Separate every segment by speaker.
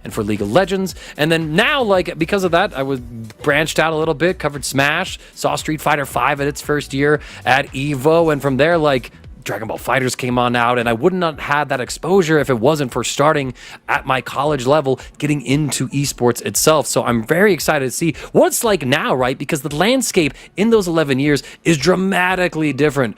Speaker 1: and for League of Legends. And then now, like, because of that, I was branched out a little bit, covered Smash, saw Street Fighter V at its first year at EVO, and from there, like, Dragon Ball FighterZ came on out, and I would not have had that exposure if it wasn't for starting at my college level, getting into esports itself. So I'm very excited to see what it's like now, right? Because the landscape in those 11 years is dramatically different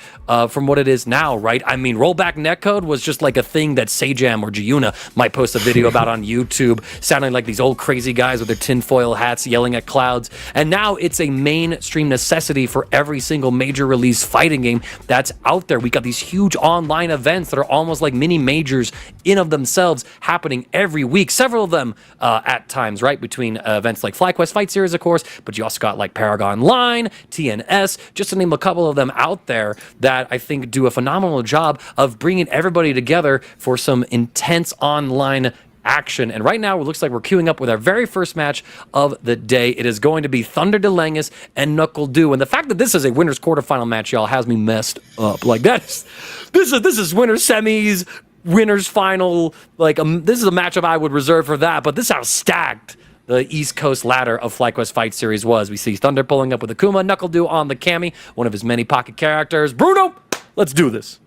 Speaker 1: from what it is now, right? I mean, rollback netcode was just like a thing that Sajam or Giuna might post a video about on YouTube, sounding like these old crazy guys with their tinfoil hats yelling at clouds. And now it's a mainstream necessity for every single major release fighting game that's out there. We got these huge online events that are almost like mini majors in of themselves happening every week, several of them at times, right, between events like FlyQuest Fight Series, of course, but you also got like Paragon Line, TNS, just to name a couple of them out there that I think do a phenomenal job of bringing everybody together for some intense online action. And right now, it looks like we're queuing up with our very first match of the day. It is going to be Thunder Delangus and NACL. And the fact that this is a winner's quarterfinal match, y'all, has me messed up. Like, this is winner's semis, winner's final. Like, this is a matchup I would reserve for that. But this is how stacked the East Coast ladder of FlyQuest Fight Series was. We see Thunder pulling up with Akuma, NACL on the Cammy, one of his many pocket characters. Bruno, let's do this.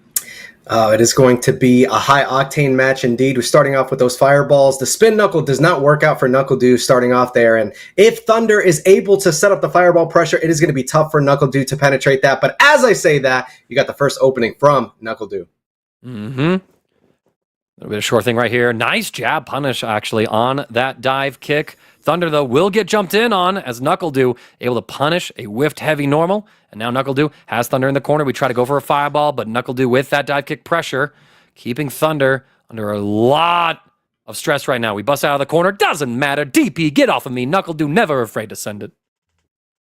Speaker 2: It is going to be a high-octane match indeed. We're starting off with those fireballs. The spin knuckle does not work out for NACL starting off there. And if Thunder is able to set up the fireball pressure, it is going to be tough for NACL to penetrate that. But as I say that, you got the first opening from NACL.
Speaker 1: Mm-hmm. A little bit of short thing right here. Nice jab punish, actually, on that dive kick. Thunder, though, will get jumped in on as NACL able to punish a whiffed heavy normal. And now NACL has Thunder in the corner. We try to go for a fireball, but NACL with that dive kick pressure, keeping Thunder under a lot of stress right now. We bust out of the corner. Doesn't matter. DP, get off of me. NACL never afraid to send it.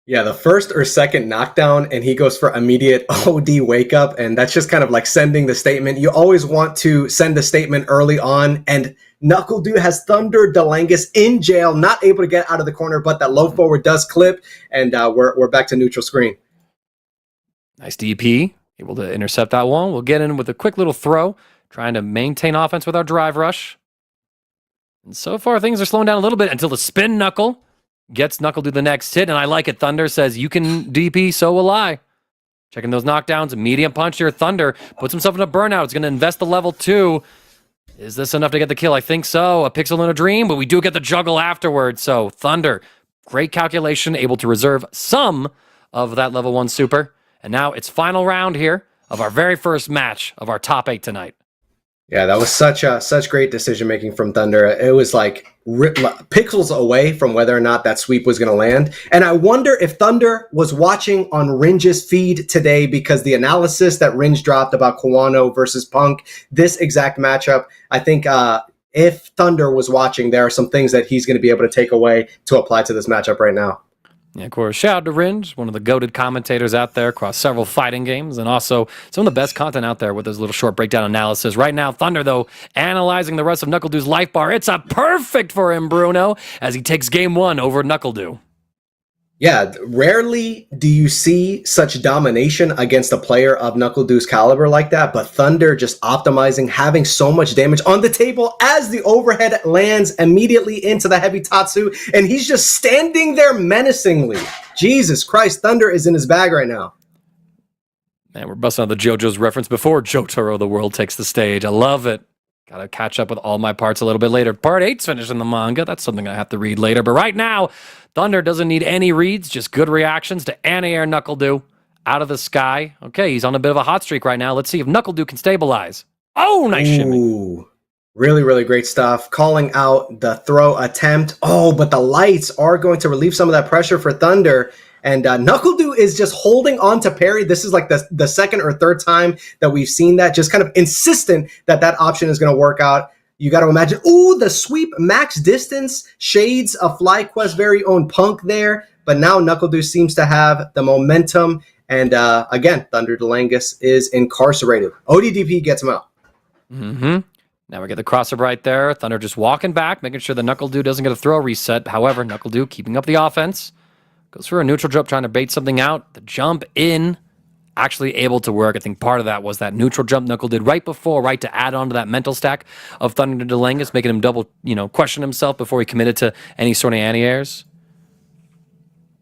Speaker 2: Yeah, the first or second knockdown, and he goes for immediate OD wake up, and that's just kind of like sending the statement. You always want to send the statement early on, and NACL has Thunder Delangus in jail, not able to get out of the corner, but that low forward does clip, and we're back to neutral screen.
Speaker 1: Nice DP, able to intercept that one. We'll get in with a quick little throw, trying to maintain offense with our drive rush. And so far, things are slowing down a little bit until the spin NACL gets NACL to the next hit, and I like it. Thunder says, you can DP, so will I. Checking those knockdowns, medium punch here. Thunder puts himself in a burnout. It's going to invest the level 2. Is this enough to get the kill? I think so. A pixel in a dream, but we do get the juggle afterwards. So Thunder, great calculation, able to reserve some of that level 1 super. And now it's final round here of our very first match of our top 8 tonight.
Speaker 2: Yeah, that was such great decision-making from Thunder. It was like pixels away from whether or not that sweep was going to land. And I wonder if Thunder was watching on Ringe's feed today, because the analysis that Ringe dropped about Kawano versus Punk, this exact matchup, I think if Thunder was watching, there are some things that he's going to be able to take away to apply to this matchup right now.
Speaker 1: Yeah, of course, shout out to Ringe, one of the goated commentators out there across several fighting games, and also some of the best content out there with those little short breakdown analysis. Right now, Thunder, though, analyzing the rest of NACL's life bar. It's a perfect for him, Bruno, as he takes game 1 over NACL.
Speaker 2: Yeah, rarely do you see such domination against a player of NACL's caliber like that, but Thunder just optimizing, having so much damage on the table as the overhead lands immediately into the heavy Tatsu, and he's just standing there menacingly. Jesus Christ, Thunder is in his bag right now.
Speaker 1: Man, we're busting out the JoJo's reference before Jotaro the World takes the stage. I love it. Gotta catch up with all my parts a little bit later. Part 8's finished in the manga. That's something I have to read later. But right now, Thunder doesn't need any reads, just good reactions to anti-air NACL out of the sky. Okay, he's on a bit of a hot streak right now. Let's see if NACL can stabilize. Oh, nice shimmy.
Speaker 2: Really, really great stuff. Calling out the throw attempt. Oh, but the lights are going to relieve some of that pressure for Thunder. And NACL is just holding on to parry. This is like the second or third time that we've seen that, just kind of insistent that that option is going to work out. You got to imagine, ooh, the sweep max distance, shades of FlyQuest's very own Punk there. But now NACL seems to have the momentum. And again, Thunder Delangus is incarcerated. ODDP gets him out.
Speaker 1: Mm-hmm. Now we get the crossover right there. Thunder just walking back, making sure the NACL doesn't get a throw reset. However, NACL keeping up the offense. Goes for a neutral jump, trying to bait something out. The jump in, actually able to work. I think part of that was that neutral jump Knuckle did right before, right, to add on to that mental stack of Thunder DeLangus, making him double, question himself before he committed to any sort of anti-airs.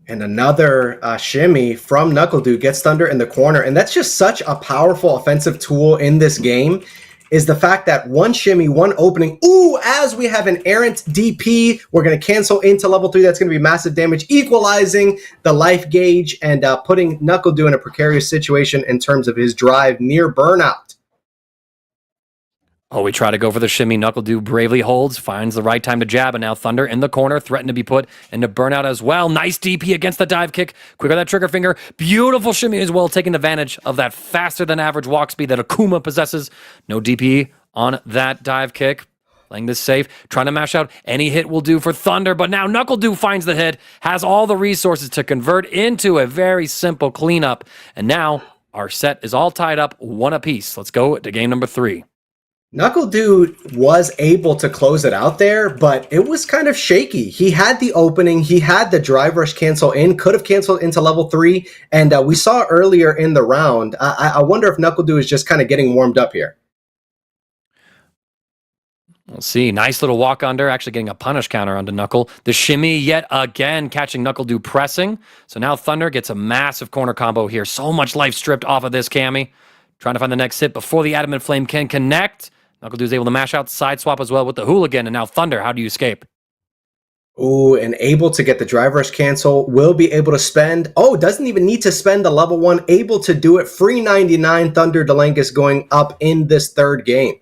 Speaker 2: And another shimmy from NuckleDude gets Thunder in the corner. And that's just such a powerful offensive tool in this game, is the fact that one shimmy, one opening. Ooh, as we have an errant DP, we're going to cancel into level 3. That's going to be massive damage, equalizing the life gauge and putting NuckleDude in a precarious situation in terms of his drive near burnout.
Speaker 1: Oh, we try to go for the shimmy. NuckleDude bravely holds, finds the right time to jab, and now Thunder in the corner, threatened to be put into burnout as well. Nice DP against the dive kick. Quick on that trigger finger. Beautiful shimmy as well, taking advantage of that faster than average walk speed that Akuma possesses. No DP on that dive kick. Playing this safe, trying to mash out. Any hit will do for Thunder, but now NuckleDude finds the hit, has all the resources to convert into a very simple cleanup, and now our set is all tied up, one apiece. Let's go to game number 3.
Speaker 2: NuckleDude was able to close it out there, but it was kind of shaky. He had the opening, he had the drive rush cancel in, could have canceled into level 3, and we saw earlier in the round. I wonder if NuckleDude is just kind of getting warmed up here.
Speaker 1: We'll see. Nice little walk under, actually getting a punish counter onto Knuckle. The shimmy yet again, catching NuckleDude pressing. So now Thunder gets a massive corner combo here. So much life stripped off of this Cammy. Trying to find the next hit before the Adamant Flame can connect. NuckleDude's able to mash out, side swap as well with the Hooligan, and now Thunder, how do you escape?
Speaker 2: Ooh, and able to get the drive rush cancel, will be able to spend, doesn't even need to spend the level 1, able to do it, free 99, Thunder DeLangus going up in this third game.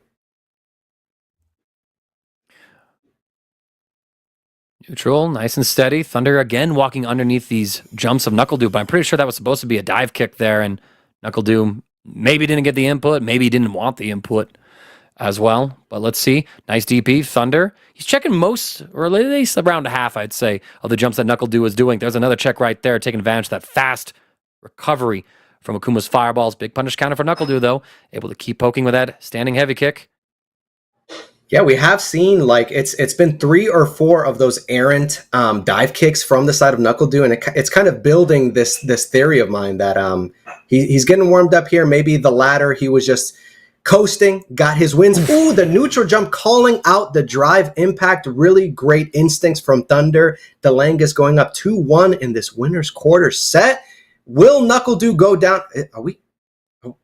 Speaker 1: Neutral, nice and steady. Thunder again walking underneath these jumps of NuckleDude, but I'm pretty sure that was supposed to be a dive kick there, and NuckleDude maybe didn't get the input, maybe didn't want the input as well, but let's see. Nice DP, Thunder. He's checking most, or at least around half, I'd say, of the jumps that NuckleDude was doing. There's another check right there, taking advantage of that fast recovery from Akuma's fireballs. Big punish counter for NuckleDude, though. Able to keep poking with that standing heavy kick.
Speaker 2: Yeah, we have seen, like, it's been 3 or 4 of those errant dive kicks from the side of NuckleDude, and it's kind of building this theory of mine that he's getting warmed up here. Maybe the ladder, he was just coasting, got his wins. Ooh, the neutral jump, calling out the drive impact. Really great instincts from Thunder. DeLangus going up 2-1 in this winner's quarter set. Will NuckleDude go down? Are we?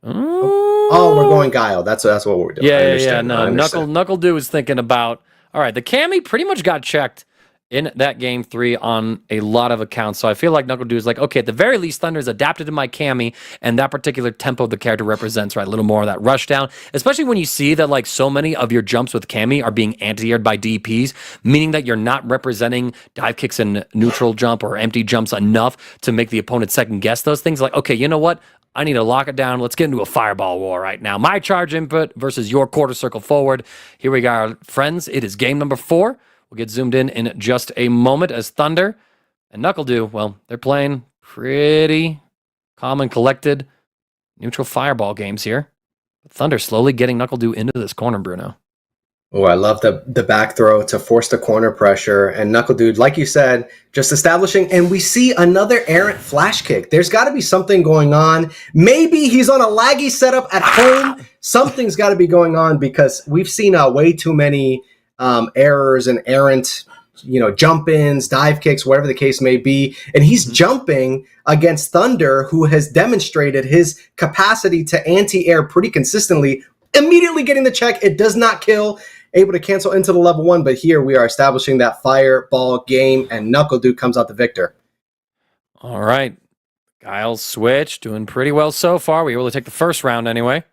Speaker 2: Oh, we're going Guile. That's what we're doing.
Speaker 1: Yeah. No, NuckleDude was thinking about, all right, the Cammy pretty much got checked in that game 3 on a lot of accounts. So I feel like NuckleDude is like, okay, at the very least, Thunder's adapted to my Cammy, and that particular tempo the character represents, right? A little more of that rush down, especially when you see that like so many of your jumps with Cammy are being anti-aired by DPs, meaning that you're not representing dive kicks and neutral jump or empty jumps enough to make the opponent second guess those things. Like, okay, you know what? I need to lock it down. Let's get into a fireball war right now. My charge input versus your quarter circle forward. Here we go, friends. It is game number 4. We'll get zoomed in just a moment as Thunder and NuckleDude, well, they're playing pretty calm and collected neutral fireball games here. But Thunder slowly getting NuckleDude into this corner, Bruno.
Speaker 2: Oh, I love the back throw to force the corner pressure. And NuckleDude, like you said, just establishing. And we see another errant flash kick. There's got to be something going on. Maybe he's on a laggy setup at home. Something's got to be going on because we've seen way too many errors and errant, jump-ins, dive kicks, whatever the case may be. And he's jumping against Thunder, who has demonstrated his capacity to anti-air pretty consistently, immediately getting the check. It does not kill, able to cancel into the level 1. But here we are establishing that fireball game, and NuckleDude comes out the victor.
Speaker 1: All right. Guile's switch, doing pretty well so far. We were able to take the first round anyway.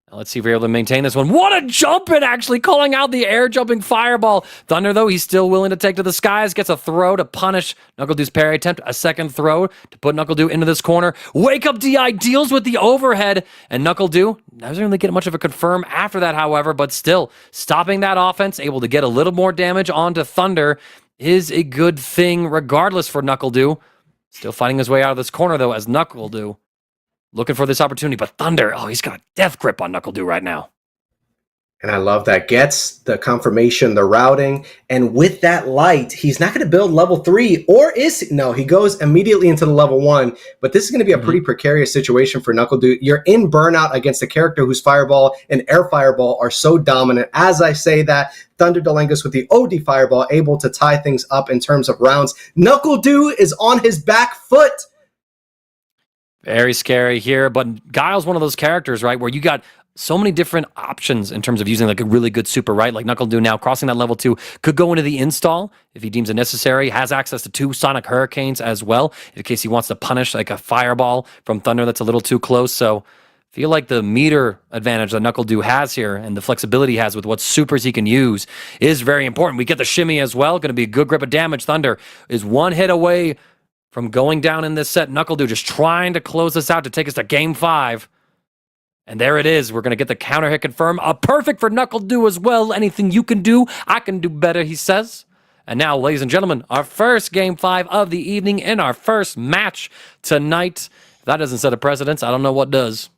Speaker 1: Now let's see if we're able to maintain this one. What a jump in, actually calling out the air jumping fireball. Thunder, though, he's still willing to take to the skies. Gets a throw to punish NuckleDude's parry attempt. A second throw to put NuckleDude into this corner. Wake Up DI deals with the overhead. And NuckleDude doesn't really get much of a confirm after that, however, but still stopping that offense, able to get a little more damage onto Thunder is a good thing regardless for NuckleDude. Still fighting his way out of this corner, though, as NuckleDude looking for this opportunity, but Thunder, he's got a death grip on NuckleDude right now.
Speaker 2: And I love that. Gets the confirmation, the routing. And with that light, he's not going to build level 3, or is no, he goes immediately into the level 1. But this is going to be a pretty precarious situation for NuckleDude. You're in burnout against a character whose Fireball and Air Fireball are so dominant. As I say that, Thunder Delangus with the OD Fireball able to tie things up in terms of rounds. NuckleDude is on his back foot.
Speaker 1: Very scary here, but Guile's one of those characters, right, where you got so many different options in terms of using like a really good super, right? Like NuckleDude now crossing that level 2 could go into the install if he deems it necessary. Has access to 2 Sonic Hurricanes as well in case he wants to punish like a Fireball from Thunder that's a little too close. So I feel like the meter advantage that NuckleDude has here and the flexibility he has with what supers he can use is very important. We get the shimmy as well. Going to be a good grip of damage. Thunder is 1 hit away from going down in this set. NuckleDude just trying to close this out to take us to game 5. And there it is. We're going to get the counter hit confirmed. Perfect for NuckleDude as well. Anything you can do, I can do better, he says. And now, ladies and gentlemen, our first game 5 of the evening in our first match tonight. If that doesn't set a precedence, I don't know what does.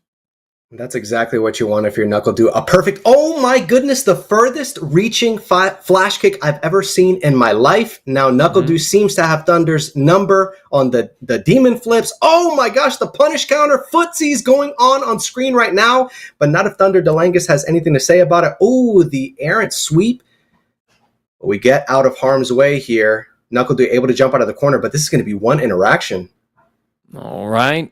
Speaker 2: That's exactly what you want if you're NuckleDude. A perfect, oh my goodness, the furthest reaching flash kick I've ever seen in my life. Now NuckleDude seems to have Thunder's number on the demon flips. Oh my gosh, the punish counter footsies going on screen right now, but not if Thunder Delangus has anything to say about it. Oh, the errant sweep. We get out of harm's way here. NuckleDude able to jump out of the corner, but this is going to be one interaction.
Speaker 1: All right.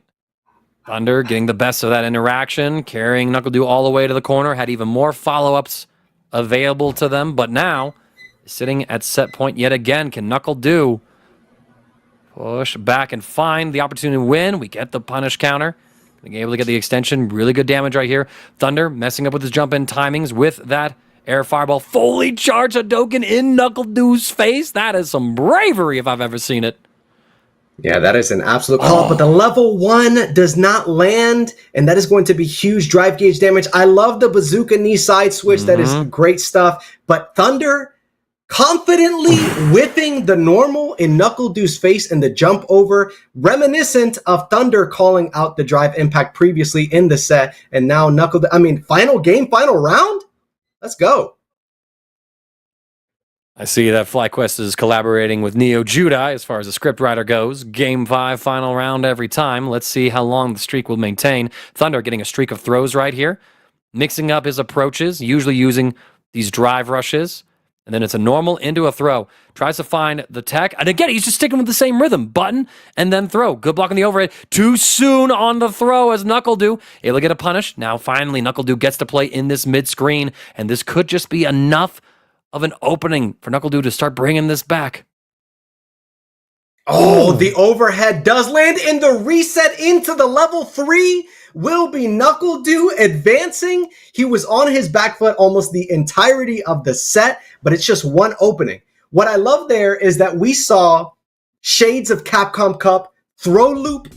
Speaker 1: Thunder getting the best of that interaction, carrying NuckleDude all the way to the corner, had even more follow-ups available to them, but now sitting at set point yet again. Can NuckleDude push back and find the opportunity to win? We get the punish counter. Being able to get the extension. Really good damage right here. Thunder messing up with his jump-in timings with that air fireball. Fully charged Hadouken in NuckleDude's face. That is some bravery if I've ever seen it.
Speaker 2: Yeah, that is an absolute call, but the level 1 does not land, and that is going to be huge drive gauge damage. I love the bazooka knee side switch. That is great stuff, but Thunder confidently whipping the normal in NuckleDude's face and the jump over, reminiscent of Thunder calling out the drive impact previously in the set, and now final game, final round? Let's go.
Speaker 1: I see that FlyQuest is collaborating with Neo Judai as far as the script writer goes. Game 5, final round every time. Let's see how long the streak will maintain. Thunder getting a streak of throws right here. Mixing up his approaches, usually using these drive rushes. And then it's a normal into a throw. Tries to find the tech. And again, he's just sticking with the same rhythm. Button and then throw. Good block on the overhead. Too soon on the throw as NuckleDude able to get a punish. Now finally NuckleDude gets to play in this mid-screen. And this could just be enough of an opening for NuckleDude to start bringing this back.
Speaker 2: Oh, the overhead does land, and the reset into the level 3 will be NuckleDude advancing. He was on his back foot almost the entirety of the set, but it's just one opening. What I love there is that we saw shades of Capcom Cup, throw loop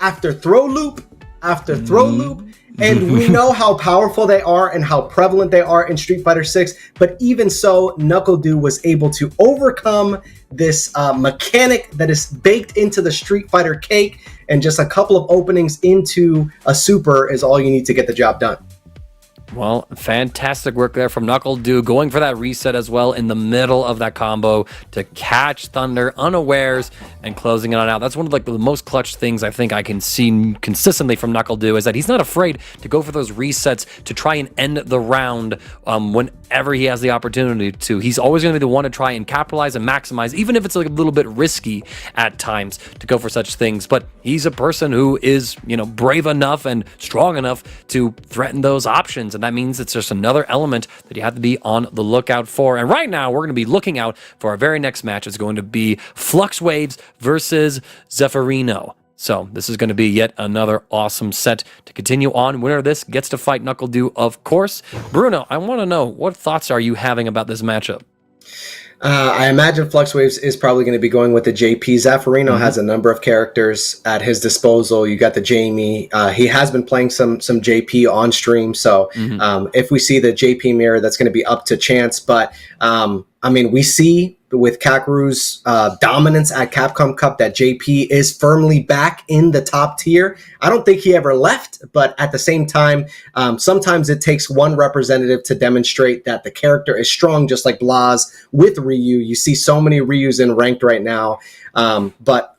Speaker 2: after throw loop after throw loop. And we know how powerful they are and how prevalent they are in Street Fighter 6. But even so, NuckleDude was able to overcome this mechanic that is baked into the Street Fighter cake. And just a couple of openings into a super is all you need to get the job done.
Speaker 1: Well, fantastic work there from NuckleDude, going for that reset as well in the middle of that combo to catch Thunder unawares and closing it on out. That's one of like the most clutch things I think I can see consistently from NuckleDude, is that he's not afraid to go for those resets to try and end the round whenever he has the opportunity to. He's always going to be the one to try and capitalize and maximize, even if it's like a little bit risky at times to go for such things. But he's a person who is, brave enough and strong enough to threaten those options. And that means it's just another element that you have to be on the lookout for. And right now, we're going to be looking out for our very next match. It's going to be Flux Waves versus Zeffirino. So this is going to be yet another awesome set to continue on. Winner of this gets to fight NuckleDude, of course. Bruno, I want to know, what thoughts are you having about this matchup?
Speaker 2: I imagine Flux Waves is probably going to be going with the JP. Zeffirino has a number of characters at his disposal. You got the Jamie. He has been playing some JP on stream. So if we see the JP mirror, that's going to be up to chance. But we see with Kakeru's dominance at Capcom Cup that JP is firmly back in the top tier. I don't think he ever left, but at the same time, sometimes it takes one representative to demonstrate that the character is strong, just like Blaz with Ryu. You see so many Ryus in ranked right now, but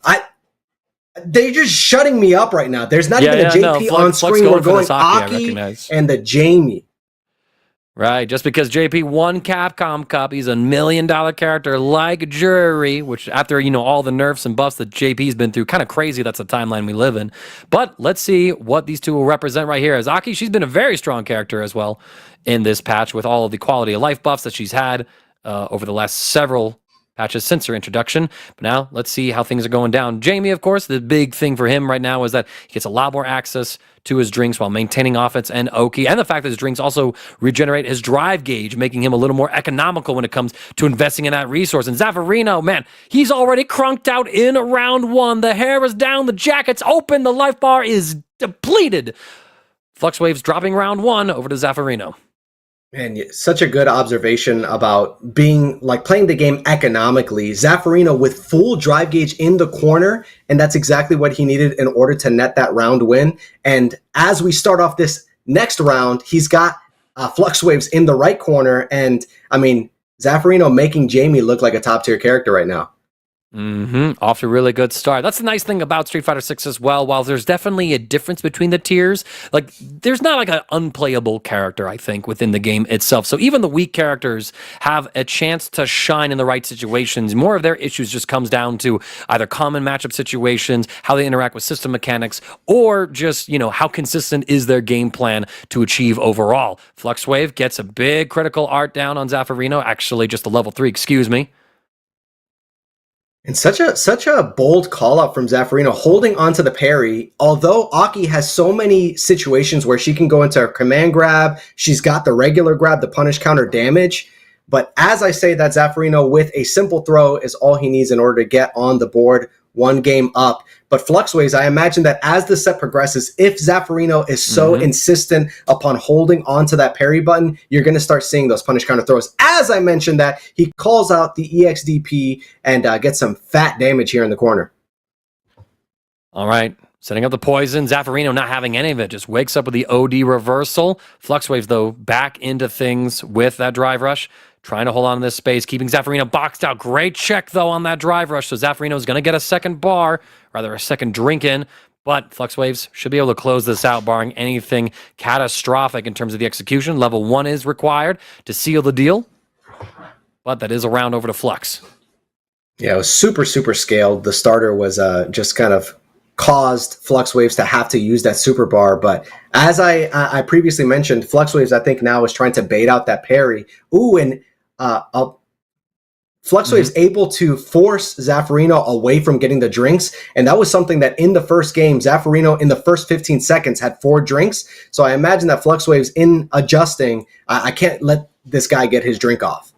Speaker 2: they're just shutting me up right now. There's not even a JP on screen. We're going Aki and the Jamie.
Speaker 1: Right, just because JP won Capcom Cup, he's $1 million character like Jury, which after, all the nerfs and buffs that JP's been through, kind of crazy that's the timeline we live in. But let's see what these two will represent right here. As Aki, she's been a very strong character as well in this patch with all of the quality of life buffs that she's had over the last several patches since her introduction. But now let's see how things are going down. Jamie, of course, the big thing for him right now is that he gets a lot more access to his drinks while maintaining offense and Oki, and the fact that his drinks also regenerate his drive gauge, making him a little more economical when it comes to investing in that resource. And Zaffarino, man, he's already crunked out in round one. The hair is down, the jacket's open, the life bar is depleted. Fluxwave's dropping round one over to Zaffarino.
Speaker 2: And such a good observation about playing the game economically. Zaffarino with full drive gauge in the corner, and that's exactly what he needed in order to net that round win. And as we start off this next round, he's got Fluxwaves in the right corner, and Zaffarino making Jamie look like a top tier character right now.
Speaker 1: Off to a really good start. That's the nice thing about Street Fighter 6 as well. While there's definitely a difference between the tiers, there's not like an unplayable character, I think, within the game itself. So even the weak characters have a chance to shine in the right situations. More of their issues just comes down to either common matchup situations, how they interact with system mechanics, or just, how consistent is their game plan to achieve overall. Fluxwave gets a big critical art down on Zaffarino, actually just a level 3, excuse me.
Speaker 2: And such a bold call out from Zaffarino, holding onto the parry. Although Aki has so many situations where she can go into her command grab, she's got the regular grab, the punish counter damage. But as I say that, Zaffarino with a simple throw is all he needs in order to get on the board, one game up. But Fluxwaves, I imagine that as the set progresses, if Zaffarino is so insistent upon holding onto that parry button, you're going to start seeing those punish counter throws. As I mentioned that, he calls out the EXDP and gets some fat damage here in the corner.
Speaker 1: All right. Setting up the poison. Zaffarino not having any of it. Just wakes up with the OD reversal. Fluxwaves, though, back into things with that drive rush. Trying to hold on to this space, keeping Zaffarino boxed out. Great check, though, on that drive rush. So Zaffarino is going to get a second bar, rather a second drink in. But Fluxwaves should be able to close this out, barring anything catastrophic in terms of the execution. Level 1 is required to seal the deal. But that is a round over to Flux.
Speaker 2: Yeah, it was super, super scaled. The starter was just kind of caused Fluxwaves to have to use that super bar. But as I previously mentioned, Fluxwaves, I think now is trying to bait out that parry. Ooh, and Fluxwaves able to force Zaffarino away from getting the drinks. And that was something that in the first game, Zaffarino in the first 15 seconds had 4 drinks. So I imagine that Fluxwaves in adjusting, I can't let this guy get his drink off.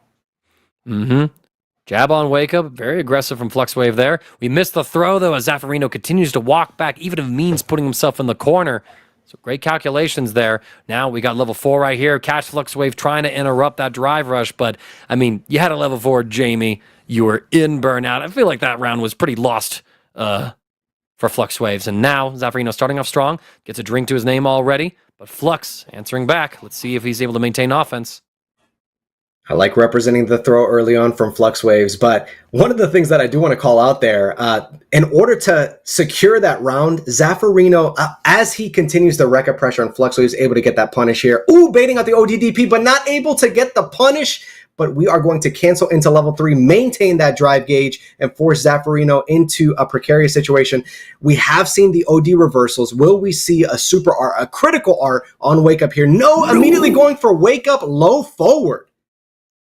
Speaker 1: Jab on wake up, very aggressive from Fluxwave there. We missed the throw though as Zaffarino continues to walk back, even if it means putting himself in the corner. So great calculations there. Now we got level 4 right here. Catch Fluxwave trying to interrupt that drive rush, but you had a level 4 Jamie. You were in burnout. I feel like that round was pretty lost for Fluxwaves. And now Zaffarino starting off strong, gets a drink to his name already, but Flux answering back. Let's see if he's able to maintain offense.
Speaker 2: I like representing the throw early on from Fluxwaves, but one of the things that I do want to call out there, in order to secure that round, Zaffarino, as he continues to wreck up pressure on Fluxwaves, able to get that punish here. Ooh, baiting out the ODDP, but not able to get the punish. But we are going to cancel into level 3, maintain that drive gauge, and force Zaffarino into a precarious situation. We have seen the OD reversals. Will we see a super art, a critical art on wake up here? No, immediately going for wake up low forward.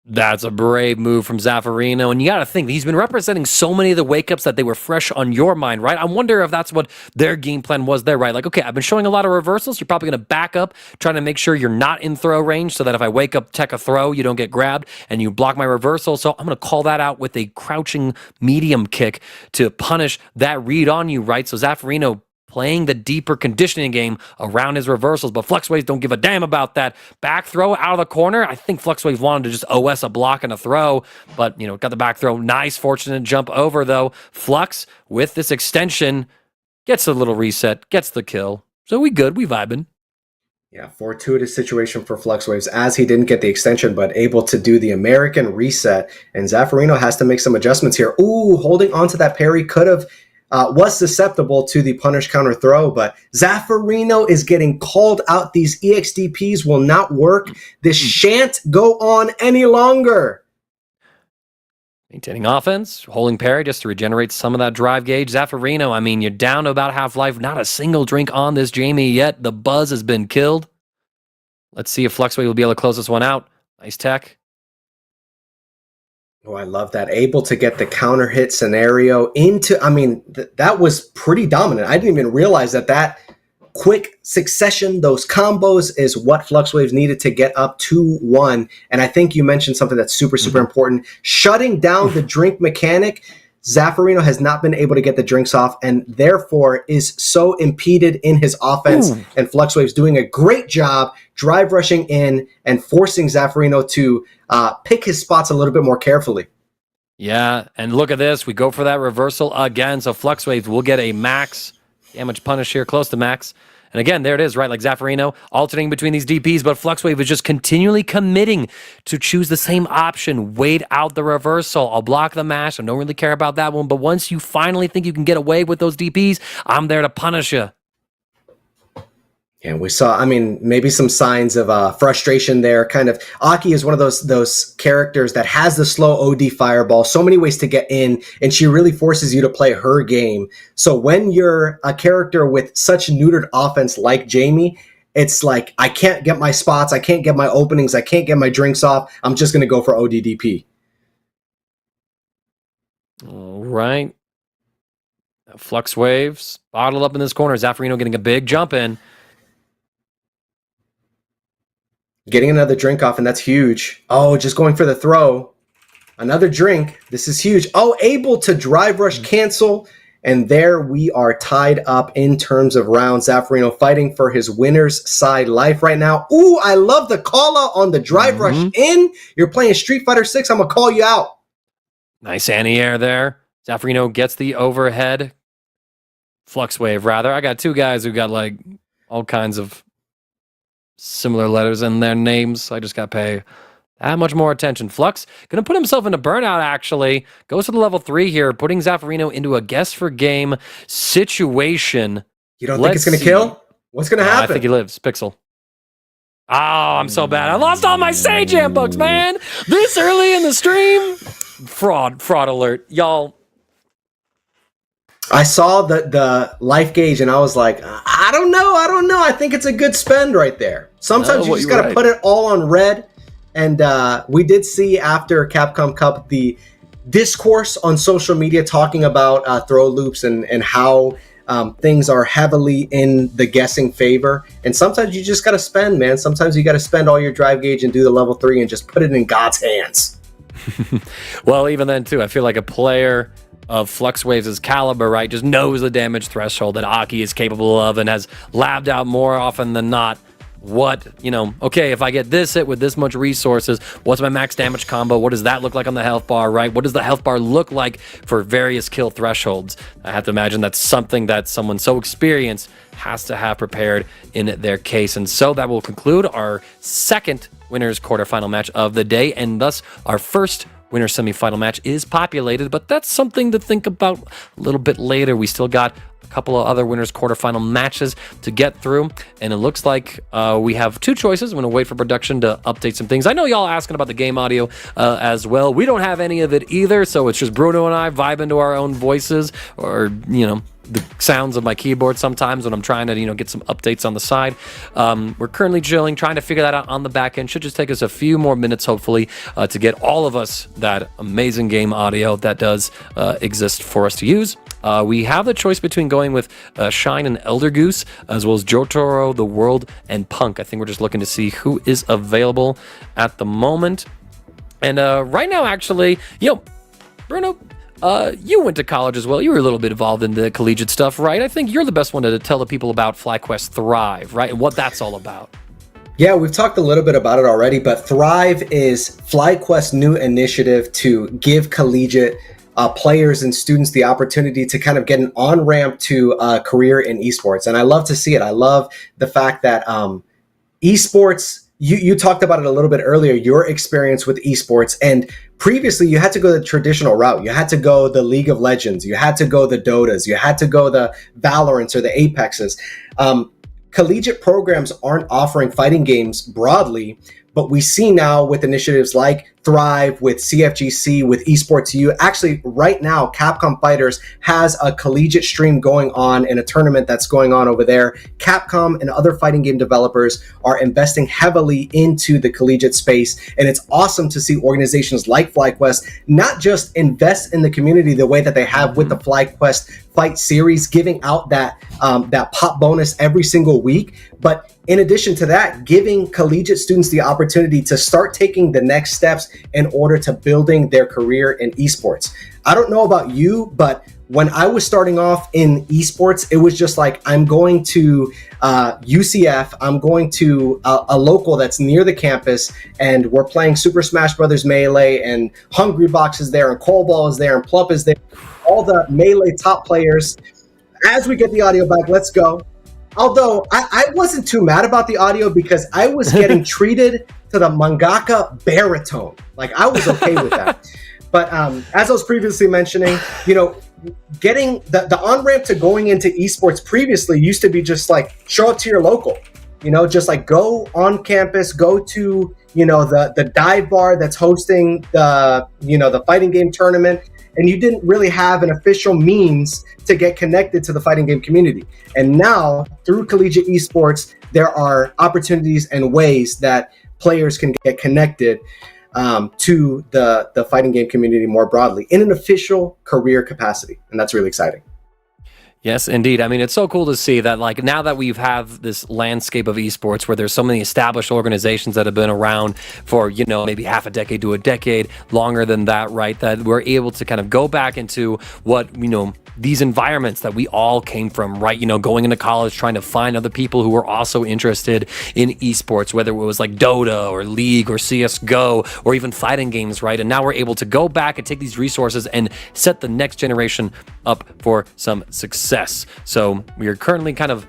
Speaker 1: That's a brave move from Zaffarino, and you got to think, he's been representing so many of the wake-ups that they were fresh on your mind, right? I wonder if that's what their game plan was there, right? Like, okay, I've been showing a lot of reversals. You're probably going to back up, trying to make sure you're not in throw range so that if I wake up, tech a throw, you don't get grabbed, and you block my reversal. So I'm going to call that out with a crouching medium kick to punish that read on you, right? So Zaffarino playing the deeper conditioning game around his reversals, but FluxWaves don't give a damn about that. Back throw out of the corner. I think FluxWaves wanted to just OS a block and a throw, but, got the back throw. Nice, fortunate jump over, though. Flux, with this extension, gets a little reset, gets the kill. So we good, we vibing.
Speaker 2: Yeah, fortuitous situation for FluxWaves as he didn't get the extension, but able to do the American reset. And Zaffarino has to make some adjustments here. Ooh, holding onto that parry could have was susceptible to the punish counter throw, but Zaffarino is getting called out. These EXDPs will not work. This shan't go on any longer.
Speaker 1: Maintaining offense, holding parry just to regenerate some of that drive gauge. Zaffarino, you're down to about half life. Not a single drink on this Jamie yet. The buzz has been killed. Let's see if FluxWave will be able to close this one out. Nice tech.
Speaker 2: Oh, I love that. Able to get the counter hit scenario into, that was pretty dominant. I didn't even realize that quick succession, those combos is what FluxWaves needed to get up 2-1. And I think you mentioned something that's super, super important. Shutting down the drink mechanic. Zaffarino has not been able to get the drinks off and therefore is so impeded in his offense. And FluxWaves doing a great job drive rushing in and forcing Zaffarino to pick his spots a little bit more carefully.
Speaker 1: Yeah, and look at this. We go for that reversal again. So FluxWaves will get a max damage punish here, close to max. And again, there it is, right? Like Zaffarino alternating between these DPs, but FluxWave is just continually committing to choose the same option. Wait out the reversal. I'll block the mash. I don't really care about that one. But once you finally think you can get away with those DPs, I'm there to punish you.
Speaker 2: And we saw, maybe some signs of frustration there. Kind of, Aki is one of those characters that has the slow OD fireball, so many ways to get in, and she really forces you to play her game. So when you're a character with such neutered offense like Jamie, it's like, I can't get my spots, I can't get my openings, I can't get my drinks off, I'm just going to go for ODDP.
Speaker 1: All right. FluxWaves bottled up in this corner. Zaffarino getting a big jump in.
Speaker 2: Getting another drink off, and that's huge. Oh, just going for the throw. Another drink. This is huge. Oh, able to drive rush cancel. And there we are tied up in terms of rounds. Zaffarino fighting for his winner's side life right now. Ooh, I love the call out on the drive rush in. You're playing Street Fighter 6. I'm going to call you out.
Speaker 1: Nice anti-air there. Zaffarino gets the overhead. FluxWave, rather. I got two guys who got like all kinds of similar letters in their names. I just got to pay that much more attention. Flux going to put himself into burnout, actually. Goes to the level 3 here, putting Zaffarino into a guess for game situation.
Speaker 2: You don't think it's going to kill? What's going to happen?
Speaker 1: I think he lives. Pixel. Oh, I'm so bad. I lost all my Sage Jam books, man. This early in the stream. Fraud alert. Y'all.
Speaker 2: I saw the life gauge and I was like, I don't know. I think it's a good spend right there. Sometimes you just got to put it all on red. And we did see after Capcom Cup the discourse on social media talking about throw loops and how things are heavily in the guessing favor. And sometimes you just got to spend, man. Sometimes you got to spend all your drive gauge and do the level 3 and just put it in God's hands.
Speaker 1: Well, even then, too, I feel like a player of FluxWaves' caliber, right, just knows the damage threshold that Aki is capable of and has labbed out more often than not what, okay, if I get this hit with this much resources, what's my max damage combo? What does that look like on the health bar, right? What does the health bar look like for various kill thresholds? I have to imagine that's something that someone so experienced has to have prepared in their case. And so that will conclude our second winners quarterfinal match of the day, and thus our first winner semifinal match is populated, but that's something to think about a little bit later. We still got a couple of other winners quarterfinal matches to get through, and it looks like we have two choices. I'm going to wait for production to update some things. I know y'all asking about the game audio as well. We don't have any of it either, so it's just Bruno and I vibing to our own voices, or the sounds of my keyboard sometimes when I'm trying to, get some updates on the side. We're currently chilling, trying to figure that out on the back end. Should just take us a few more minutes, hopefully, to get all of us that amazing game audio that does exist for us to use. We have the choice between going with Shine and Elder Goose, as well as Jotaro, The World, and Punk. I think we're just looking to see who is available at the moment. And right now, actually, Bruno, You went to college as well. You were a little bit involved in the collegiate stuff, right? I think you're the best one to tell the people about FlyQuest Thrive, right? And what that's all about.
Speaker 2: Yeah, we've talked a little bit about it already, but Thrive is FlyQuest's new initiative to give collegiate players and students the opportunity to kind of get an on-ramp to a career in esports. And I love to see it. I love the fact that esports, you talked about it a little bit earlier, your experience with esports. And previously, you had to go the traditional route. You had to go the League of Legends. You had to go the Dotas. You had to go the Valorants or the Apexes. Collegiate programs aren't offering fighting games broadly, but we see now with initiatives like Thrive, with CFGC, with Esports U. Actually, right now, Capcom Fighters has a collegiate stream going on in a tournament that's going on over there. Capcom and other fighting game developers are investing heavily into the collegiate space, and it's awesome to see organizations like FlyQuest not just invest in the community the way that they have with the FlyQuest Fight series, giving out that pop bonus every single week, but in addition to that, giving collegiate students the opportunity to start taking the next steps in order to building their career in esports. I don't know about you, but when I was starting off in esports, it was just like, I'm going to UCF, I'm going to a local that's near the campus, and we're playing Super Smash Brothers Melee, and Hungry Box is there, and Cobalt is there, and Plup is there, all the Melee top players. As we get the audio back, let's go. Although I wasn't too mad about the audio because I was getting treated to the mangaka baritone. Like, I was okay with that. But as I was previously mentioning, you know, getting the on-ramp to going into esports previously used to be just like, show up to your local, you know, just like go on campus, go to, you know, the dive bar that's hosting the, you know, the fighting game tournament. And you didn't really have an official means to get connected to the fighting game community. And now, through collegiate esports, there are opportunities and ways that players can get connected to the fighting game community more broadly in an official career capacity. And that's really exciting.
Speaker 1: Yes, indeed. I mean, it's so cool to see that, like, now that we have this landscape of esports where there's so many established organizations that have been around for, you know, maybe half a decade to a decade, longer than that, right? That we're able to kind of go back into what, you know, these environments that we all came from, right? You know, going into college, trying to find other people who were also interested in esports, whether it was like Dota or League or CSGO or even fighting games, right? And now we're able to go back and take these resources and set the next generation up for some success. So we are currently kind of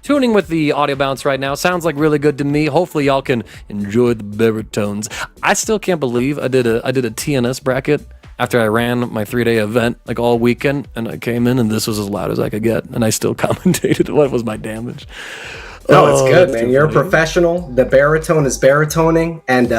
Speaker 1: tuning with the audio bounce right now. Sounds like really good to me. Hopefully y'all can enjoy the baritones. I still can't believe I did a TNS bracket after I ran my 3-day event like all weekend, and I came in and this was as loud as I could get, and I still commentated. What was my damage?
Speaker 2: No, it's good, man. You're a professional. The baritone is baritoning, and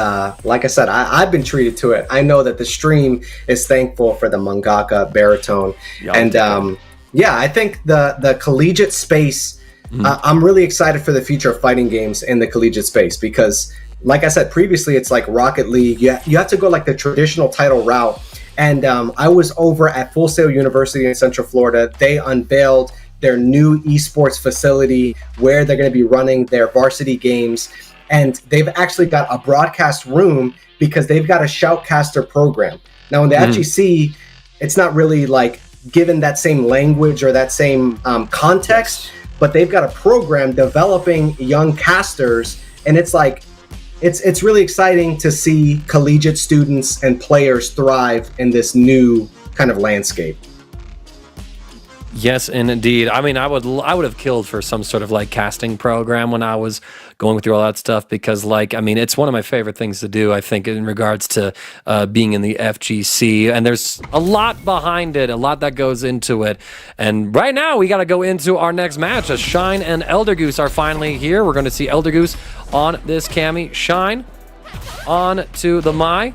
Speaker 2: like I said, I've been treated to it. I know that the stream is thankful for the mangaka baritone, and yeah, I think the collegiate space. I'm really excited for the future of fighting games in the collegiate space because, like I said previously, it's like Rocket League. You have to go like the traditional title route. And I was over at Full Sail University in Central Florida. They unveiled their new esports facility where they're going to be running their varsity games. And they've actually got a broadcast room because they've got a shoutcaster program. Now in the FGC, it's not really like given that same language or that same context, but they've got a program developing young casters. And it's like, it's really exciting to see collegiate students and players thrive in this new kind of landscape.
Speaker 1: Yes, and indeed. I mean, I would have killed for some sort of like casting program when I was going through all that stuff because, like, I mean, it's one of my favorite things to do, I think, in regards to being in the FGC. And there's a lot behind it, a lot that goes into it. And right now, we got to go into our next match. As Shine and Elder Goose are finally here. We're going to see Elder Goose on this cami. Shine on to the Mai.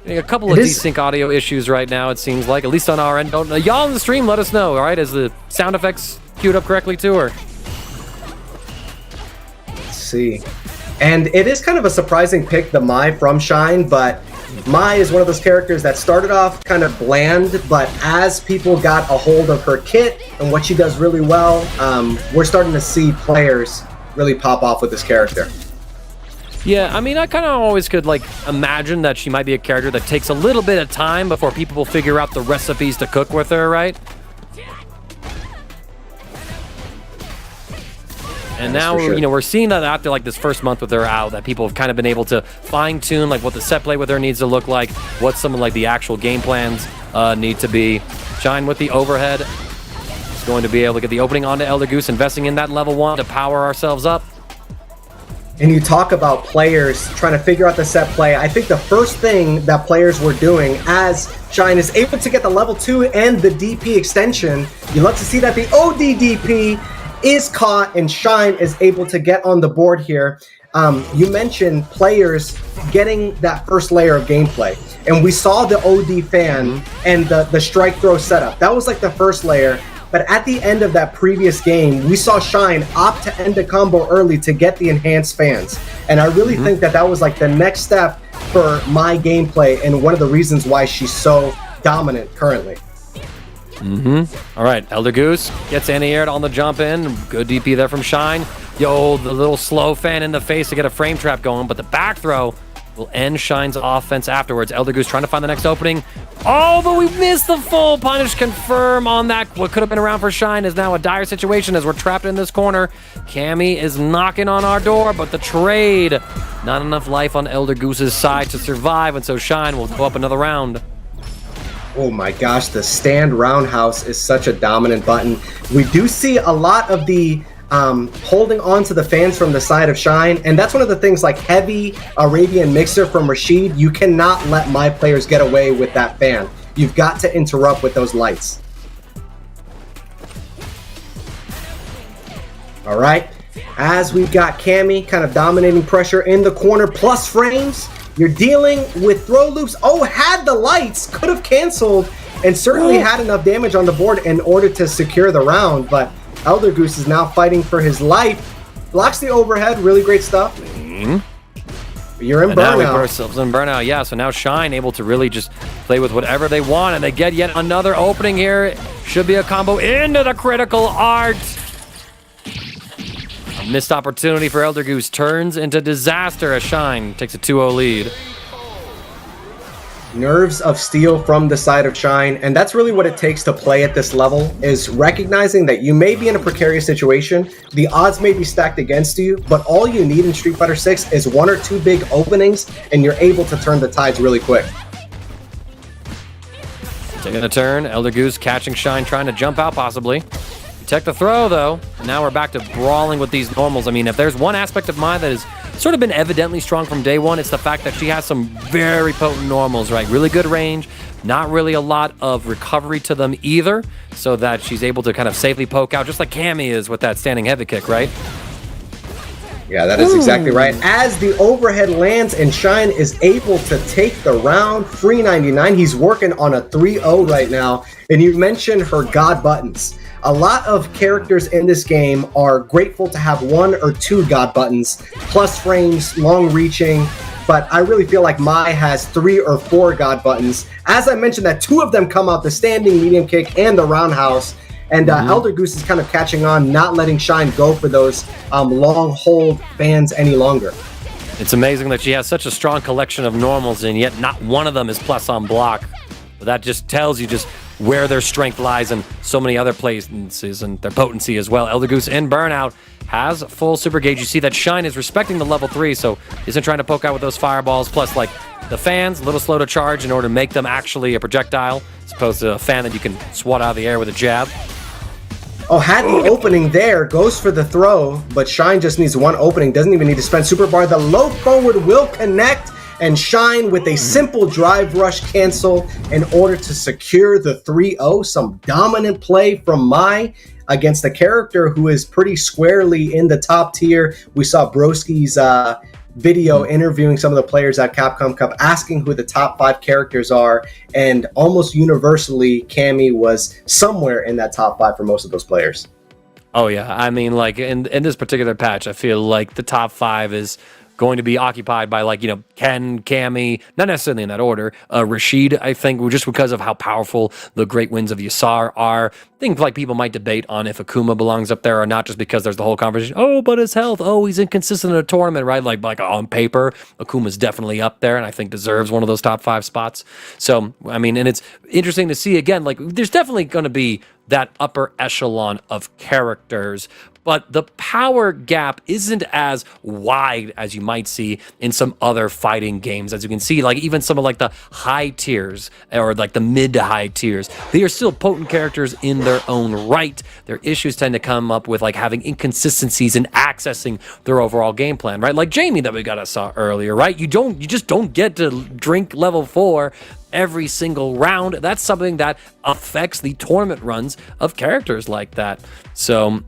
Speaker 1: A couple of desync audio issues right now, it seems like, at least on our end. Y'all in the stream, let us know, all right? Is the sound effects queued up correctly too, or?
Speaker 2: Let's see. And it is kind of a surprising pick, the Mai from Shine, but Mai is one of those characters that started off kind of bland, but as people got a hold of her kit and what she does really well, we're starting to see players really pop off with this character.
Speaker 1: Yeah, I mean, I kind of always could, like, imagine that she might be a character that takes a little bit of time before people will figure out the recipes to cook with her, right? And now,
Speaker 2: sure.
Speaker 1: you know, we're seeing that after, like, this first month with her out, that people have kind of been able to fine-tune, like, what the set play with her needs to look like, what some of, like, the actual game plans need to be. Shine with the overhead. Is going to be able to get the opening onto Elder Goose, investing in that level 1 to power ourselves up.
Speaker 2: And you talk about players trying to figure out the set play. I think the first thing that players were doing as Shine is able to get the level 2 and the DP extension, you love to see that the ODDP is caught and Shine is able to get on the board here. You mentioned players getting that first layer of gameplay. And we saw the OD fan and the strike throw setup. That was like the first layer. But at the end of that previous game, we saw Shine opt to end the combo early to get the enhanced fans. And I really think that was like the next step for my gameplay and one of the reasons why she's so dominant currently.
Speaker 1: All right, Elder Goose gets anti-aired on the jump in. Good DP there from Shine. Yo, the little slow fan in the face to get a frame trap going, but the back throw will end Shine's offense afterwards. Elder Goose trying to find the next opening. Oh, but we missed the full punish confirm on that. What could have been around for Shine is now a dire situation as we're trapped in this corner. Cammy is knocking on our door, but the trade. Not enough life on Elder Goose's side to survive, and so Shine will go up another round.
Speaker 2: Oh my gosh, the stand roundhouse is such a dominant button. We do see a lot of the holding on to the fans from the side of Shine, and that's one of the things like heavy Arabian mixer from Rashid. You cannot let my players get away with that fan. You've got to interrupt with those lights. All right, as we've got Cammy kind of dominating pressure in the corner, plus frames. You're dealing with throw loops. Oh, had the lights, could have canceled and certainly had enough damage on the board in order to secure the round, but Elder Goose is now fighting for his life. Blocks the overhead, really great stuff. You're in burnout.
Speaker 1: Now we put ourselves in burnout, yeah. So now Shine able to really just play with whatever they want, and they get yet another opening here. Should be a combo into the critical art. A missed opportunity for Elder Goose turns into disaster as Shine takes a 2-0 lead.
Speaker 2: Nerves of steel from the side of Shine, and that's really what it takes to play at this level, is recognizing that you may be in a precarious situation, the odds may be stacked against you, but all you need in Street Fighter 6 is 1 or 2 big openings, and you're able to turn the tides really quick.
Speaker 1: Taking a turn, Elder Goose catching Shine, trying to jump out possibly. Protect the throw though, and now we're back to brawling with these normals. I mean, if there's one aspect of mine that has sort of been evidently strong from day one, it's the fact that she has some very potent normals, right? Really good range, not really a lot of recovery to them either, so that she's able to kind of safely poke out, just like Cammy is with that standing heavy kick, right?
Speaker 2: Yeah, that is exactly right. As the overhead lands and Shine is able to take the round, free 99. He's working on a 3-0 right now. And you mentioned her God buttons. A lot of characters in this game are grateful to have 1 or 2 God buttons, plus frames, long reaching. But I really feel like Mai has 3 or 4 God buttons. As I mentioned, that 2 of them come out, the standing medium kick and the roundhouse. And Elder Goose is kind of catching on, not letting Shine go for those long hold bans any longer.
Speaker 1: It's amazing that she has such a strong collection of normals, and yet not one of them is plus on block. But that just tells you just where their strength lies in so many other places and their potency as well. Elder Goose in burnout has full super gauge. You see that Shine is respecting the level 3, so isn't trying to poke out with those fireballs. Plus, like, the fans, a little slow to charge in order to make them actually a projectile, as opposed to a fan that you can swat out of the air with a jab.
Speaker 2: Oh, had the opening there, goes for the throw, but Shine just needs 1 opening, doesn't even need to spend super bar. The low forward will connect, and Shine with a simple drive rush cancel in order to secure the 3-0. Some dominant play from Mai against a character who is pretty squarely in the top tier. We saw Broski's video interviewing some of the players at Capcom Cup, asking who the top 5 characters are, and almost universally Cammy was somewhere in that top 5 for most of those players.
Speaker 1: Oh yeah, I mean, like in this particular patch, I feel like the top 5 is going to be occupied by, like, you know, Ken, Cammy, not necessarily in that order, Rashid, I think, just because of how powerful the Great Winds of Yasar are. Things like people might debate on if Akuma belongs up there or not, just because there's the whole conversation, oh, but his health, oh, he's inconsistent in a tournament, right? Like on paper, Akuma's definitely up there, and I think deserves one of those top 5 spots. So, I mean, and it's interesting to see, again, like, there's definitely going to be that upper echelon of characters, but the power gap isn't as wide as you might see in some other fighting games. As you can see, like, even some of, like, the high tiers or like the mid to high tiers, they are still potent characters in their own right. Their issues tend to come up with, like, having inconsistencies in accessing their overall game plan, right? Like Jamie that we saw earlier, right? You just don't get to drink level 4 every single round. That's something that affects the tournament runs of characters like that. So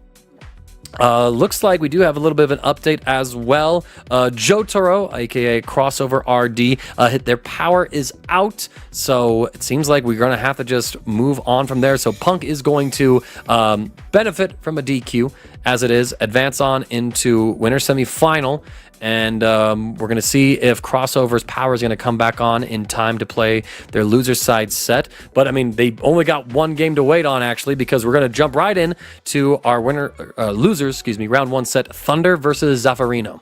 Speaker 1: looks like we do have a little bit of an update as well. Jotaro, aka Crossover RD, their power is out, so it seems like we're going to have to just move on from there. So Punk is going to benefit from a DQ, as it is, advance on into winner semifinal. And we're going to see if Crossover's power is going to come back on in time to play their loser side set. But, I mean, they only got one game to wait on, actually, because we're going to jump right in to our losers, round 1 set, Thunder versus Zaffarino.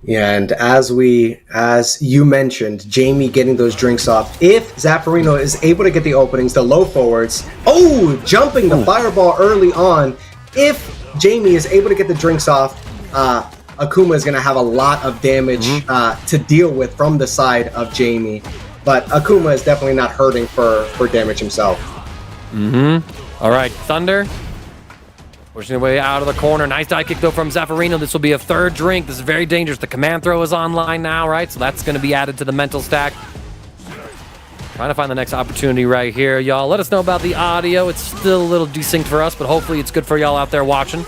Speaker 2: Yeah, and as you mentioned, Jamie getting those drinks off. If Zaffarino is able to get the openings, the low forwards, jumping the fireball early on. If Jamie is able to get the drinks off, Akuma is going to have a lot of damage to deal with from the side of Jamie. But Akuma is definitely not hurting for damage himself.
Speaker 1: All right, Thunder pushing their way out of the corner. Nice dive kick, though, from Zaffarino. This will be a 3rd drink. This is very dangerous. The command throw is online now, right? So that's going to be added to the mental stack. Trying to find the next opportunity right here, y'all. Let us know about the audio. It's still a little desync for us, but hopefully it's good for y'all out there watching.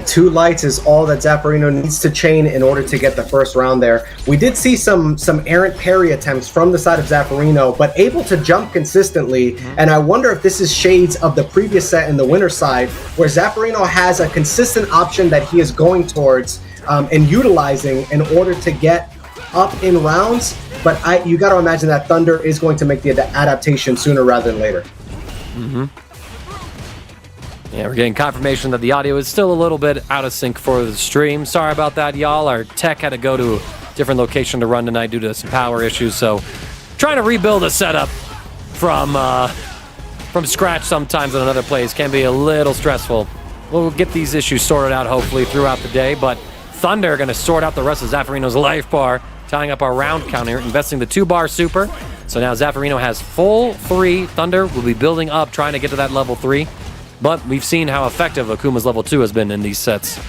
Speaker 2: 2 lights is all that Zaffarino needs to chain in order to get the first round there. We did see some errant parry attempts from the side of Zaffarino, but able to jump consistently. And I wonder if this is shades of the previous set in the winner side, where Zaffarino has a consistent option that he is going towards and utilizing in order to get up in rounds. But you got to imagine that Thunder is going to make the adaptation sooner rather than later.
Speaker 1: Yeah, we're getting confirmation that the audio is still a little bit out of sync for the stream. Sorry about that, y'all. Our tech had to go to a different location to run tonight due to some power issues, so trying to rebuild a setup from scratch sometimes in another place can be a little stressful. We'll get these issues sorted out hopefully throughout the day, but Thunder are going to sort out the rest of Zaffarino's life bar, tying up our round counter, investing the 2-bar super. So now Zaffarino has full 3. Thunder will be building up, trying to get to that level 3. But we've seen how effective Akuma's level 2 has been in these sets.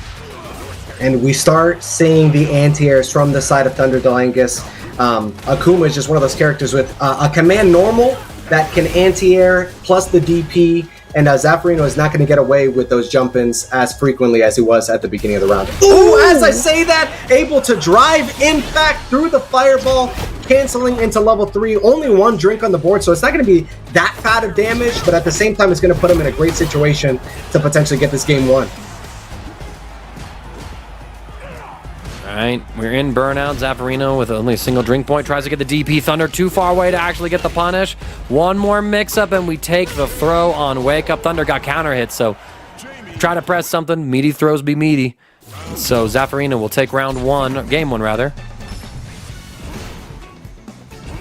Speaker 2: And we start seeing the anti-airs from the side of Thunder Delangus. Akuma is just one of those characters with a command normal that can anti-air plus the DP, and Zaffarino is not going to get away with those jump-ins as frequently as he was at the beginning of the round. Ooh, as I say that, able to drive, in fact, through the fireball, canceling into level 3. Only 1 drink on the board, so it's not going to be that fat of damage, but at the same time, it's going to put him in a great situation to potentially get this game won.
Speaker 1: All right, we're in burnout. Zaffarino with only a single drink point tries to get the DP. Thunder too far away to actually get the punish. One more mix-up, and we take the throw on Wake Up. Thunder got counter hit, so try to press something. Meaty throws be meaty. So Zaffarino will take game 1 rather.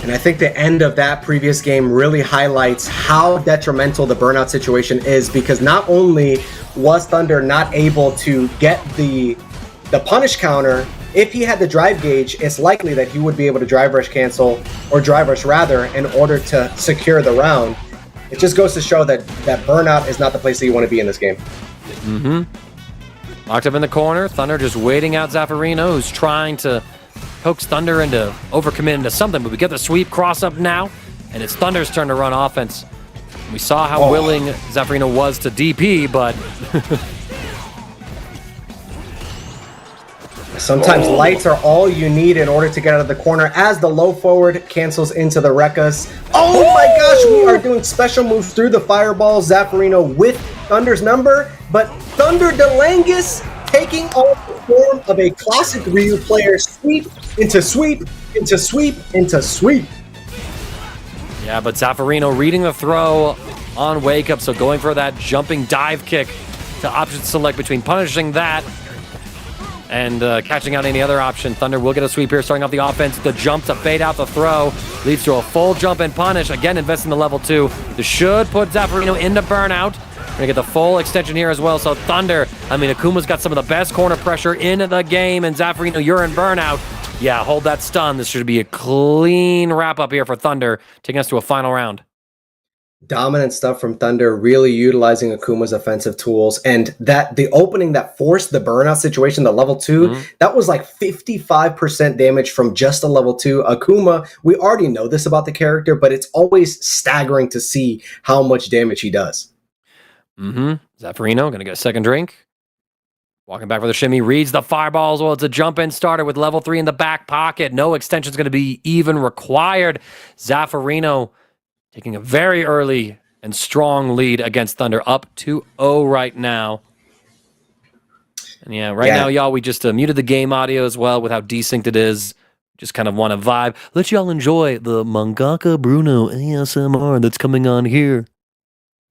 Speaker 2: And I think the end of that previous game really highlights how detrimental the burnout situation is, because not only was Thunder not able to get the punish counter, if he had the drive gauge, it's likely that he would be able to drive rush cancel, or drive rush rather, in order to secure the round. It just goes to show that burnout is not the place that you want to be in this game.
Speaker 1: Locked up in the corner. Thunder just waiting out Zaffarino, who's trying to coax Thunder into overcommit into something, but we get the sweep cross up now, and it's Thunder's turn to run offense. We saw how willing Zaffarino was to DP, but
Speaker 2: sometimes lights are all you need in order to get out of the corner, as the low forward cancels into the Rekkas. Oh my gosh, we are doing special moves through the fireball. Zaffarino with Thunder's number, but Thunder Delangus taking on the form of a classic Ryu player, sweep into sweep into sweep into sweep.
Speaker 1: Yeah, but Zaffarino reading the throw on Wake Up, so going for that jumping dive kick to option select between punishing that and catching out any other option. Thunder will get a sweep here, starting off the offense. The jump to bait out the throw leads to a full jump and punish. Again, investing the level 2. This should put Zaffarino into burnout. We're gonna get the full extension here as well. So Thunder, Akuma's got some of the best corner pressure in the game, and Zaffarino, you're in burnout. Yeah, hold that stun. This should be a clean wrap up here for Thunder, taking us to a final round.
Speaker 2: Dominant stuff from Thunder, really utilizing Akuma's offensive tools, and that the opening that forced the burnout situation, the level 2, that was like 55% damage from just a level 2. Akuma, we already know this about the character, but it's always staggering to see how much damage he does.
Speaker 1: Zaffarino gonna get a second drink. Walking back for the shimmy, reads the fireball as well. It's a jump-in starter with level 3 in the back pocket. No extension's going to be even required. Zaffarino taking a very early and strong lead against Thunder, up 2-0 right now. And yeah, right now, y'all, we just muted the game audio as well with how desynced it is. Just kind of want to vibe. Let y'all enjoy the Mangaka Bruno ASMR that's coming on here.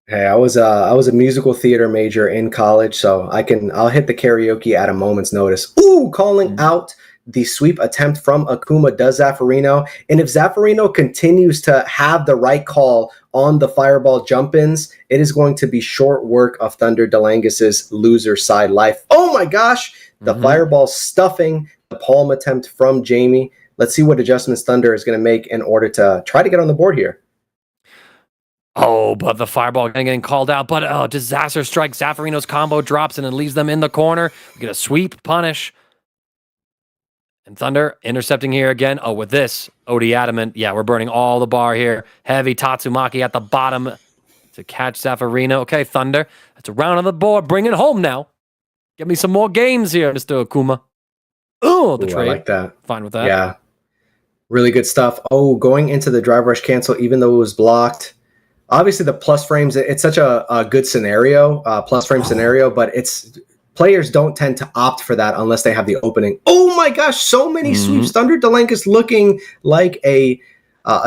Speaker 2: Hey, I was a musical theater major in college, so I'll hit the karaoke at a moment's notice. Ooh, calling out the sweep attempt from Akuma does Zaffarino, and if Zaffarino continues to have the right call on the fireball jump-ins, it is going to be short work of Thunder Delangis's loser side life. Oh my gosh, the fireball stuffing the palm attempt from Jamie. Let's see what adjustments Thunder is going to make in order to try to get on the board here.
Speaker 1: Oh, but the fireball getting called out. But disaster strike. Zaffarino's combo drops and it leaves them in the corner. We get a sweep, punish. And Thunder intercepting here again. Oh, with this, Odie Adamant. Yeah, we're burning all the bar here. Heavy Tatsumaki at the bottom to catch Zaffarino. Okay, Thunder. That's a round on the board. Bring it home now. Get me some more games here, Mr. Akuma. Oh, the trade.
Speaker 2: I like that.
Speaker 1: Fine with that.
Speaker 2: Yeah. Really good stuff. Oh, going into the drive rush cancel, even though it was blocked. Obviously, the plus frames, it's such a good scenario, plus frame scenario, but players don't tend to opt for that unless they have the opening. Oh my gosh, so many sweeps. Thunder Delangus looking like a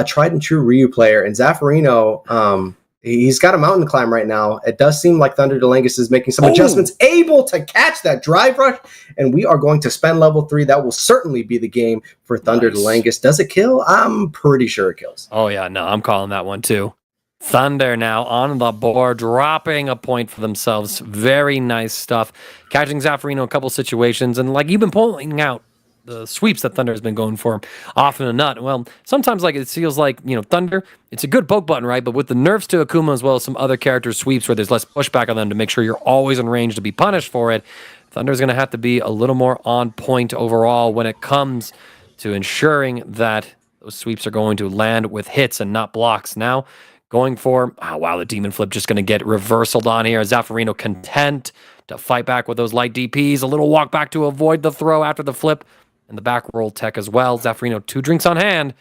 Speaker 2: tried and true Ryu player, and Zaffarino, he's got a mountain to climb right now. It does seem like Thunder Delangus is making some adjustments, able to catch that drive rush, and we are going to spend level 3. That will certainly be the game for Thunder Delangus. Does it kill? I'm pretty sure it kills.
Speaker 1: Oh yeah, no, I'm calling that one too. Thunder now on the board, dropping a point for themselves. Very nice stuff. Catching Zaffarino a couple situations, and like you've been pulling out the sweeps that Thunder has been going for often a nut. Well, sometimes like it feels like, Thunder, it's a good poke button, right? But with the nerfs to Akuma as well as some other characters' sweeps where there's less pushback on them to make sure you're always in range to be punished for it, Thunder's going to have to be a little more on point overall when it comes to ensuring that those sweeps are going to land with hits and not blocks. Now, going for, the demon flip just going to get reversaled on here. Zaffarino content to fight back with those light DPs. A little walk back to avoid the throw after the flip. And the back roll tech as well. Zaffarino, 2 drinks on hand.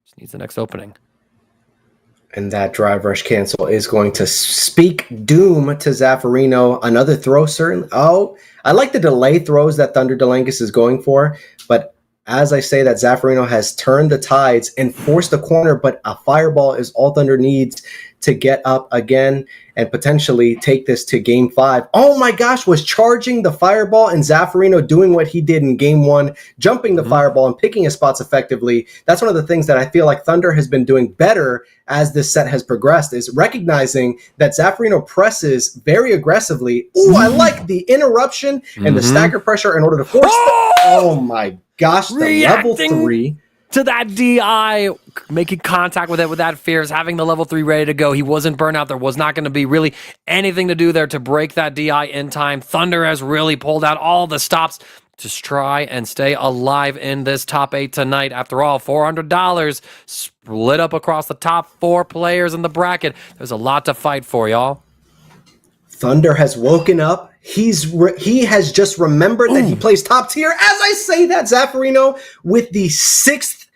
Speaker 1: Just needs the next opening.
Speaker 2: And that drive rush cancel is going to speak doom to Zaffarino. Another throw, certainly. Oh, I like the delay throws that Thunder Delangus is going for. But as I say, that Zaffarino has turned the tides and forced the corner, but a fireball is all Thunder needs to get up again and potentially take this to game 5. Oh my gosh, was charging the fireball and Zaffarino doing what he did in game 1, jumping the fireball and picking his spots effectively. That's one of the things that I feel like Thunder has been doing better as this set has progressed, is recognizing that Zaffarino presses very aggressively. Ooh, I like the interruption and the stagger pressure in order to force oh my gosh, the level 3
Speaker 1: to that DI, making contact with it with that fierce, having the level 3 ready to go. He wasn't burnt out. There was not going to be really anything to do there to break that DI in time. Thunder has really pulled out all the stops to try and stay alive in this top 8 tonight. After all, $400 split up across the top 4 players in the bracket. There's a lot to fight for, y'all.
Speaker 2: Thunder has woken up. He has just remembered that he plays top tier. As I say that, Zaffarino with the 6th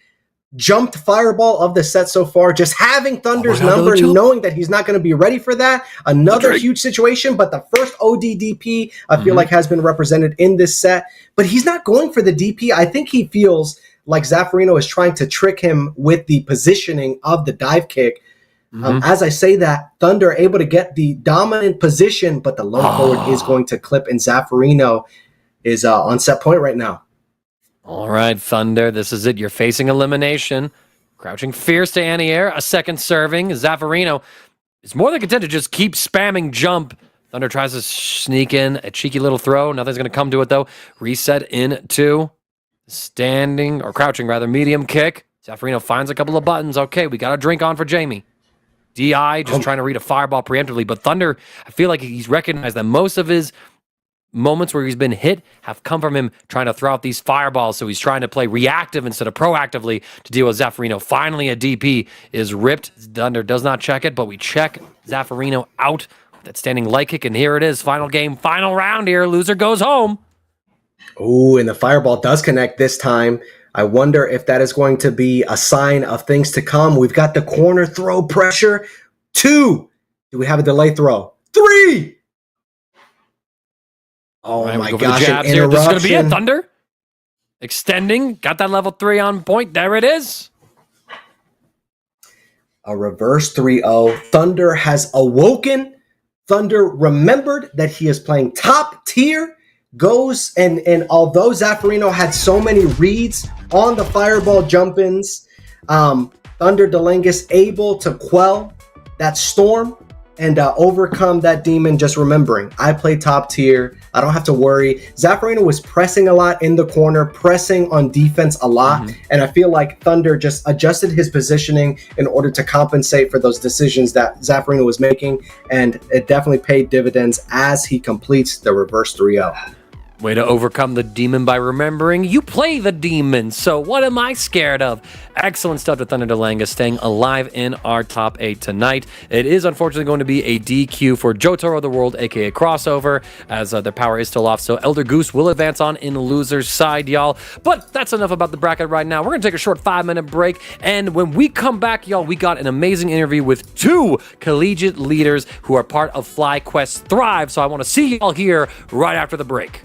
Speaker 2: jumped fireball of the set so far. Just having Thunder's number, knowing that he's not going to be ready for that. Another huge situation, but the first ODDP I feel like has been represented in this set. But he's not going for the DP. I think he feels like Zaffarino is trying to trick him with the positioning of the dive kick. As I say that, Thunder able to get the dominant position, but the low forward is going to clip, and Zaffarino is on set point right now.
Speaker 1: All right, Thunder, this is it. You're facing elimination. Crouching fierce to anti-air, a second serving. Zaffarino is more than content to just keep spamming jump. Thunder tries to sneak in a cheeky little throw. Nothing's going to come to it, though. Reset into standing, or crouching rather, medium kick. Zaffarino finds a couple of buttons. Okay, we got a drink on for Jamie. DI just trying to read a fireball preemptively, but Thunder, I feel like he's recognized that most of his moments where he's been hit have come from him trying to throw out these fireballs, so he's trying to play reactive instead of proactively to deal with Zaffarino. Finally, a DP is ripped. Thunder does not check it, but we check Zaffarino out with that standing light kick, and here it is. Final game, final round here. Loser goes home.
Speaker 2: Oh, and the fireball does connect this time. I wonder if that is going to be a sign of things to come. We've got the corner throw pressure. 2. Do we have a delay throw? 3. Oh my gosh, an interruption.
Speaker 1: This is going to be it, Thunder. Extending, got that level 3 on point. There it is.
Speaker 2: A reverse 3-0. Thunder has awoken. Thunder remembered that he is playing top tier. Goes, and although Zaffarino had so many reads on the fireball jump-ins, Thunder Delangus able to quell that storm and overcome that demon, just remembering, I play top tier. I don't have to worry. Zaffarino was pressing a lot in the corner, pressing on defense a lot, and I feel like Thunder just adjusted his positioning in order to compensate for those decisions that Zaffarino was making, and it definitely paid dividends as he completes the reverse 3-0.
Speaker 1: Way to overcome the demon by remembering you play the demon, so what am I scared of? Excellent stuff to Thunder Delanga, staying alive in our top 8 tonight. It is unfortunately going to be a DQ for Jotaro of the World, aka Crossover, as their power is still off, so Elder Goose will advance on in loser's side, y'all. But that's enough about the bracket right now. We're going to take a short 5-minute break, and when we come back, y'all, we got an amazing interview with 2 collegiate leaders who are part of FlyQuest Thrive, so I want to see y'all here right after the break.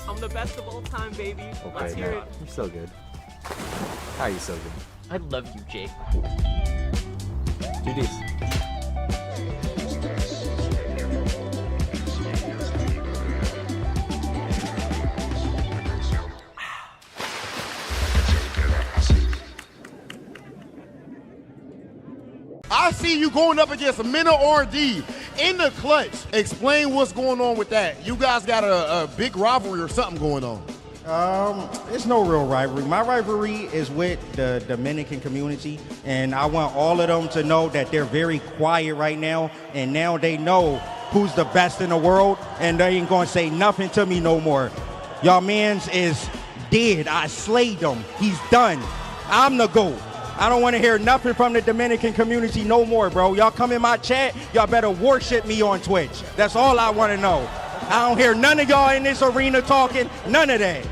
Speaker 3: I'm the best of all time, baby. Okay, let's hear it.
Speaker 4: You're so good. How are you so good?
Speaker 3: I love you, Jake.
Speaker 4: GG's.
Speaker 5: I see you going up against a Minna R&D in the clutch. Explain what's going on with that. You guys got a big rivalry or something going on.
Speaker 6: It's no real rivalry. My rivalry is with the Dominican community, and I want all of them to know that they're very quiet right now, and now they know who's the best in the world, and they ain't gonna say nothing to me no more. Y'all mans is dead. I slayed him. He's done. I'm the GOAT. I don't want to hear nothing from the Dominican community no more, bro. Y'all come in my chat, y'all better worship me on Twitch. That's all I want to know. I don't hear none of y'all in this arena talking, none of that.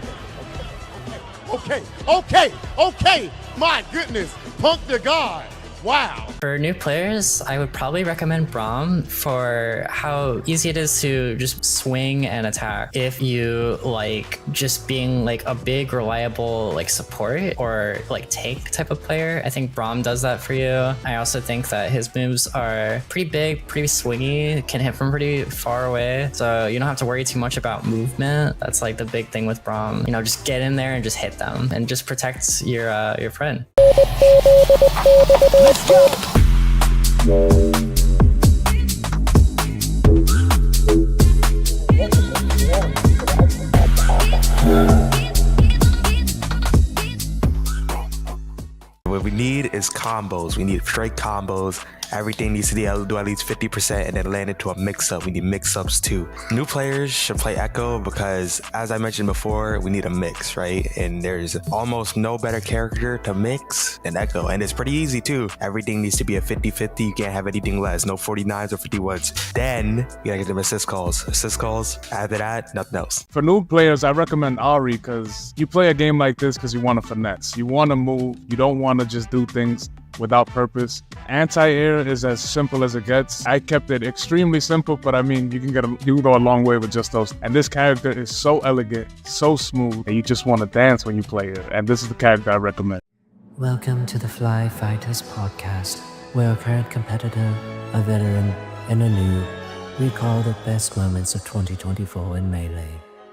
Speaker 5: Okay. My goodness, Punk the God. Wow.
Speaker 7: For new players, I would probably recommend Braum for how easy it is to just swing and attack. If you like just being like a big, reliable like support or like tank type of player, I think Braum does that for you. I also think that his moves are pretty big, pretty swingy, can hit from pretty far away. So you don't have to worry too much about movement. That's like the big thing with Braum. You know, just get in there and just hit them and just protect your friend.
Speaker 8: Let's go!
Speaker 9: What we need is combos. We need straight combos. Everything needs to do at least 50% and then land into a mix-up. We need mix-ups too. New players should play Echo because, as I mentioned before, we need a mix, right? And there's almost no better character to mix than Echo. And it's pretty easy too. Everything needs to be a 50-50. You can't have anything less. No 49s or 51s. Then you gotta get them assist calls. Assist calls. After that, nothing else.
Speaker 10: For new players, I recommend Ari because you play a game like this because you want to finesse. You want to move. You don't want to just do things without purpose. Anti-air is as simple as it gets. I kept it extremely simple, but I mean, you can go a long way with just those. And this character is so elegant, so smooth, that you just want to dance when you play it. And this is the character I recommend.
Speaker 11: Welcome to the FlyQuest podcast, where a current competitor, a veteran, and a noob recall the best moments of 2024 in Melee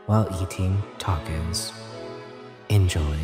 Speaker 11: while eating tacos. Enjoy.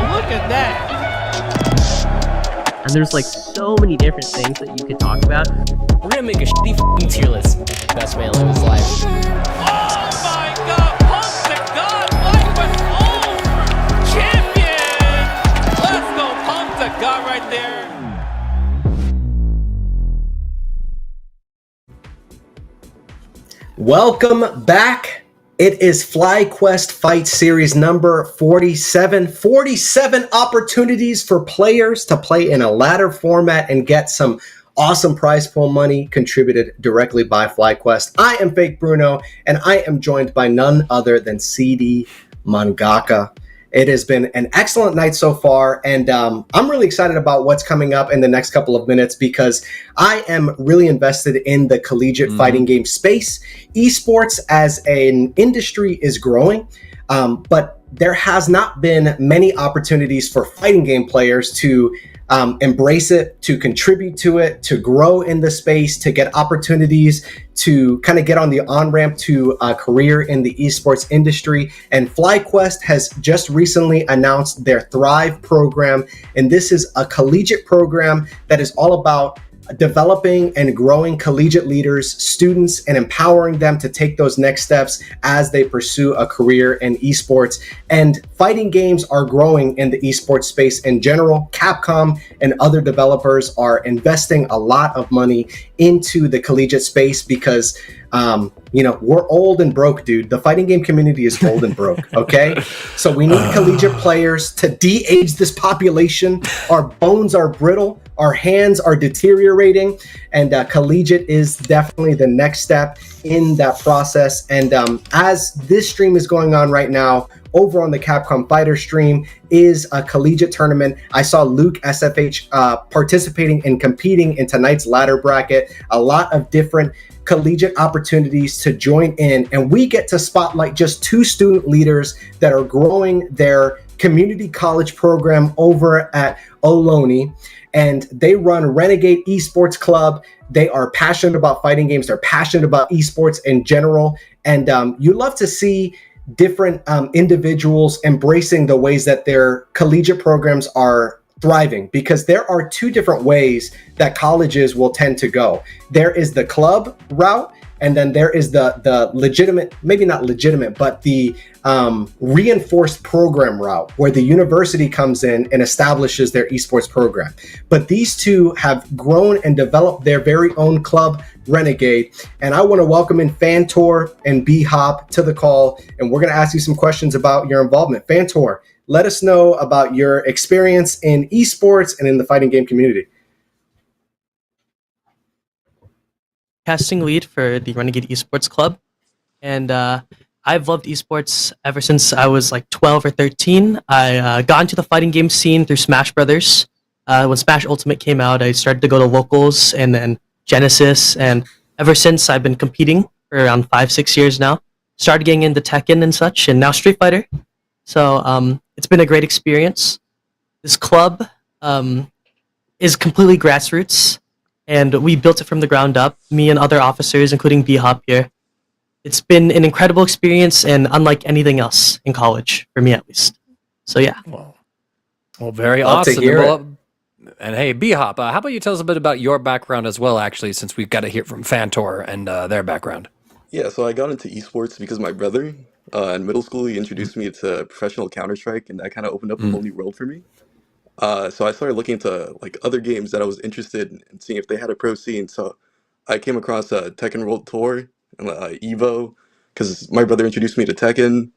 Speaker 3: Look at that.
Speaker 8: And there's like so many different things that you could talk about.
Speaker 7: We're gonna make a shitty f***ing tier list. Best way to live his life.
Speaker 3: Oh my god, pump to God, FlyQuest champion! Let's go, pump to God right there.
Speaker 2: Welcome back. It is FlyQuest Fight Series number 47. 47 opportunities for players to play in a ladder format and get some awesome prize pool money contributed directly by FlyQuest. I am Fake Bruno, and I am joined by none other than CD Mangaka. It has been an excellent night so far, and I'm really excited about what's coming up in the next couple of minutes because I am really invested in the collegiate fighting game space. Esports as an industry is growing, but there has not been many opportunities for fighting game players to embrace it, to contribute to it, to grow in the space, to get opportunities, to kind of get on the on-ramp to a career in the esports industry. And FlyQuest has just recently announced their Thrive program. And this is a collegiate program that is all about developing and growing collegiate leaders, students, and empowering them to take those next steps as they pursue a career in esports. And fighting games are growing in the esports space in general. Capcom and other developers are investing a lot of money into the collegiate space because we're old and broke, dude. The fighting game community is old and broke, okay? So we need collegiate players to de-age this population. Our bones are brittle. Our hands are deteriorating. And collegiate is definitely the next step in that process. And as this stream is going on right now, over on the Capcom Fighter stream is a collegiate tournament. I saw Luke SFH participating and competing in tonight's ladder bracket. A lot of different collegiate opportunities to join in, and we get to spotlight just two student leaders that are growing their community college program over at Ohlone, and they run Renegade Esports Club. They are passionate about fighting games. They're passionate about esports in general, and you love to see different individuals embracing the ways that their collegiate programs are thriving, because there are two different ways that colleges will tend to go. There is the club route, and then there is the legitimate, maybe not legitimate, but the reinforced program route where the university comes in and establishes their esports program. But these two have grown and developed their very own club, Renegade. And I want to welcome in Fantor and B-Hop to the call, and we're going to ask you some questions about your involvement. Fantor, let us know about your experience in esports and in the fighting game community.
Speaker 8: Casting lead for the Renegade Esports Club, and I've loved esports ever since I was like 12 or 13. I got into the fighting game scene through Smash Brothers. When Smash Ultimate came out, I started to go to locals and then Genesis, and ever since I've been competing for around 5-6 years now. Started getting into Tekken and such, and now Street Fighter. So it's been a great experience. This club is completely grassroots, and we built it from the ground up, me and other officers, including B-Hop here. It's been an incredible experience and unlike anything else in college, for me at least. So yeah.
Speaker 1: Well, very
Speaker 2: Love to
Speaker 1: awesome.
Speaker 2: hear it.
Speaker 1: And hey, B-Hop, how about you tell us a bit about your background as well, actually, since we've got to hear from Fantor and their background.
Speaker 12: Yeah, so I got into esports because my brother in middle school, he introduced me to professional Counter-Strike, and that kind of opened up a whole new world for me. So I started looking into like other games that I was interested in and seeing if they had a pro scene. So I came across Tekken World Tour and Evo because my brother introduced me to Tekken,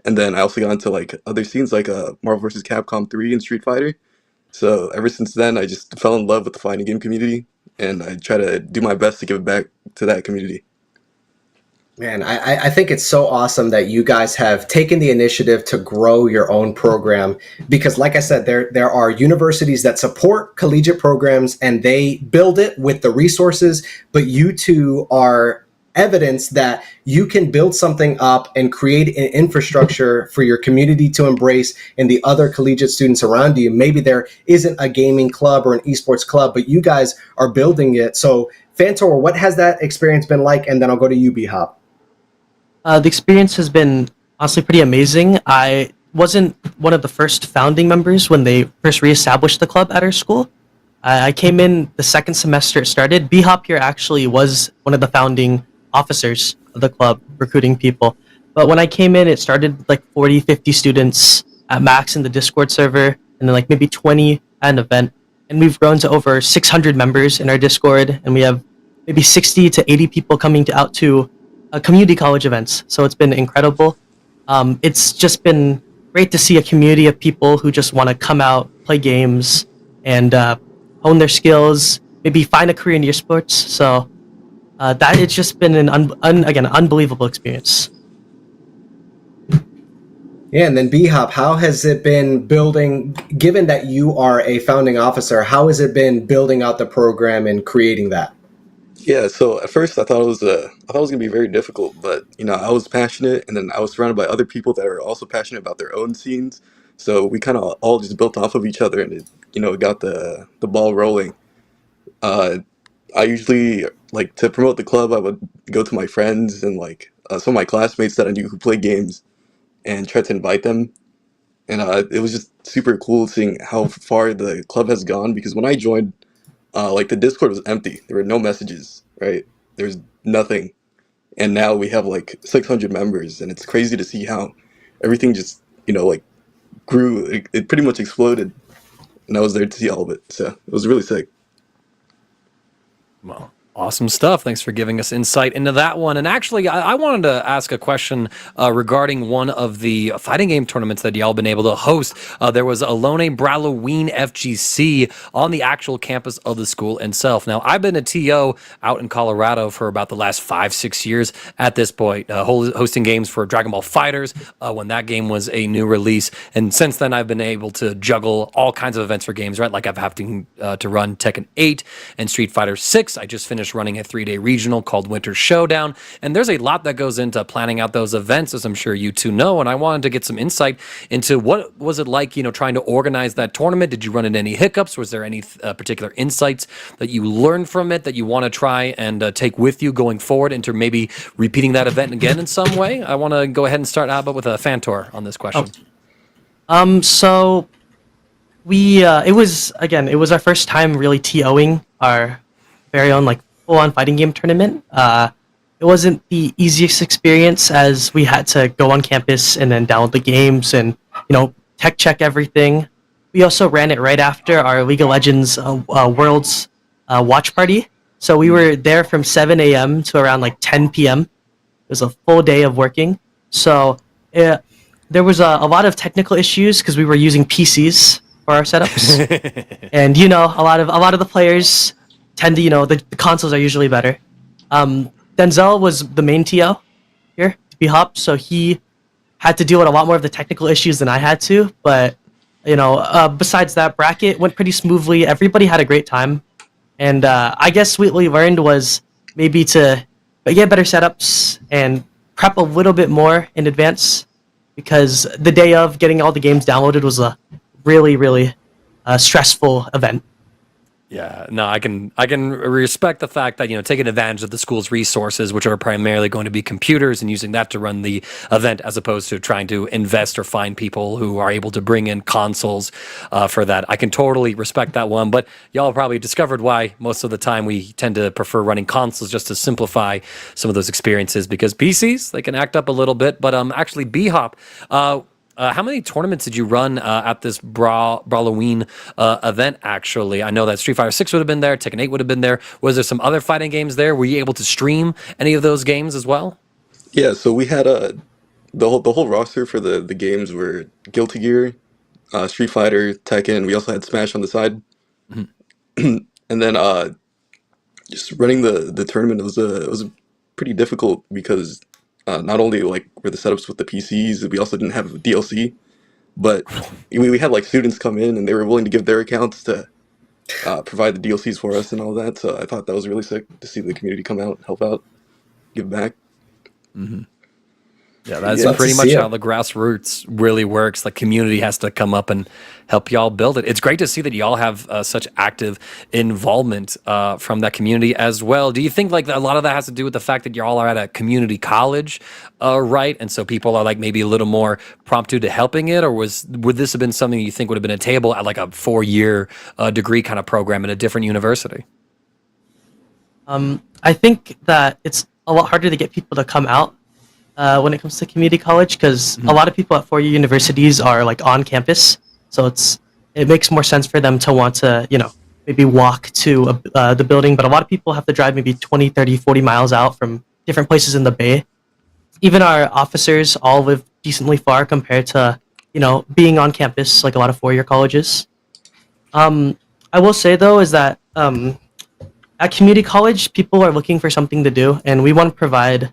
Speaker 12: and then I also got into like other scenes like Marvel vs. Capcom 3 and Street Fighter. So ever since then, I just fell in love with the fighting game community, and I try to do my best to give back to that community.
Speaker 2: Man, I think it's so awesome that you guys have taken the initiative to grow your own program, because like I said, there are universities that support collegiate programs and they build it with the resources, but you two are evidence that you can build something up and create an infrastructure for your community to embrace and the other collegiate students around you. Maybe there isn't a gaming club or an esports club, but you guys are building it. So Fantor, what has that experience been like? And then I'll go to you, B-Hop.
Speaker 8: The experience has been honestly pretty amazing. I wasn't one of the first founding members when they first reestablished the club at our school. I came in the second semester it started. B-Hop here actually was one of the founding officers of the club, recruiting people. But when I came in, it started with like 40, 50 students at max in the Discord server, and then like maybe 20 at an event. And we've grown to over 600 members in our Discord, and we have maybe 60 to 80 people coming out to community college events. So it's been incredible. It's just been great to see a community of people who just want to come out, play games, and hone their skills, maybe find a career in esports. So that it's just been an again unbelievable experience.
Speaker 2: Yeah, and then B-Hop, how has it been building, given that you are a founding officer, how has it been building out the program and creating that?
Speaker 12: Yeah, so at first I thought it was gonna be very difficult, but I was passionate, and then I was surrounded by other people that are also passionate about their own scenes. So we kind of all just built off of each other, and it got the ball rolling. I usually like to promote the club. I would go to my friends and like some of my classmates that I knew who played games, and try to invite them. And it was just super cool seeing how far the club has gone. Because when I joined, like the Discord was empty. There were no messages, right? There's nothing. And now we have like 600 members, and it's crazy to see how everything just like grew. It pretty much exploded, and I was there to see all of it. So it was really sick.
Speaker 1: Well, awesome stuff. Thanks for giving us insight into that one. And actually, I wanted to ask a question regarding one of the fighting game tournaments that y'all been able to host. There was Alone Bralloween FGC on the actual campus of the school itself. Now, I've been a TO out in Colorado for about the last 5-6 years at this point, hosting games for Dragonball FighterZ when that game was a new release. And since then, I've been able to juggle all kinds of events for games, right? Like I've had to run Tekken 8 and Street Fighter 6. I just finished running a 3-day regional called Winter Showdown, and there's a lot that goes into planning out those events, as I'm sure you two know. And I wanted to get some insight into what was it like, trying to organize that tournament. Did you run into any hiccups? Was there any particular insights that you learned from it that you want to try and take with you going forward into maybe repeating that event again in some way? I want to go ahead and start out with a Fantor on this question.
Speaker 8: So we it was our first time really TOing our very own like full-on fighting game tournament. It wasn't the easiest experience, as we had to go on campus and then download the games and tech check everything. We also ran it right after our League of Legends Worlds watch party, so we were there from 7 a.m. to around like 10 p.m. It was a full day of working. So there was a lot of technical issues because we were using PCs for our setups, and a lot of the players tend to, the consoles are usually better. Denzel was the main TO here, B-Hop, so he had to deal with a lot more of the technical issues than I had to. But, besides that, bracket went pretty smoothly. Everybody had a great time. And I guess what we learned was maybe to get better setups and prep a little bit more in advance, because the day of getting all the games downloaded was a really, really stressful event.
Speaker 1: Yeah, no, I can respect the fact that, taking advantage of the school's resources, which are primarily going to be computers, and using that to run the event, as opposed to trying to invest or find people who are able to bring in consoles for that. I can totally respect that one, but y'all probably discovered why most of the time we tend to prefer running consoles, just to simplify some of those experiences, because PCs, they can act up a little bit. But actually, B-Hop, how many tournaments did you run at this Bralloween event, actually? I know that Street Fighter 6 would have been there, Tekken 8 would have been there. Was there some other fighting games there? Were you able to stream any of those games as well?
Speaker 12: Yeah, so we had the whole roster for the games were Guilty Gear, Street Fighter, Tekken. We also had Smash on the side. And then just running the tournament was pretty difficult, because not only like were the setups with the PCs, we also didn't have DLC, but we had like students come in and they were willing to give their accounts to provide the DLCs for us and all that. So I thought that was really sick to see the community come out, help out, give back.
Speaker 1: Yeah, that's
Speaker 2: Love to
Speaker 1: pretty much
Speaker 2: see it.
Speaker 1: how the grassroots really works. The community has to come up and help y'all build it. It's great to see that y'all have such active involvement from that community as well. Do you think like a lot of that has to do with the fact that y'all are at a community college, right? And so people are like maybe a little more prompted to helping it, or would this have been something you think would have been attainable at like a 4-year degree kind of program in a different university?
Speaker 8: I think that it's a lot harder to get people to come out when it comes to community college, because a lot of people at 4-year universities are like on campus, so it makes more sense for them to want to maybe walk to the building, but a lot of people have to drive maybe 20, 30, 40 miles out from different places in the Bay. Even our officers all live decently far compared to being on campus like a lot of 4-year colleges. I will say though is that at community college people are looking for something to do, and we want to provide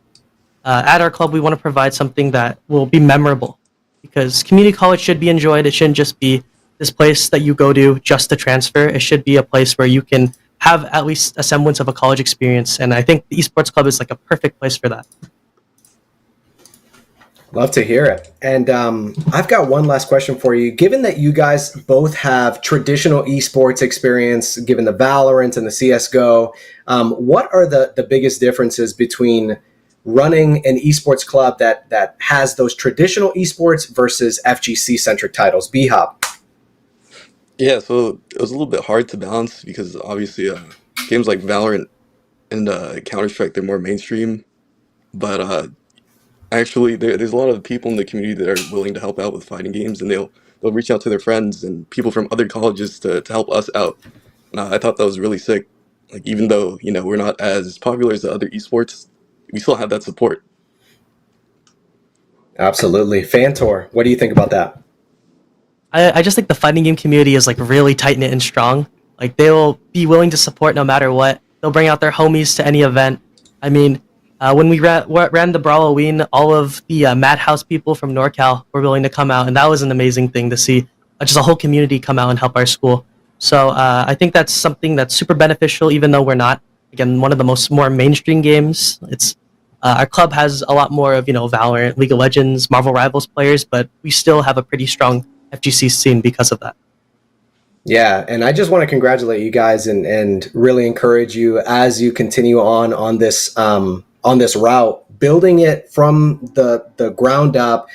Speaker 8: at our club, we want to provide something that will be memorable, because community college should be enjoyed. It shouldn't just be this place that you go to just to transfer. It should be a place where you can have at least a semblance of a college experience, and I think the esports club is like a perfect place for that.
Speaker 2: Love to hear it. And I've got one last question for you. Given that you guys both have traditional esports experience, given the VALORANT and the CSGO, what are the biggest differences between running an esports club that has those traditional esports versus FGC-centric titles? B-Hop.
Speaker 12: Yeah, so it was a little bit hard to balance because obviously games like Valorant and Counter-Strike, they're more mainstream, but actually there's a lot of people in the community that are willing to help out with fighting games, and they'll reach out to their friends and people from other colleges to help us out. And I thought that was really sick. Like, even though we're not as popular as the other esports, we still have that support.
Speaker 2: Absolutely. Fantor, what do you think about that?
Speaker 8: I just think the fighting game community is like really tight knit and strong. Like, they'll be willing to support no matter what. They'll bring out their homies to any event. I mean, when we ran the Brawloween, all of the Madhouse people from NorCal were willing to come out, and that was an amazing thing to see. Just a whole community come out and help our school. So I think that's something that's super beneficial, even though we're not, again, one of the more mainstream games. It's our club has a lot more of Valorant, League of Legends, Marvel Rivals players, but we still have a pretty strong FGC scene because of that.
Speaker 2: Yeah, and I just want to congratulate you guys and really encourage you as you continue on this route, building it from the ground up,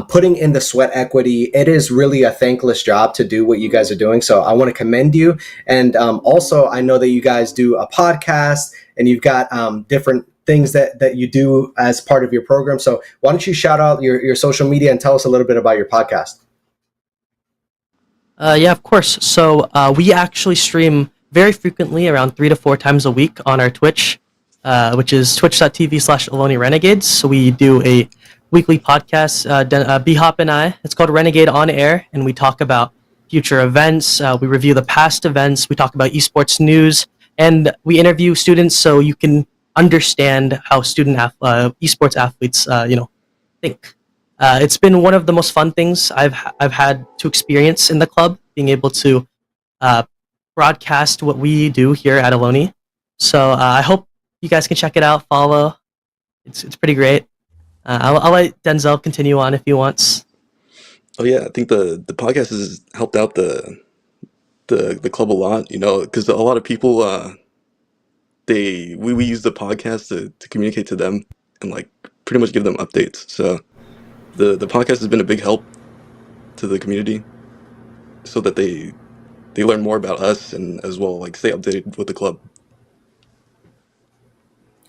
Speaker 2: putting in the sweat equity. It is really a thankless job to do what you guys are doing. So I want to commend you. And also, I know that you guys do a podcast and you've got different things that you do as part of your program. So why don't you shout out your social media and tell us a little bit about your podcast?
Speaker 8: Yeah, of course. So we actually stream very frequently, around 3 to 4 times a week on our Twitch, which is twitch.tv/Aloni Renegades. So we do a weekly podcast, B-Hop and I. It's called Renegade On Air, and we talk about future events. We review the past events. We talk about esports news, and we interview students so you can understand how esports athletes, think. It's been one of the most fun things I've had to experience in the club, being able to broadcast what we do here at Aloni. So I hope you guys can check it out, follow. It's pretty great. I'll let Denzel continue on if he wants.
Speaker 12: Oh yeah, I think the podcast has helped out the club a lot, because a lot of people we use the podcast to communicate to them and like pretty much give them updates. So the podcast has been a big help to the community so that they learn more about us and as well like stay updated with the club.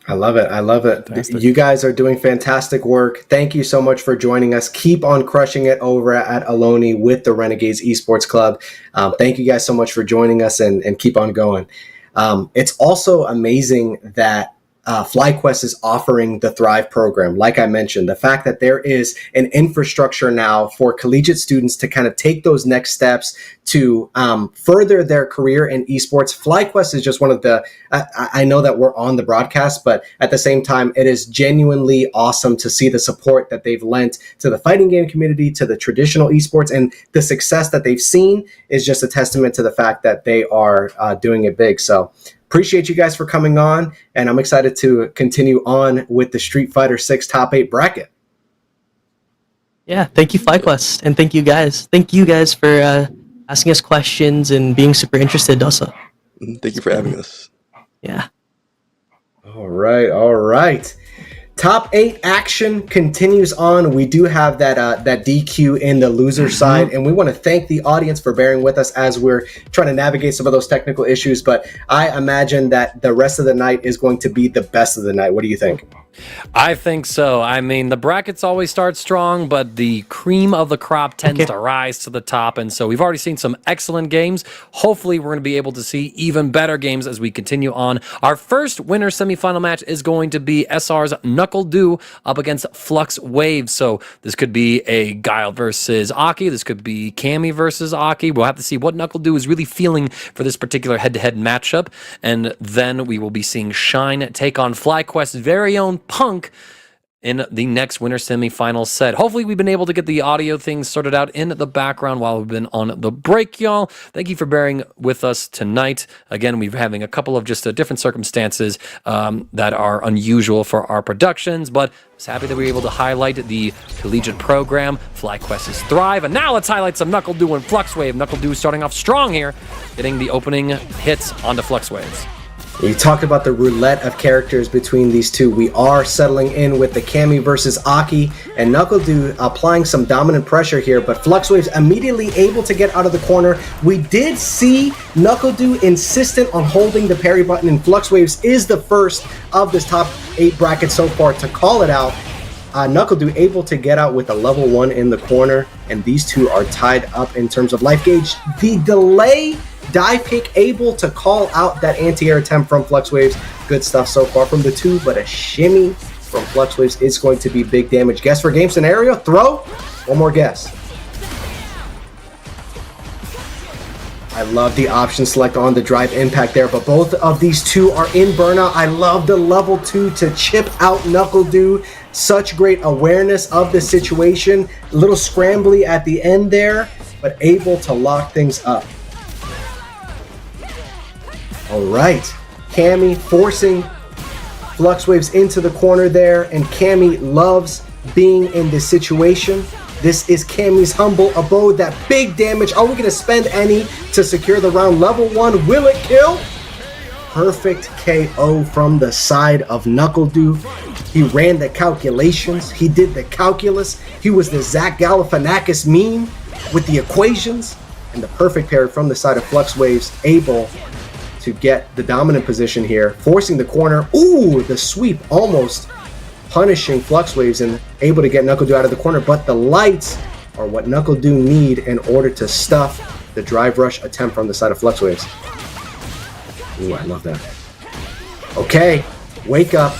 Speaker 2: I love it.
Speaker 1: Fantastic.
Speaker 2: You guys are doing fantastic work. Thank you so much for joining us. Keep on crushing it over at Aloni with the Renegades Esports Club. Thank you guys so much for joining us and keep on going. It's also amazing that FlyQuest is offering the Thrive program. Like I mentioned, the fact that there is an infrastructure now for collegiate students to kind of take those next steps to further their career in esports. FlyQuest is just one of the, I know that we're on the broadcast, but at the same time, it is genuinely awesome to see the support that they've lent to the fighting game community, to the traditional esports, and the success that they've seen is just a testament to the fact that they are doing it big. So appreciate you guys for coming on, and I'm excited to continue on with the Street Fighter 6 top 8 bracket.
Speaker 8: Yeah, thank you, FlyQuest, and thank you guys. Thank you guys for asking us questions and being super interested also.
Speaker 12: Thank you for having us.
Speaker 8: Yeah.
Speaker 2: All right. Top 8 action continues on. We do have that DQ in the loser side, and we want to thank the audience for bearing with us as we're trying to navigate some of those technical issues. But I imagine that the rest of the night is going to be the best of the night. What do you think?
Speaker 1: I think so. I mean, the brackets always start strong, but the cream of the crop tends to rise to the top. And so we've already seen some excellent games. Hopefully, we're going to be able to see even better games as we continue on. Our first winner semifinal match is going to be SR's NACL up against Flux Waves. So this could be a Guile versus Aki. This could be Cammy versus Aki. We'll have to see what NACL is really feeling for this particular head-to-head matchup. And then we will be seeing Shine take on FlyQuest's very own Punk in the next winter semifinal set. Hopefully we've been able to get the audio things sorted out in the background while we've been on the break, y'all. Thank you for bearing with us tonight. Again, we're having a couple of just different circumstances that are unusual for our productions, but I was happy that we were able to highlight the collegiate program, FlyQuest's Thrive, and now let's highlight some NACL and Flux Wave. NACL starting off strong here, getting the opening hits onto Flux Waves.
Speaker 2: We talked about the roulette of characters between these two. We are settling in with the Cammy versus Aki, and NACL applying some dominant pressure here, but FluxWaves immediately able to get out of the corner. We did see NACL insistent on holding the parry button, and FluxWaves is the first of this top 8 bracket so far to call it out. NACL able to get out with a level 1 in the corner, and these two are tied up in terms of life gauge. The delay dive kick able to call out that anti-air attempt from FluxWaves. Good stuff so far from the two, but a shimmy from FluxWaves is going to be big damage. Guess for game scenario? Throw? One more guess. I love the option select on the drive impact there, but both of these two are in burnout. I love the level 2 to chip out NACL. Such great awareness of the situation. A little scrambly at the end there, but able to lock things up. All right, Cammy forcing FluxWaves into the corner there, and Cammy loves being in this situation. This is Cammy's humble abode. That big damage. Are we going to spend any to secure the round? Level 1, will it kill? Perfect KO from the side of NACL. He ran the calculations. He did the calculus. He was the Zach Galifianakis meme with the equations, and the perfect parry from the side of FluxWaves, able to get the dominant position here, forcing the corner. Ooh, the sweep almost punishing FluxWaves and able to get NACL out of the corner, but the lights are what NACL need in order to stuff the drive rush attempt from the side of FluxWaves. Ooh, I love that. Okay, wake up.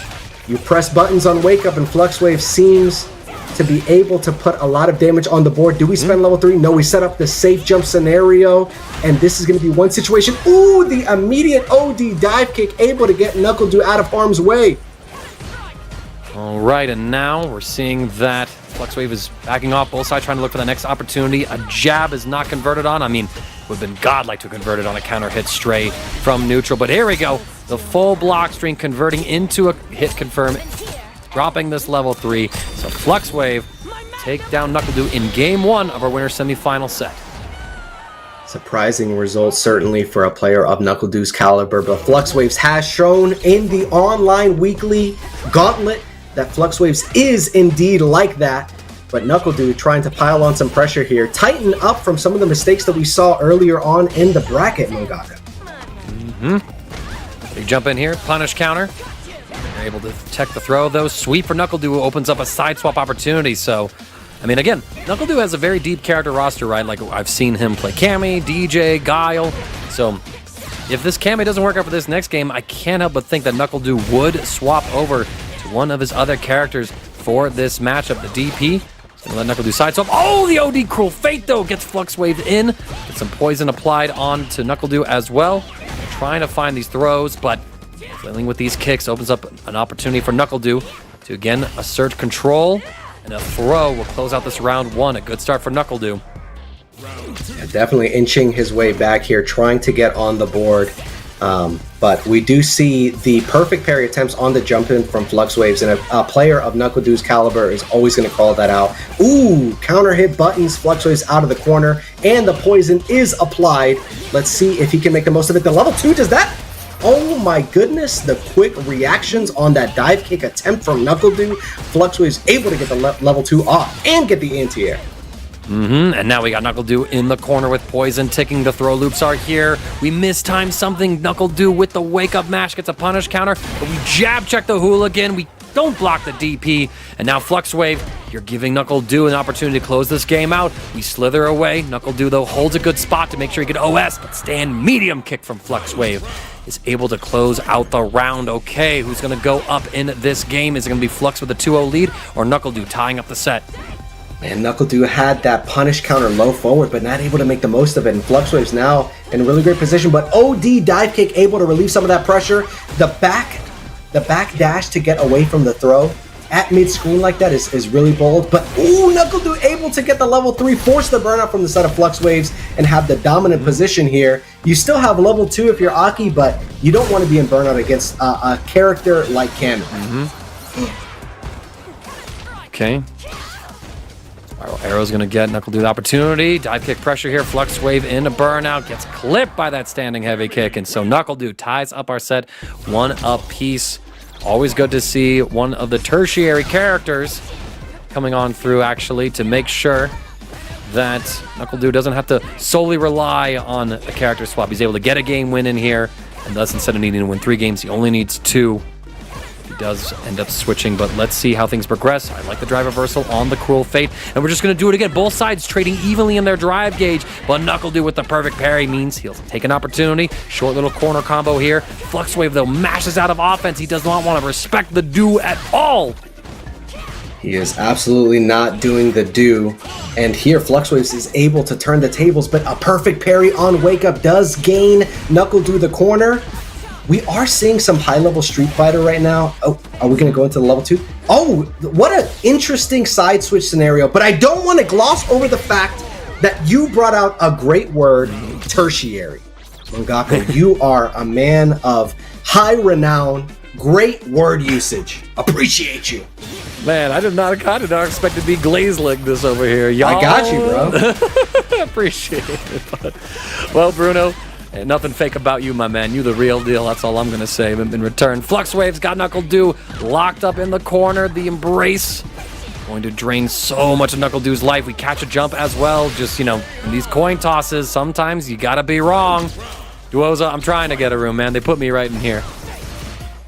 Speaker 2: You press buttons on wake up, and FluxWaves seems to be able to put a lot of damage on the board. Do we spend level 3? No, we set up the safe jump scenario, and this is going to be one situation. Ooh, the immediate OD dive kick, able to get NACL out of harm's way.
Speaker 1: All right, and now we're seeing that FluxWave is backing off both sides, trying to look for the next opportunity. A jab is not converted on. I mean, it would have been godlike to convert it on a counter hit stray from neutral, but here we go. The full block string converting into a hit confirm, dropping this level 3. So FluxWave take down NACL in game 1 of our winner semifinal set.
Speaker 2: Surprising result, certainly, for a player of NACL's caliber, but FluxWaves has shown in the online weekly gauntlet that FluxWaves is indeed like that. But NACL trying to pile on some pressure here, tighten up from some of the mistakes that we saw earlier on in the bracket, Mangaka.
Speaker 1: Big jump in here, punish counter. They're able to tech the throw, though. Sweep for NACL opens up a side swap opportunity. So, I mean, again, NACL has a very deep character roster, right? Like, I've seen him play Cammy, DJ, Guile. So, if this Cammy doesn't work out for this next game, I can't help but think that NACL would swap over to one of his other characters for this matchup. The DP is going to let NACL side swap. Oh, the OD Cruel Fate, though, gets FluxWave in. Get some poison applied on to NACL as well. Trying to find these throws, but flailing with these kicks opens up an opportunity for NACL to again assert control, and a throw will close out this round 1. A good start for NACL.
Speaker 2: Yeah, definitely inching his way back here, trying to get on the board. But we do see the perfect parry attempts on the jump in from FluxWaves, and a player of NuckleDu's caliber is always going to call that out. Ooh, counter hit buttons, FluxWaves out of the corner, and the poison is applied. Let's see if he can make the most of it. The level 2 does that. Oh my goodness, the quick reactions on that dive kick attempt from NuckleDu. FluxWaves able to get the level 2 off and get the anti-air.
Speaker 1: And now we got NuckleDu in the corner with poison ticking. The throw loops are here. We mistimed something. NuckleDu with the wake-up mash gets a punish counter, but we jab check the hooligan. We don't block the DP, and now FluxWave, you're giving NuckleDu an opportunity to close this game out. We slither away. NuckleDu, though, holds a good spot to make sure he get OS, but stand medium kick from FluxWave is able to close out the round. Okay, who's going to go up in this game? Is it going to be Flux with a 2-0 lead, or NuckleDu tying up the set?
Speaker 2: Man, NuckleDu had that punish counter low forward, but not able to make the most of it. And FluxWave's now in a really great position, but OD dive kick able to relieve some of that pressure. The back dash to get away from the throw at mid-screen like that is really bold. But ooh, NuckleDu able to get the level 3, force the burnout from the side of FluxWaves, and have the dominant position here. You still have level 2 if you're Aki, but you don't want to be in burnout against a character like Cami.
Speaker 1: Okay. Spiral Arrow's going to get NuckleDu the opportunity. Dive kick pressure here. FluxWave in a burnout. Gets clipped by that standing heavy kick. And so NuckleDu ties up our set 1 apiece. Always good to see one of the tertiary characters coming on through, actually, to make sure that NuckleDu doesn't have to solely rely on a character swap. He's able to get a game win in here. And thus, instead of needing to win 3 games, he only needs 2. He does end up switching, but let's see how things progress. I like the drive reversal on the Cruel Fate, and we're just going to do it again. Both sides trading evenly in their drive gauge, but NuckleDu with the perfect parry means he'll take an opportunity. Short little corner combo here. FluxWave, though, mashes out of offense. He does not want to respect the do at all.
Speaker 2: He is absolutely not doing the do. And here, FluxWaves is able to turn the tables, but a perfect parry on Wake Up does gain NuckleDu the corner. We are seeing some high-level Street Fighter right now. Oh, are we going to go into the level 2? Oh, what an interesting side switch scenario. But I don't want to gloss over the fact that you brought out a great word, tertiary. Mangako, you are a man of high renown, great word usage. Appreciate you.
Speaker 1: Man, I did not expect to be glazed like this over here. Y'all.
Speaker 2: I got you, bro.
Speaker 1: Appreciate it. But, well, Bruno, nothing fake about you, my man. You the real deal. That's all I'm going to say in return. FluxWave's got NuckleDu locked up in the corner. The embrace going to drain so much of NuckleDu's life. We catch a jump as well. Just, you know, in these coin tosses, sometimes you got to be wrong. Duoza, I'm trying to get a room, man. They put me right in here.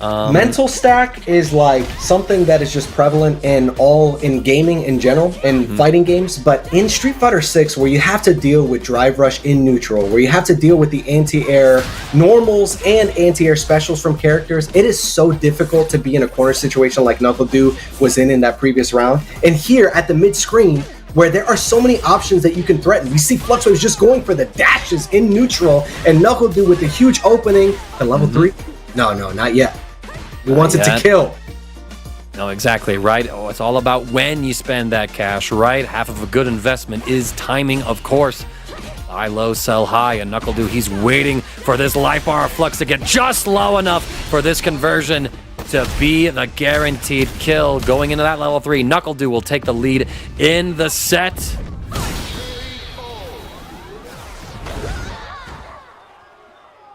Speaker 2: Mental stack is like something that is just prevalent in gaming in general, in fighting games, but in Street Fighter 6, where you have to deal with drive rush in neutral, where you have to deal with the anti-air normals and anti-air specials from characters, it is so difficult to be in a corner situation like NuckleDu was in that previous round. And here at the mid-screen, where there are so many options that you can threaten. We see FluxWaves just going for the dashes in neutral, and NuckleDu with the huge opening to level 3. No, not yet. He wants it to kill.
Speaker 1: No, exactly, right? Oh, it's all about when you spend that cash, right? Half of a good investment is timing, of course. Buy low, sell high, and NuckleDu, he's waiting for this life bar of Flux to get just low enough for this conversion to be the guaranteed kill. Going into that level 3, NuckleDu will take the lead in the set.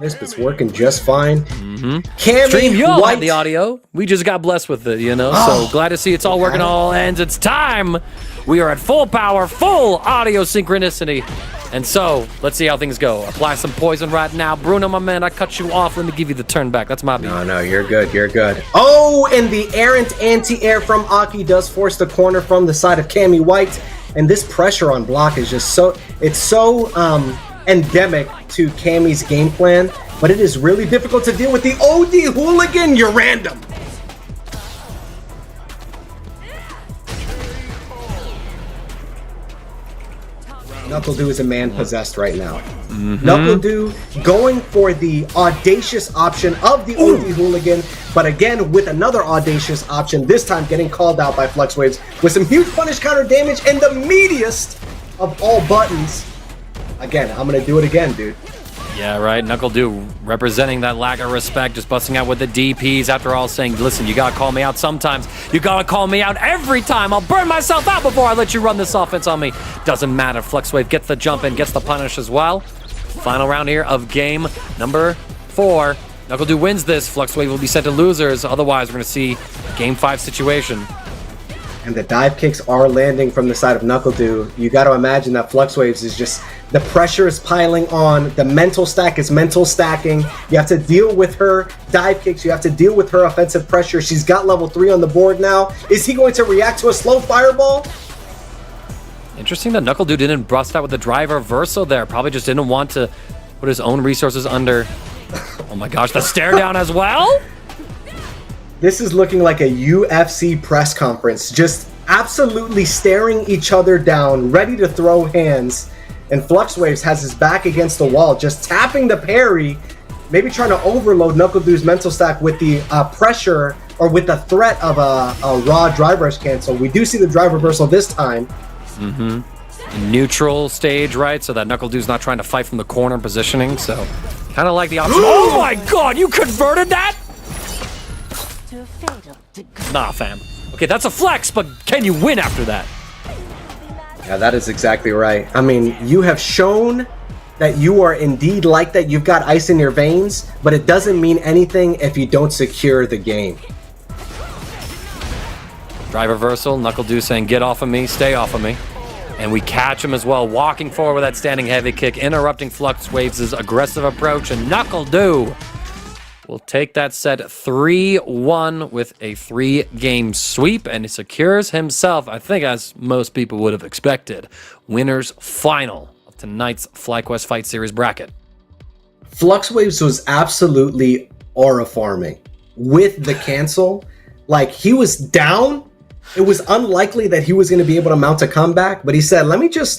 Speaker 2: It's working just fine.
Speaker 1: Stream, you all had the audio. We just got blessed with it, you know? So glad to see it's all working on all ends. It's time. We are at full power, full audio synchronicity. And so, let's see how things go. Apply some poison right now. Bruno, my man, I cut you off. Let me give you the turn back. That's my beat.
Speaker 2: No, you're good. You're good. Oh, and the errant anti-air from Aki does force the corner from the side of Cammy White. And this pressure on block is just so... It's so endemic to Cammy's game plan, but it is really difficult to deal with the OD hooligan. You're random. NuckleDu is a man possessed right now. NuckleDu going for the audacious option of the OD hooligan, but again with another audacious option, this time getting called out by FluxWaves with some huge punish counter damage and the meatiest of all buttons. Again, I'm gonna do it again, dude.
Speaker 1: Yeah, right. NuckleDu representing that lack of respect, just busting out with the DPs after all, saying, listen, you gotta call me out sometimes. You gotta call me out every time. I'll burn myself out before I let you run this offense on me. Doesn't matter. FluxWave gets the jump in, gets the punish as well. Final round here of game number 4. NuckleDu wins this. FluxWave will be sent to losers. Otherwise, we're gonna see game 5 situation.
Speaker 2: And the dive kicks are landing from the side of NuckleDu. You got to imagine that FluxWaves is just, the pressure is piling on. The mental stack is mental stacking. You have to deal with her dive kicks. You have to deal with her offensive pressure. She's got level 3 on the board now. Is he going to react to a slow fireball?
Speaker 1: Interesting that NuckleDu didn't bust out with the drive reversal there. Probably just didn't want to put his own resources under. Oh my gosh, the stare down as well?
Speaker 2: This is looking like a UFC press conference, just absolutely staring each other down, ready to throw hands. And FluxWaves has his back against the wall, just tapping the parry, maybe trying to overload NuckleDu's mental stack with the pressure or with the threat of a raw drive rush cancel. We do see the drive reversal this time.
Speaker 1: Neutral stage, right? So that NuckleDu's not trying to fight from the corner positioning, so kind of like the option. Oh my god, you converted that? Nah, fam. Okay, that's a flex, but can you win after that?
Speaker 2: Yeah, that is exactly right. I mean, you have shown that you are indeed like that. You've got ice in your veins, but it doesn't mean anything if you don't secure the game.
Speaker 1: Drive reversal, NuckleDu saying, get off of me, stay off of me. And we catch him as well, walking forward with that standing heavy kick, interrupting FluxWaves' aggressive approach, and NuckleDu will take that set 3-1 with a 3-game sweep, and he secures himself, I think as most people would have expected, winner's final of tonight's FlyQuest Fight Series bracket.
Speaker 2: FluxWaves was absolutely aura-farming with the cancel. Like, he was down. It was unlikely that he was going to be able to mount a comeback, but he said, let me just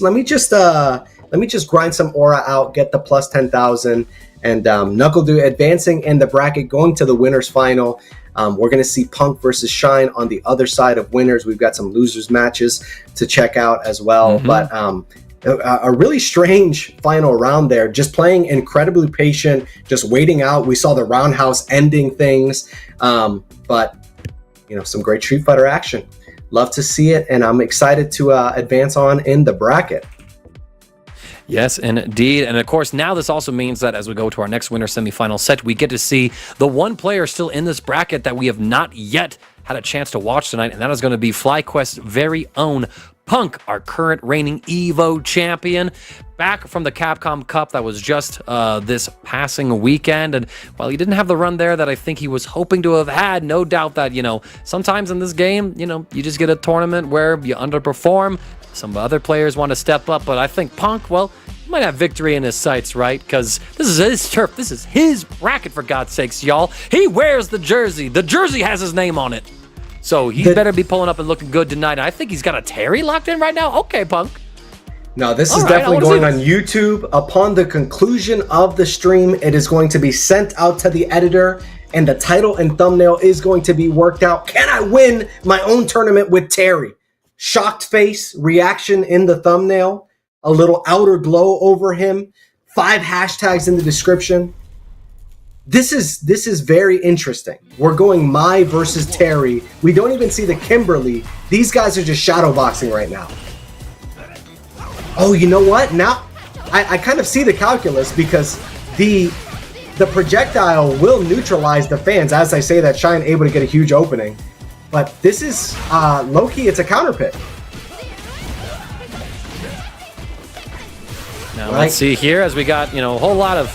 Speaker 2: grind some aura out, get the plus 10,000. And NuckleDu advancing in the bracket, going to the winners final. We're going to see Punk versus Shine on the other side of winners. We've got some losers matches to check out as well. But a really strange final round there. Just playing incredibly patient, just waiting out. We saw the roundhouse ending things. But, you know, some great Street Fighter action. Love to see it, and I'm excited to advance on in the bracket.
Speaker 1: Yes, indeed. And of course, now this also means that as we go to our next winner semifinal set, we get to see the one player still in this bracket that we have not yet had a chance to watch tonight, and that is going to be FlyQuest's very own Punk, our current reigning EVO champion, back from the Capcom Cup that was just this passing weekend. And while he didn't have the run there that I think he was hoping to have had, no doubt that, you know, sometimes in this game, you know, you just get a tournament where you underperform. Some other players want to step up, but I think Punk, well, he might have victory in his sights, right? Because this is his turf. This is his bracket, for God's sakes, y'all. He wears the jersey. The jersey has his name on it. So he better be pulling up and looking good tonight. I think he's got a Terry locked in right now. Okay, Punk.
Speaker 2: No, this is definitely going on YouTube. Upon the conclusion of the stream, it is going to be sent out to the editor, and the title and thumbnail is going to be worked out. Can I win my own tournament with Terry? Shocked face, reaction in the thumbnail, a little outer glow over him, 5 hashtags in the description. This is very interesting. We're going Mai versus Terry. We don't even see the Kimberly. These guys are just shadowboxing right now. Oh, you know what? Now I kind of see the calculus, because the projectile will neutralize the fans. As I say that, Shine able to get a huge opening. But this is, low-key, it's a counter pick.
Speaker 1: Now let's see here, as we got, you know, a whole lot of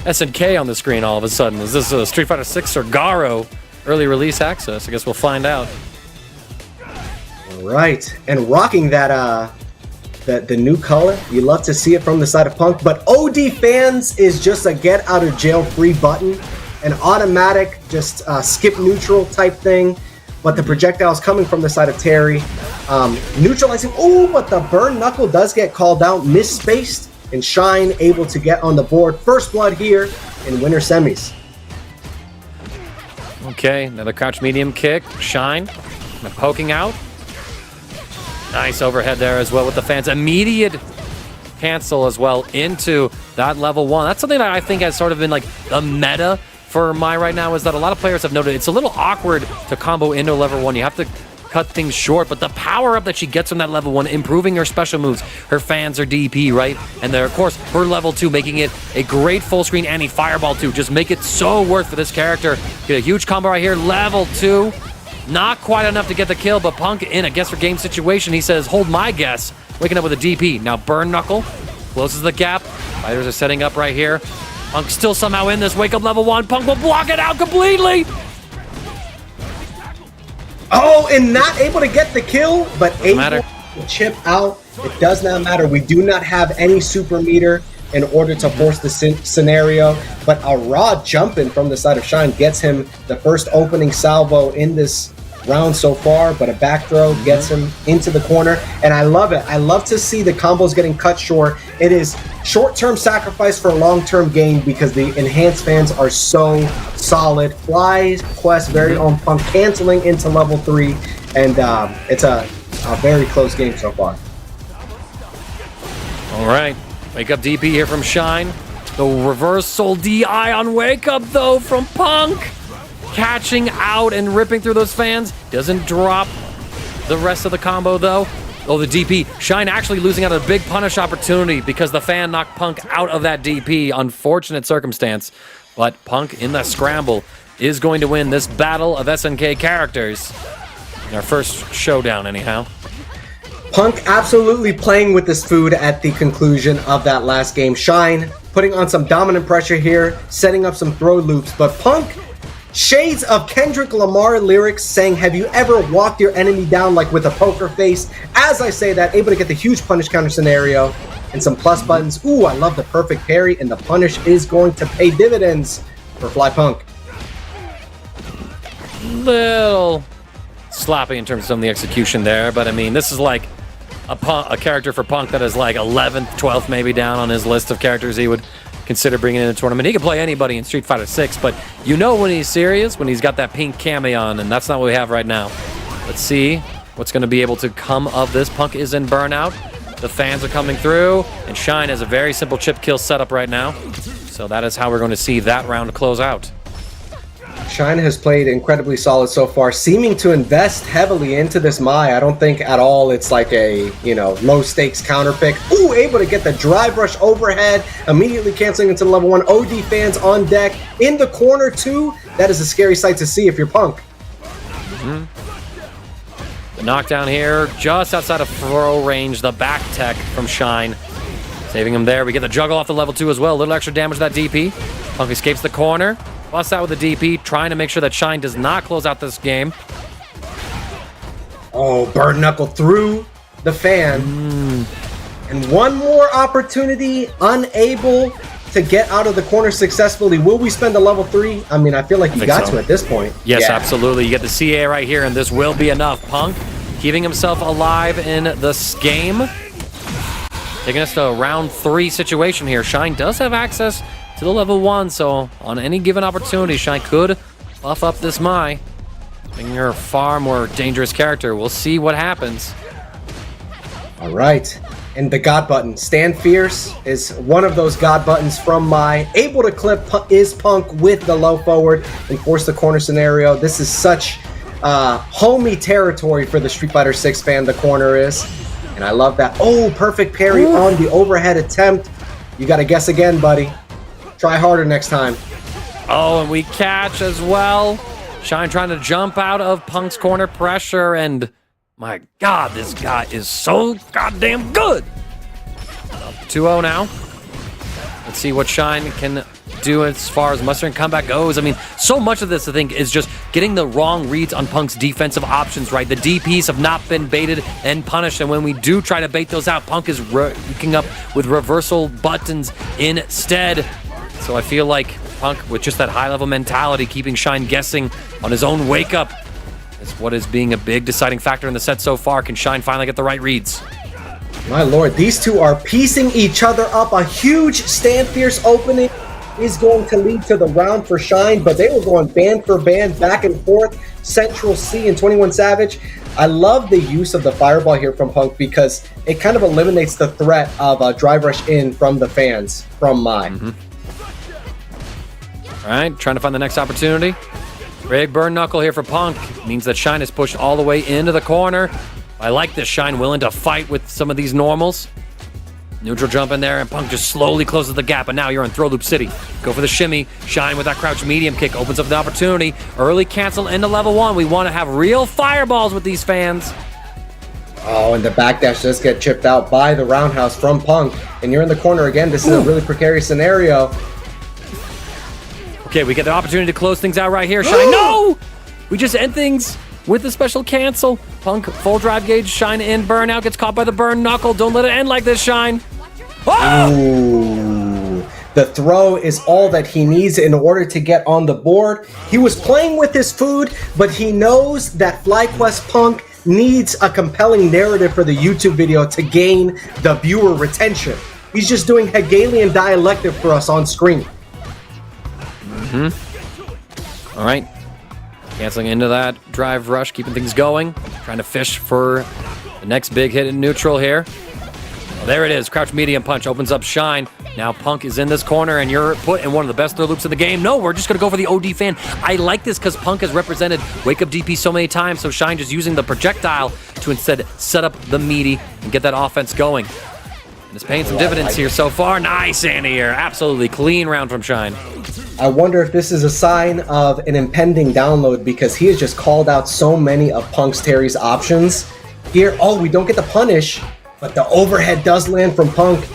Speaker 1: SNK on the screen all of a sudden. Is this a Street Fighter 6 or Garo early release access? I guess we'll find out.
Speaker 2: All right, and rocking that, the new color. You love to see it from the side of Punk, but OD fans is just a get out of jail free button, an automatic, just skip neutral type thing. But the projectile is coming from the side of Terry, neutralizing. Oh, but the burn knuckle does get called out, misspaced, and Shine able to get on the board. First blood here in winner semis.
Speaker 1: Okay, another crouch medium kick. Shine, poking out. Nice overhead there as well with the fans. Immediate cancel as well into that level 1. That's something that I think has sort of been like the meta for Mai right now, is that a lot of players have noted it's a little awkward to combo into level 1. You have to cut things short, but the power up that she gets from that level 1, improving her special moves, her fans, her DP, right? And then, of course, her level 2, making it a great full screen anti-fireball too. Just make it so worth for this character. Get a huge combo right here, level 2. Not quite enough to get the kill, but Punk in a guess for game situation. He says, hold my guess. Waking up with a DP. Now Burn Knuckle closes the gap. Fighters are setting up right here. Punk still somehow in this. Wake up level 1. Punk will block it out completely.
Speaker 2: Oh, and not able to get the kill, but able
Speaker 1: matter.
Speaker 2: to chip out. It does not matter. We do not have any super meter in order to force the scenario, but a raw jump in from the side of Shine gets him the first opening salvo in this round so far, but a back throw gets him into the corner, and I love it. I love to see the combos getting cut short. It is short-term sacrifice for long-term gain because the enhanced fans are so solid. FlyQuest very own Punk canceling into level 3, and it's a very close game so far.
Speaker 1: All right, Wake Up DP here from Shine. The reversal DI on Wake Up though from Punk. Catching out and ripping through those fans. Doesn't drop the rest of the combo though. Oh, the DP. Shine actually losing out a big punish opportunity because the fan knocked Punk out of that DP. Unfortunate circumstance. But Punk in the scramble is going to win this battle of SNK characters. In our first showdown anyhow.
Speaker 2: Punk absolutely playing with this food at the conclusion of that last game. Shine putting on some dominant pressure here, setting up some throw loops, but Punk, shades of Kendrick Lamar lyrics saying, have you ever walked your enemy down like with a poker face? As I say that, able to get the huge punish counter scenario and some plus buttons. Ooh, I love the perfect parry, and the punish is going to pay dividends for Fly Punk.
Speaker 1: Little sloppy in terms of some of the execution there, but I mean, this is like a character for Punk that is like 11th, 12th maybe down on his list of characters he would consider bringing in a tournament. He can play anybody in Street Fighter 6, but you know when he's serious, when he's got that pink cami on, and that's not what we have right now. Let's see what's going to be able to come of this. Punk is in burnout. The fans are coming through, and Shine has a very simple chip kill setup right now. So that is how we're going to see that round close out.
Speaker 2: Shine has played incredibly solid so far, seeming to invest heavily into this Mai. I don't think at all it's like a, low stakes counter pick. Ooh, able to get the drive rush overhead, immediately canceling into level 1. OD fans on deck, in the corner too. That is a scary sight to see if you're Punk.
Speaker 1: The knockdown here, just outside of throw range, the back tech from Shine. Saving him there. We get the juggle off the level 2 as well. A little extra damage to that DP. Punk escapes the corner. Busts out with the DP, trying to make sure that Shine does not close out this game.
Speaker 2: Oh, Bird Knuckle through the fan. And one more opportunity, unable to get out of the corner successfully. Will we spend a level 3? I mean, I feel like you got to at this point.
Speaker 1: Yes,
Speaker 2: Yeah.
Speaker 1: absolutely. You get the CA right here, and this will be enough. Punk keeping himself alive in this game. Taking us to a round 3 situation here. Shine does have access to the level 1, so on any given opportunity, Shine could buff up this Mai, making her a far more dangerous character. We'll see what happens.
Speaker 2: All right. And the God button. Stand Fierce is one of those God buttons from Mai. Able to clip is Punk with the low forward and force the corner scenario. This is such homey territory for the Street Fighter 6 fan, the corner is. And I love that. Oh, perfect parry on the overhead attempt. You got to guess again, buddy. Try harder next time.
Speaker 1: Oh, and we catch as well. Shine trying to jump out of Punk's corner pressure, and my God, this guy is so goddamn good. Up 2-0 now. Let's see what Shine can do as far as mustering comeback goes. I mean, so much of this, I think, is just getting the wrong reads on Punk's defensive options, right? The DPs have not been baited and punished, and when we do try to bait those out, Punk is waking up with reversal buttons instead. So I feel like Punk, with just that high-level mentality, keeping Shine guessing on his own wake-up, is what is being a big deciding factor in the set so far. Can Shine finally get the right reads?
Speaker 2: My lord, these two are piecing each other up. A huge Stand Fierce opening is going to lead to the round for Shine, but they were going band for band, back and forth. Central C and 21 Savage. I love the use of the fireball here from Punk because it kind of eliminates the threat of a drive rush in from the fans from Mai.
Speaker 1: All right, trying to find the next opportunity. Big burn knuckle here for Punk. Means that Shine is pushed all the way into the corner. I like this. Shine willing to fight with some of these normals. Neutral jump in there, and Punk just slowly closes the gap, and now you're in Throw Loop City. Go for the shimmy. Shine with that crouch medium kick opens up the opportunity. Early cancel into level 1. We want to have real fireballs with these fans.
Speaker 2: Oh, and the backdash does get chipped out by the roundhouse from Punk, and you're in the corner again. This is a really precarious scenario.
Speaker 1: Okay, we get the opportunity to close things out right here. Shine, no! We just end things with a special cancel. Punk, full drive gauge, Shine in, burnout, gets caught by the burn knuckle. Don't let it end like this, Shine. Oh!
Speaker 2: Ooh. The throw is all that he needs in order to get on the board. He was playing with his food, but he knows that FlyQuest Punk needs a compelling narrative for the YouTube video to gain the viewer retention. He's just doing Hegelian dialectic for us on screen.
Speaker 1: All right. Canceling into that drive rush, keeping things going. Trying to fish for the next big hit in neutral here. Well, there it is. Crouch medium punch opens up Shine. Now Punk is in this corner, and you're put in one of the best throw loops in the game. No, we're just going to go for the OD fan. I like this because Punk has represented Wake Up DP so many times, so Shine just using the projectile to instead set up the meaty and get that offense going. And it's paying some dividends here so far. Nice anti-air. Absolutely clean round from Shine.
Speaker 2: I wonder if this is a sign of an impending download because he has just called out so many of Punk's Terry's options. Here, oh, we don't get the punish, but the overhead does land from Punk.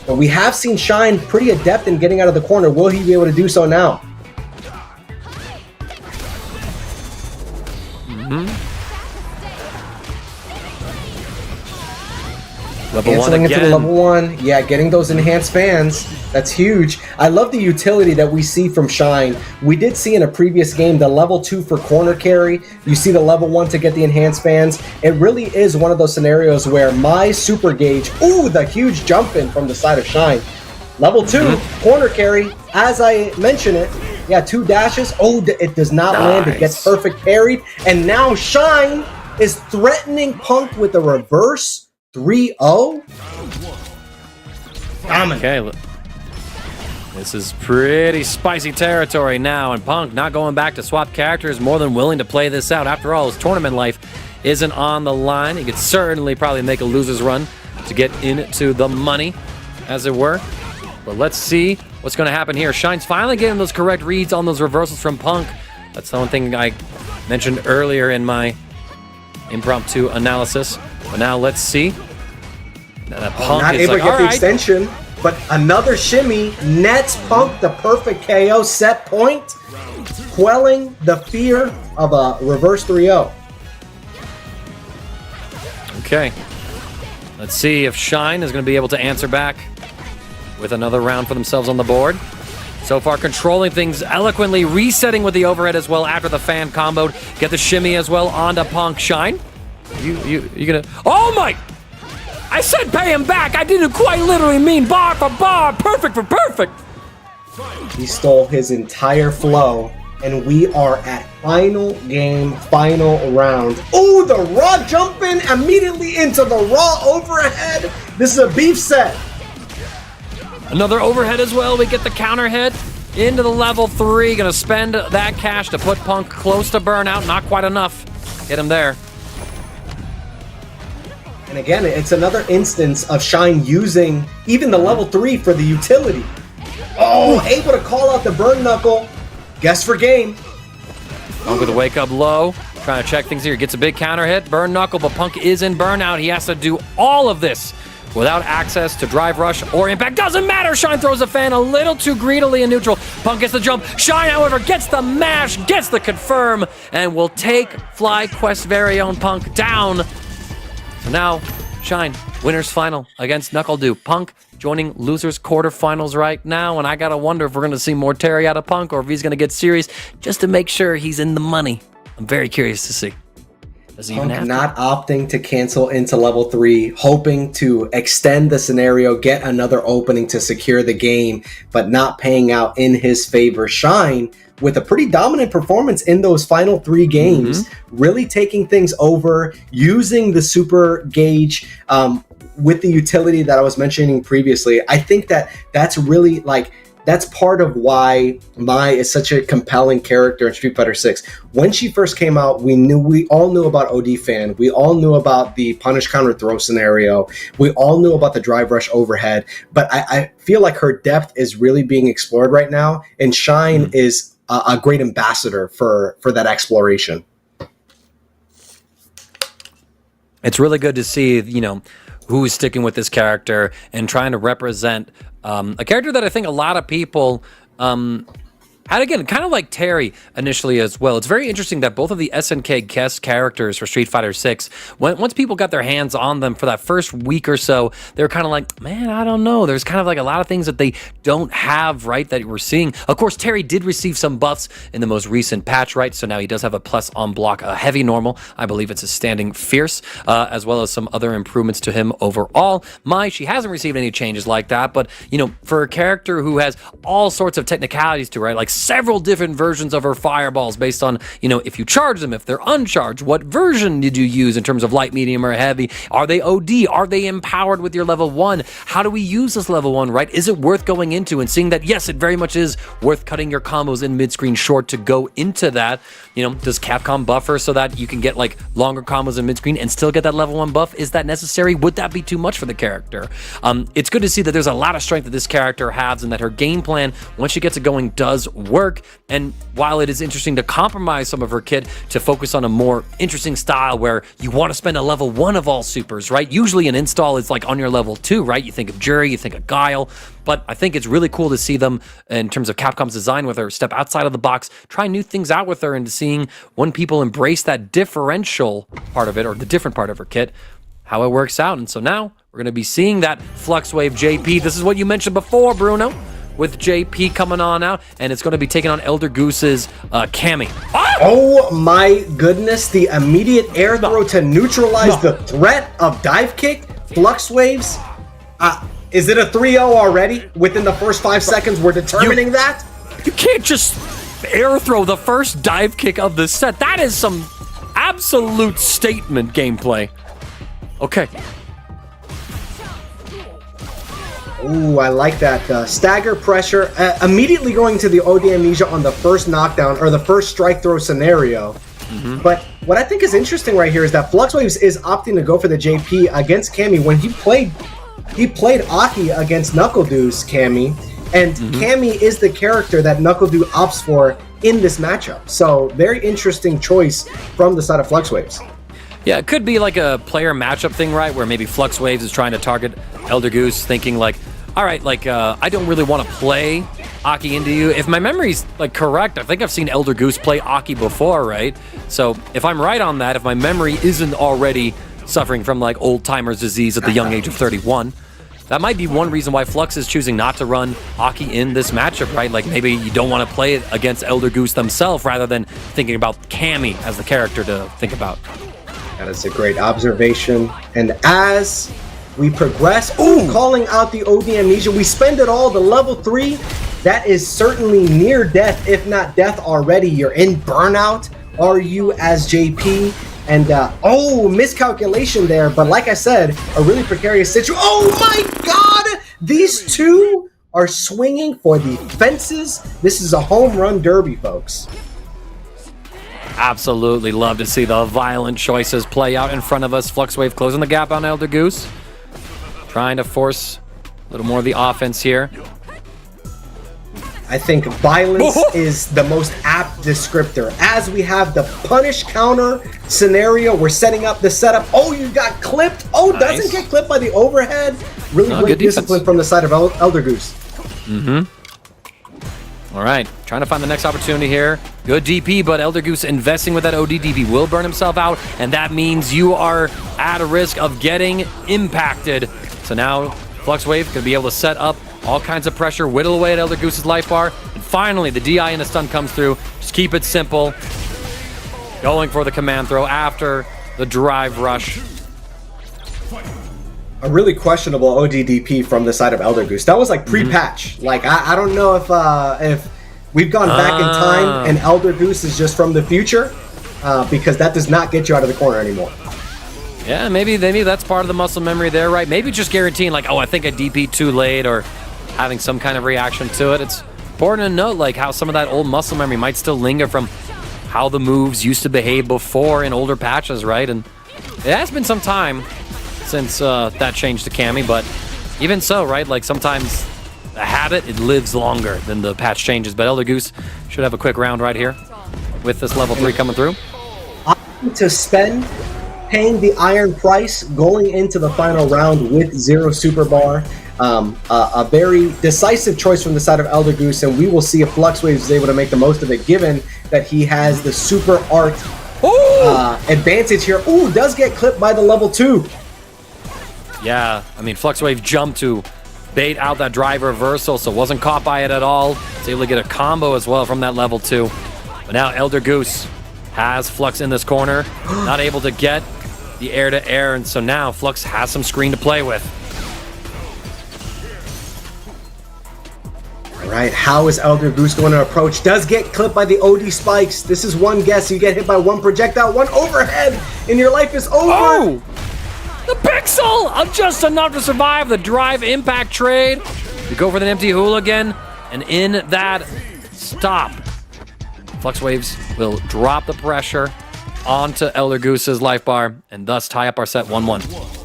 Speaker 2: But we have seen Shine pretty adept in getting out of the corner. Will he be able to do so now?
Speaker 1: Level
Speaker 2: Canceling
Speaker 1: 1 again.
Speaker 2: into the level 1. Yeah, getting those enhanced fans. That's huge. I love the utility that we see from Shine. We did see in a previous game the level 2 for corner carry. You see the level 1 to get the enhanced fans. It really is one of those scenarios where my super gauge, ooh, the huge jump in from the side of Shine. Level 2, corner carry, as I mentioned it. Yeah, 2 dashes. Oh, it does not land. It gets perfect parried. And now Shine is threatening Punk with a reverse 3-0.
Speaker 1: Okay, this is pretty spicy territory now, and Punk not going back to swap characters, more than willing to play this out. After all, his tournament life isn't on the line. He could certainly probably make a loser's run to get into the money, as it were. But let's see what's going to happen here. Shine's finally getting those correct reads on those reversals from Punk. That's the one thing I mentioned earlier in my impromptu analysis. But now let's see. Punk
Speaker 2: not
Speaker 1: is
Speaker 2: able
Speaker 1: like,
Speaker 2: to get
Speaker 1: all
Speaker 2: the
Speaker 1: right.
Speaker 2: extension, but another shimmy nets Punk the perfect KO set point, quelling the fear of a reverse 3-0.
Speaker 1: Okay. Let's see if Shine is going to be able to answer back with another round for themselves on the board. So far, controlling things eloquently, resetting with the overhead as well after the fan comboed. Get the shimmy as well onto Punk. Shine? You gonna... Oh my... I said pay him back. I didn't quite literally mean bar for bar, perfect for perfect.
Speaker 2: He stole his entire flow, and we are at final game, final round. Oh, the raw jump in immediately into the raw overhead. This is a beef set.
Speaker 1: Another overhead as well. We get the counter hit into the level 3. Gonna spend that cash to put Punk close to burnout. Not quite enough. Get him there.
Speaker 2: And again, it's another instance of Shine using even the level 3 for the utility. Oh, able to call out the burn knuckle. Guess for game.
Speaker 1: Punk with a wake up low. Trying to check things here. Gets a big counter hit. Burn knuckle, but Punk is in burnout. He has to do all of this without access to drive rush or impact. Doesn't matter. Shine throws a fan a little too greedily in neutral. Punk gets the jump. Shine, however, gets the mash, gets the confirm, and will take FlyQuest's very own Punk down. So now, Shine, winner's final against NuckleDu. Punk joining losers quarterfinals right now, and I gotta wonder if we're gonna see more Terry out of Punk or if he's gonna get serious just to make sure he's in the money. I'm very curious to see. Does it even
Speaker 2: Punk
Speaker 1: have
Speaker 2: not opting to cancel into level 3, hoping to extend the scenario, get another opening to secure the game, but not paying out in his favor. Shine, with a pretty dominant performance in those final 3 games, really taking things over, using the super gauge with the utility that I was mentioning previously. I think that that's really like, that's part of why Mai is such a compelling character in Street Fighter 6. When she first came out, we all knew about OD Fan. We all knew about the punish counter throw scenario. We all knew about the drive rush overhead. But I feel like her depth is really being explored right now, and Shine is a great ambassador for that exploration.
Speaker 1: It's really good to see, you know, who's sticking with this character and trying to represent a character that I think a lot of people had, again, kind of like Terry initially as well. It's very interesting that both of the SNK guest characters for Street Fighter 6, once people got their hands on them for that first week or so, they were kind of like, man, I don't know. There's kind of like a lot of things that they don't have, right, that we're seeing. Of course, Terry did receive some buffs in the most recent patch, right? So now he does have a plus on block, a heavy normal. I believe it's a standing fierce, as well as some other improvements to him overall. Mai, she hasn't received any changes like that, but, you know, for a character who has all sorts of technicalities to, right, like several different versions of her fireballs based on, you know, if you charge them, if they're uncharged, what version did you use in terms of light, medium, or heavy? Are they OD? Are they empowered with your level 1? How do we use this level 1, right? Is it worth going into and seeing that, yes, it very much is worth cutting your combos in mid-screen short to go into that? You know, does Capcom buffer so that you can get like longer combos in mid-screen and still get that level 1 buff? Is that necessary? Would that be too much for the character? It's good to see that there's a lot of strength that this character has and that her game plan, once she gets it going, does work. And while it is interesting to compromise some of her kit to focus on a more interesting style where you want to spend a level 1 of all supers, right? Usually an install is like on your level 2, right? You think of Jury, you think of Guile, but I think it's really cool to see them in terms of Capcom's design with her, step outside of the box, try new things out with her, and seeing when people embrace that differential part of it, or the different part of her kit, how it works out. And so now we're going to be seeing that Fluxwave JP. This is what you mentioned before, Bruno, with JP coming on out, and it's going to be taking on Elder Goose's Cammy. Ah!
Speaker 2: Oh my goodness, the immediate air throw to neutralize the threat of dive kick, Flux Waves. Is it a 3-0 already? Within the first 5 seconds, we're determining that?
Speaker 1: You can't just air throw the first dive kick of the set. That is some absolute statement gameplay. Okay.
Speaker 2: Ooh, I like that. Stagger pressure, immediately going to the OD Amnesia on the first knockdown, or the first strike throw scenario. But what I think is interesting right here is that Fluxwaves is opting to go for the JP against Cammy when he played Aki against NuckleDu's Cammy, and Cammy is the character that NuckleDu opts for in this matchup. So very interesting choice from the side of Fluxwaves.
Speaker 1: Yeah, it could be like a player matchup thing, right? Where maybe Fluxwaves is trying to target Elder Goose, thinking like, all right, like, I don't really want to play Aki into you. If my memory's like correct, I think I've seen Elder Goose play Aki before, right? So if I'm right on that, if my memory isn't already suffering from like old timer's disease at the young age of 31, that might be one reason why Flux is choosing not to run Aki in this matchup, right? Like maybe you don't want to play it against Elder Goose themselves rather than thinking about Cammy as the character to think about.
Speaker 2: That is a great observation. And as we progress, calling out the OD Amnesia, we spend it all, the level 3. That is certainly near death, if not death already. You're in burnout. Are you as JP? And, miscalculation there. But like I said, a really precarious situation. Oh my God! These two are swinging for the fences. This is a home run derby, folks.
Speaker 1: Absolutely love to see the violent choices play out in front of us. Fluxwave closing the gap on Elder Goose. Trying to force a little more of the offense here.
Speaker 2: I think violence is the most apt descriptor. As we have the punish counter scenario, we're setting up the setup. Oh, you got clipped. Oh, nice. Doesn't get clipped by the overhead. Really great discipline from the side of Elder Goose.
Speaker 1: All right, trying to find the next opportunity here. Good DP, but Elder Goose investing with that OD DP will burn himself out, and that means you are at a risk of getting impacted. So now Fluxwave could be able to set up all kinds of pressure, whittle away at Elder Goose's life bar, and finally the DI and the stun comes through. Just keep it simple. Going for the command throw after the drive rush.
Speaker 2: A really questionable ODDP from the side of Elder Goose. That was like pre-patch. Like I don't know if we've gone back in time and Elder Goose is just from the future, because that does not get you out of the corner anymore.
Speaker 1: Yeah, maybe that's part of the muscle memory there, right? Maybe just guaranteeing like, oh, I think I DP too late, or having some kind of reaction to it. It's important to note like how some of that old muscle memory might still linger from how the moves used to behave before in older patches, right? And it has been some time since that changed to Cammy, but even so, right? Like sometimes a habit, it lives longer than the patch changes. But Elder Goose should have a quick round right here with this level 3 coming through.
Speaker 2: To spend, paying the iron price, going into the final round with 0 super bar. A very decisive choice from the side of Elder Goose, and we will see if FluxWaves is able to make the most of it, given that he has the super art advantage here. Ooh, does get clipped by the level 2.
Speaker 1: Yeah, I mean, FluxWave jumped to bait out that drive reversal, so wasn't caught by it at all. Was able to get a combo as well from that level 2. But now Elder Goose has Flux in this corner, not able to get the air-to-air, and so now Flux has some screen to play with.
Speaker 2: All right, how is Elder Goose going to approach? Does get clipped by the OD spikes. This is one guess. You get hit by one projectile, one overhead, and your life is over.
Speaker 1: Oh! The pixel! Just enough to survive the drive impact trade. You go for the empty hooligan, and in that stop, FluxWaves will drop the pressure onto Elder Goose's life bar, and thus tie up our set 1-1.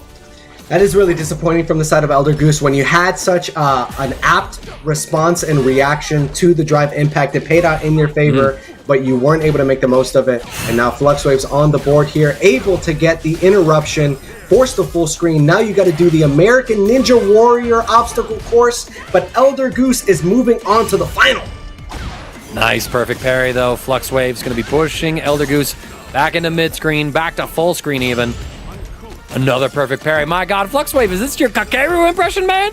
Speaker 2: That is really disappointing from the side of Elder Goose. When you had such an apt response and reaction to the drive impact, it paid out in your favor, but you weren't able to make the most of it. And now FluxWaves on the board here, able to get the interruption, force the full screen. Now you got to do the American Ninja Warrior obstacle course, but Elder Goose is moving on to the final.
Speaker 1: Nice, perfect parry though. FluxWaves going to be pushing Elder Goose back into mid-screen, back to full screen even. Another perfect parry. My God, FluxWave, is this your Kakeru impression, man?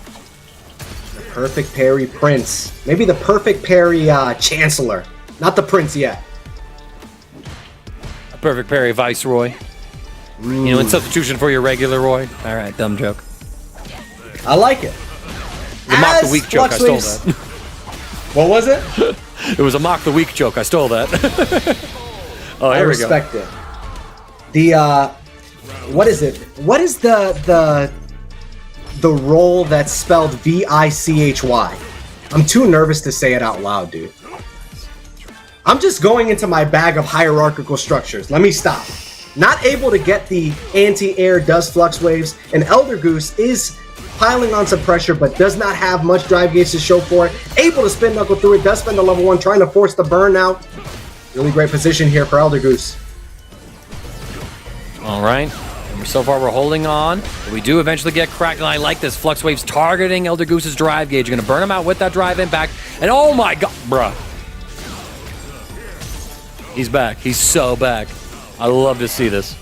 Speaker 2: The perfect parry Prince. Maybe the perfect parry Chancellor. Not the Prince yet.
Speaker 1: A perfect parry Viceroy. You know, in substitution for your regular Roy. All right, dumb joke.
Speaker 2: I like it.
Speaker 1: The mock the week joke, I stole that.
Speaker 2: What was it?
Speaker 1: It was a mock the week joke, I stole that. Oh, here we go.
Speaker 2: I respect it. The what is it? What is the role that's spelled VICHY? I'm too nervous to say it out loud, dude. I'm just going into my bag of hierarchical structures. Let me stop. Not able to get the anti-air does FluxWaves, and Elder Goose is piling on some pressure, but does not have much drive gauge to show for it. Able to spin knuckle through it, does spend the level 1, trying to force the burnout. Really great position here for Elder Goose.
Speaker 1: All right. And so far we're holding on. We do eventually get cracked, and I like this. FluxWaves targeting Elder Goose's drive gauge. You're going to burn him out with that drive impact. And oh my God, bruh. He's back. He's so back. I love to see this.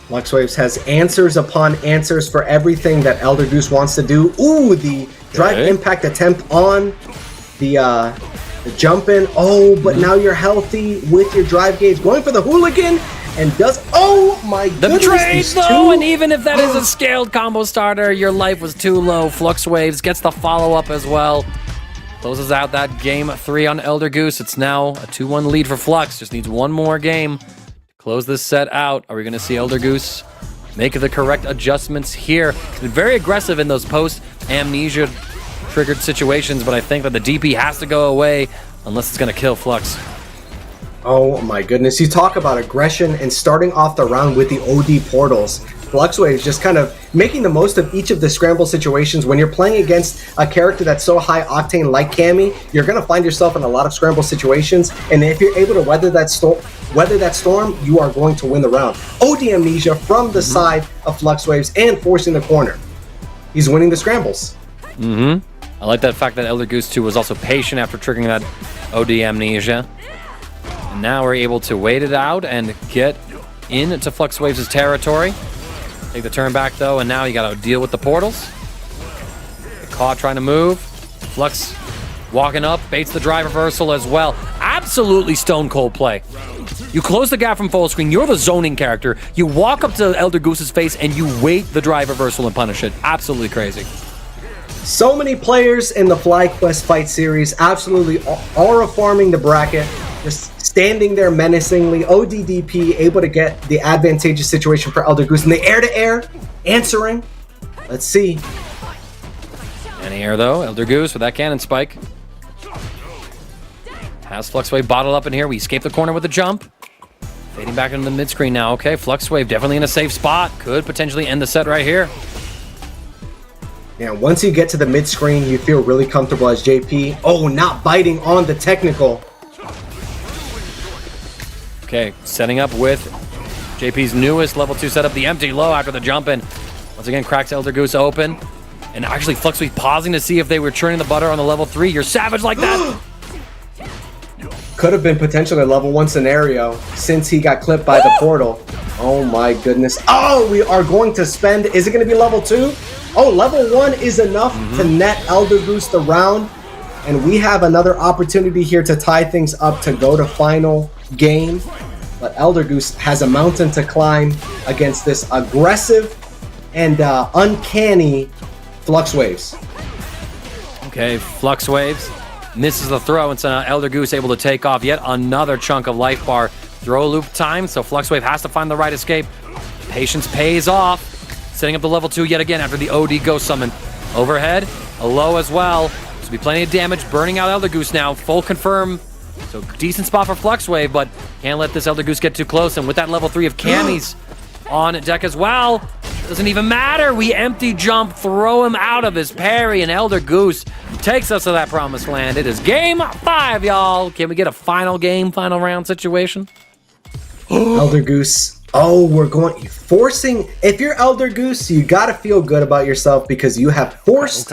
Speaker 2: FluxWaves has answers upon answers for everything that Elder Goose wants to do. Ooh, the drive impact attempt on the jump in. Oh, but now you're healthy with your drive gauge. Going for the hooligan and does, oh my goodness.
Speaker 1: The trade though, and even if that is a scaled combo starter, your life was too low. FluxWaves gets the follow-up as well. Closes out that game 3 on Elder Goose. It's now a 2-1 lead for Flux. Just needs one more game to close this set out. Are we going to see Elder Goose make the correct adjustments here? Been very aggressive in those post-amnesia triggered situations, but I think that the DP has to go away unless it's going to kill Flux.
Speaker 2: Oh my goodness. You talk about aggression and starting off the round with the OD portals. FluxWaves just kind of making the most of each of the scramble situations. When you're playing against a character that's so high octane like Cammy, you're going to find yourself in a lot of scramble situations, and if you're able to weather that storm, you are going to win the round. OD amnesia from the side of FluxWaves and forcing the corner. He's winning the scrambles.
Speaker 1: I like that fact that Elder Goose 2 was also patient after triggering that OD amnesia. And now we're able to wait it out and get into FluxWaves' territory. Take the turn back though, and now you gotta deal with the portals. Get caught trying to move. Flux walking up, baits the drive reversal as well. absolutely stone cold play. You close the gap from full screen, you're the zoning character, you walk up to Elder Goose's face and you wait the drive reversal and punish it. Absolutely crazy.
Speaker 2: So many players in the FlyQuest fight series absolutely aura farming the bracket, just standing there menacingly. ODDP able to get the advantageous situation for Elder Goose in the air-to-air, answering. Let's see.
Speaker 1: Anti-air though, Elder Goose with that cannon spike. Has FluxWave bottled up in here. We escape the corner with a jump. Fading back into the mid-screen now. Okay, FluxWave definitely in a safe spot. Could potentially end the set right here.
Speaker 2: Yeah, once you get to the mid-screen, you feel really comfortable as JP. Oh, not biting on the technical.
Speaker 1: Okay, setting up with JP's newest level 2 setup, the empty low after the jump in. Once again, cracks Elder Goose open. And actually, FluxWave pausing to see if they were churning the butter on the level 3. You're savage like that.
Speaker 2: Could have been potentially a level 1 scenario since he got clipped by the portal. Oh my goodness. Oh, we are going to spend. Is it going to be level 2? Oh, level 1 is enough to net Elder Goose the round. And we have another opportunity here to tie things up to go to final game. But Elder Goose has a mountain to climb against this aggressive and uncanny FluxWaves.
Speaker 1: Okay, FluxWaves misses the throw, and so now Elder Goose able to take off yet another chunk of life bar. Throw loop time, so FluxWave has to find the right escape. Patience pays off. Setting up the level 2 yet again after the OD Ghost Summon. Overhead, a low as well. So be plenty of damage, burning out Elder Goose now. Full confirm. So decent spot for FluxWave, but can't let this Elder Goose get too close. And with that level 3 of Cammy's on deck as well, doesn't even matter. We empty jump, throw him out of his parry, and Elder Goose takes us to that promised land. It is game 5, y'all. Can we get a final game, final round situation?
Speaker 2: Elder Goose. Oh, we're going forcing. If you're Elder Goose, you gotta feel good about yourself because you have forced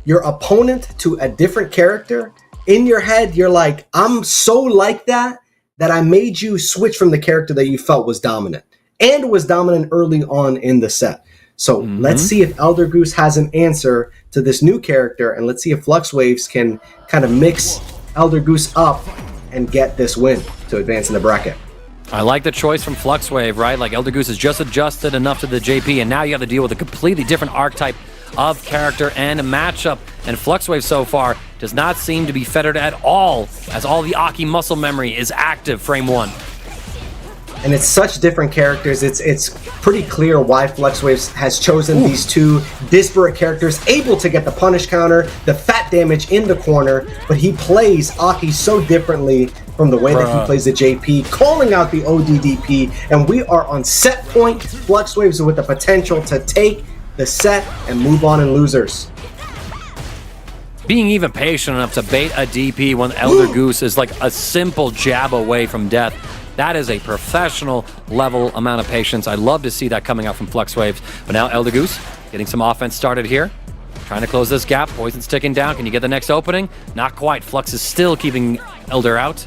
Speaker 2: your opponent to a different character. In your head, you're like, I'm so like that I made you switch from the character that you felt was dominant and was dominant early on in the set. So let's see if Elder Goose has an answer to this new character, and let's see if FluxWaves can kind of mix Elder Goose up and get this win to advance in the bracket.
Speaker 1: I like the choice from FluxWave, right? Like Elder Goose has just adjusted enough to the JP, and now you have to deal with a completely different archetype of character and a matchup. And FluxWave so far does not seem to be fettered at all, as all the Aki muscle memory is active frame 1.
Speaker 2: And it's such different characters. It's pretty clear why FluxWaves has chosen these two disparate characters, able to get the punish counter, the fat damage in the corner, but he plays Aki so differently from the way that he plays the JP, calling out the ODDP, and we are on set point. FluxWaves with the potential to take the set and move on in losers.
Speaker 1: Being even patient enough to bait a DP when Elder Goose is like a simple jab away from death. That is a professional level amount of patience. I love to see that coming out from FluxWaves. But now Elder Goose getting some offense started here. Trying to close this gap. Poison's ticking down. Can you get the next opening? Not quite. Flux is still keeping Elder out.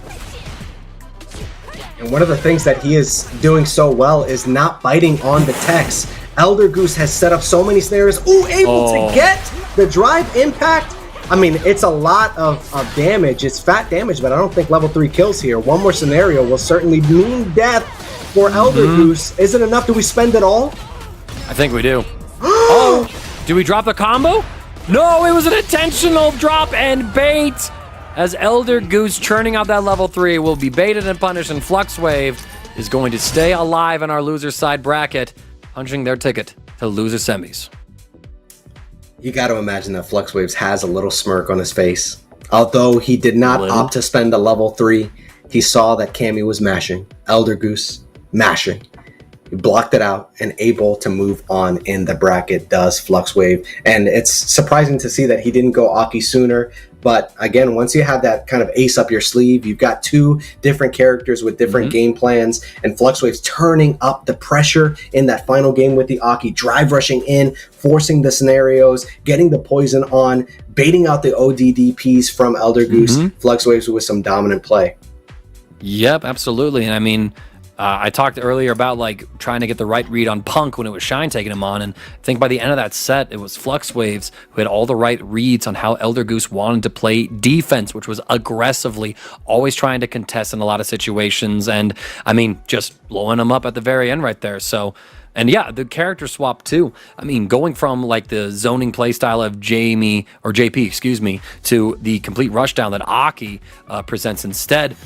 Speaker 2: And one of the things that he is doing so well is not biting on the techs. Elder Goose has set up so many snares. Ooh, able to get the drive impact. I mean, it's a lot of damage. It's fat damage, but I don't think level 3 kills here. One more scenario will certainly mean death for Elder Goose. Is it enough? Do we spend it all?
Speaker 1: I think we do. Oh, do we drop the combo? No, it was an intentional drop and bait. As Elder Goose churning out that level 3 will be baited and punished, and FluxWave is going to stay alive in our loser side bracket, punching their ticket to loser semis.
Speaker 2: You got to imagine that FluxWaves has a little smirk on his face. Although he did not opt to spend a level 3, he saw that Cammy was mashing. Elder Goose mashing. He blocked it out and able to move on in the bracket does FluxWave. And it's surprising to see that he didn't go Aki sooner. But again, once you have that kind of ace up your sleeve, you've got two different characters with different game plans, and FluxWave's turning up the pressure in that final game with the Aki, drive rushing in, forcing the scenarios, getting the poison on, baiting out the ODDPs from Elder Goose. FluxWaves with some dominant play.
Speaker 1: Yep, absolutely. And I mean, I talked earlier about like trying to get the right read on Punk when it was Shine taking him on, and I think by the end of that set, it was Flux Waves who had all the right reads on how Elder Goose wanted to play defense, which was aggressively, always trying to contest in a lot of situations, and I mean, just blowing him up at the very end right there. So, and yeah, the character swap too. I mean, going from like the zoning playstyle of JP, excuse me, to the complete rushdown that Aki presents instead,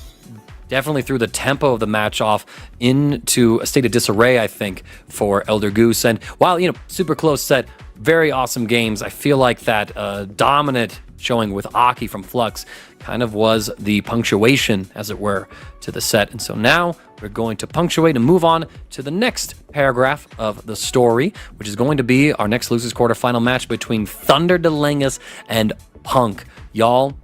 Speaker 1: definitely threw the tempo of the match off into a state of disarray, I think, for Elder Goose. And while, you know, super close set, very awesome games, I feel like that dominant showing with Aki from Flux kind of was the punctuation, as it were, to the set. And so now we're going to punctuate and move on to the next paragraph of the story, which is going to be our next losers quarterfinal match between Thunder Delangus and Punk. Y'all,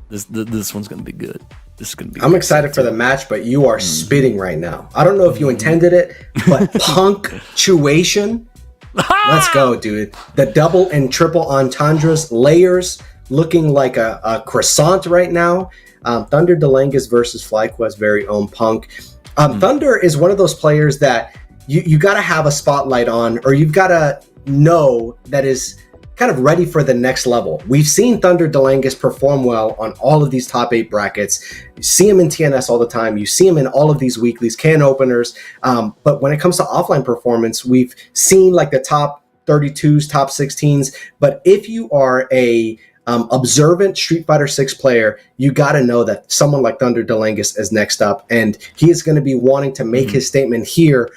Speaker 1: this one's going to be good. This is going to be
Speaker 2: I'm excited for the match, but you are spitting right now. I don't know if you intended it, but punctuation. Let's go, dude. The double and triple entendres, layers, looking like a croissant right now. Thunder Delangus versus FlyQuest very own Punk. Thunder is one of those players that you got to have a spotlight on, or you've got to know that is kind of ready for the next level. We've seen Thunder Delangus perform well on all of these top 8 brackets. You see him in TNS all the time. You see him in all of these weeklies, can openers. But when it comes to offline performance, we've seen like the top 32s, top 16s. But if you are a observant Street Fighter 6 player, you got to know that someone like Thunder Delangus is next up. And he is going to be wanting to make his statement here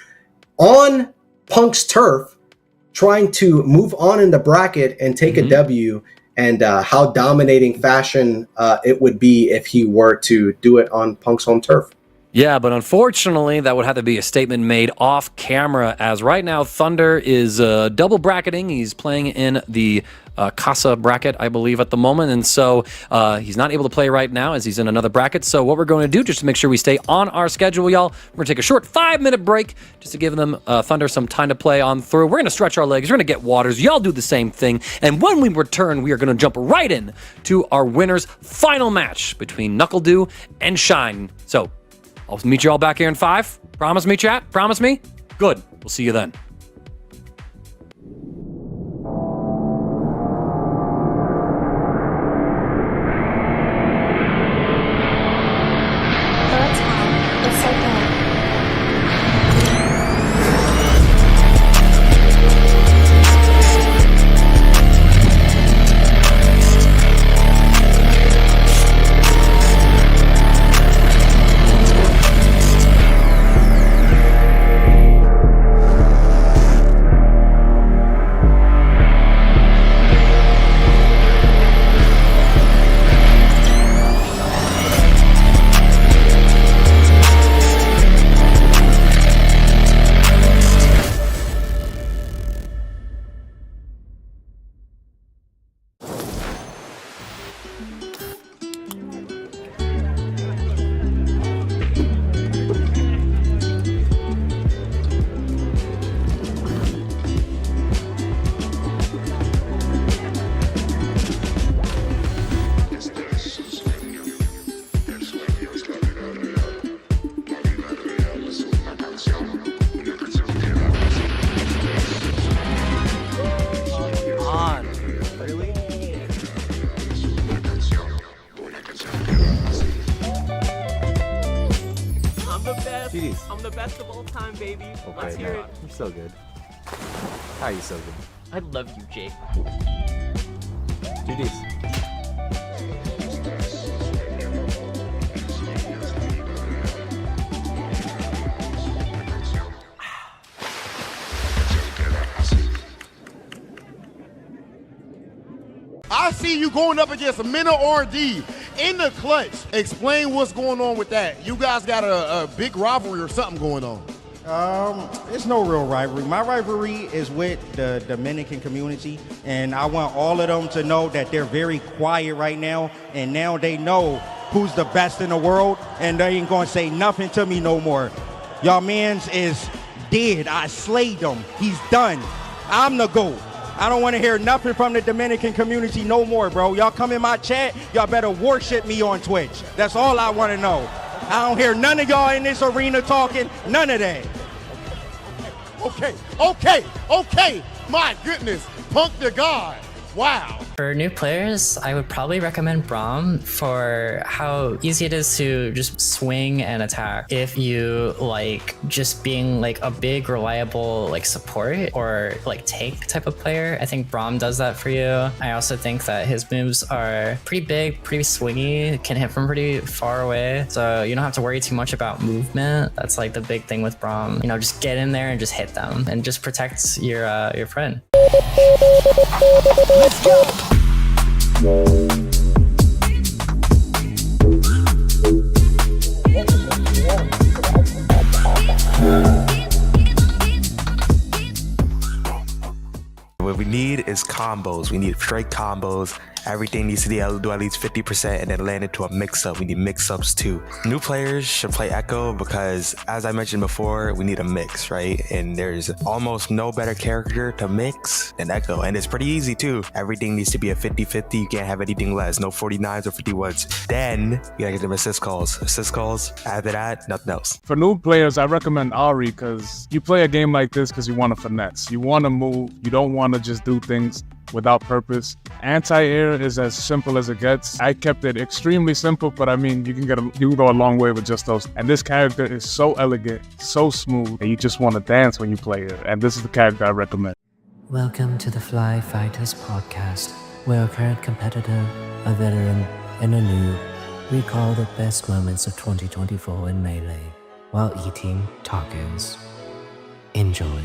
Speaker 2: on Punk's turf, trying to move on in the bracket and take a W, and how dominating fashion it would be if he were to do it on Punk's home turf.
Speaker 1: Yeah, but unfortunately, that would have to be a statement made off camera, as right now Thunder is double bracketing. He's playing in the Casa bracket, I believe, at the moment, and so he's not able to play right now as he's in another bracket. So what we're going to do, just to make sure we stay on our schedule, y'all, we're going to take a short 5-minute break just to give them Thunder some time to play on through. We're going to stretch our legs. We're going to get waters. Y'all do the same thing. And when we return, we are going to jump right in to our winner's final match between NACL and Shine. So I'll meet you all back here in 5. Promise me, chat? Promise me? Good. We'll see you then.
Speaker 3: I'm the best of all time, baby.
Speaker 4: Okay,
Speaker 3: Let's hear it.
Speaker 4: You're so good. How are you so good?
Speaker 3: I love you, Jake.
Speaker 4: GDs.
Speaker 5: I see you going up against a Minna R&D in the clutch. Explain what's going on with that. You guys got a big rivalry or something going on.
Speaker 6: It's no real rivalry. My rivalry is with the Dominican community, and I want all of them to know that they're very quiet right now, and now they know who's the best in the world, and they ain't gonna say nothing to me no more. Y'all mans is dead. I slayed him. He's done. I'm the GOAT. I don't want to hear nothing from the Dominican community no more, bro. Y'all come in my chat, y'all better worship me on Twitch. That's all I want to know. I don't hear none of y'all in this arena talking, none of that.
Speaker 5: Okay. My goodness. Punk the God. Wow.
Speaker 7: For new players, I would probably recommend Braum for how easy it is to just swing and attack. If you like just being like a big, reliable like support or like tank type of player, I think Braum does that for you. I also think that his moves are pretty big, pretty swingy, can hit from pretty far away. So you don't have to worry too much about movement. That's like the big thing with Braum. You know, just get in there and just hit them and just protect your friend.
Speaker 11: Let's go!
Speaker 9: What we need is combos. We need straight combos. Everything needs to do at least 50% and then land into a mix-up. We need mix-ups too. New players should play Echo because, as I mentioned before, we need a mix, right? And there's almost no better character to mix than Echo. And it's pretty easy too. Everything needs to be a 50-50. You can't have anything less. No 49s or 51s. Then you gotta get them assist calls. Assist calls, after that, nothing else.
Speaker 10: For new players, I recommend Ari because you play a game like this because you want to finesse. You want to move. You don't want to just do things without purpose. Anti-air is as simple as it gets. I kept it extremely simple, but I mean, you can go a long way with just those. And this character is so elegant, so smooth, and you just want to dance when you play it. And this is the character I recommend.
Speaker 11: Welcome to the FlyQuest podcast, where a current competitor, a veteran, and a new recall the best moments of 2024 in Melee while eating tacos. Enjoy.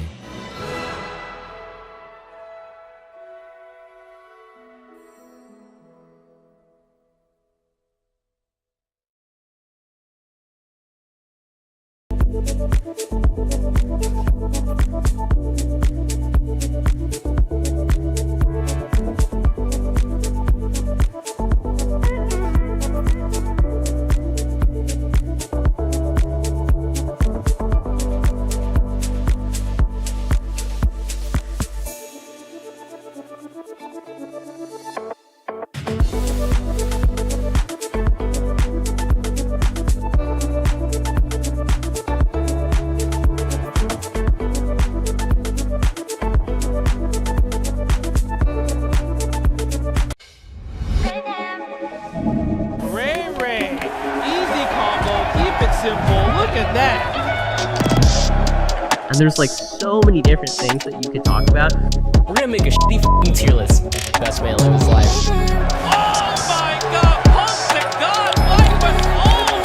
Speaker 13: And there's like so many different things that you could talk about. We're gonna make a shitty f***ing tier list. Best way to live his life.
Speaker 3: Oh my god! Punk the God! FlyQuest over!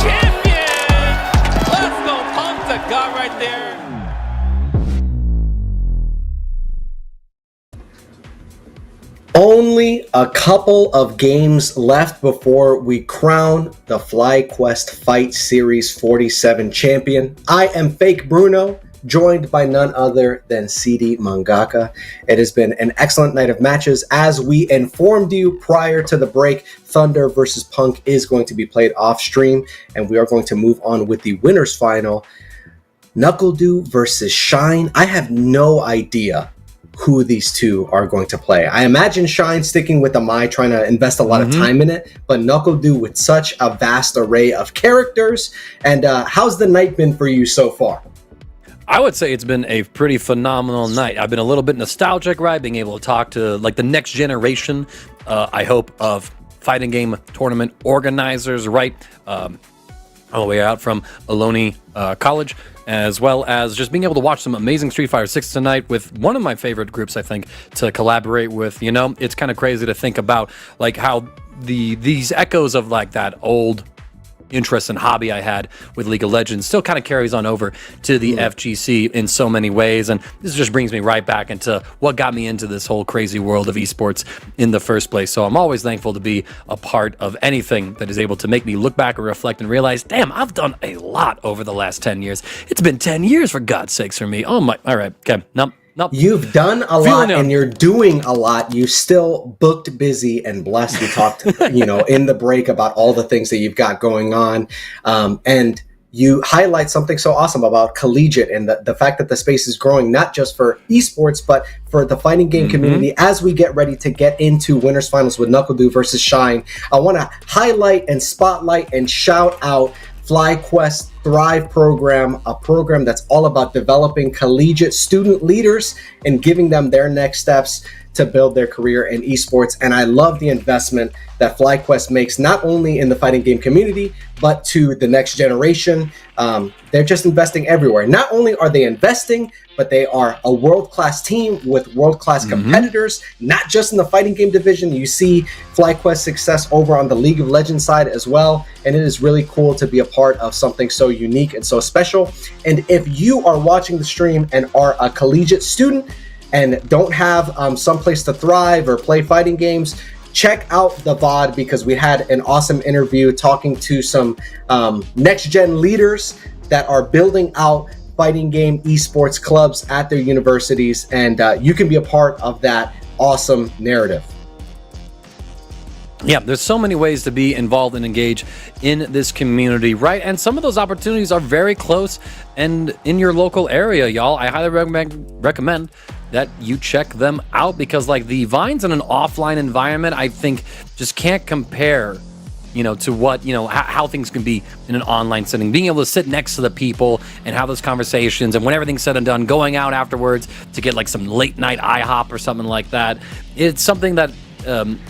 Speaker 3: Champion! Let's go! Punk the God right there!
Speaker 2: Only a couple of games left before we crown the FlyQuest Fight Series 47 champion. I am Fake Bruno, joined by none other than CD Mangaka. It has been an excellent night of matches. As we informed you prior to the break, Thunder versus Punk is going to be played off stream, and we are going to move on with the winners final. NACL versus Shine. I have no idea who these two are going to play. I imagine Shine sticking with the Mai, trying to invest a lot of time in it, but NACL with such a vast array of characters. And how's the night been for you so far?
Speaker 1: I would say it's been a pretty phenomenal night. I've been a little bit nostalgic, right? Being able to talk to like the next generation, I hope, of fighting game tournament organizers, right? All the way out from Ohlone College, as well as just being able to watch some amazing Street Fighter 6 tonight with one of my favorite groups, I think, to collaborate with. You know, it's kind of crazy to think about like how these echoes of like that old interest and hobby I had with League of Legends still kind of carries on over to the FGC in so many ways. And this just brings me right back into what got me into this whole crazy world of esports in the first place. So I'm always thankful to be a part of anything that is able to make me look back and reflect and realize, damn, I've done a lot over the last 10 years. It's been 10 years for God's sakes for me. Oh my, all right, okay, nope.
Speaker 2: You've done a lot and you're doing a lot. You still booked, busy, and blessed. We talked, in the break about all the things that you've got going on. And you highlight something so awesome about Collegiate and the fact that the space is growing, not just for esports, but for the fighting game community. As we get ready to get into winners finals with NuckleDu versus Shine, I want to highlight and spotlight and shout out FlyQuest Thrive program, a program that's all about developing collegiate student leaders and giving them their next steps to build their career in esports. And I love the investment that FlyQuest makes, not only in the fighting game community, but to the next generation. They're just investing everywhere. Not only are they investing, but they are a world-class team with world-class competitors, not just in the fighting game division. You see FlyQuest success over on the League of Legends side as well. And it is really cool to be a part of something so unique and so special. And if you are watching the stream and are a collegiate student and don't have some place to thrive or play fighting games, check out the VOD, because we had an awesome interview talking to some next-gen leaders that are building out fighting game esports clubs at their universities, and you can be a part of that awesome narrative.
Speaker 1: Yeah, there's so many ways to be involved and engage in this community, right? And some of those opportunities are very close and in your local area, y'all. I highly recommend that you check them out, because like the Vines in an offline environment, I think just can't compare, you know, to what, you know, how things can be in an online setting. Being able to sit next to the people and have those conversations, and when everything's said and done, going out afterwards to get like some late night IHOP or something like that. It's something that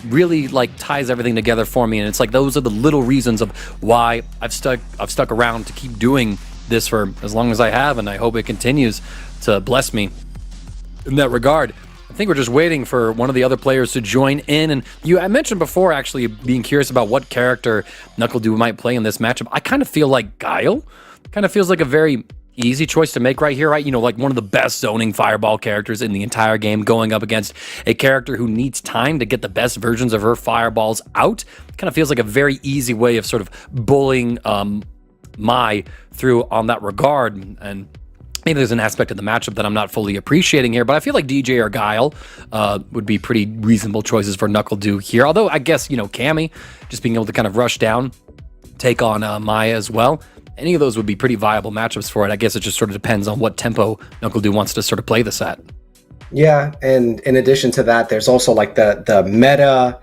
Speaker 1: really like ties everything together for me, and it's like those are the little reasons of why I've stuck around to keep doing this for as long as I have, and I hope it continues to bless me in that regard. I think we're just waiting for one of the other players to join in. And I mentioned before actually being curious about what character NuckleDu might play in this matchup. I kind of feel like Guile kind of feels like a very easy choice to make right here, right? You know, like one of the best zoning fireball characters in the entire game, going up against a character who needs time to get the best versions of her fireballs out. Kind of feels like a very easy way of sort of bullying Mai through on that regard. And maybe there's an aspect of the matchup that I'm not fully appreciating here, but I feel like DJ or Guile would be pretty reasonable choices for NuckleDu here. Although I guess, you know, Cammy, just being able to kind of rush down, take on Maya as well. Any of those would be pretty viable matchups for it. I guess it just sort of depends on what tempo NuckleDu wants to sort of play this at.
Speaker 2: Yeah, and in addition to that, there's also like the meta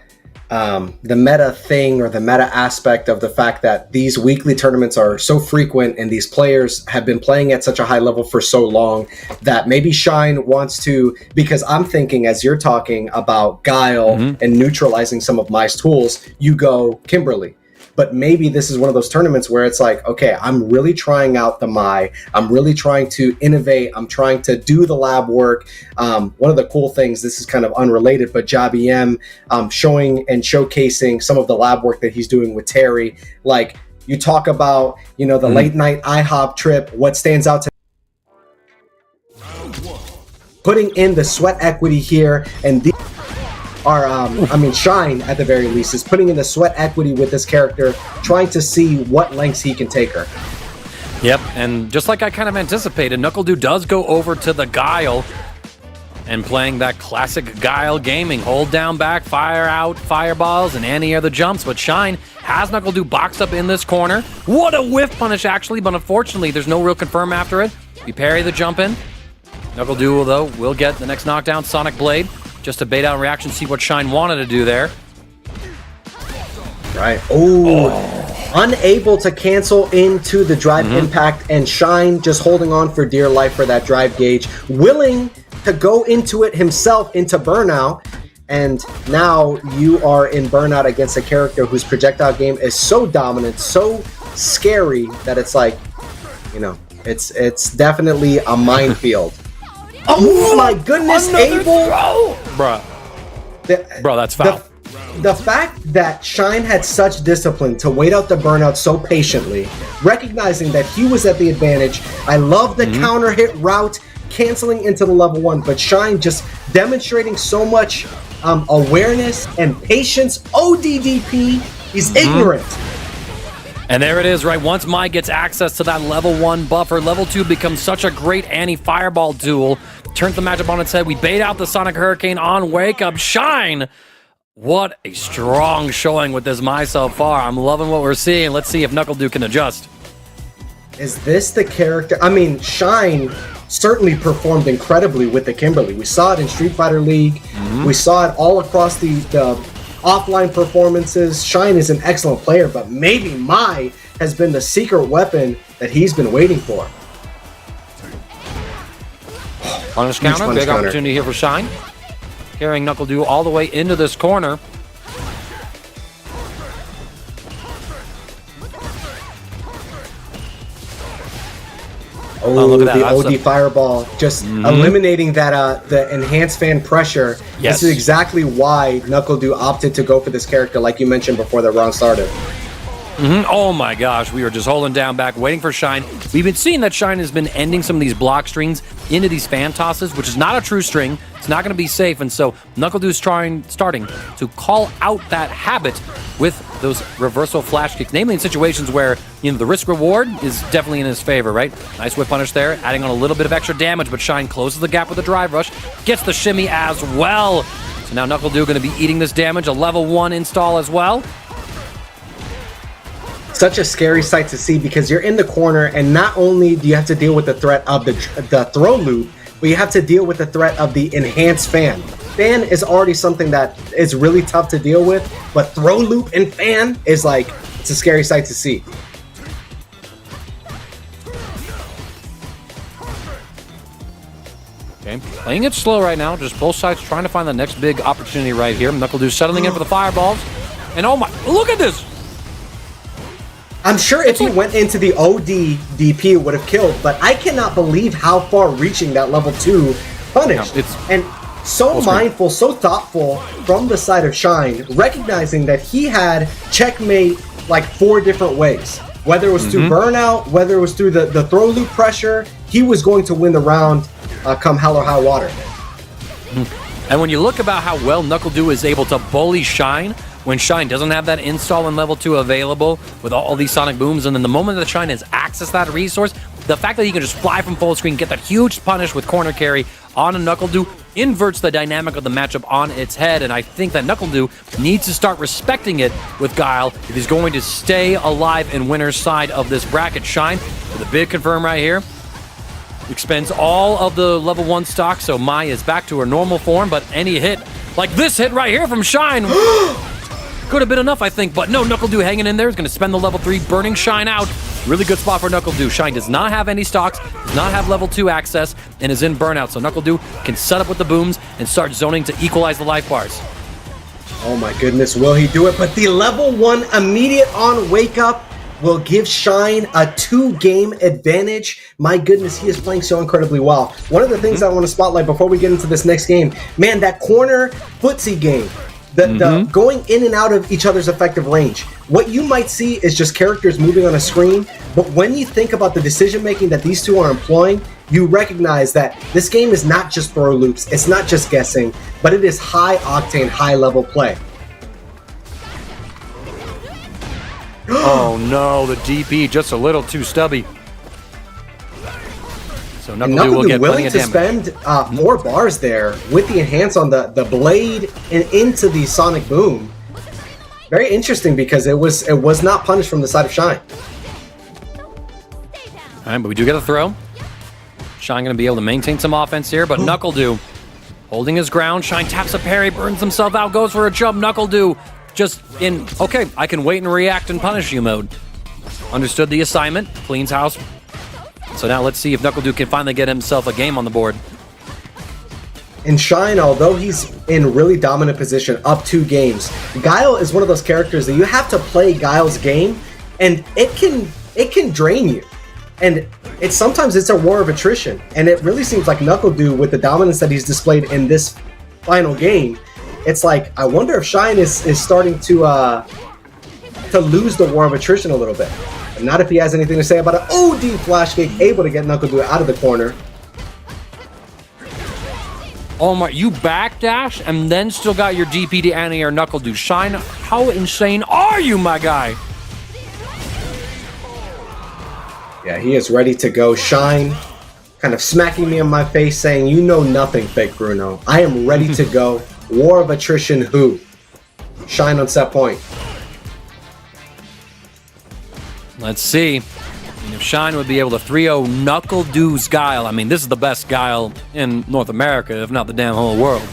Speaker 2: thing, or the meta aspect of the fact that these weekly tournaments are so frequent and these players have been playing at such a high level for so long that maybe Shine wants to, because I'm thinking as you're talking about Guile and neutralizing some of Mai's tools, you go Kimberly. But maybe this is one of those tournaments where it's like, okay, I'm really trying out the Mai. I'm really trying to innovate. I'm trying to do the lab work. One of the cool things, this is kind of unrelated, but Jabi M showing and showcasing some of the lab work that he's doing with Terry. Like, you talk about, you know, the late night IHOP trip, what stands out to putting in the sweat equity here, and these are, Shine at the very least is putting in the sweat equity with this character, trying to see what lengths he can take her.
Speaker 1: Yep, and just like I kind of anticipated, NuckleDu does go over to the Guile and playing that classic Guile gaming. Hold down back, fire out fireballs, and anti-air the jumps, but Shine has NuckleDu boxed up in this corner. What a whiff punish, actually, but unfortunately, there's no real confirm after it. We parry the jump in. NuckleDu, though, will get the next knockdown, Sonic Blade, just to bait out reaction, see what Shine wanted to do there.
Speaker 2: Right. Unable to cancel into the drive impact, and Shine just holding on for dear life for that drive gauge, willing to go into it himself, into burnout. And now you are in burnout against a character whose projectile game is so dominant, so scary, that it's like, you know, it's definitely a minefield. Oh my goodness, Abel!
Speaker 1: Bro, that's foul.
Speaker 2: The fact that Shine had such discipline to wait out the burnout so patiently, recognizing that he was at the advantage. I love the counter hit route, canceling into the level 1, but Shine just demonstrating so much awareness and patience. ODDP, he's ignorant.
Speaker 1: And there it is, right? Once Mai gets access to that level 1 buffer, level 2 becomes such a great anti-fireball tool. Turns the matchup on its head. We bait out the Sonic Hurricane on Wake Up. Shine! What a strong showing with this Mai so far. I'm loving what we're seeing. Let's see if NuckleDu can adjust.
Speaker 2: Is this the character? I mean, Shine certainly performed incredibly with the Kimberly. We saw it in Street Fighter League. We saw it all across the offline performances. Shine is an excellent player, but maybe Mai has been the secret weapon that he's been waiting for.
Speaker 1: Punish
Speaker 2: Huge
Speaker 1: counter,
Speaker 2: punish
Speaker 1: big
Speaker 2: counter.
Speaker 1: opportunity here for Shine. Carrying NuckleDu all the way into this corner.
Speaker 2: Oh,
Speaker 1: look at that.
Speaker 2: the
Speaker 1: That's
Speaker 2: OD Fireball, just eliminating that the enhanced fan pressure.
Speaker 1: Yes.
Speaker 2: This is exactly why NuckleDu opted to go for this character, like you mentioned before the round started.
Speaker 1: Oh my gosh, we were just holding down back, waiting for Shine. We've been seeing that Shine has been ending some of these block strings into these fan tosses, which is not a true string. It's not going to be safe, and so NuckleDu is starting to call out that habit with those reversal flash kicks, namely in situations where, you know, the risk reward is definitely in his favor, right? Nice whip punish there, adding on a little bit of extra damage, but Shine closes the gap with a drive rush, gets the shimmy as well. So now NuckleDu going to be eating this damage, a level 1 install as well.
Speaker 2: Such a scary sight to see because you're in the corner, and not only do you have to deal with the threat of the throw loop, but you have to deal with the threat of the enhanced fan. Fan is already something that is really tough to deal with, but throw loop and fan is like, it's a scary sight to see.
Speaker 1: Okay, playing it slow right now, just both sides trying to find the next big opportunity right here. NuckleDu settling in for the fireballs, and oh my, look at this!
Speaker 2: I'm sure if he went into the OD DP, it would have killed, but I cannot believe how far reaching that level 2 punish. And so mindful, so thoughtful from the side of Shine, recognizing that he had checkmate like 4 different ways. Whether it was through burnout, whether it was through the throw loop pressure, he was going to win the round come hell or high water.
Speaker 1: And when you look about how well NuckleDu is able to bully Shine, when Shine doesn't have that install in level 2 available with all these sonic booms, and then the moment that Shine has accessed that resource, the fact that he can just fly from full screen, get that huge punish with corner carry on a NuckleDu inverts the dynamic of the matchup on its head, and I think that NuckleDu needs to start respecting it with Guile if he's going to stay alive in winner's side of this bracket. Shine with a big confirm right here. Expends all of the level 1 stock, so Mai is back to her normal form, but any hit, like this hit right here from Shine, could have been enough, I think, but no, NuckleDu hanging in there is going to spend the level 3, burning Shine out. Really good spot for NuckleDu. Shine does not have any stocks, does not have level 2 access, and is in burnout, so NuckleDu can set up with the booms and start zoning to equalize the life bars.
Speaker 2: Oh my goodness, will he do it? But the level 1 immediate on wake up will give Shine a 2-game advantage. My goodness, he is playing so incredibly well. One of the things I want to spotlight before we get into this next game, man, that corner footsie game, the going in and out of each other's effective range. What you might see is just characters moving on a screen, but when you think about the decision making that these two are employing, you recognize that this game is not just throw loops, it's not just guessing, but it is high octane, high level play.
Speaker 1: Oh no, the DP just a little too stubby. So NuckleDu will get
Speaker 2: willing
Speaker 1: plenty
Speaker 2: to
Speaker 1: of damage.
Speaker 2: spend 4 bars there with the enhance on the blade and into the sonic boom. Very interesting because it was not punished from the side of Shine.
Speaker 1: All right, but we do get a throw. Shine going to be able to maintain some offense here, but NuckleDu holding his ground. Shine taps a parry, burns himself out, goes for a jump. NuckleDu just in, okay, I can wait and react and punish you mode. Understood the assignment, cleans house. So now let's see if NuckleDu can finally get himself a game on the board.
Speaker 2: And Shine, although he's in really dominant position, up 2 games, Guile is one of those characters that you have to play Guile's game, and it can drain you. And sometimes it's a war of attrition. And it really seems like NuckleDu, with the dominance that he's displayed in this final game, it's like, I wonder if Shine is starting to lose the war of attrition a little bit. And not if he has anything to say about it. OD flash kick, able to get NuckleDu out of the corner.
Speaker 1: Oh my, you backdash and then still got your DP to anti-air NuckleDu. Shine, how insane are you, my guy?
Speaker 2: Yeah, he is ready to go. Shine kind of smacking me in my face saying, you know nothing, fake Bruno. I am ready to go. War of attrition who? Shine on set point.
Speaker 1: Let's see. And if Shine would be able to 3-0 Knuckle Doo's Guile, I mean, this is the best Guile in North America, if not the damn whole world.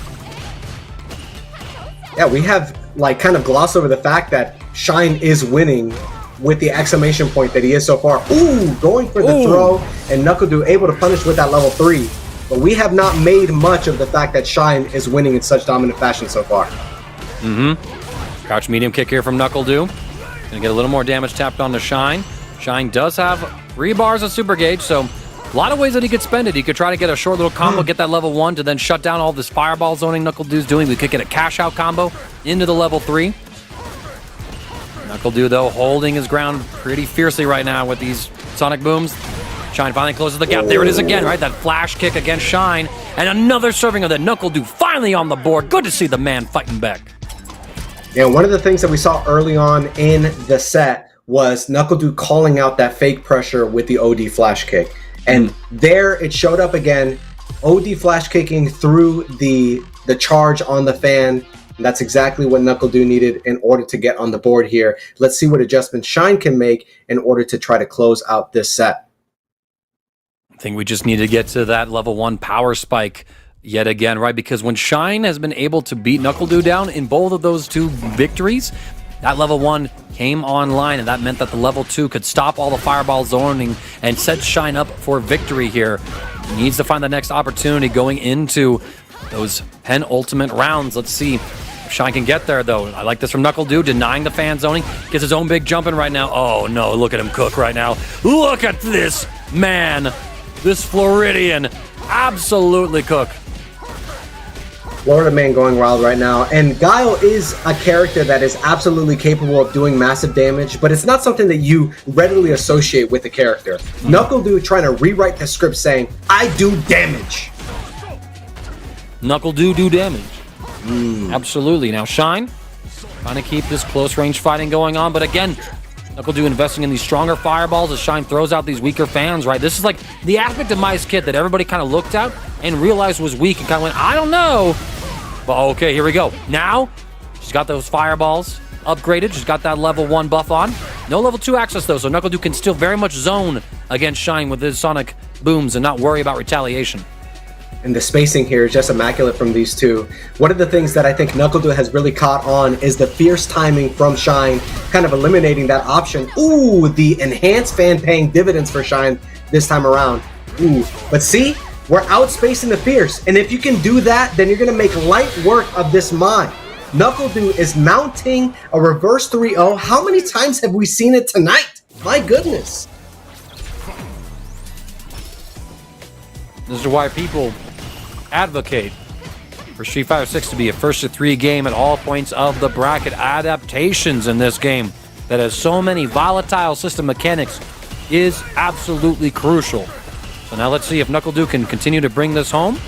Speaker 2: Yeah, we have like kind of glossed over the fact that Shine is winning with the exclamation point that he is so far. Ooh, going for the throw, and NuckleDoo able to punish with that level 3. But we have not made much of the fact that Shine is winning in such dominant fashion so far.
Speaker 1: Crouch medium kick here from NuckleDoo. Gonna get a little more damage tapped onto Shine. Shine does have 3 bars of super gauge, so a lot of ways that he could spend it. He could try to get a short little combo, get that level 1 to then shut down all this fireball zoning NuckleDoo's doing. We could get a cash out combo into the level 3. NuckleDoo, though, holding his ground pretty fiercely right now with these sonic booms. Shine finally closes the gap. There it is again, right? That flash kick against Shine. And another serving of the NuckleDoo finally on the board. Good to see the man fighting back.
Speaker 2: Yeah, one of the things that we saw early on in the set was NuckleDoo calling out that fake pressure with the OD flash kick. And there it showed up again, OD flash kicking through the charge on the fan. And that's exactly what NuckleDoo needed in order to get on the board here. Let's see what adjustments Shine can make in order to try to close out this set.
Speaker 1: I think we just need to get to that level 1 power spike yet again, right? Because when Shine has been able to beat NuckleDoo down in both of those 2 victories, that level 1 came online, and that meant that the level 2 could stop all the fireball zoning and set Shine up for victory here. He needs to find the next opportunity going into those penultimate rounds. Let's see if Shine can get there, though. I like this from NuckleDoo, denying the fan zoning. Gets his own big jump in right now. Oh, no, look at him cook right now. Look at this man. This Floridian. Absolutely cook.
Speaker 2: Florida man going wild right now. And Guile is a character that is absolutely capable of doing massive damage, but it's not something that you readily associate with the character. NuckleDoo trying to rewrite the script saying, I do damage.
Speaker 1: NuckleDoo do damage. Absolutely. Now Shine trying to keep this close range fighting going on, but again, NuckleDoo investing in these stronger fireballs as Shine throws out these weaker fans, right? This is like the aspect of Mai's kit that everybody kind of looked at and realized was weak and kind of went, I don't know. But okay, here we go. Now, she's got those fireballs upgraded. She's got that level 1 buff on. No level 2 access, though, so NuckleDoo can still very much zone against Shine with his sonic booms and not worry about retaliation.
Speaker 2: And the spacing here is just immaculate from these 2. One of the things that I think NuckleDoo has really caught on is the fierce timing from Shine, kind of eliminating that option. Ooh, the enhanced fan paying dividends for Shine this time around. Ooh, but see, we're outspacing the fierce. And if you can do that, then you're going to make light work of this mine. NuckleDoo is mounting a reverse 3-0. How many times have we seen it tonight? My goodness.
Speaker 1: This is why people advocate for Street Fighter 6 to be a 1-3 game at all points of the bracket. Adaptations in this game that has so many volatile system mechanics is absolutely crucial. So now let's see if NuckleDoo can continue to bring this home.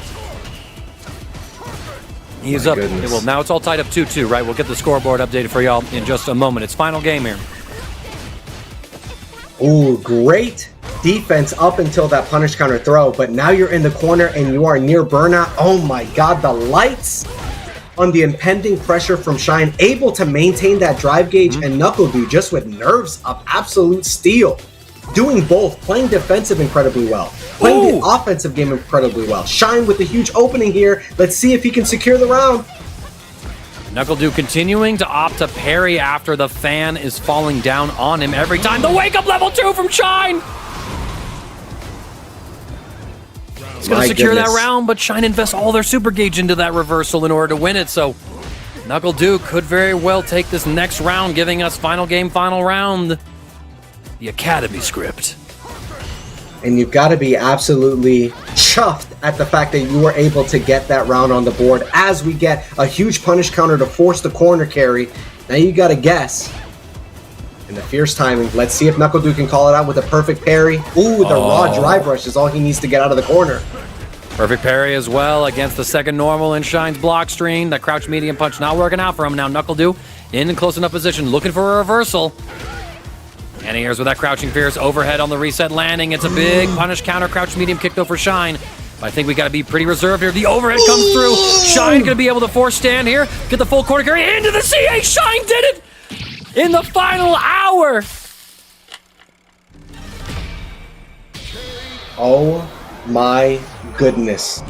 Speaker 1: He's up. Well, now it's all tied up 2-2, right? We'll get the scoreboard updated for y'all in just a moment. It's final game here.
Speaker 2: Ooh, great defense up until that punish counter throw, but now you're in the corner and you are near burnout. Oh my god, the lights on the impending pressure from Shine, able to maintain that drive gauge, and NuckleDoo just with nerves of absolute steel. Doing both, playing defensive incredibly well, playing the offensive game incredibly well. Shine with a huge opening here. Let's see if he can secure the round.
Speaker 1: NuckleDoo continuing to opt to parry after the fan is falling down on him every time. The wake up level 2 from Shine! He's going to secure that round, but Shine invests all their super gauge into that reversal in order to win it, so NuckleDoo could very well take this next round, giving us final game, final round. The Academy script.
Speaker 2: And you've got to be absolutely chuffed at the fact that you were able to get that round on the board as we get a huge punish counter to force the corner carry. Now you got to guess. And the fierce timing. Let's see if NuckleDoo can call it out with a perfect parry. Ooh, the raw drive rush is all he needs to get out of the corner.
Speaker 1: Perfect parry as well against the second normal in Shine's block stream. That crouch medium punch not working out for him. Now NuckleDoo in close enough position, looking for a reversal. And he airs with that crouching fierce overhead on the reset landing. It's a big punish counter crouch medium kick though for Shine. But I think we got to be pretty reserved here. The overhead comes through. Shine going to be able to force stand here. Get the full corner carry into the CA. Shine did it in the final hour.
Speaker 2: Oh my goodness.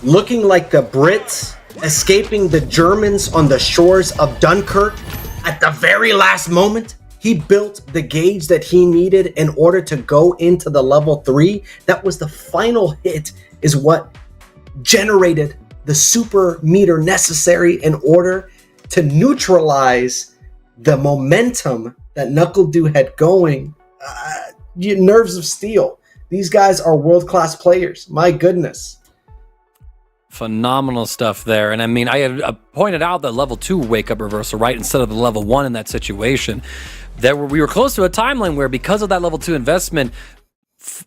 Speaker 2: Looking like the Brits escaping the Germans on the shores of Dunkirk at the very last moment. He built the gauge that he needed in order to go into the level 3. That was the final hit, is what generated the super meter necessary in order to neutralize the momentum that NuckleDu had going. Nerves of steel. These guys are world-class players. My goodness.
Speaker 1: Phenomenal stuff there. And I mean, I had pointed out that level 2 wake-up reversal, right, instead of the level 1 in that situation. We were close to a timeline where, because of that level 2 investment,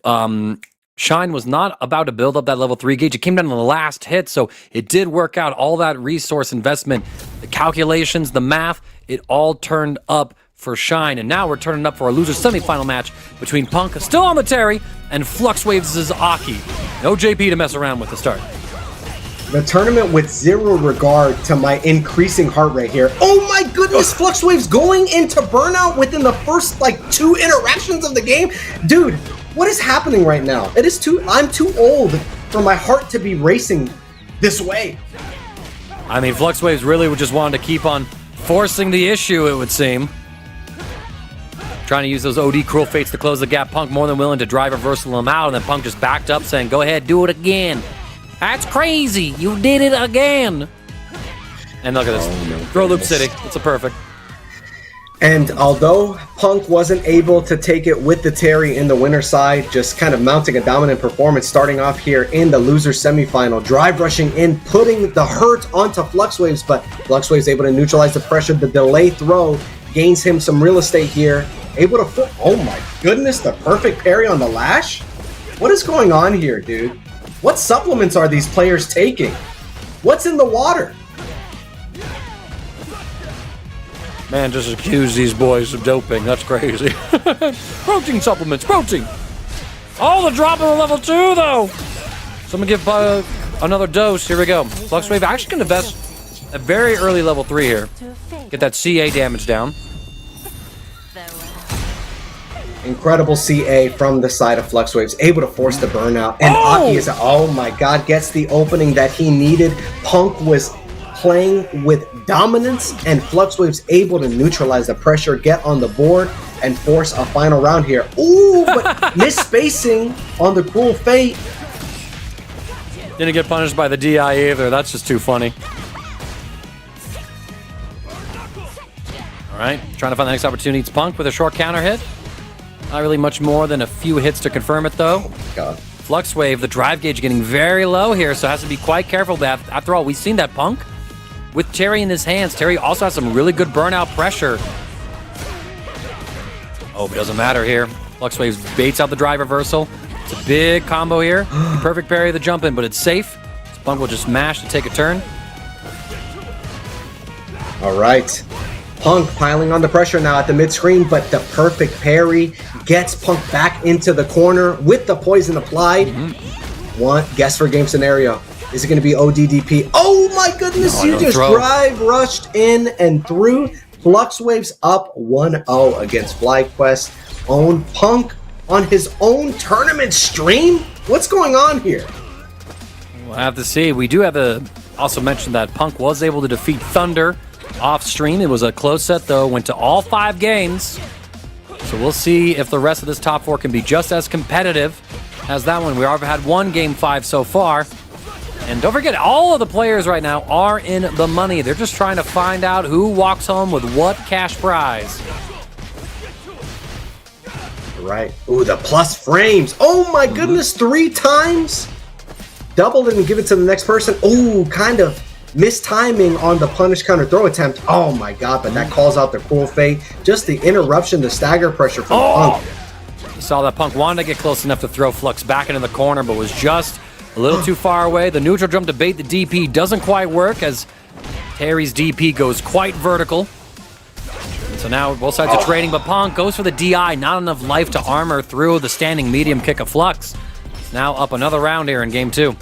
Speaker 1: Shine was not about to build up that level 3 gauge. It came down to the last hit, so it did work out. All that resource investment, the calculations, the math, it all turned up for Shine. And now we're turning up for a loser semifinal match between Punk, still on the Terry, and FluxWaves' Aki. No JP to mess around with to start.
Speaker 2: The tournament with zero regard to my increasing heart rate here. Oh my goodness, FluxWaves going into burnout within the first 2 interactions of the game. Dude, what is happening right now? I'm too old for my heart to be racing this way.
Speaker 1: I mean, FluxWaves really just wanted to keep on forcing the issue, it would seem. Trying to use those OD Cruel Fates to close the gap. Punk more than willing to drive reversal him out, and then Punk just backed up saying, go ahead, do it again. That's crazy. You did it again. And look at this. Throw Loop City. It's a perfect.
Speaker 2: And although Punk wasn't able to take it with the Terry in the winner's side, just kind of mounting a dominant performance starting off here in the loser semifinal, drive rushing in, putting the hurt onto FluxWaves, but FluxWaves able to neutralize the pressure. The delay throw gains him some real estate here. Able to oh my goodness, the perfect parry on the lash? What is going on here, dude? What supplements are these players taking? What's in the water?
Speaker 1: Man, just accuse these boys of doping. That's crazy. Protein supplements, protein. Oh, the drop in the level 2, though. Someone give another dose. Here we go. FluxWave actually can invest a very early level 3 here. Get that CA damage down.
Speaker 2: Incredible CA from the side of FluxWaves, able to force the burnout. And Aki is, oh my god, gets the opening that he needed. Punk was playing with dominance, and FluxWaves able to neutralize the pressure, get on the board, and force a final round here. Ooh, but misspacing on the Cruel Fate.
Speaker 1: Didn't get punished by the DI either. That's just too funny. All right, trying to find the next opportunity. It's Punk with a short counter hit. Not really much more than a few hits to confirm it, though.
Speaker 2: Oh god.
Speaker 1: FluxWave, the drive gauge getting very low here, so has to be quite careful. But after all, we've seen that Punk with Terry in his hands. Terry also has some really good burnout pressure. Oh, but it doesn't matter here. FluxWaves baits out the drive reversal. It's a big combo here. Perfect parry the jump in, but it's safe. So Punk will just mash to take a turn.
Speaker 2: All right. Punk piling on the pressure now at the mid-screen, but the perfect parry gets Punk back into the corner with the poison applied. One guess for game scenario. Is it going to be ODDP? Oh my goodness, you just drive rushed in and through. FluxWaves up 1-0 against FlyQuest. Own Punk on his own tournament stream? What's going on here?
Speaker 1: We'll have to see. We do have to also mention that Punk was able to defeat Thunder off stream. It was a close set, though. Went to all 5 games. So we'll see if the rest of this top 4 can be just as competitive as that one. We already had one game 5 so far. And don't forget, all of the players right now are in the money. They're just trying to find out who walks home with what cash prize.
Speaker 2: Right. Ooh, the plus frames. Oh my goodness, 3 times. Double it and give it to the next person. Ooh, kind of mistiming on the punish counter throw attempt. Oh my god, but that calls out the Cruel Fate. Just the interruption, the stagger pressure from Punk.
Speaker 1: Saw that Punk wanted to get close enough to throw Flux back into the corner, but was just a little too far away. The neutral jump to bait the DP doesn't quite work, as Terry's DP goes quite vertical. So now both sides are trading, but Punk goes for the DI. Not enough life to armor through the standing medium kick of Flux. It's now up another round here in game 2.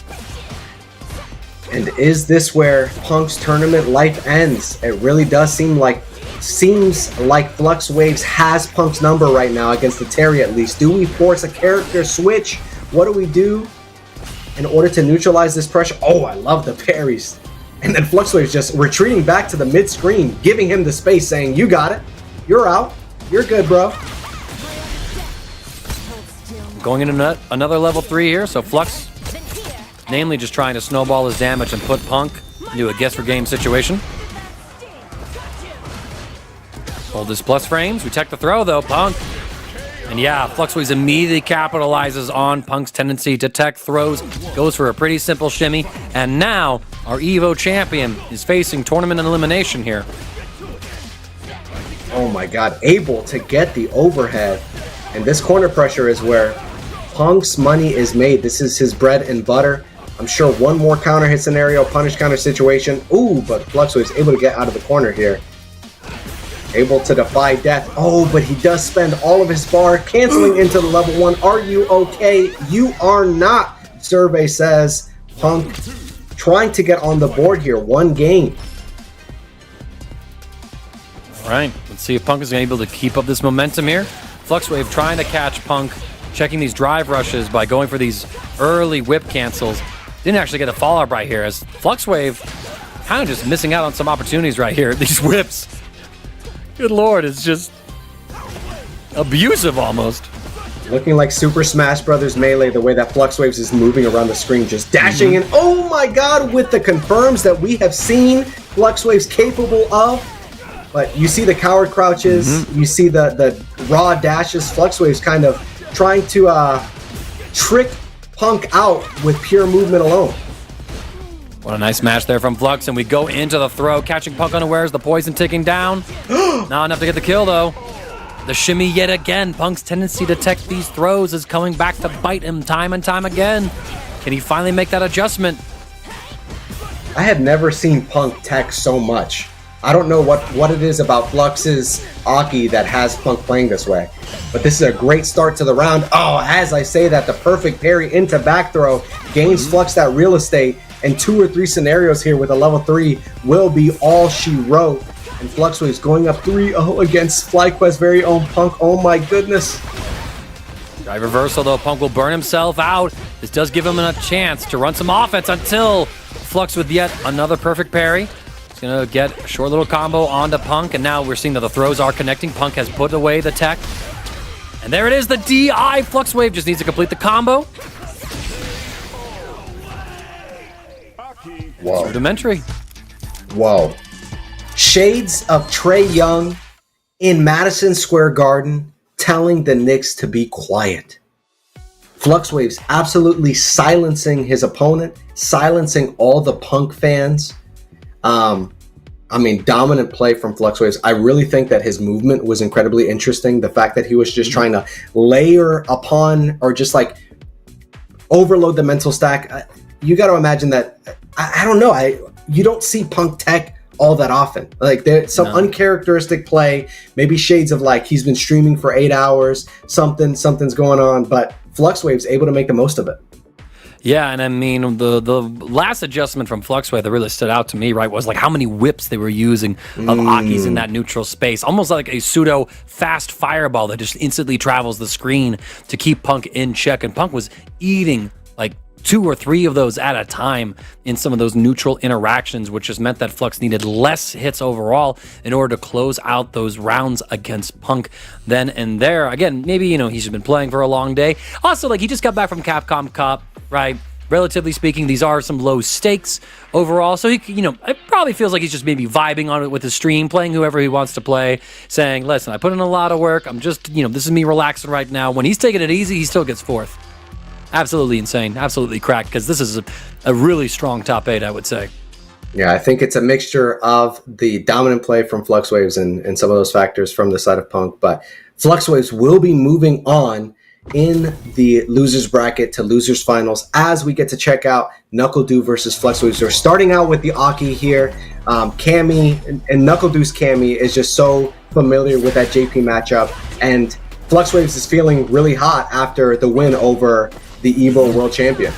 Speaker 2: And is this where Punk's tournament life ends? It really does seems like FluxWaves has Punk's number right now against the Terry at least. Do we force a character switch, What do we do in order to neutralize this pressure? Oh, I love the parries. And then FluxWave's just retreating back to the mid-screen, giving him the space, saying, you got it. You're out. You're good, bro.
Speaker 1: Going into another level 3 here, so Flux, namely just trying to snowball his damage and put Punk into a guess for game situation. Hold his plus frames. We tech the throw, though. Punk. And yeah, FluxWaves immediately capitalizes on Punk's tendency to tech throws, goes for a pretty simple shimmy, and now our EVO champion is facing tournament elimination here.
Speaker 2: Oh my god, able to get the overhead. And this corner pressure is where Punk's money is made. This is his bread and butter. I'm sure one more counter hit scenario, punish counter situation. Ooh, but FluxWave's able to get out of the corner here. Able to defy death. Oh, but he does spend all of his bar, canceling into the level 1. Are you okay? You are not, Survey says. Punk trying to get on the board here. One game.
Speaker 1: All right, let's see if Punk is able to keep up this momentum here. FluxWave trying to catch Punk, checking these drive rushes by going for these early whip cancels. Didn't actually get a follow-up right here, as FluxWave kind of just missing out on some opportunities right here. These whips. Good lord, it's just abusive almost.
Speaker 2: Looking like Super Smash Bros. Melee, the way that FluxWaves is moving around the screen, just dashing in. Oh my god, with the confirms that we have seen FluxWave's capable of. But you see the coward crouches, you see the raw dashes. FluxWave's kind of trying to trick Punk out with pure movement alone.
Speaker 1: What a nice match there from Flux, and we go into the throw, catching Punk unawares, the poison ticking down. Not enough to get the kill, though. The shimmy yet again. Punk's tendency to tech these throws is coming back to bite him time and time again. Can he finally make that adjustment?
Speaker 2: I have never seen Punk tech so much. I don't know what it is about Flux's Aki that has Punk playing this way. But this is a great start to the round. Oh, as I say that, the perfect parry into back throw gains Flux that real estate. And 2 or 3 scenarios here with a level 3 will be all she wrote. And FluxWave's going up 3-0 against FlyQuest's very own Punk. Oh my goodness.
Speaker 1: Drive reversal, though. Punk will burn himself out. This does give him a chance to run some offense until Flux with yet another perfect parry. He's going to get a short little combo onto Punk, and now we're seeing that the throws are connecting. Punk has put away the tech. And there it is, the DI. FluxWave just needs to complete the combo.
Speaker 2: Whoa.
Speaker 1: Rudimentary.
Speaker 2: Whoa. Shades of Trae Young in Madison Square Garden telling the Knicks to be quiet. FluxWave's absolutely silencing his opponent, silencing all the Punk fans. Dominant play from FluxWaves. I really think that his movement was incredibly interesting. The fact that he was just trying to layer upon or just like overload the mental stack. You got to imagine that, I don't know, you don't see Punk tech all that often. Like there's some uncharacteristic play, maybe shades of like he's been streaming for 8 hours, something's going on, but FluxWave's able to make the most of it.
Speaker 1: Yeah, and I mean, the last adjustment from FluxWave that really stood out to me, right, was like how many whips they were using of Akis in that neutral space. Almost like a pseudo fast fireball that just instantly travels the screen to keep Punk in check. And Punk was eating like 2 or 3 of those at a time in some of those neutral interactions, which just meant that Flux needed less hits overall in order to close out those rounds against Punk then and there. Again, maybe, he's just been playing for a long day. Also, like, he just got back from Capcom Cup, right? Relatively speaking, these are some low stakes overall. So he, it probably feels like he's just maybe vibing on it with his stream, playing whoever he wants to play, saying, listen, I put in a lot of work. I'm just, this is me relaxing right now. When he's taking it easy, he still gets 4th. Absolutely insane. Absolutely cracked, because this is a really strong top 8, I would say.
Speaker 2: Yeah, I think it's a mixture of the dominant play from FluxWaves and some of those factors from the side of Punk. But FluxWaves will be moving on in the losers bracket to losers finals as we get to check out NuckleDu versus FluxWaves. We're starting out with the Aki here. Cammy and NuckleDu's Cammy is just so familiar with that JP matchup, and FluxWaves is feeling really hot after the win over the EVO World Champion.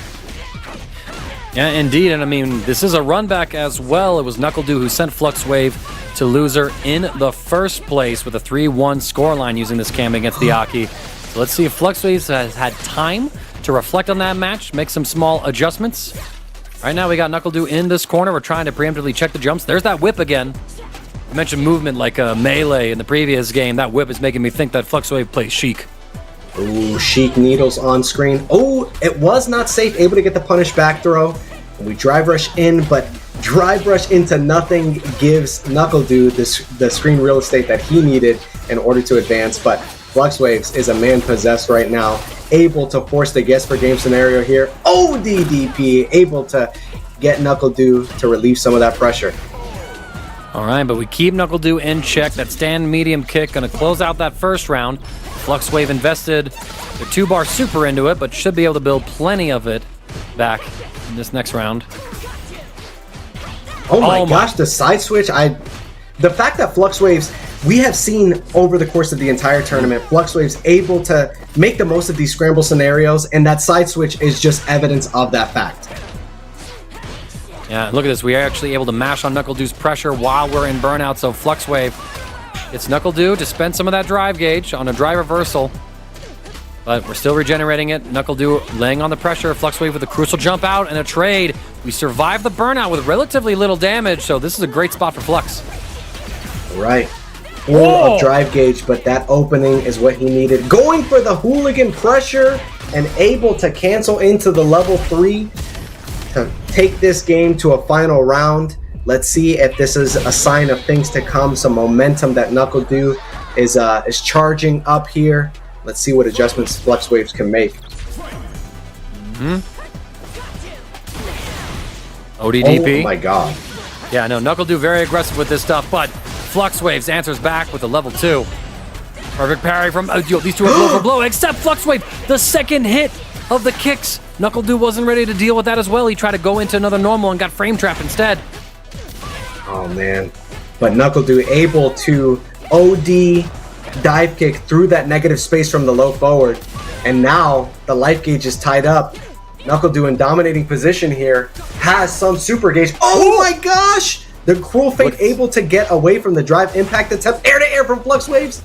Speaker 1: Yeah, indeed, and I mean, this is a run back as well. It was NuckleDu who sent FluxWave to loser in the first place with a 3-1 scoreline using this cam against the Aki. So let's see if FluxWave has had time to reflect on that match, make some small adjustments. Right now we got NuckleDu in this corner. We're trying to preemptively check the jumps. There's that whip again. I mentioned movement like a melee in the previous game. That whip is making me think that FluxWave plays Sheik.
Speaker 2: Ooh, Sheik needles on screen. Oh, it was not safe. Able to get the punish back throw. We drive rush in, but drive rush into nothing gives NuckleDu the screen real estate that he needed in order to advance. But FluxWaves is a man possessed right now, able to force the guess for game scenario here. Oh, DDP, able to get NuckleDu to relieve some of that pressure.
Speaker 1: All right, but we keep NuckleDu in check. That stand medium kick going to close out that first round. FluxWave invested their 2-bar super into it, but should be able to build plenty of it back in this next round.
Speaker 2: Oh my gosh, the side switch. The fact that FluxWaves, we have seen over the course of the entire tournament, FluxWaves able to make the most of these scramble scenarios, and that side switch is just evidence of that fact.
Speaker 1: Yeah, look at this. We are actually able to mash on NuckleDu's pressure while we're in burnout, so FluxWave gets NuckleDu to spend some of that drive gauge on a drive reversal. But we're still regenerating it. NuckleDu laying on the pressure. FluxWave with a crucial jump out and a trade. We survived the burnout with relatively little damage, so this is a great spot for Flux.
Speaker 2: Right. Full of drive gauge, but that opening is what he needed. Going for the hooligan pressure and able to cancel into the level 3 to take this game to a final round. Let's see if this is a sign of things to come, some momentum that NuckleDu is charging up here. Let's see what adjustments FluxWaves can make.
Speaker 1: ODDP.
Speaker 2: Oh my god.
Speaker 1: Yeah, no, NuckleDu very aggressive with this stuff, but FluxWaves answers back with a level 2. Perfect parry from these two are blow for blow, except FluxWave, the second hit of the kicks. NuckleDu wasn't ready to deal with that as well. He tried to go into another normal and got frame trapped instead.
Speaker 2: Oh man. But NuckleDu able to OD dive kick through that negative space from the low forward. And now the life gauge is tied up. NuckleDu in dominating position here has some super gauge. Oh my gosh! The Cruel Fate able to get away from the drive impact attempt. Air to air from FluxWaves.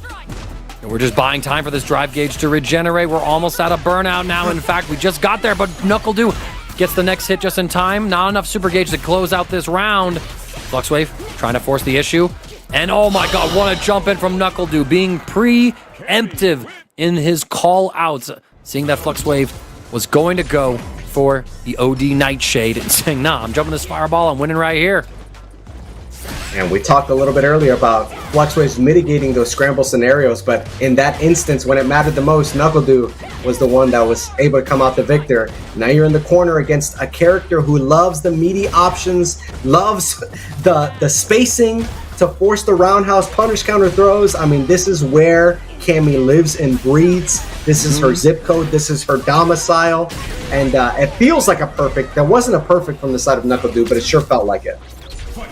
Speaker 1: We're just buying time for this drive gauge to regenerate. We're almost out of burnout now. In fact, we just got there, but NuckleDu gets the next hit just in time. Not enough super gauge to close out this round. FluxWave trying to force the issue. And oh my god, what a jump in from NuckleDu, being preemptive in his call outs. Seeing that FluxWave was going to go for the OD Nightshade and saying, nah, I'm jumping this fireball, I'm winning right here.
Speaker 2: And we talked a little bit earlier about FluxWaves mitigating those scramble scenarios, but in that instance, when it mattered the most, NuckleDu was the one that was able to come out the victor. Now you're in the corner against a character who loves the meaty options, loves the spacing to force the roundhouse punish counter throws. I mean, this is where Cammy lives and breathes. This is her zip code. This is her domicile. And it feels like a perfect. There wasn't a perfect from the side of NuckleDu, but it sure felt like it.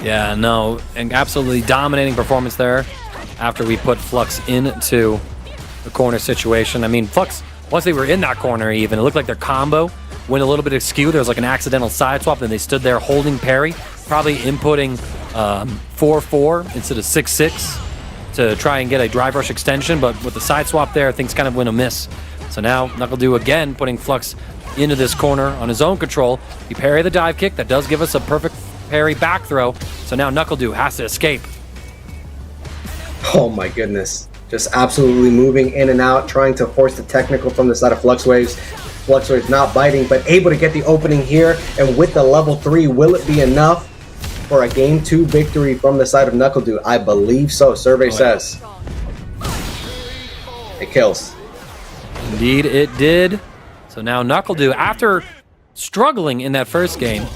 Speaker 1: Yeah, no, and absolutely dominating performance there after we put Flux into the corner situation. I mean, Flux, once they were in that corner even, it looked like their combo went a little bit askew. There was like an accidental side swap, and they stood there holding parry, probably inputting 4-4 instead of 6-6 to try and get a drive rush extension, but with the side swap there, things kind of went amiss. So now NuckleDu again putting Flux into this corner on his own control. He parry the dive kick. That does give us a perfect parry back throw. So now NuckleDu has to escape.
Speaker 2: Oh my goodness. Just absolutely moving in and out, trying to force the technical from the side of FluxWaves. FluxWaves not biting, but able to get the opening here. And with the level 3, will it be enough for a Game 2 victory from the side of NuckleDu? I believe so. Survey says. It kills.
Speaker 1: Indeed it did. So now NuckleDu, after struggling in that first game,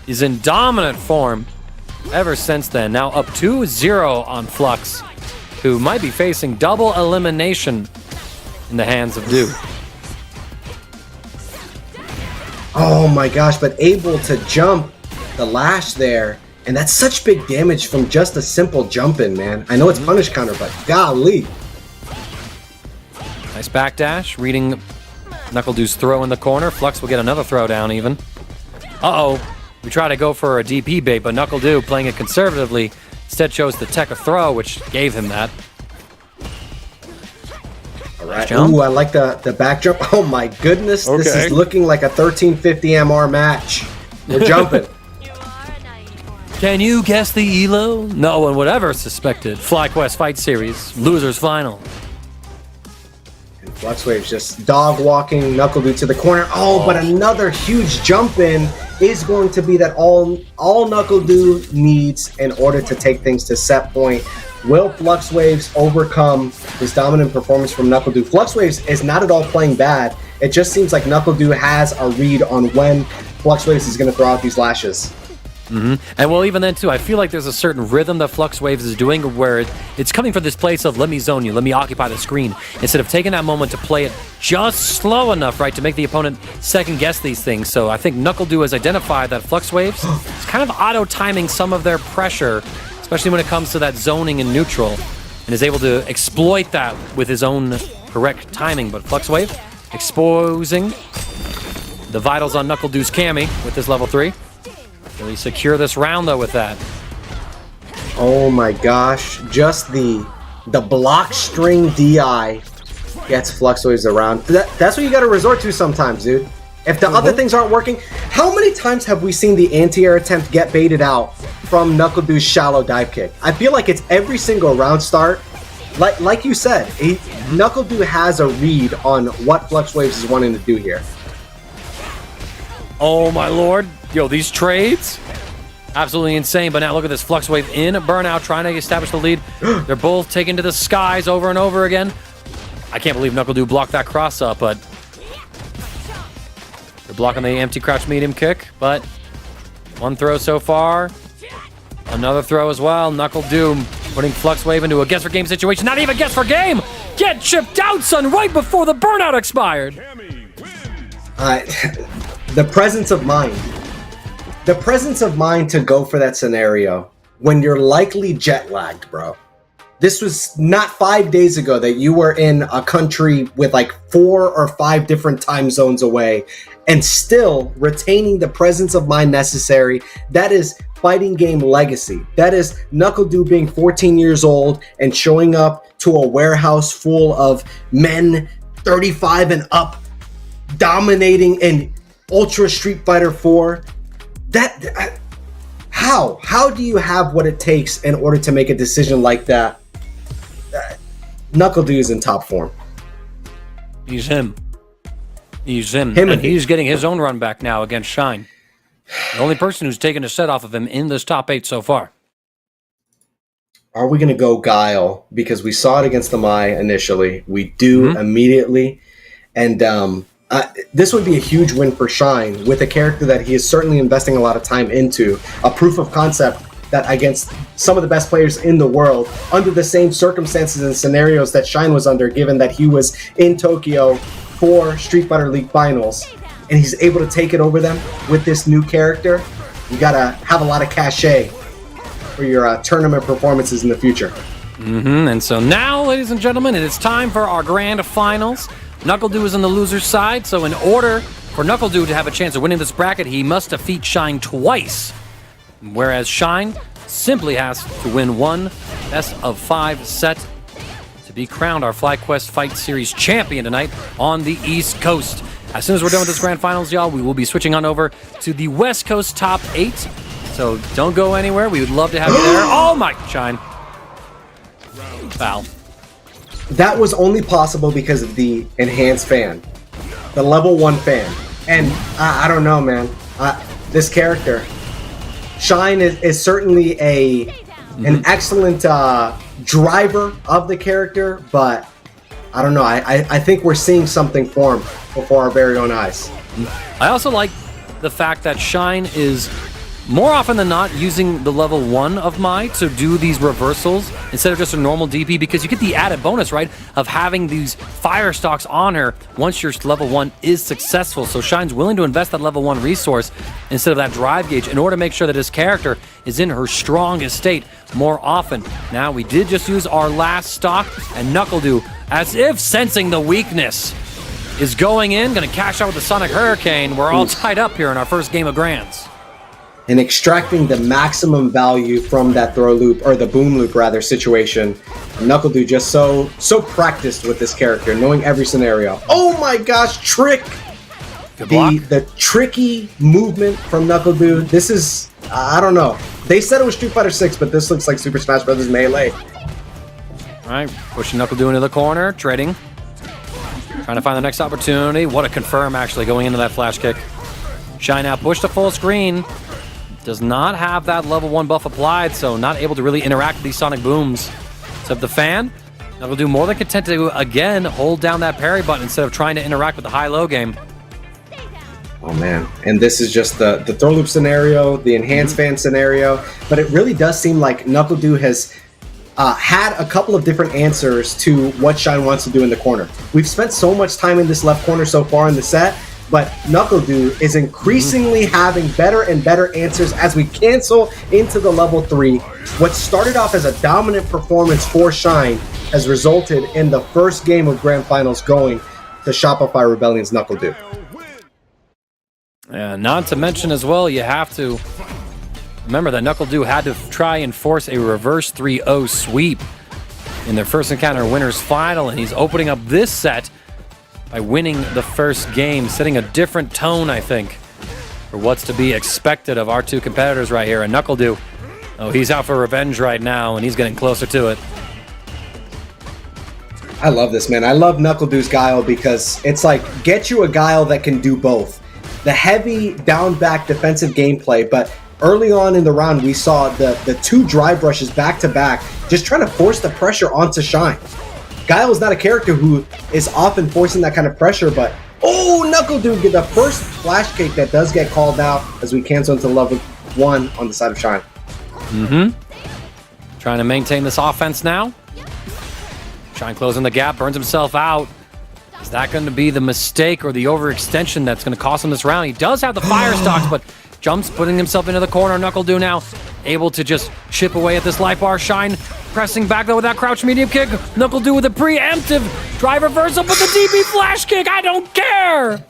Speaker 1: is in dominant form ever since then. Now up 2-0 on Flux, who might be facing double elimination in the hands of Du.
Speaker 2: Oh my gosh, but able to jump the lash there. And that's such big damage from just a simple jump in, man. I know it's punish counter, but golly.
Speaker 1: Nice backdash, reading NuckleDu's throw in the corner. Flux will get another throw down even. Uh-oh. We try to go for a DP bait, but NuckleDu, playing it conservatively, instead chose to tech a throw, which gave him that.
Speaker 2: All right.
Speaker 1: jump.
Speaker 2: Ooh, I like the back jump. Oh my goodness, this
Speaker 1: Okay.
Speaker 2: is looking like a 1350 MR match. We're jumping.
Speaker 1: Can you guess the elo? No one would ever suspected. FlyQuest Fight Series, losers final.
Speaker 2: And FluxWave's just dog walking NuckleDude to the corner. Oh, but another huge jump in is going to be that all NuckleDude needs in order to take things to set point. Will FluxWaves overcome this dominant performance from NuckleDude? FluxWaves is not at all playing bad. It just seems like NuckleDude has a read on when FluxWaves is going to throw out these lashes.
Speaker 1: And well, even then too, I feel like there's a certain rhythm that FluxWaves is doing where it's coming from this place of let me zone you, let me occupy the screen, instead of taking that moment to play it just slow enough, right, to make the opponent second guess these things. So I think NuckleDude has identified that FluxWaves is kind of auto-timing some of their pressure, especially when it comes to that zoning in neutral, and is able to exploit that with his own correct timing. But FluxWave exposing the vitals on NuckleDude's Cammy with this level 3. Really secure this round though with that.
Speaker 2: Oh my gosh, just the block string DI gets FluxWaves around. That's what you got to resort to sometimes, dude. If the other things aren't working, how many times have we seen the anti-air attempt get baited out from NuckleDude's shallow dive kick? I feel like it's every single round start. Like you said, NuckleDude has a read on what FluxWaves is wanting to do here.
Speaker 1: Oh my lord. Yo, these trades, absolutely insane. But now look at this FluxWave in burnout, trying to establish the lead. They're both taken to the skies over and over again. I can't believe NuckleDude blocked that cross up, but they're blocking the empty crouch medium kick. But one throw so far. Another throw as well. NuckleDude putting FluxWave into a guess for game situation. Not even guess for game! Get chipped out, son, right before the burnout expired.
Speaker 2: The presence of mind. The presence of mind to go for that scenario when you're likely jet lagged, bro. This was not 5 days ago that you were in a country with like 4 or 5 different time zones away and still retaining the presence of mind necessary. That is fighting game legacy. That is NuckleDude being 14 years old and showing up to a warehouse full of men 35 and up, dominating in Ultra Street Fighter 4. How do you have what it takes in order to make a decision like that? NuckleDude is in top form.
Speaker 1: He's him. And he's getting his own run back now against Shine. The only person who's taken a set off of him in this top 8 so far.
Speaker 2: Are we going to go Guile? Because we saw it against the Mai initially. We do immediately. And this would be a huge win for Shine with a character that he is certainly investing a lot of time into. A proof of concept that against some of the best players in the world, under the same circumstances and scenarios that Shine was under, given that he was in Tokyo for Street Fighter League Finals, and he's able to take it over them with this new character. You gotta have a lot of cachet for your tournament performances in the future.
Speaker 1: And so now, ladies and gentlemen, it is time for our grand finals. NuckleDude is on the loser's side, so in order for NuckleDude to have a chance of winning this bracket, he must defeat Shine twice. Whereas Shine simply has to win one best of 5 set to be crowned our FlyQuest Fight Series champion tonight on the East Coast. As soon as we're done with this grand finals, y'all, we will be switching on over to the West Coast top 8. So don't go anywhere. We would love to have you there. Oh my, Shine. Foul.
Speaker 2: That was only possible because of the enhanced fan, the level 1 fan. And I don't know, man. This character, Shine is certainly an excellent driver of the character, but I don't know. I think we're seeing something form before our very own eyes.
Speaker 1: I also like the fact that Shine is more often than not using the level 1 of Mai to do these reversals instead of just a normal DP, because you get the added bonus, right, of having these fire stocks on her once your level 1 is successful. So Shine's willing to invest that level 1 resource instead of that drive gauge in order to make sure that his character is in her strongest state more often. Now, we did just use our last stock, and NuckleDude, as if sensing the weakness, is going in, going to cash out with the Sonic Hurricane. We're all tied up here in our first game of Grands.
Speaker 2: and extracting the maximum value from that throw loop, or the boom loop rather, situation. NuckleDu just so practiced with this character, knowing every scenario. Oh my gosh, trick! The tricky movement from NuckleDu. This is, I don't know. They said it was Street Fighter 6, but this looks like Super Smash Bros. Melee.
Speaker 1: All right, pushing NuckleDu into the corner, trading. Trying to find the next opportunity. What a confirm, actually, going into that flash kick. Shine now pushed to full screen. Does not have that level 1 buff applied, so not able to really interact with these sonic booms. Except the fan, NuckleDu more than content to, again, hold down that parry button instead of trying to interact with the high-low game.
Speaker 2: Oh man, and this is just the throw loop scenario, the enhanced fan scenario, but it really does seem like NuckleDu has had a couple of different answers to what Shine wants to do in the corner. We've spent so much time in this left corner so far in the set, but NuckleDu is increasingly having better and better answers as we cancel into the level 3. What started off as a dominant performance for Shine has resulted in the first game of Grand Finals going to Shopify Rebellion's NuckleDu.
Speaker 1: And not to mention as well, you have to remember that NuckleDu had to try and force a reverse 3-0 sweep in their first encounter winners final, and he's opening up this set by winning the first game, setting a different tone, I think, for what's to be expected of our two competitors right here. And NuckleDu, oh, he's out for revenge right now, and he's getting closer to it.
Speaker 2: I love this, man. I love NuckleDu's Guile because it's like, get you a Guile that can do both. The heavy down-back defensive gameplay, but early on in the round, we saw the two drive rushes back-to-back, just trying to force the pressure onto Shine. Guile is not a character who is often forcing that kind of pressure, but oh, NuckleDu get the first flash kick that does get called out as we cancel into level 1 on the side of Shine.
Speaker 1: Trying to maintain this offense now. Shine closing the gap, burns himself out. Is that going to be the mistake or the overextension that's going to cost him this round? He does have the fire stocks, but jumps, putting himself into the corner. NuckleDu now able to just chip away at this life bar. Shine pressing back though with that crouch medium kick. NuckleDu with a preemptive drive reversal, but the DB flash kick, I don't care!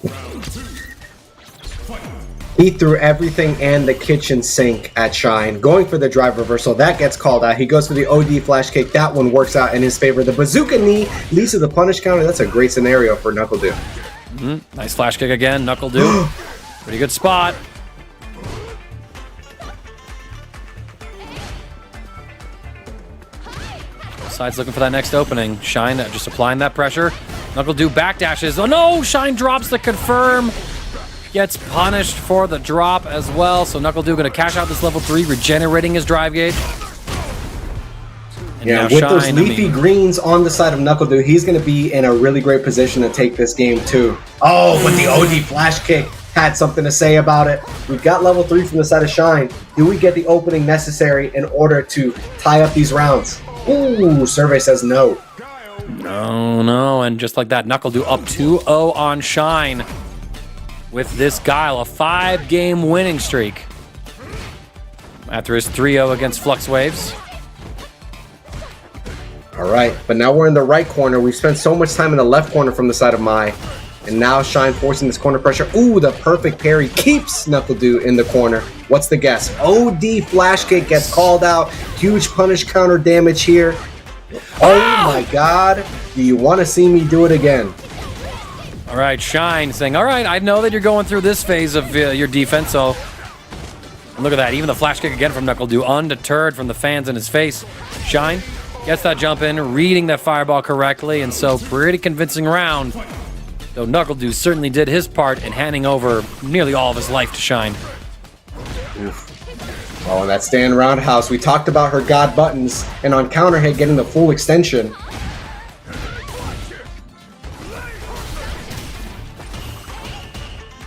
Speaker 2: He threw everything and the kitchen sink at Shine, going for the drive reversal. That gets called out. He goes for the OD flash kick. That one works out in his favor. The bazooka knee leads to the punish counter. That's a great scenario for NuckleDu.
Speaker 1: Nice flash kick again, NuckleDu. Pretty good spot. Sides looking for that next opening. Shine just applying that pressure. NuckleDu backdashes. Oh no! Shine drops the confirm. Gets punished for the drop as well. So NuckleDu going to cash out this level 3, regenerating his drive gauge. And
Speaker 2: yeah, with those leafy greens on the side of NuckleDu, he's going to be in a really great position to take this game too. Oh, but the OD flash kick had something to say about it. We've got level 3 from the side of Shine. Do we get the opening necessary in order to tie up these rounds? Ooh, survey says no.
Speaker 1: No, and just like that, NuckleDu up 2-0 on Shine with this Guile, a 5-game winning streak after his 3-0 against Flux Waves.
Speaker 2: All right, but now we're in the right corner. We've spent so much time in the left corner from the side of Mai, and now Shine forcing this corner pressure. Ooh, the perfect parry keeps NuckleDu in the corner. What's the guess? OD flash kick gets called out. Huge punish counter damage here. Oh my god. Do you want to see me do it again?
Speaker 1: All right, Shine saying, all right, I know that you're going through this phase of your defense, so look at that. Even the flash kick again from NuckleDu, undeterred from the fans in his face. Shine gets that jump in, reading that fireball correctly, and so pretty convincing round. Though NuckleDu certainly did his part in handing over nearly all of his life to Shine.
Speaker 2: Oof. Oh, and that stand roundhouse. We talked about her god buttons, and on counter hit getting the full extension.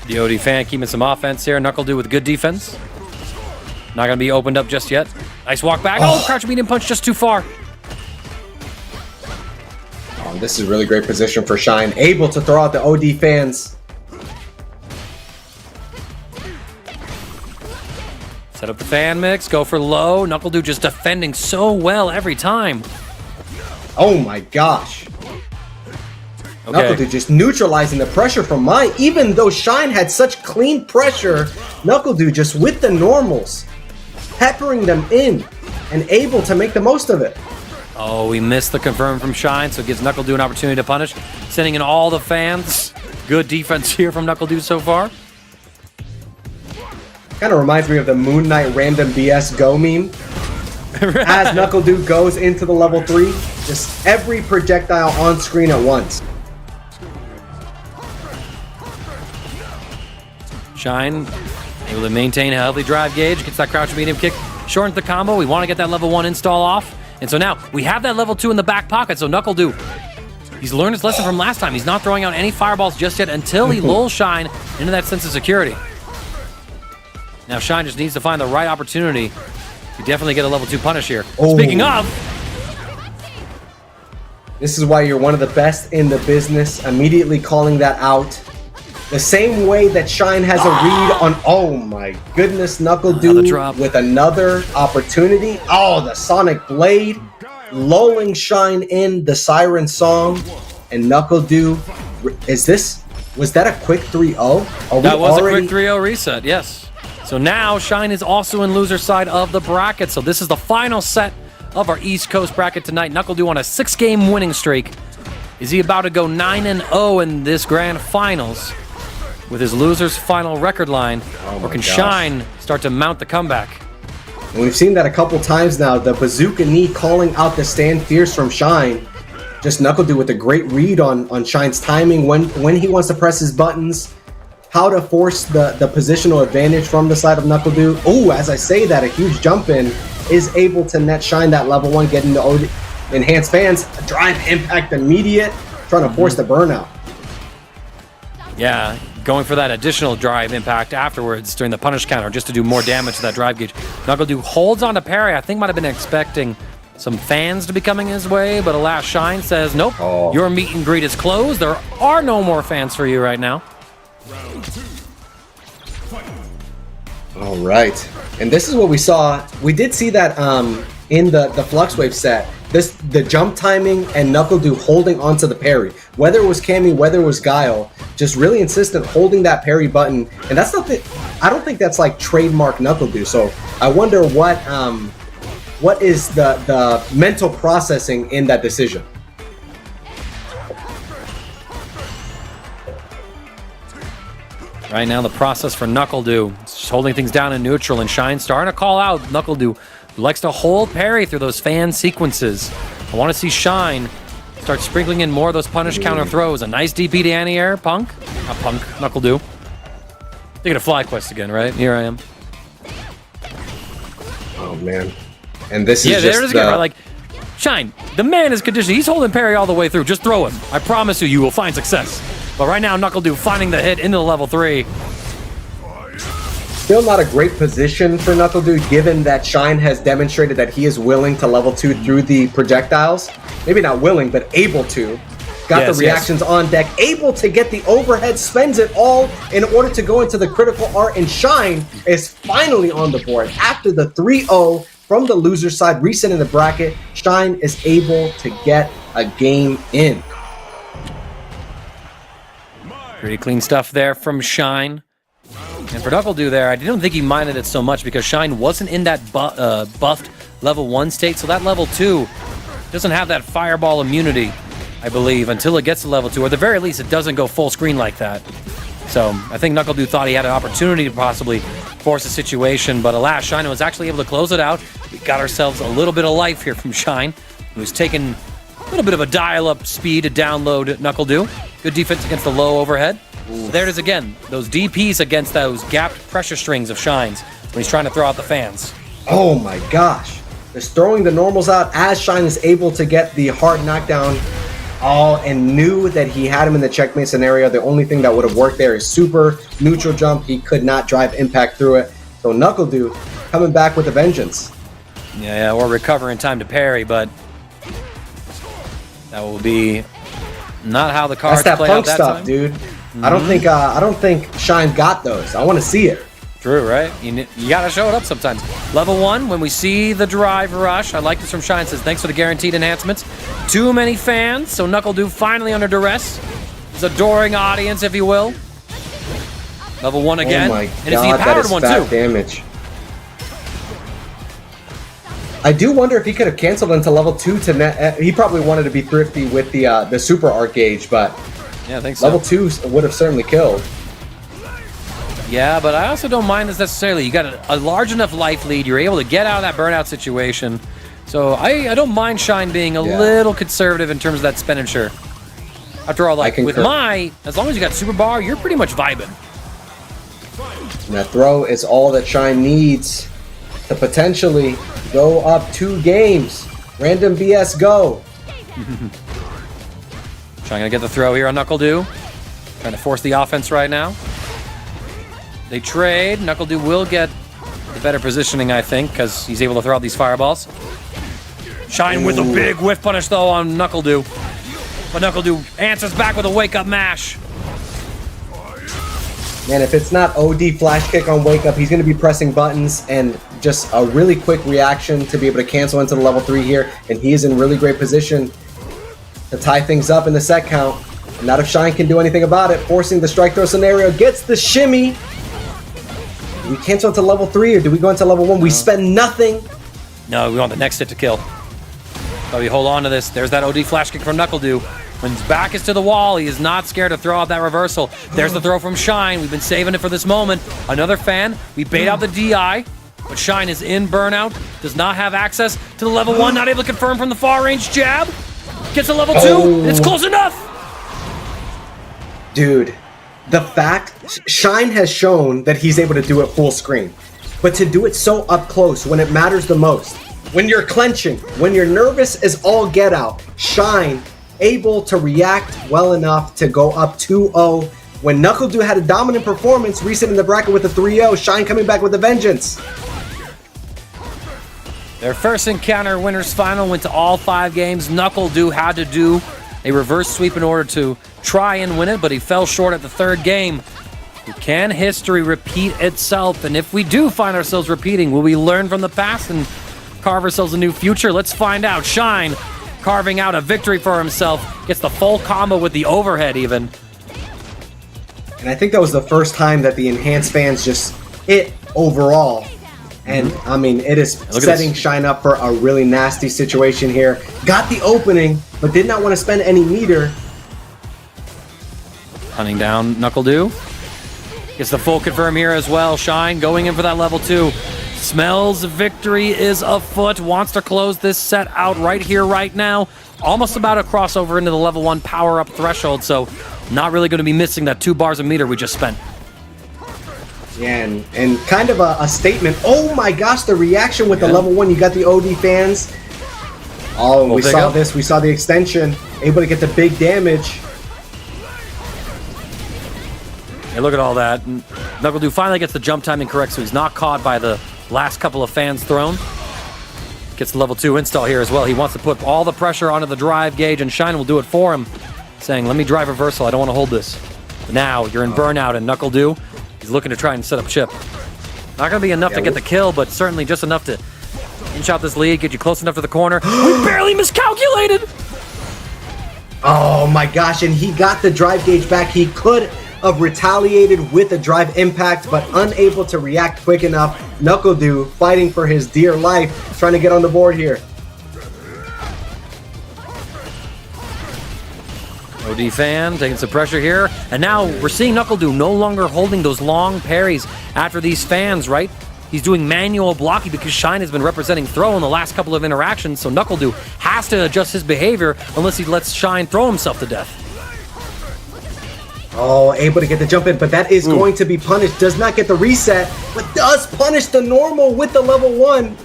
Speaker 1: The OD fan keeping some offense here. NuckleDu with good defense. Not going to be opened up just yet. Nice walk back. Oh, crouch medium punch just too far.
Speaker 2: Oh, this is really great position for Shine. Able to throw out the OD fans.
Speaker 1: Set up the fan mix. Go for low. NuckleDu just defending so well every time.
Speaker 2: Oh my gosh. NuckleDude just neutralizing the pressure from Mine. Even though Shine had such clean pressure, NuckleDude just with the normals, peppering them in and able to make the most of it.
Speaker 1: Oh, we missed the confirm from Shine, so it gives NuckleDude an opportunity to punish, sending in all the fans. Good defense here from NuckleDude so far.
Speaker 2: Kind of reminds me of the Moon Knight random BS go meme.
Speaker 1: Right.
Speaker 2: As NuckleDude goes into the level 3, just every projectile on screen at once.
Speaker 1: Shine able to maintain a healthy drive gauge, gets that crouch medium kick, shortens the combo. We want to get that level 1 install off. And so now we have that level 2 in the back pocket. So NuckleDude, he's learned his lesson from last time. He's not throwing out any fireballs just yet until he lulls Shine into that sense of security. Now Shine just needs to find the right opportunity to definitely get a level 2 punish here.
Speaker 2: Oh.
Speaker 1: Speaking of,
Speaker 2: this is why you're one of the best in the business. Immediately calling that out. The same way that Shine has a read on, oh my goodness, NuckleDude with another opportunity. Oh, the Sonic Blade, lulling Shine in the Siren Song, and NuckleDude. Was that a quick 3-0?
Speaker 1: That was a quick 3-0 reset, yes. So now Shine is also in loser side of the bracket. So this is the final set of our East Coast bracket tonight. NuckleDude on a 6-game winning streak. Is he about to go 9-0 in this grand finals with his loser's final record line, or can Shine start to mount the comeback?
Speaker 2: And we've seen that a couple times now. The bazooka knee calling out the stand fierce from Shine. Just NuckleDude with a great read on Shine's timing, when he wants to press his buttons, how to force the positional advantage from the side of NuckleDude. Oh, as I say that, a huge jump in is able to net Shine that level 1, getting the enhanced fans, drive impact immediate, trying to force the burnout.
Speaker 1: Yeah, going for that additional drive impact afterwards during the punish counter just to do more damage to that drive gauge. NuckleDude holds on to parry. I think might have been expecting some fans to be coming his way, but alas, Shine says, nope, your meet and greet is closed. There are no more fans for you right now.
Speaker 2: All right. And this is what we saw. We did see that in the Fluxwave set. The jump timing and NuckleDude holding onto the parry. Whether it was Cammy, whether it was Guile, just really insistent holding that parry button. And that's not I don't think that's like trademark NuckleDude. So I wonder what is the mental processing in that decision.
Speaker 1: Right now, the process for NuckleDude, just holding things down in neutral, and Shine starting to call out NuckleDude, who likes to hold parry through those fan sequences. I want to see Shine start sprinkling in more of those punish counter throws. A nice DP to anti-air, NuckleDude. Thinking of FlyQuest again, right? Here I am.
Speaker 2: Oh man, and this is
Speaker 1: there it is again. Right? Like Shine, the man is conditioned. He's holding parry all the way through. Just throw him. I promise you will find success. But right now, NuckleDude finding the hit into the level 3.
Speaker 2: Still not a great position for NuckleDude, given that Shine has demonstrated that he is willing to level 2 through the projectiles. Maybe not willing, but able to. Got the reactions on deck, able to get the overhead, spends it all in order to go into the critical art, and Shine is finally on the board. After the 3-0 from the loser side, resetting the bracket, Shine is able to get a game in.
Speaker 1: Pretty clean stuff there from Shine. And for NuckleDude there, I didn't think he minded it so much because Shine wasn't in that buffed level 1 state, so that level 2 doesn't have that fireball immunity, I believe, until it gets to level 2, or at the very least, it doesn't go full screen like that. So I think NuckleDude thought he had an opportunity to possibly force a situation, but alas, Shine was actually able to close it out. We got ourselves a little bit of life here from Shine, who's taken a little bit of a dial-up speed to download NuckleDude. Good defense against the low overhead. So there it is again. Those DPs against those gapped pressure strings of Shines when he's trying to throw out the fans.
Speaker 2: Oh my gosh. Just throwing the normals out as Shine is able to get the hard knockdown. And knew that he had him in the checkmate scenario. The only thing that would have worked there is super neutral jump. He could not drive impact through it. So NuckleDude coming back with a vengeance.
Speaker 1: Yeah, or recover in time to parry, but that will be not how the cards
Speaker 2: That's that
Speaker 1: play
Speaker 2: punk
Speaker 1: out that
Speaker 2: stuff,
Speaker 1: time.
Speaker 2: dude. I don't think Shine got those. I want to see it.
Speaker 1: True, right? You gotta show it up sometimes. Level 1, when we see the drive rush, I like this from Shine, says, thanks for the guaranteed enhancements. Too many fans, so NuckleDu finally under duress. His adoring audience, if you will. Level 1 again.
Speaker 2: Oh my
Speaker 1: and it's the
Speaker 2: god, that
Speaker 1: empowered
Speaker 2: is
Speaker 1: one,
Speaker 2: fat
Speaker 1: too.
Speaker 2: damage. I do wonder if he could have canceled into level 2 to net. He probably wanted to be thrifty with the super arc gauge, but
Speaker 1: yeah, I think so.
Speaker 2: Level 2 would have certainly killed.
Speaker 1: Yeah, but I also don't mind this necessarily. You got a large enough life lead. You're able to get out of that burnout situation. So I don't mind Shine being a little conservative in terms of that expenditure. After all, like with as long as you got super bar, you're pretty much vibing.
Speaker 2: And that throw is all that Shine needs to potentially go up 2 games. Random BS go.
Speaker 1: Shine gonna get the throw here on NuckleDu. Trying to force the offense right now. They trade. NuckleDu will get the better positioning, I think, because he's able to throw out these fireballs. Shine with a big whiff punish, though, on NuckleDu. But NuckleDu answers back with a wake-up mash.
Speaker 2: Man, if it's not OD flash kick on wake up, he's going to be pressing buttons and just a really quick reaction to be able to cancel into the level 3 here. And he is in really great position to tie things up in the set count. And not if Shine can do anything about it. Forcing the strike throw scenario, gets the shimmy. Do we cancel into level 3 or do we go into level 1? We spend nothing.
Speaker 1: No, we want the next hit to kill. So we hold on to this. There's that OD flash kick from NuckleDu. When his back is to the wall, he is not scared to throw out that reversal. There's the throw from Shine. We've been saving it for this moment. Another fan. We bait out the DI, but Shine is in burnout. Does not have access to the level 1. Not able to confirm from the far range jab. Gets a level 2. And it's close enough.
Speaker 2: Dude, the fact Shine has shown that he's able to do it full screen, but to do it so up close when it matters the most, when you're clenching, when you're nervous as all get out, Shine able to react well enough to go up 2-0. When NuckleDu had a dominant performance recent in the bracket with a 3-0, Shine coming back with a vengeance.
Speaker 1: Their first encounter winners final went to all 5 games. NuckleDu had to do a reverse sweep in order to try and win it, but he fell short at the 3rd game. Can history repeat itself? And if we do find ourselves repeating, will we learn from the past and carve ourselves a new future? Let's find out. Shine carving out a victory for himself. Gets the full combo with the overhead even.
Speaker 2: And I think that was the first time that the enhanced fans just hit overall. And I mean, it is setting Shine up for a really nasty situation here. Got the opening, but did not want to spend any meter.
Speaker 1: Hunting down NuckleDu. Gets the full confirm here as well. Shine going in for that level 2. Smells victory is afoot. Wants to close this set out right here, right now. Almost about a crossover into the level 1 power-up threshold, so not really going to be missing that 2 bars of meter we just spent.
Speaker 2: Yeah, and kind of a statement. Oh my gosh, the reaction with the level 1. You got the OD fans. Oh, we saw this. We saw the extension. Able to get the big damage.
Speaker 1: Hey, look at all that. NuckleDu finally gets the jump timing correct, so he's not caught by the last couple of fans thrown. Gets the level 2 install here as well. He wants to put all the pressure onto the drive gauge, and Shine will do it for him, saying, let me drive reversal. I don't want to hold this. But now you're in burnout, and NuckleDu, he's looking to try and set up chip. Not going to be enough to get the kill, but certainly just enough to inch out this lead, get you close enough to the corner. We barely miscalculated!
Speaker 2: Oh my gosh, and he got the drive gauge back. He could have retaliated with a drive impact, but unable to react quick enough. NuckleDu fighting for his dear life, trying to get on the board here.
Speaker 1: OD fan taking some pressure here, and now we're seeing NuckleDu no longer holding those long parries after these fans, right? He's doing manual blocking because Shine has been representing throw in the last couple of interactions, so NuckleDu has to adjust his behavior unless he lets Shine throw himself to death.
Speaker 2: Oh, able to get the jump in, but that is going to be punished. Does not get the reset, but does punish the normal with the level 1.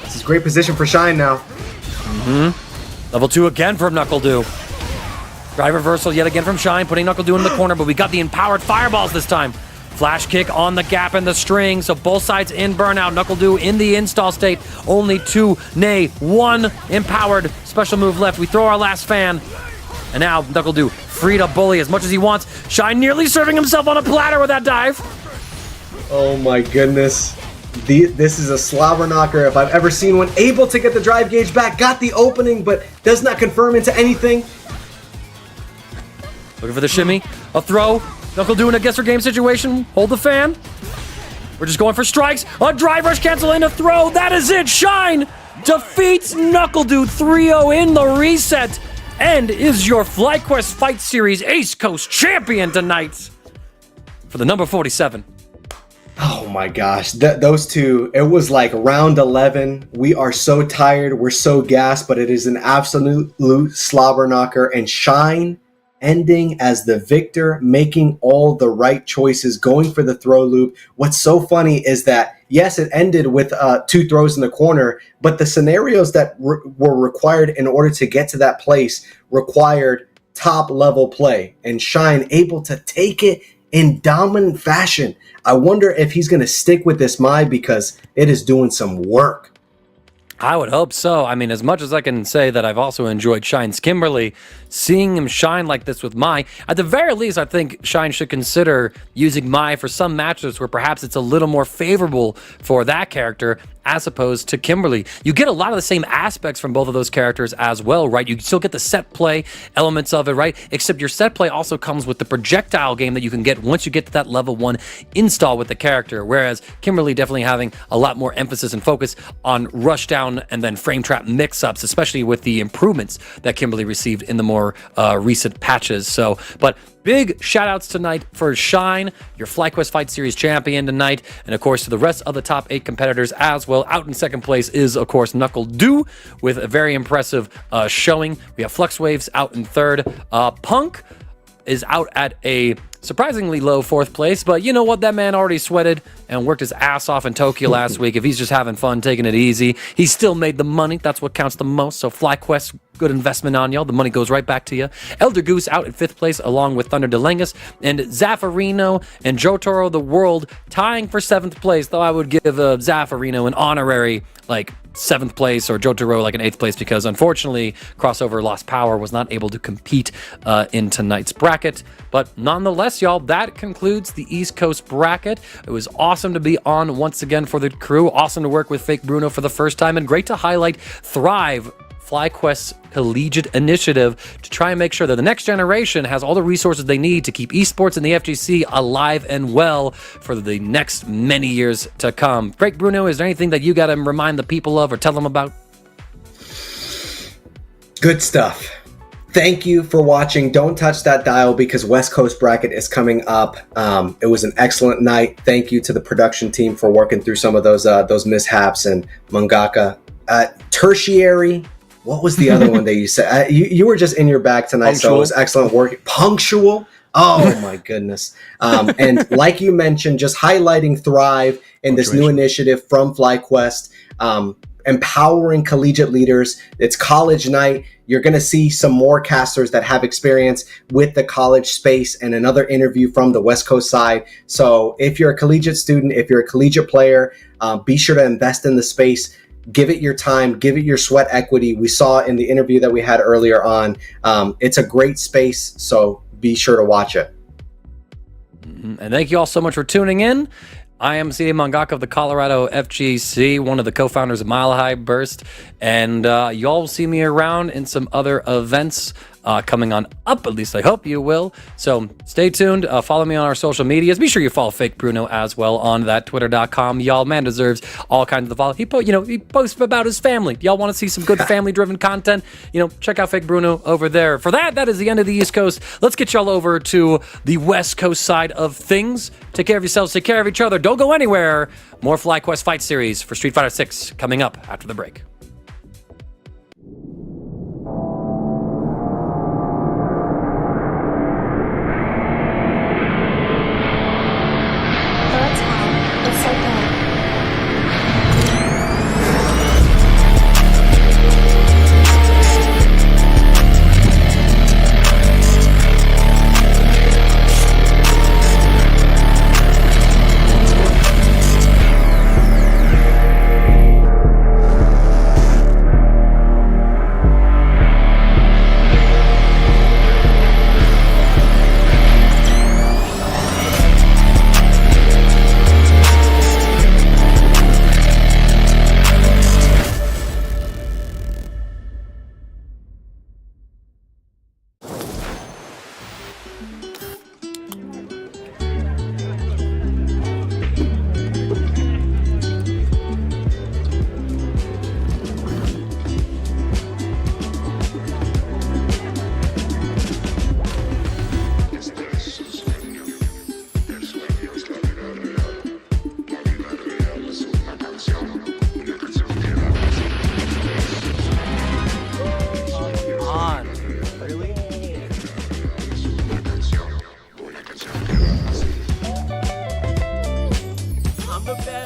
Speaker 2: This is great position for Shine now.
Speaker 1: Level 2 again from NuckleDu. Drive reversal yet again from Shine, putting NuckleDu in the corner, but we got the empowered fireballs this time. Flash kick on the gap and the string, so both sides in burnout. NuckleDu in the install state. Only 2, nay, 1 empowered special move left. We throw our last fan. And now NuckleDu free to bully as much as he wants. Shine nearly serving himself on a platter with that dive.
Speaker 2: Oh my goodness. This is a slobber knocker if I've ever seen one. Able to get the drive gauge back, got the opening, but does not confirm into anything.
Speaker 1: Looking for the shimmy. A throw. Knuckle doing a guess or game situation. Hold the fan. We're just going for strikes. A drive rush cancel in a throw. That is it. Shine defeats Knuckle Dude 3-0 in the reset and is your FlyQuest Fight Series Ace Coast champion tonight for the number 47.
Speaker 2: Oh my gosh, those two, it was like round 11. We are so tired, we're so gassed, but it is an absolute slobber knocker. And Shine ending as the victor, making all the right choices, going for the throw loop. What's so funny is that, yes, it ended with 2 throws in the corner, but the scenarios that were required in order to get to that place required top level play. And Shine able to take it in dominant fashion. I wonder if he's going to stick with this Mai because it is doing some work.
Speaker 1: I would hope so. I mean, as much as I can say that I've also enjoyed Shine's Kimberly, seeing him shine like this with Mai, at the very least, I think Shine should consider using Mai for some matches where perhaps it's a little more favorable for that character as opposed to Kimberly. You get a lot of the same aspects from both of those characters as well, right? You still get the set play elements of it, right? Except your set play also comes with the projectile game that you can get once you get to that level 1 install with the character, whereas Kimberly definitely having a lot more emphasis and focus on rush down and then frame trap mix-ups, especially with the improvements that Kimberly received in the more recent patches. So, but big shout outs tonight for Shine, your FlyQuest Fight Series champion tonight, and of course to the rest of the top 8 competitors as well. Out in second place is of course Knuckle Dew with a very impressive showing. We have Flux Waves out in third. Punk is out at a surprisingly low 4th place, but you know what? That man already sweated and worked his ass off in Tokyo last week. If he's just having fun, taking it easy, he still made the money. That's what counts the most. So FlyQuest, good investment on y'all. The money goes right back to you. Elder Goose out in 5th place along with Thunder Delengus, and Zaffarino and Jotaro the World tying for 7th place, though I would give Zaffarino an honorary 7th place or Jotaro an 8th place because unfortunately Crossover Lost Power was not able to compete in tonight's bracket. But nonetheless, y'all, that concludes the East Coast bracket. It was awesome to be on once again for the crew. Awesome to work with Fake Bruno for the first time, and great to highlight Thrive, FlyQuest's collegiate initiative to try and make sure that the next generation has all the resources they need to keep esports and the FGC alive and well for the next many years to come. Fake Bruno, is there anything that you got to remind the people of or tell them about?
Speaker 2: Good stuff. Thank you for watching. Don't touch that dial because West Coast bracket is coming up. It was an excellent night. Thank you to the production team for working through some of those mishaps, and mangaka. Tertiary. What was the other one that you said? You were just in your bag tonight,
Speaker 1: Punctual.
Speaker 2: so it was excellent work. Punctual. Oh my goodness. And like you mentioned, just highlighting Thrive and this new initiative from FlyQuest, empowering collegiate leaders. It's college night. You're going to see some more casters that have experience with the college space and another interview from the West Coast side. So if you're a collegiate student, if you're a collegiate player, be sure to invest in the space. Give it your time, give it your sweat equity. We saw in the interview that we had earlier on, it's a great space, so be sure to watch it.
Speaker 1: And thank you all so much for tuning in. I am CA Mangaka of the Colorado FGC, one of the co-founders of Mile High Burst, and y'all will see me around in some other events coming on up, at least I hope you will. So stay tuned, follow me on our social medias. Be sure you follow Fake Bruno as well on that twitter.com. Y'all, man deserves all kinds of the follow. He posts about his family. Y'all want to see some good family-driven content? Check out Fake Bruno over there. For that is the end of the East Coast. Let's get y'all over to the West Coast side of things. Take care of yourselves, take care of each other. Don't go anywhere. More FlyQuest Fight Series for Street Fighter 6 coming up after the break.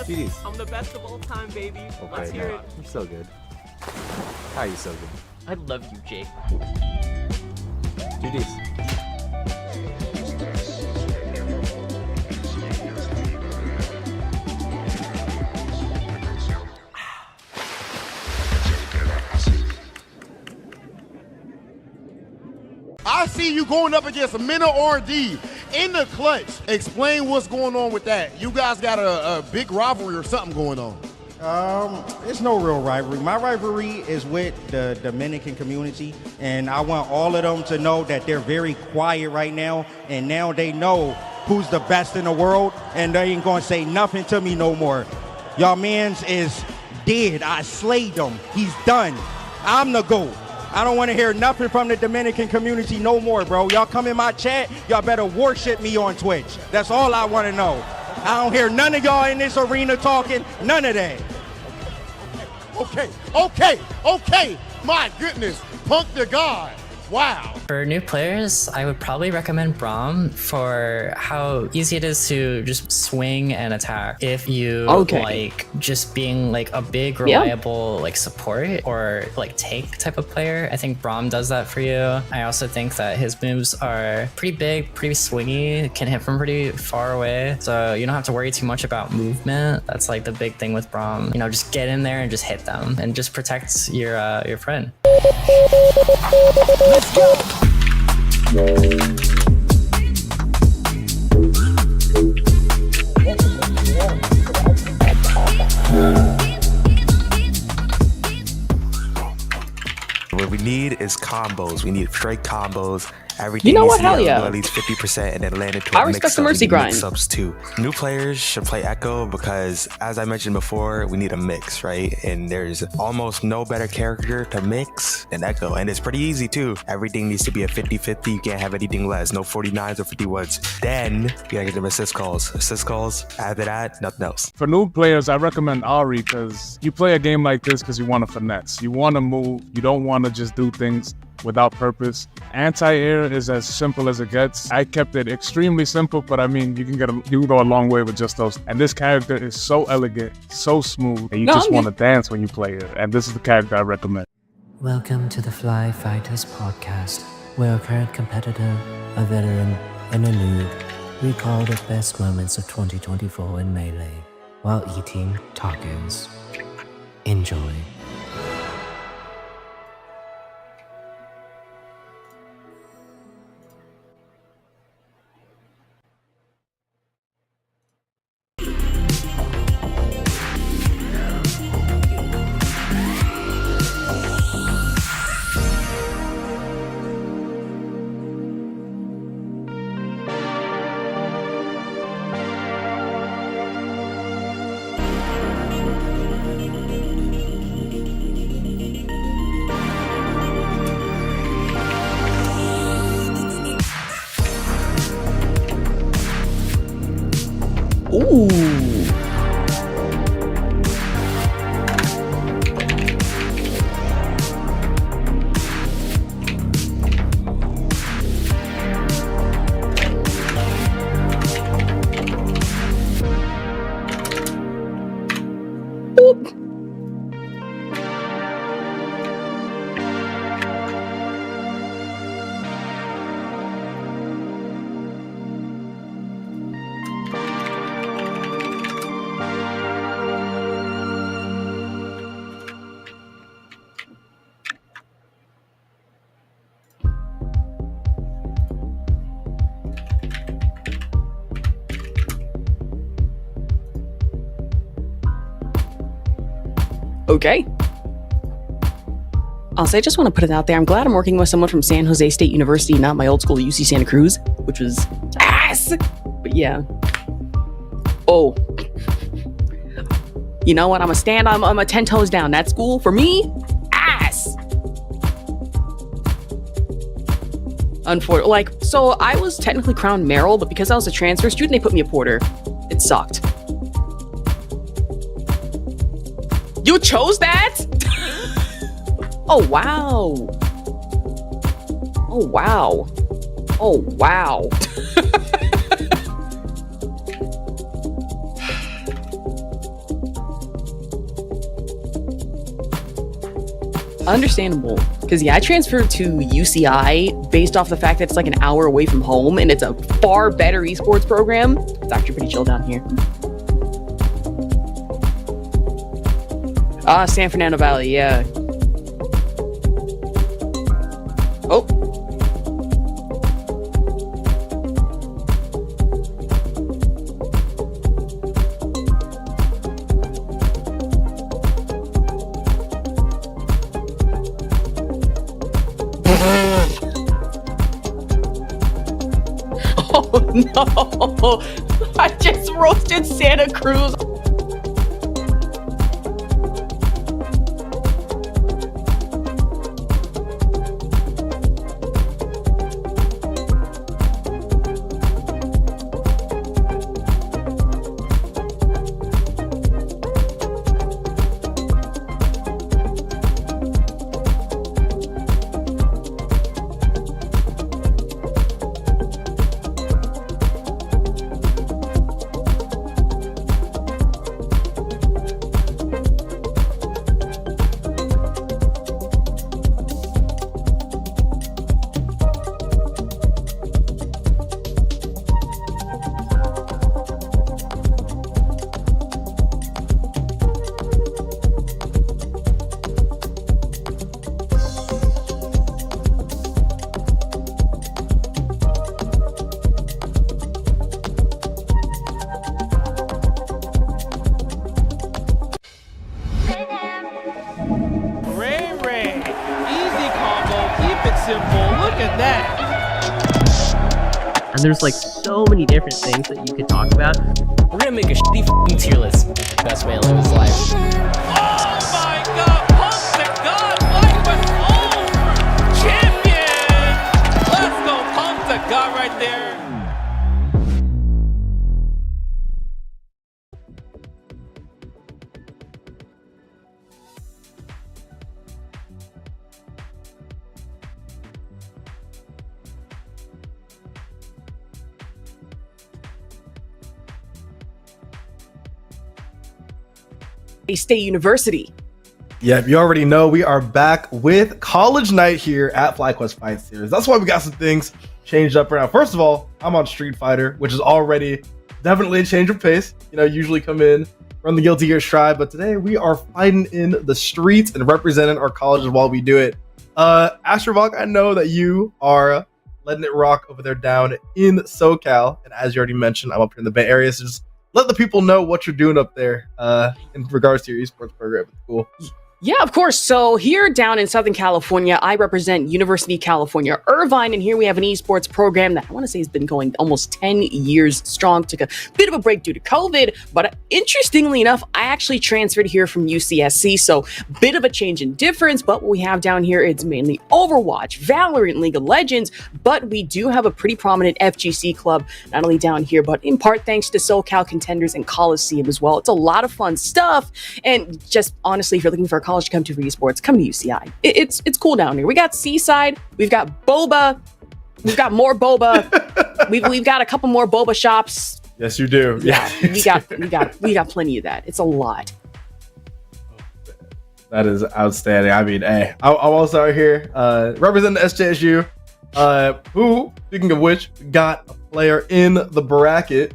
Speaker 4: GDs.
Speaker 13: I'm the best of all time, baby. Let's
Speaker 4: Okay,
Speaker 13: hear
Speaker 4: no,
Speaker 13: it.
Speaker 4: you're so good. How are you so good?
Speaker 13: I love you, Jake.
Speaker 4: GDs.
Speaker 5: I see you going up against a Minna R&D in the clutch. Explain what's going on with that. You guys got a big rivalry or something going on.
Speaker 6: It's no real rivalry. My rivalry is with the Dominican community, and I want all of them to know that they're very quiet right now, and now they know who's the best in the world, and they ain't gonna say nothing to me no more. Y'all mans is dead. I slayed him. He's done. I'm the GOAT. I don't want to hear nothing from the Dominican community no more, bro. Y'all come in my chat, y'all better worship me on Twitch. That's all I want to know. I don't hear none of y'all in this arena talking, none of that.
Speaker 5: Okay. My goodness, Punk the God. Wow.
Speaker 7: For new players, I would probably recommend Braum for how easy it is to just swing and attack. If you like just being like a big, reliable like support or like tank type of player, I think Braum does that for you. I also think that his moves are pretty big, pretty swingy, can hit from pretty far away. So you don't have to worry too much about movement. That's like the big thing with Braum. You know, just get in there and just hit them and just protect your friend.
Speaker 3: Let's go!
Speaker 9: What we need is combos. We need straight combos. Everything
Speaker 14: You know
Speaker 9: needs
Speaker 14: what?
Speaker 9: to be
Speaker 14: Hell
Speaker 9: able to
Speaker 14: yeah.
Speaker 9: do at least 50% and then land into
Speaker 14: I
Speaker 9: a
Speaker 14: respect
Speaker 9: mix-up.
Speaker 14: the mercy
Speaker 9: We need
Speaker 14: grind.
Speaker 9: mix-ups too. New players should play Echo because, as I mentioned before, we need a mix, right? And there's almost no better character to mix than Echo. And it's pretty easy too. Everything needs to be a 50-50. You can't have anything less. No 49s or 51s. Then you gotta get them assist calls. Assist calls. After that, nothing else.
Speaker 10: For new players, I recommend Ari because you play a game like this because you want to finesse. You want to move. You don't want to just do things without purpose. Anti-air is as simple as it gets. I kept it extremely simple, but I mean, you can go a long way with just those. And this character is so elegant, so smooth, and you just want to dance when you play it. And this is the character I recommend.
Speaker 11: Welcome to the FlyQuest podcast, where a current competitor, a veteran, and a noob recall the best moments of 2024 in Melee while eating tacos. Enjoy.
Speaker 14: Ooh. Boop. Okay. Also, I just want to put it out there. I'm glad I'm working with someone from San Jose State University, not my old school UC Santa Cruz, which was ass. But yeah. Oh. You know what? I'm a 10 toes down. That school, for me, ass. Unfortunately, so I was technically crowned Merrill, but because I was a transfer student, they put me a porter. It sucked. You chose that? Oh, wow. Oh, wow. Oh, wow. Understandable. Because, yeah, I transferred to UCI based off the fact that it's like an hour away from home and it's a far better esports program. It's actually pretty chill down here. San Fernando Valley, yeah. Oh. Oh no! I just roasted Santa Cruz.
Speaker 13: And there's like so many different things that you could talk about. We're gonna make a shitty f***ing tier list. Best way to live his life.
Speaker 3: Oh my god! Pump the god! FlyQuest over! Champion! Let's go! Pump the god right there!
Speaker 14: State University.
Speaker 15: Yep, you already know we are back with College Night here at FlyQuest Fight Series. That's why we got some things changed up right now. First of all, I'm on Street Fighter, which is already definitely a change of pace. You know, usually come in, run the Guilty Gear stride, but today we are fighting in the streets and representing our colleges while we do it. Astrovalk, I know that you are letting it rock over there down in SoCal, and as you already mentioned, I'm up here in the Bay Area, so just let the people know what you're doing up there in regards to your esports program. It's cool.
Speaker 14: Yeah, of course. So here down in Southern California, I represent University of California, Irvine, and here we have an esports program that I want to say has been going almost 10 years strong. Took a bit of a break due to COVID, but interestingly enough, I actually transferred here from UCSC, so bit of a change in difference, but what we have down here, it's mainly Overwatch, VALORANT, League of Legends, but we do have a pretty prominent FGC club, not only down here, but in part thanks to SoCal Contenders and Coliseum as well. It's a lot of fun stuff, and just honestly, if you're looking for a college to come to for esports, come to UCI. It's cool down here. We got Seaside, we've got Boba, we've got more Boba, we've got a couple more Boba shops.
Speaker 15: Yes, you do.
Speaker 14: Yeah, we got plenty of that. It's a lot.
Speaker 15: That is outstanding. I mean, hey, I'm also out here representing the SJSU. Who, speaking of which, got a player in the bracket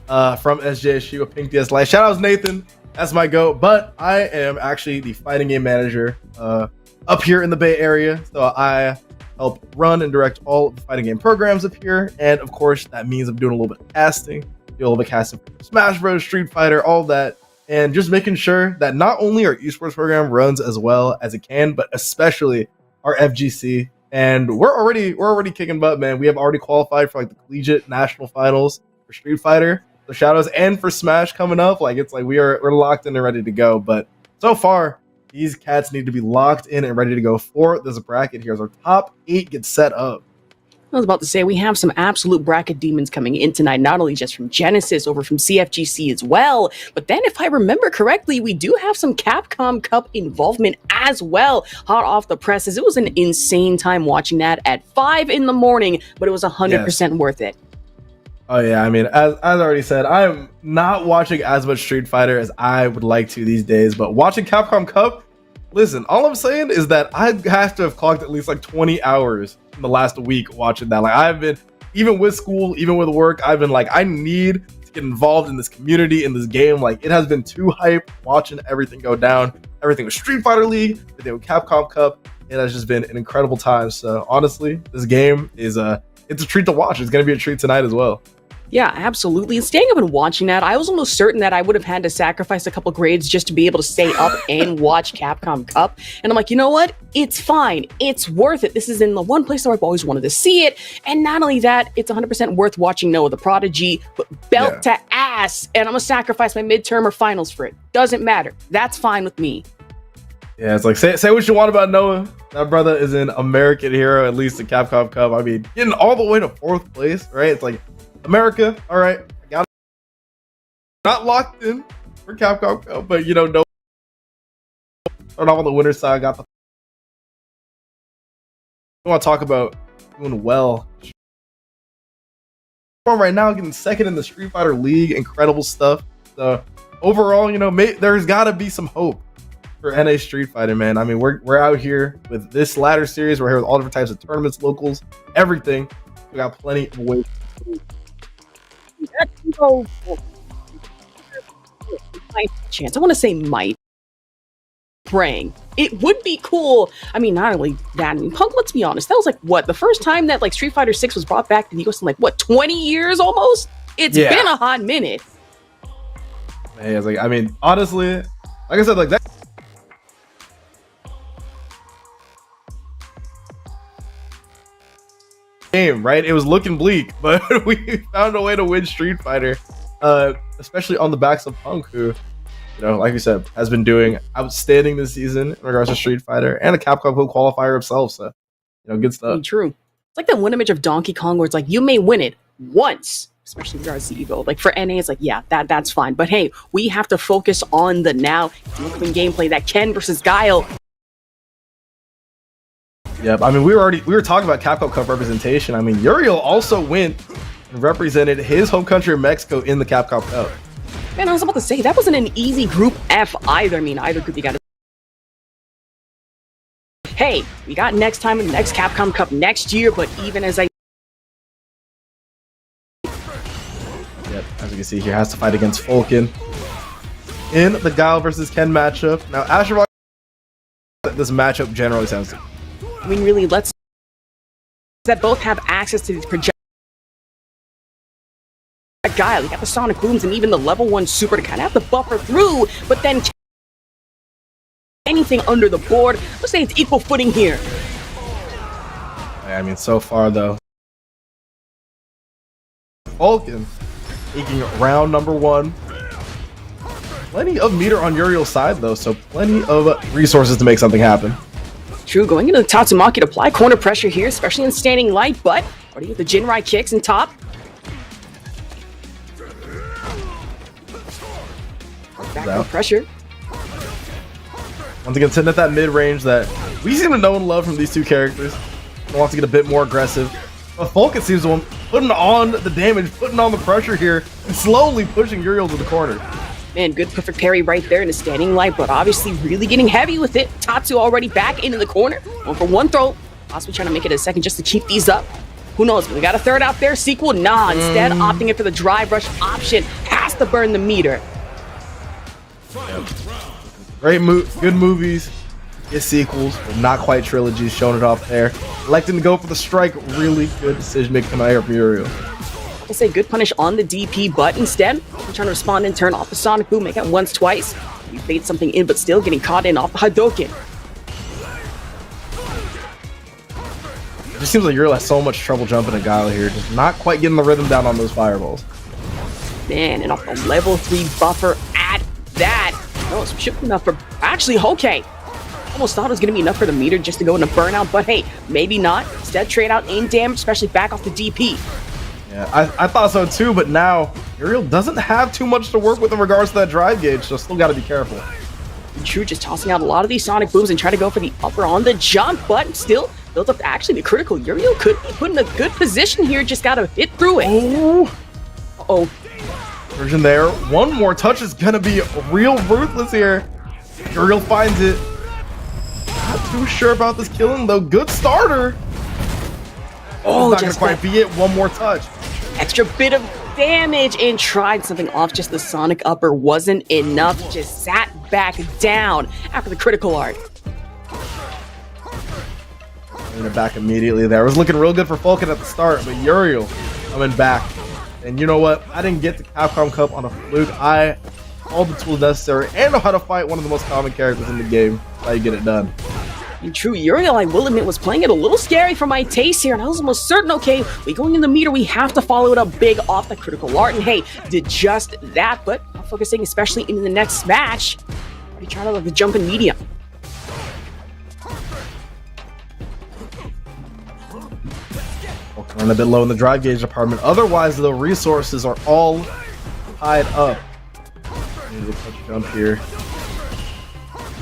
Speaker 15: from SJSU, a Pink DS Light. Shout out to Nathan. That's my goat, but I am actually the fighting game manager up here in the Bay Area. So I help run and direct all of the fighting game programs up here. And of course, that means I'm doing a little bit of casting, do a little bit of casting for Smash Bros, Street Fighter, all that. and just making sure that not only our esports program runs as well as it can, but especially our FGC. And we're already kicking butt, man. We have already qualified for like the Collegiate National Finals for Street Fighter, the Shadows, and for Smash coming up. Like it's like we're locked in and ready to go. But so far, these cats need to be locked in and ready to go for this bracket here as our top 8 get set up.
Speaker 14: I was about to say, we have some absolute bracket demons coming in tonight, not only just from Genesis, over from CFGC as well, but then if I remember correctly, we do have some Capcom Cup involvement as well, hot off the presses. It was an insane time watching that at 5 in the morning, but it was 100% worth it.
Speaker 15: Oh yeah, I mean, as I already said, I'm not watching as much Street Fighter as I would like to these days, but watching Capcom Cup, listen, all I'm saying is that I have to have clocked at least like 20 hours in the last week watching that. Like I've been, even with school, even with work, I've been like, I need to get involved in this community, in this game. Like it has been too hype watching everything go down. Everything with Street Fighter League, everything with Capcom Cup. It has just been an incredible time. So honestly, this game is it's a treat to watch. It's going to be a treat tonight as well.
Speaker 14: Yeah, absolutely. And staying up and watching that, I was almost certain that I would have had to sacrifice a couple grades just to be able to stay up and watch Capcom Cup. And I'm like, you know what? It's fine. It's worth it. This is in the one place where I've always wanted to see it. And not only that, it's 100% worth watching Noah the Prodigy, but belt to ass. And I'm going to sacrifice my midterm or finals for it. Doesn't matter. That's fine with me.
Speaker 15: Yeah, it's like, say what you want about Noah. That brother is an American hero, at least in Capcom Cup. I mean, getting all the way to 4th place, right? It's like, America, all right, I got it. Not locked in for Capcom Cup, but you know, no. Start off on the winner's side. Got the. I want to talk about doing well. Right now, getting 2nd in the Street Fighter League, incredible stuff. So overall, you know, there's got to be some hope for NA Street Fighter, man. I mean, we're out here with this ladder series. We're here with all different types of tournaments, locals, everything. We got plenty of ways.
Speaker 14: Chance. I want to say might. Praying. It would be cool. I mean, not only that, I mean, Punk, let's be honest, that was like, what, the first time that like Street Fighter 6 was brought back to the US in like, what, 20 years almost? It's been a hot minute.
Speaker 15: Hey, I was like, I mean, honestly, like I said, like that. Game, right? It was looking bleak, but we found a way to win Street Fighter, especially on the backs of Punk, who, you know, like you said, has been doing outstanding this season in regards to Street Fighter and a Capcom Cup qualifier himself. So, you know, good stuff.
Speaker 14: True. It's like that one image of Donkey Kong where it's like, you may win it once, especially in regards to Evo. Like for NA, it's like, yeah, that's fine. But hey, we have to focus on the now. Looking gameplay, that Ken versus Guile.
Speaker 15: Yep, I mean, we were talking about Capcom Cup representation. I mean, Uriel also went and represented his home country of Mexico in the Capcom Cup.
Speaker 14: Man, I was about to say, that wasn't an easy Group F either. I mean, either group you got to... Hey, we got next time in the next Capcom Cup next year, but even as I...
Speaker 15: Yep, as you can see here, has to fight against Falcon in the Guile versus Ken matchup. Now, Asher, this matchup generally sounds...
Speaker 14: I mean, really, let's... that both have access to these projectiles. Guile, you got the Sonic Booms and even the level 1 super to kind of have to buffer through, but then anything under the board, let's say it's equal footing here.
Speaker 15: I mean, so far, though, Falcon taking round number 1. Plenty of meter on Uriel's side, though, so plenty of resources to make something happen.
Speaker 14: True, going into the Tatsumaki to apply corner pressure here, especially in standing light, but already with the Jinrai kicks in top. Back pressure.
Speaker 15: Once again, sitting at that mid-range that we seem to know and love from these two characters. Wants to get a bit more aggressive. But Falcon seems to want putting on the damage, putting on the pressure here, and slowly pushing Uriel to the corner.
Speaker 14: Man, good perfect parry right there in a standing light, but obviously really getting heavy with it. Tatsu already back into the corner. Going for one throw. Possibly trying to make it a second just to keep these up. Who knows? We got a third out there. Sequel? Nah. Instead, opting in for the drive rush option. Has to burn the meter.
Speaker 15: Yep. Great good movies. Get sequels, but not quite trilogies. Showing it off there. Electing to go for the strike. Really good decision making from Uriel.
Speaker 14: I'll say good punish on the DP, but instead, I'm trying to respond and turn off the Sonic Boom, make it once, twice. You bait something in, but still getting caught in off the Hadouken.
Speaker 15: It just seems like Uriel has so much trouble jumping at Guile here, just not quite getting the rhythm down on those fireballs.
Speaker 14: Man, and off the level 3 buffer at that. No, it's should be enough for... Actually, okay. Almost thought it was going to be enough for the meter just to go into burnout, but hey, maybe not. Instead, trade out in damage, especially back off the DP.
Speaker 15: Yeah, I thought so too, but now Uriel doesn't have too much to work with in regards to that drive gauge, so still got to be careful.
Speaker 14: True, just tossing out a lot of these Sonic Booms and trying to go for the upper on the jump, but still built up to actually the critical. Uriel could be put in a good position here, just got to hit through it. Uh-oh.
Speaker 15: Version there. One more touch is going to be real ruthless here. Uriel finds it. Not too sure about this killing, though. Good starter.
Speaker 14: Oh,
Speaker 15: not going to quite be it. One more touch.
Speaker 14: Extra bit of damage and tried something off. Just the Sonic upper wasn't enough. Just sat back down after the critical art.
Speaker 15: Bringing it back immediately there. It was looking real good for Falcon at the start, but Uriel coming back. And you know what? I didn't get the Capcom Cup on a fluke. I all the tools necessary and know how to fight one of the most common characters in the game. That's how you get it done.
Speaker 14: And true, Uriel, I will admit, was playing it a little scary for my taste here, and I was almost certain, okay, we going in the meter, we have to follow it up big off the critical art, and hey, did just that, but I'm focusing especially in the next match. Already trying to like the jump in medium.
Speaker 15: Running a bit low in the drive gauge department. Otherwise, the resources are all tied up. Need a touch jump here.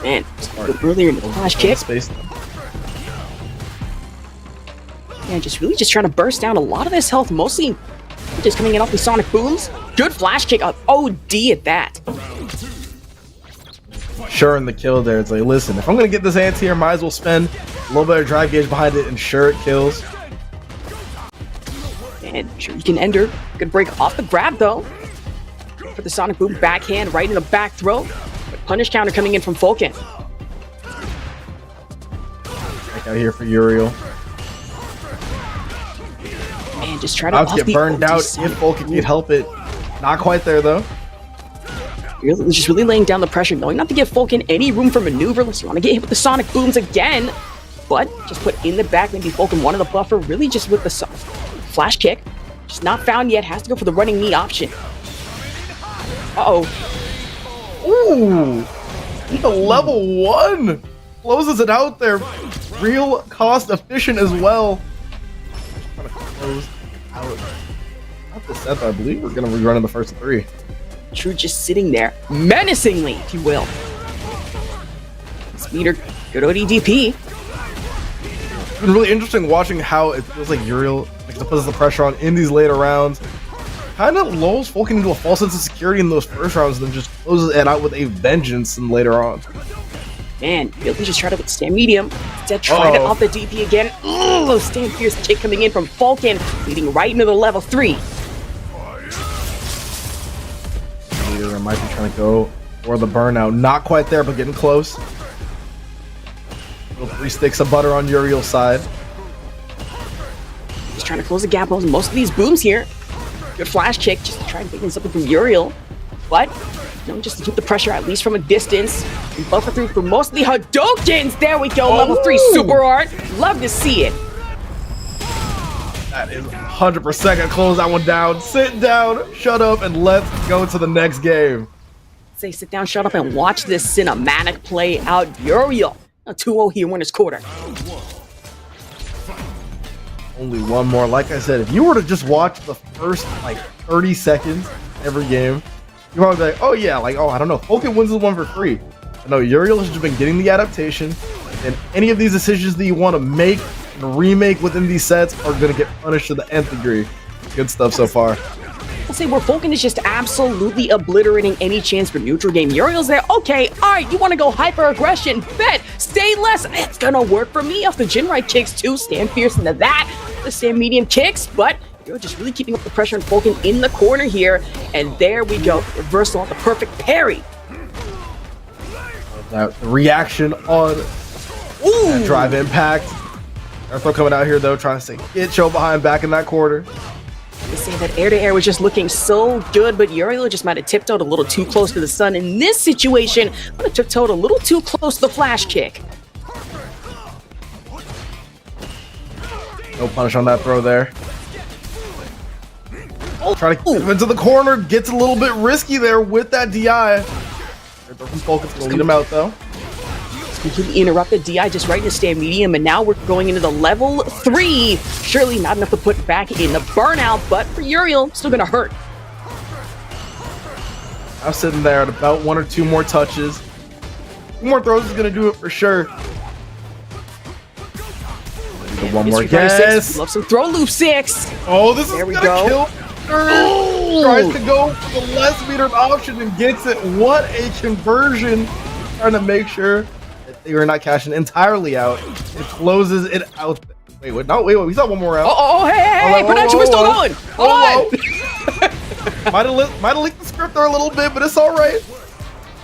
Speaker 14: Man, earlier in the flash kick.
Speaker 15: Space.
Speaker 14: Yeah, just trying to burst down a lot of this health, mostly just coming in off the Sonic Booms. Good flash kick up. OD at that.
Speaker 15: Sure in the kill there. It's like, listen, if I'm going to get this anti-air, might as well spend a little bit of drive gauge behind it and sure it kills.
Speaker 14: And sure, you can end her. Good break off the grab, though. For the Sonic Boom backhand right in the back throw. But punish counter coming in from Falcon.
Speaker 15: Back out here for Uriel.
Speaker 14: Man, just try to
Speaker 15: about to get burned out if Falcon can help it. Not quite there, though.
Speaker 14: Uriel just really laying down the pressure, knowing not to give Falcon any room for maneuver unless you want to get hit with the Sonic Booms again. But just put in the back, maybe Falcon wanted the buffer, really just with the flash kick. Just not found yet, has to go for the running knee option. Uh-oh.
Speaker 15: Ooh! The level 1! Closes it out there. Real cost efficient as well. Trying to close out. Not the set, I believe we're going to be running the first 3.
Speaker 14: True, just sitting there, menacingly, if you will. Speeder, good ODDP.
Speaker 15: It's been really interesting watching how it feels like Uriel puts the pressure on in these later rounds. Kind of lulls Falcon into a false sense of security in those first rounds, and then just closes it out with a vengeance and later on.
Speaker 14: Man, Uriel just tried to stand medium. Instead, tried it off the DP again. Ooh, stand fierce kick coming in from Falcon, leading right into the level 3.
Speaker 15: Uriel might be trying to go for the burnout. Not quite there, but getting close. Little 3 sticks of butter on Uriel's side.
Speaker 14: Just trying to close the gap on most of these booms here. Good flash kick, just to try and get in something from Uriel. But, you know, just to keep the pressure at least from a distance. And buffer through for most of the Hadoukens. There we go, level 3 super art. Love to see it.
Speaker 15: That is 100% gonna close that one down. Sit down, shut up, and let's go to the next game.
Speaker 14: Say sit down, shut up, and watch this cinematic play out. Uriel, a 2-0 here, winners quarter.
Speaker 15: Only one more. Like I said, if you were to just watch the first like 30 seconds every game, you're probably like, oh yeah, like, oh, I don't know, Falcon wins this one for free. But no, Uriel has just been getting the adaptation, and any of these decisions that you want to make and remake within these sets are going to get punished to the nth degree. Good stuff so far.
Speaker 14: I'll say where Falcon is just absolutely obliterating any chance for neutral game. Uriel's there, okay, alright, you want to go hyper aggression, bet, stay less, it's gonna work for me off the Jinrai kicks too, stand fierce into that, the stand medium kicks, but you're just really keeping up the pressure on Falcon in the corner here, and there we go, reversal on the perfect parry.
Speaker 15: That reaction on that drive impact. Airthrow coming out here though, trying to say, get Cho behind back in that quarter.
Speaker 14: They say that air-to-air was just looking so good, but Uriel just might have tiptoed a little too close to the sun. In this situation, might have tiptoed a little too close to the flash kick.
Speaker 15: No punish on that throw there. Try to get him into the corner. Gets a little bit risky there with that DI. Falcon's gonna lead him out though.
Speaker 14: Completely interrupted. DI just right to stand medium, and now we're going into the level 3. Surely not enough to put back in the burnout, but for Uriel, still gonna hurt.
Speaker 15: I'm sitting there at about 1 or 2 more touches. 2 more throws is gonna do it for sure. One more guess.
Speaker 14: Love some throw loop 6.
Speaker 15: Oh, this
Speaker 14: there
Speaker 15: is
Speaker 14: we
Speaker 15: gonna
Speaker 14: go.
Speaker 15: Kill.
Speaker 14: Oh!
Speaker 15: Tries to go for the less metered option and gets it. What a conversion! Trying to make sure that they are not cashing entirely out. It closes it out. Wait, we saw one more out.
Speaker 14: Oh, hey, production, we're still going.
Speaker 15: Might have leaked the script there a little bit, but it's all right.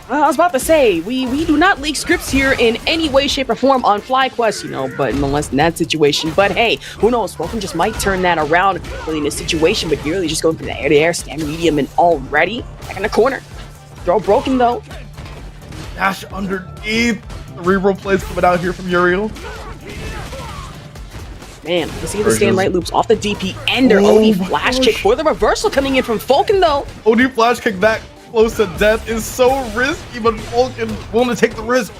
Speaker 14: I was about to say, we do not leak scripts here in any way, shape, or form on FlyQuest, you know, but unless in that situation. But hey, who knows? Falcon just might turn that around really in this situation, but really just going for the air-to-air, stand medium, and already back in the corner. Throw broken, though.
Speaker 15: Dash underneath. The reroll plays coming out here from Uriel.
Speaker 14: Man, you see the stand right loops off the DP ender. OD flash kick for the reversal coming in from Falcon, though.
Speaker 15: OD flash kick back close to death is so risky, but Falcon willing to take the risk.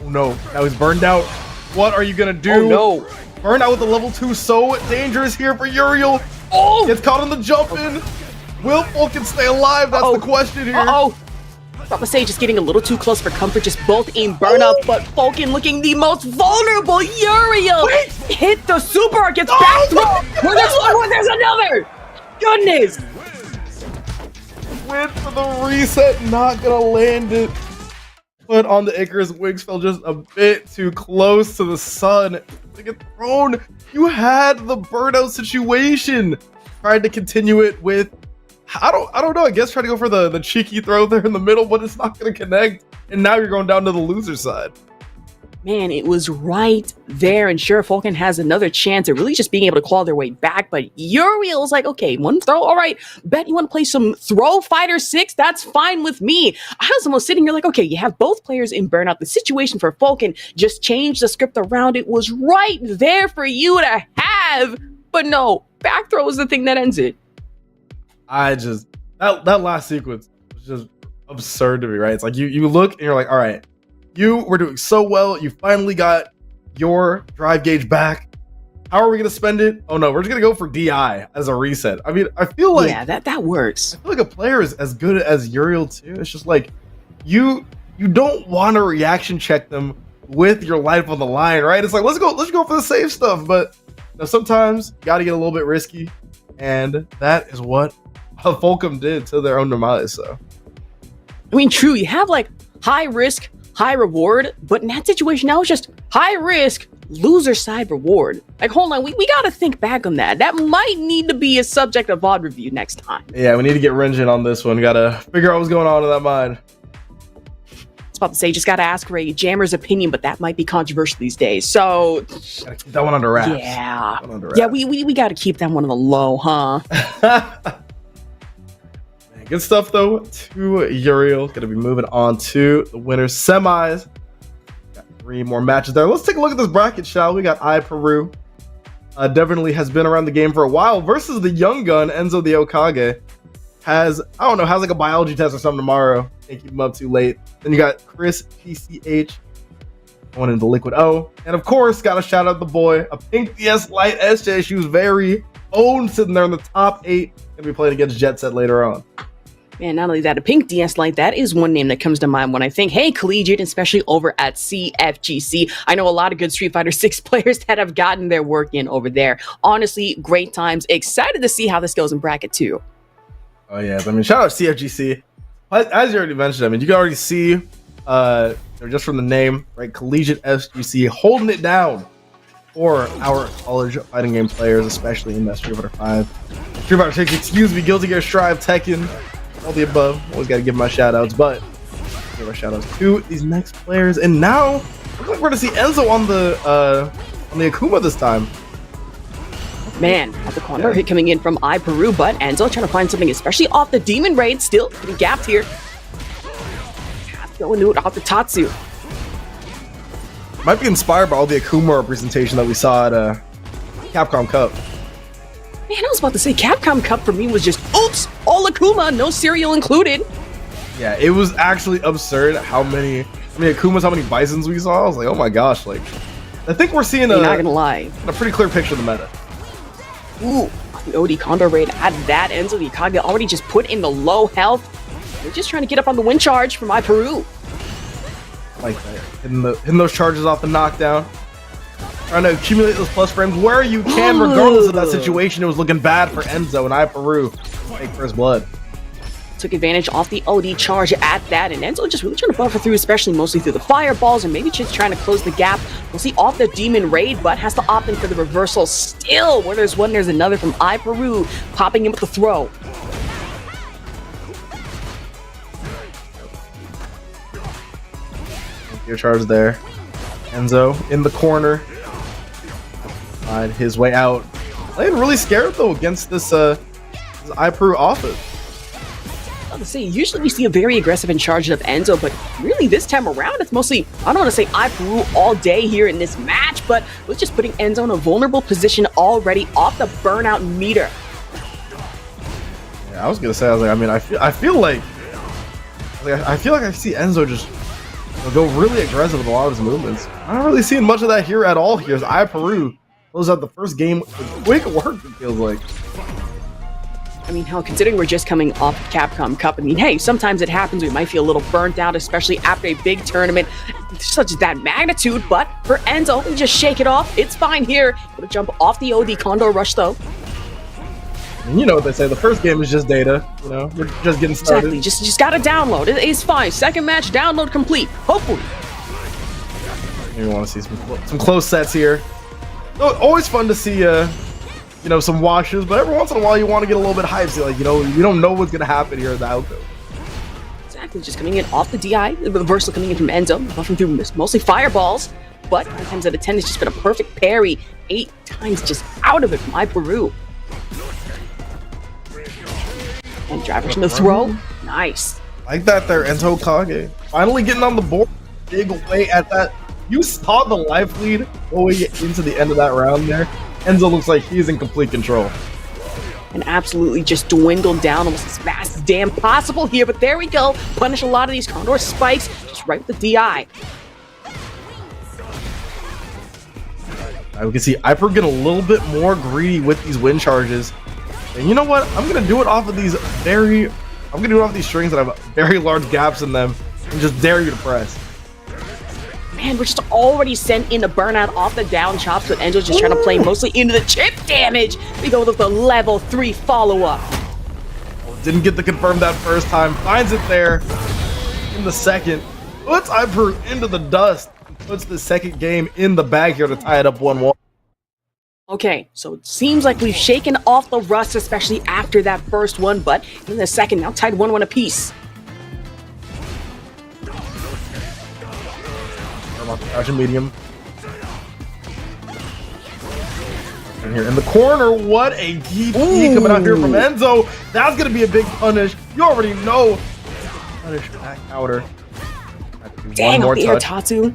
Speaker 15: Oh no, now he's burned out. What are you gonna do?
Speaker 14: Oh no.
Speaker 15: Burn out with the level 2, so dangerous here for Uriel.
Speaker 14: Oh!
Speaker 15: Gets caught on the jump in. Will Falcon stay alive? That's the question here.
Speaker 14: Uh-oh. About to say, just getting a little too close for comfort, just both aim burn up, but Falcon looking the most vulnerable. Uriel hit the super, gets back through. Where there's one, there's another. Goodness.
Speaker 15: Went for the reset, not gonna land it. Put on the Icarus wings, fell just a bit too close to the sun to get thrown. You had the burnout situation. Tried to continue it with, I don't know, I guess try to go for the cheeky throw there in the middle, but it's not gonna connect. And now you're going down to the loser side.
Speaker 14: Man, it was right there, and sure, Falcon has another chance at really just being able to claw their way back, but Uriel's like, okay, one throw, all right, bet you want to play some throw FighterZ? That's fine with me. I was almost sitting here like, okay, you have both players in burnout. The situation for Falcon just changed the script around. It was right there for you to have, but no, back throw is the thing that ends it.
Speaker 15: That last sequence was just absurd to me, right? It's like you look and you're like, all right, you were doing so well. You finally got your drive gauge back. How are we going to spend it? Oh no, we're just going to go for DI as a reset. I mean, I feel like...
Speaker 14: Yeah, that works.
Speaker 15: I feel like a player is as good as Uriel too. It's just like, you don't want to reaction check them with your life on the line, right? It's like, let's go for the safe stuff. But you know, sometimes you got to get a little bit risky. And that is what Falcom did to their own demise, so.
Speaker 14: I mean, true, you have like high risk, high reward, but in that situation now it's just high risk, loser side reward. Like, hold on, we got to think back on that. That might need to be a subject of VOD review next time.
Speaker 15: Yeah, we need to get Renjin on this one. Got to figure out what's going on in that mind.
Speaker 14: I was about to say, just got to ask Ray Jammer's opinion, but that might be controversial these days. So
Speaker 15: gotta keep that one under wraps.
Speaker 14: Yeah, yeah, we got to keep that one on the low, huh?
Speaker 15: Good stuff though to Uriel. Gonna be moving on to the winners semis. Got 3 more matches there. Let's take a look at this bracket, shall we? Got Peru. Definitely has been around the game for a while versus the young gun Enzo the Okage. Has like a biology test or something tomorrow. Can't keep him up too late. Then you got Chris PCH going into Liquid O. And of course, gotta shout out the boy, a pink DS Lite SJ. She was very owned, sitting there in the top 8. Gonna be playing against Jet Set later on.
Speaker 14: Man, not only that, a pink DS Lite, that is one name that comes to mind when I think, hey, Collegiate, especially over at CFGC. I know a lot of good Street Fighter 6 players that have gotten their work in over there. Honestly, great times. Excited to see how this goes in bracket 2.
Speaker 15: Oh, yeah. I mean, shout out CFGC. As you already mentioned, I mean, you can already see, just from the name, right? Collegiate FGC holding it down for our college fighting game players, especially in that Street Fighter 5. Street Fighter 6, excuse me, Guilty Gear Strive, Tekken, all the above. Always got to give my shout outs, but give our shout outs to these next players. And now, looks like we're going to see Enzo on the Akuma this time.
Speaker 14: Man, at the corner, hit coming in from iPeru, but Enzo trying to find something, especially off the Demon Raid, still getting gapped here. Going to it off the Tatsu.
Speaker 15: Might be inspired by all the Akuma representation that we saw at Capcom Cup.
Speaker 14: Man, I was about to say, Capcom Cup for me was just, oops, all Akuma, no cereal included.
Speaker 15: Yeah, it was actually absurd how many Akumas, how many Bisons we saw. I was like, oh my gosh, like, I think we're seeing
Speaker 14: not gonna lie,
Speaker 15: a pretty clear picture of the meta.
Speaker 14: Ooh, the OD Condor Raid at that. Enzo the Ikage already just put in the low health. They're just trying to get up on the win charge from iPeru.
Speaker 15: Like that. Hitting those charges off the knockdown. Trying to accumulate those plus frames where you can, regardless of that situation. It was looking bad for Enzo and iPeru. Take first blood.
Speaker 14: Took advantage off the OD charge at that, and Enzo just really trying to buffer through, especially mostly through the fireballs, and maybe just trying to close the gap. We'll see off the Demon Raid, but has to opt in for the reversal. Still, where there's one, there's another from iPeru, popping in with the throw.
Speaker 15: Your charge there. Enzo in the corner. Find his way out. Playing really scared though against this iPeru offense.
Speaker 14: I was say, usually we see a very aggressive and charged up Enzo, but really this time around, it's mostly, I don't want to say iPeru all day here in this match, but we're just putting Enzo in a vulnerable position already off the burnout meter.
Speaker 15: Yeah, I was gonna say, I was like, I mean, I feel like I see Enzo just go really aggressive with a lot of his movements. I'm not really seeing much of that here at all. Here's iPeru close out the first game with quick work, it feels like.
Speaker 14: I mean, hell, considering we're just coming off Capcom Cup, I mean, hey, sometimes it happens. We might feel a little burnt out, especially after a big tournament such as that magnitude. But for Enzo, we just shake it off. It's fine here. Gonna jump off the OD Condor Rush, though.
Speaker 15: And you know what they say, the first game is just data. You know, we're just getting started.
Speaker 14: Exactly, just gotta download. It's fine. Second match, download complete. Hopefully.
Speaker 15: You want to see some close sets here. Always fun to see you know, some washes, but every once in a while you want to get a little bit hyped. So, like, you know, you don't know what's gonna happen here at the outcome.
Speaker 14: Exactly, just coming in off the DI, the reversal coming in from Enzo, buffing through mostly fireballs, but 9 times out of 10 it's just been a perfect parry. 8 times just out of it from iPeru. And driver from the throw, nice.
Speaker 15: Like that there, Enzo Kage. Finally getting on the board, big way at that. You saw the life lead going into the end of that round there. Enzo looks like he's in complete control.
Speaker 14: And absolutely just dwindled down almost as fast as damn possible here, but there we go. Punish a lot of these Condor spikes, just right with the DI.
Speaker 15: We can see iPeru get a little bit more greedy with these win charges. And you know what? I'm gonna do it off of these strings that have very large gaps in them and just dare you to press.
Speaker 14: Man, we're just already sent in a burnout off the down chops, but Enzo's just trying to play mostly into the chip damage. We go with the level 3 follow-up.
Speaker 15: Didn't get to confirm that first time. Finds it there in the second. Puts iPeru into the dust. Puts the second game in the bag here to tie it up 1-1.
Speaker 14: Okay, so it seems like we've shaken off the rust, especially after that first one, but in the second, now tied 1-1 apiece.
Speaker 15: Crouching medium. And here in the corner, what a DP coming out here from Enzo. That's going to be a big punish. You already know. Punish back outer.
Speaker 14: Dang, on the air Tatsu.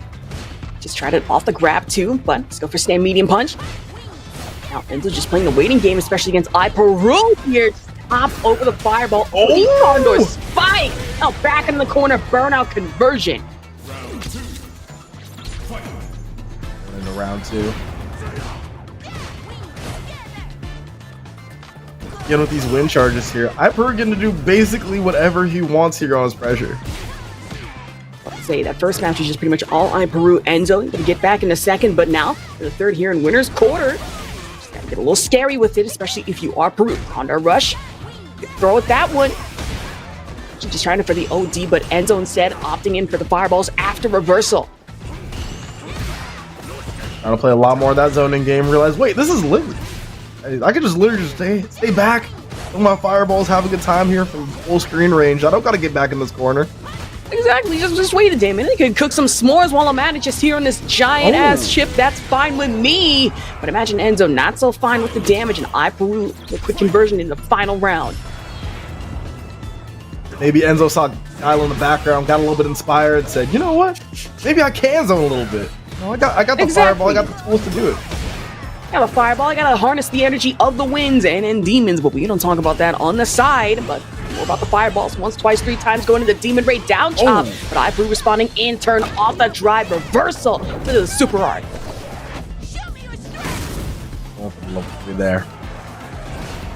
Speaker 14: Just tried it off the grab too, but let's go for stand medium punch. Now Enzo just playing the waiting game, especially against iPeru here. Top over the fireball. Oh, Condor spike. Now back in the corner, burnout conversion.
Speaker 15: Into round 2. Again with these win charges here, iPeru getting to do basically whatever he wants here on his pressure.
Speaker 14: Let's say that first match was just pretty much all iPeru. Enzo gonna get back in the second, but now for the third here in winner's quarter, just gotta get a little scary with it, especially if you are Peru. Condor rush, throw at that one. Just trying it for the OD, but Enzo instead opting in for the fireballs after reversal.
Speaker 15: Trying to play a lot more of that zoning game. Realize, wait, this is literally, I could just literally just stay back. Throw my fireballs, have a good time here from full screen range. I don't got to get back in this corner.
Speaker 14: Exactly, just wait a damn minute. You can cook some s'mores while I'm at it, just here on this giant ass ship. That's fine with me. But imagine Enzo not so fine with the damage, and iPeru the quick conversion in the final round.
Speaker 15: Maybe Enzo saw Kyle in the background, got a little bit inspired, said, you know what? Maybe I can zone a little bit. No, I got the fireball, I got the tools to do it.
Speaker 14: I got a fireball, I gotta harness the energy of the winds and demons, but we don't talk about that on the side. But more about the fireballs once, twice, 3 times going into the demon ray down chop. But iPeru responding in turn off the drive reversal to the super art.
Speaker 15: There.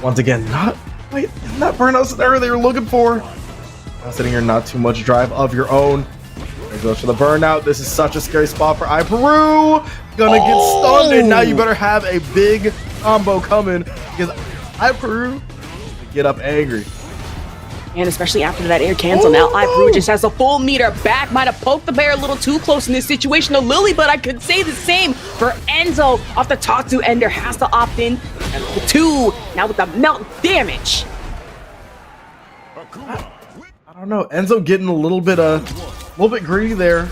Speaker 15: Once again, not burnout scenario they were looking for. Now sitting here, not too much drive of your own. There goes for the burnout. This is such a scary spot for iPeru. Gonna get stunned, and now you better have a big combo coming because iPeru get up angry.
Speaker 14: And especially after that air cancel, now iPeru just has a full meter back. Might have poked the bear a little too close in this situation to Lily, but I could say the same for Enzo off the top 2 ender. Has to opt in. And the 2 now with the melt damage.
Speaker 15: I don't know. Enzo getting a little bit greedy there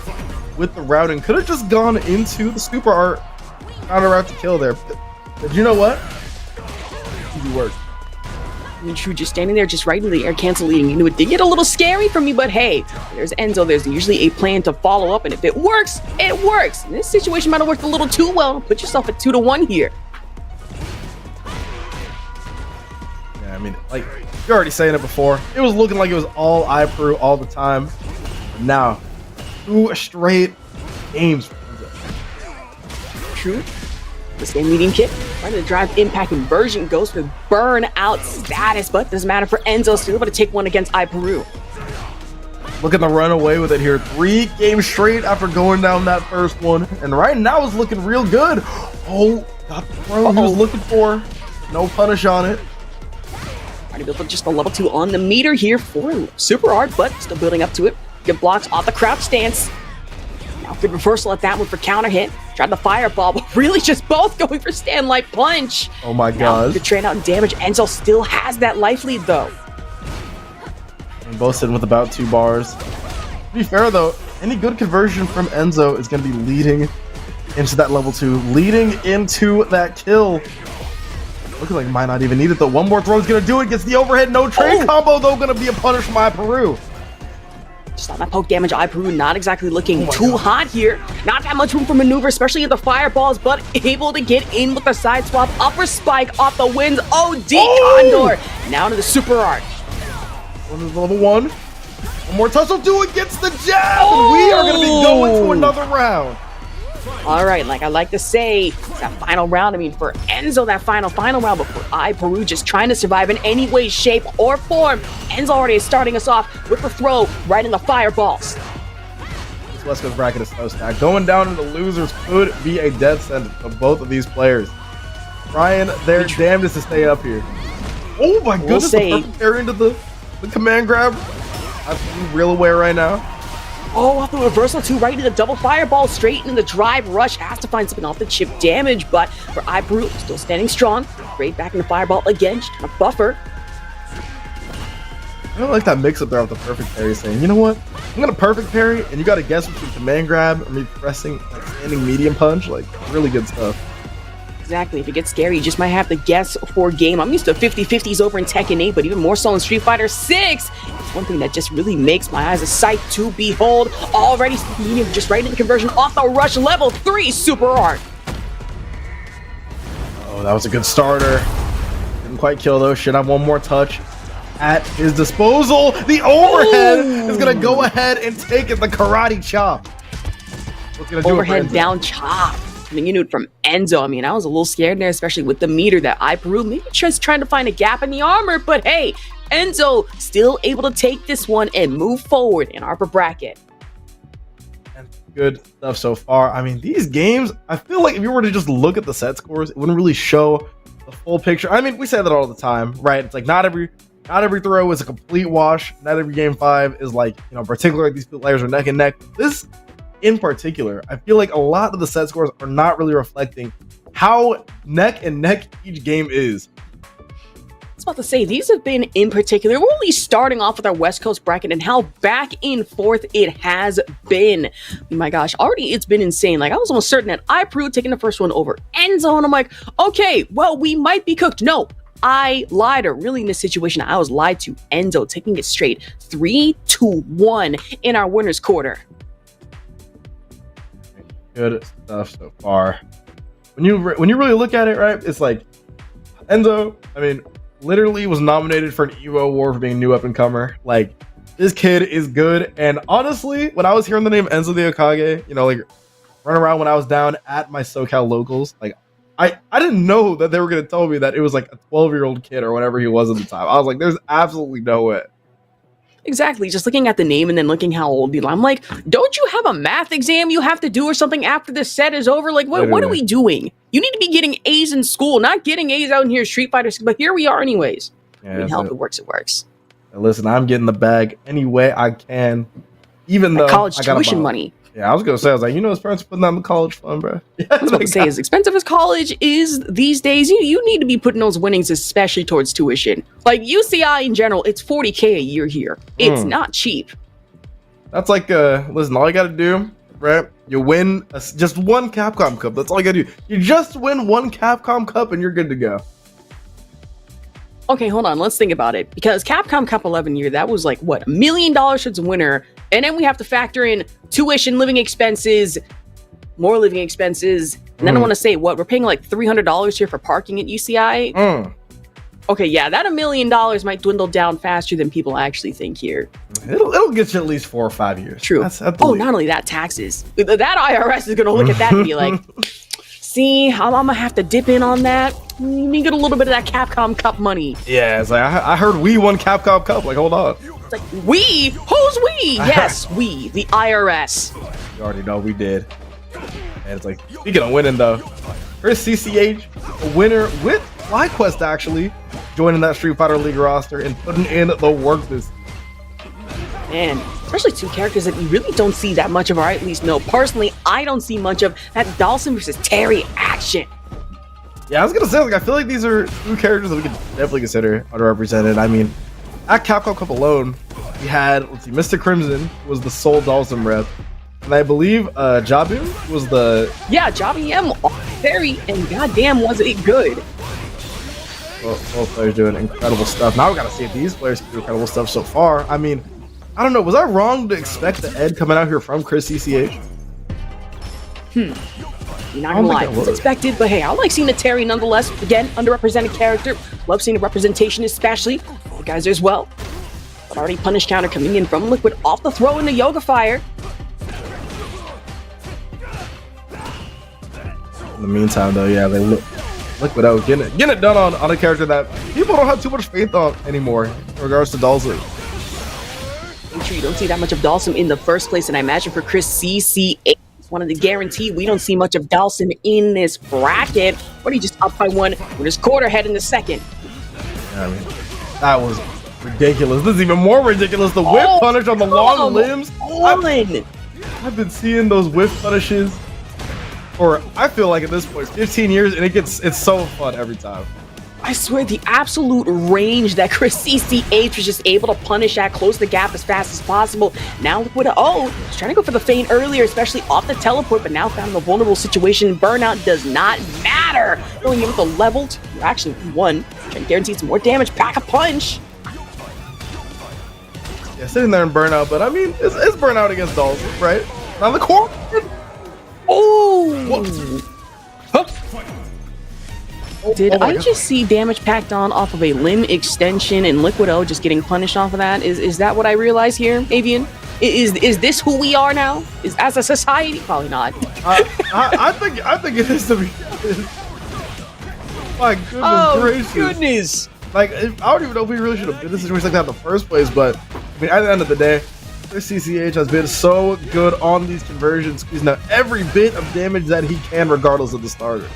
Speaker 15: with the routing. Could have just gone into the super art counter route to kill there. But you know what? Easy work.
Speaker 14: And True just standing there, just right into the air cancel leading into it. Did get a little scary for me, but hey, there's Enzo. There's usually a plan to follow up, and if it works, it works. And this situation might have worked a little too well. Put yourself at 2-1 here.
Speaker 15: Yeah, I mean, like, you're already saying it before. It was looking like it was all iPeru all the time. But now, 2 straight games.
Speaker 14: True. The same leading kick, right to the drive impact conversion goes for burnout status, but doesn't matter for Enzo, still able to take one against iPeru.
Speaker 15: Looking to run away with it here. 3 games straight after going down that first one. And right now it's looking real good. Oh, got the throw he was looking for. No punish on it.
Speaker 14: Already built up just a level 2 on the meter here for super hard, but still building up to it. Good blocks off the crouch stance. Now good reversal at that one for counter hit. Tried the fireball, but really just both going for stand like punch.
Speaker 15: Oh my god.
Speaker 14: Good trade out and damage. Enzo still has that life lead though.
Speaker 15: And both sitting with about 2 bars. To be fair though, any good conversion from Enzo is going to be leading into that level 2, leading into that kill. Looking like might not even need it though. One more throw is going to do it. Gets the overhead, no trade combo though. Going to be a punish from iPeru.
Speaker 14: Just on that poke damage, iPeru not exactly looking too hot here. Not that much room for maneuver, especially at the fireballs, but able to get in with the side swap. Upper spike off the winds. OD Condor. Now to the super art.
Speaker 15: One is level 1. One more touch will do it. Gets the jab. And we are going to be going to another round.
Speaker 14: All right, like I like to say, it's that final round. I mean, for Enzo, that final round, but for iPeru just trying to survive in any way, shape, or form. Enzo already is starting us off with the throw right in the fireballs.
Speaker 15: This West Coast bracket is so stacked. Going down to the losers could be a death sentence for both of these players. Trying their damnedest to stay up here. Oh my goodness, the perfect parry into the command grab. I'm real aware right now.
Speaker 14: Oh, off the reversal too, right into the double fireball, straight into the drive rush. Has to find something off the chip damage, but for iPeru, still standing strong. Straight back into fireball again, just trying to buffer.
Speaker 15: I don't like that mix up there with the perfect parry, saying, you know what? I'm gonna perfect parry, and you gotta guess between command grab and me pressing like standing medium punch. Like, really good stuff.
Speaker 14: Exactly. If it gets scary, you just might have to guess for game. I'm used to 50-50s over in Tekken 8, but even more so in Street Fighter 6. It's one thing that just really makes my eyes a sight to behold. Already just right into the conversion off the rush. Level 3 super art.
Speaker 15: Oh, that was a good starter. Didn't quite kill though. Should have one more touch at his disposal. The overhead is gonna go ahead and take it. The karate chop.
Speaker 14: Overhead down chop. From Enzo. I mean, I was a little scared there, especially with the meter that iPeru maybe just trying to find a gap in the armor, but hey, Enzo still able to take this one and move forward in our bracket.
Speaker 15: Good stuff so far. I mean, these games, I feel like if you were to just look at the set scores, it wouldn't really show the full picture. I mean, we say that all the time, right? It's like not every throw is a complete wash. Not every game 5 is like, particularly these players are neck and neck. This in particular, I feel like a lot of the set scores are not really reflecting how neck and neck each game is.
Speaker 14: was about to say, these have been in particular, we're only starting off with our West Coast bracket and how back and forth it has been. My gosh, already it's been insane. Like, I was almost certain that iPru taking the first one over Enzo, and I'm like, okay, well, we might be cooked. No, I lied, or really in this situation, I was lied to. Enzo taking it straight 3-1 in our winner's quarter.
Speaker 15: Good stuff so far. When you really look at it, right, it's like Enzo, I mean, literally was nominated for an Evo award for being a new up-and-comer. Like, this kid is good. And honestly, when I was hearing the name Enzo the Okage, you know, like, run around when I was down at my SoCal locals, like, I didn't know that they were going to tell me that it was like a 12-year-old kid or whatever he was at the time. I was like, there's absolutely no way.
Speaker 14: Exactly. Just looking at the name and then looking how old you are. I'm like, don't you have a math exam you have to do or something after this set is over? Like, what are we doing? You need to be getting A's in school, not getting A's out in here Street Fighter. But here we are anyways.
Speaker 15: Yeah,
Speaker 14: I mean, hell, if it works, it works.
Speaker 15: Listen, I'm getting the bag any way I can, even though
Speaker 14: college
Speaker 15: I got
Speaker 14: tuition money.
Speaker 15: Yeah, I was gonna say, I was like, you know, his parents putting on the college fund, bro.
Speaker 14: I was about to say, as expensive as college is these days, you need to be putting those winnings, especially towards tuition. Like UCI in general, it's $40K a year here. It's not cheap.
Speaker 15: That's like, listen, all you gotta do, right? You win just one Capcom Cup. That's all you gotta do. You just win one Capcom Cup and you're good to go.
Speaker 14: Okay, hold on. Let's think about it. Because Capcom Cup 11 year, that was like, what, $1 million for the winner. And then we have to factor in tuition, living expenses, more living expenses. And then I want to say, what, we're paying like $300 here for parking at UCI? Okay, yeah, that $1 million might dwindle down faster than people actually think here.
Speaker 15: It'll get you at least 4 or 5 years.
Speaker 14: True. Oh, not only that, taxes. That IRS is going to look at that and be like, see, I'm going to have to dip in on that. Let me get a little bit of that Capcom Cup money.
Speaker 15: Yeah, it's like, I heard we won Capcom Cup. Like, hold on.
Speaker 14: It's like, we? Who's we? Yes, we, the IRS.
Speaker 15: You already know we did. And it's like, speaking of winning, though, here's CCH, a winner with FlyQuest, actually, joining that Street Fighter League roster and putting in the work this.
Speaker 14: Man, especially two characters that you really don't see that much of, or I at least know. Personally, I don't see much of that Dawson versus Terry action.
Speaker 15: Yeah, I was gonna say, like, I feel like these are two characters that we can definitely consider underrepresented. I mean, at Capcom Cup alone, we had, let's see, Mr. Crimson was the sole Dawson rep, and I believe Jabu was the...
Speaker 14: Yeah, Jabu M, Terry, and goddamn was it good.
Speaker 15: Well, both players doing incredible stuff. Now we gotta see if these players can do incredible stuff so far. I mean, I don't know, was I wrong to expect the Ed coming out here from Chris CCH?
Speaker 14: You're not gonna lie, it was expected, but hey, I like seeing a Terry nonetheless. Again, underrepresented character. Love seeing the representation, especially the guys as well. But already punish counter coming in from Liquid off the throw in the Yoga Fire.
Speaker 15: In the meantime, though, yeah, they Liquid out getting it done on a character that people don't have too much faith on anymore in regards to Dawson.
Speaker 14: Make sure you don't see that much of Dawson in the first place, and I imagine for Chris CCA, wanted to guarantee we don't see much of Dawson in this bracket, but he just up by one with his quarter head in the second.
Speaker 15: Yeah, I mean, that was ridiculous. This is even more ridiculous. The whip punish on the long limbs. I've been seeing those whip punishes for, I feel like at this point, 15 years, and it's so fun every time.
Speaker 14: I swear, the absolute range that Chris CCH was just able to punish at, close the gap as fast as possible. Now look what, he's trying to go for the feint earlier, especially off the teleport, but now found in a vulnerable situation. Burnout does not matter. Going in with a leveled, you're actually one. Trying to guarantee some more damage, pack a punch.
Speaker 15: Yeah, sitting there in Burnout, but I mean, it's Burnout against Dawson, right? Now the core.
Speaker 14: Oh! Did I just see damage packed on off of a limb extension and Liquid O just getting punished off of that? Is that what I realize here, Avian? Is this who we are now? Is as a society? Probably not.
Speaker 15: I think it is to be. My goodness gracious!
Speaker 14: Goodness!
Speaker 15: Like, I don't even know if we really should have been in a situation like that in the first place, but I mean, at the end of the day, this CCH has been so good on these conversions, squeezing out every bit of damage that he can, regardless of the starter.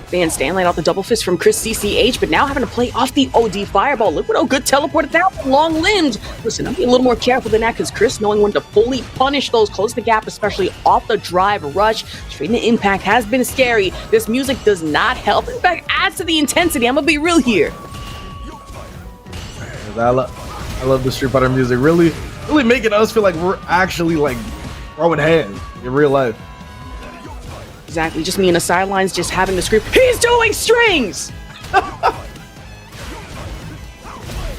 Speaker 14: Van Stanley out the double fist from Chris CCH, but now having to play off the OD Fireball. Liquid O, good teleport down, long limbs. Listen, I'm being a little more careful than that because Chris knowing when to fully punish those, close the gap, especially off the drive rush. Straight into impact has been scary. This music does not help. In fact, adds to the intensity. I'm going to be real here.
Speaker 15: I love the Street Fighter music. Really making us feel like we're actually like throwing hands in real life.
Speaker 14: Exactly, just me in the sidelines, just having the scream, he's doing strings!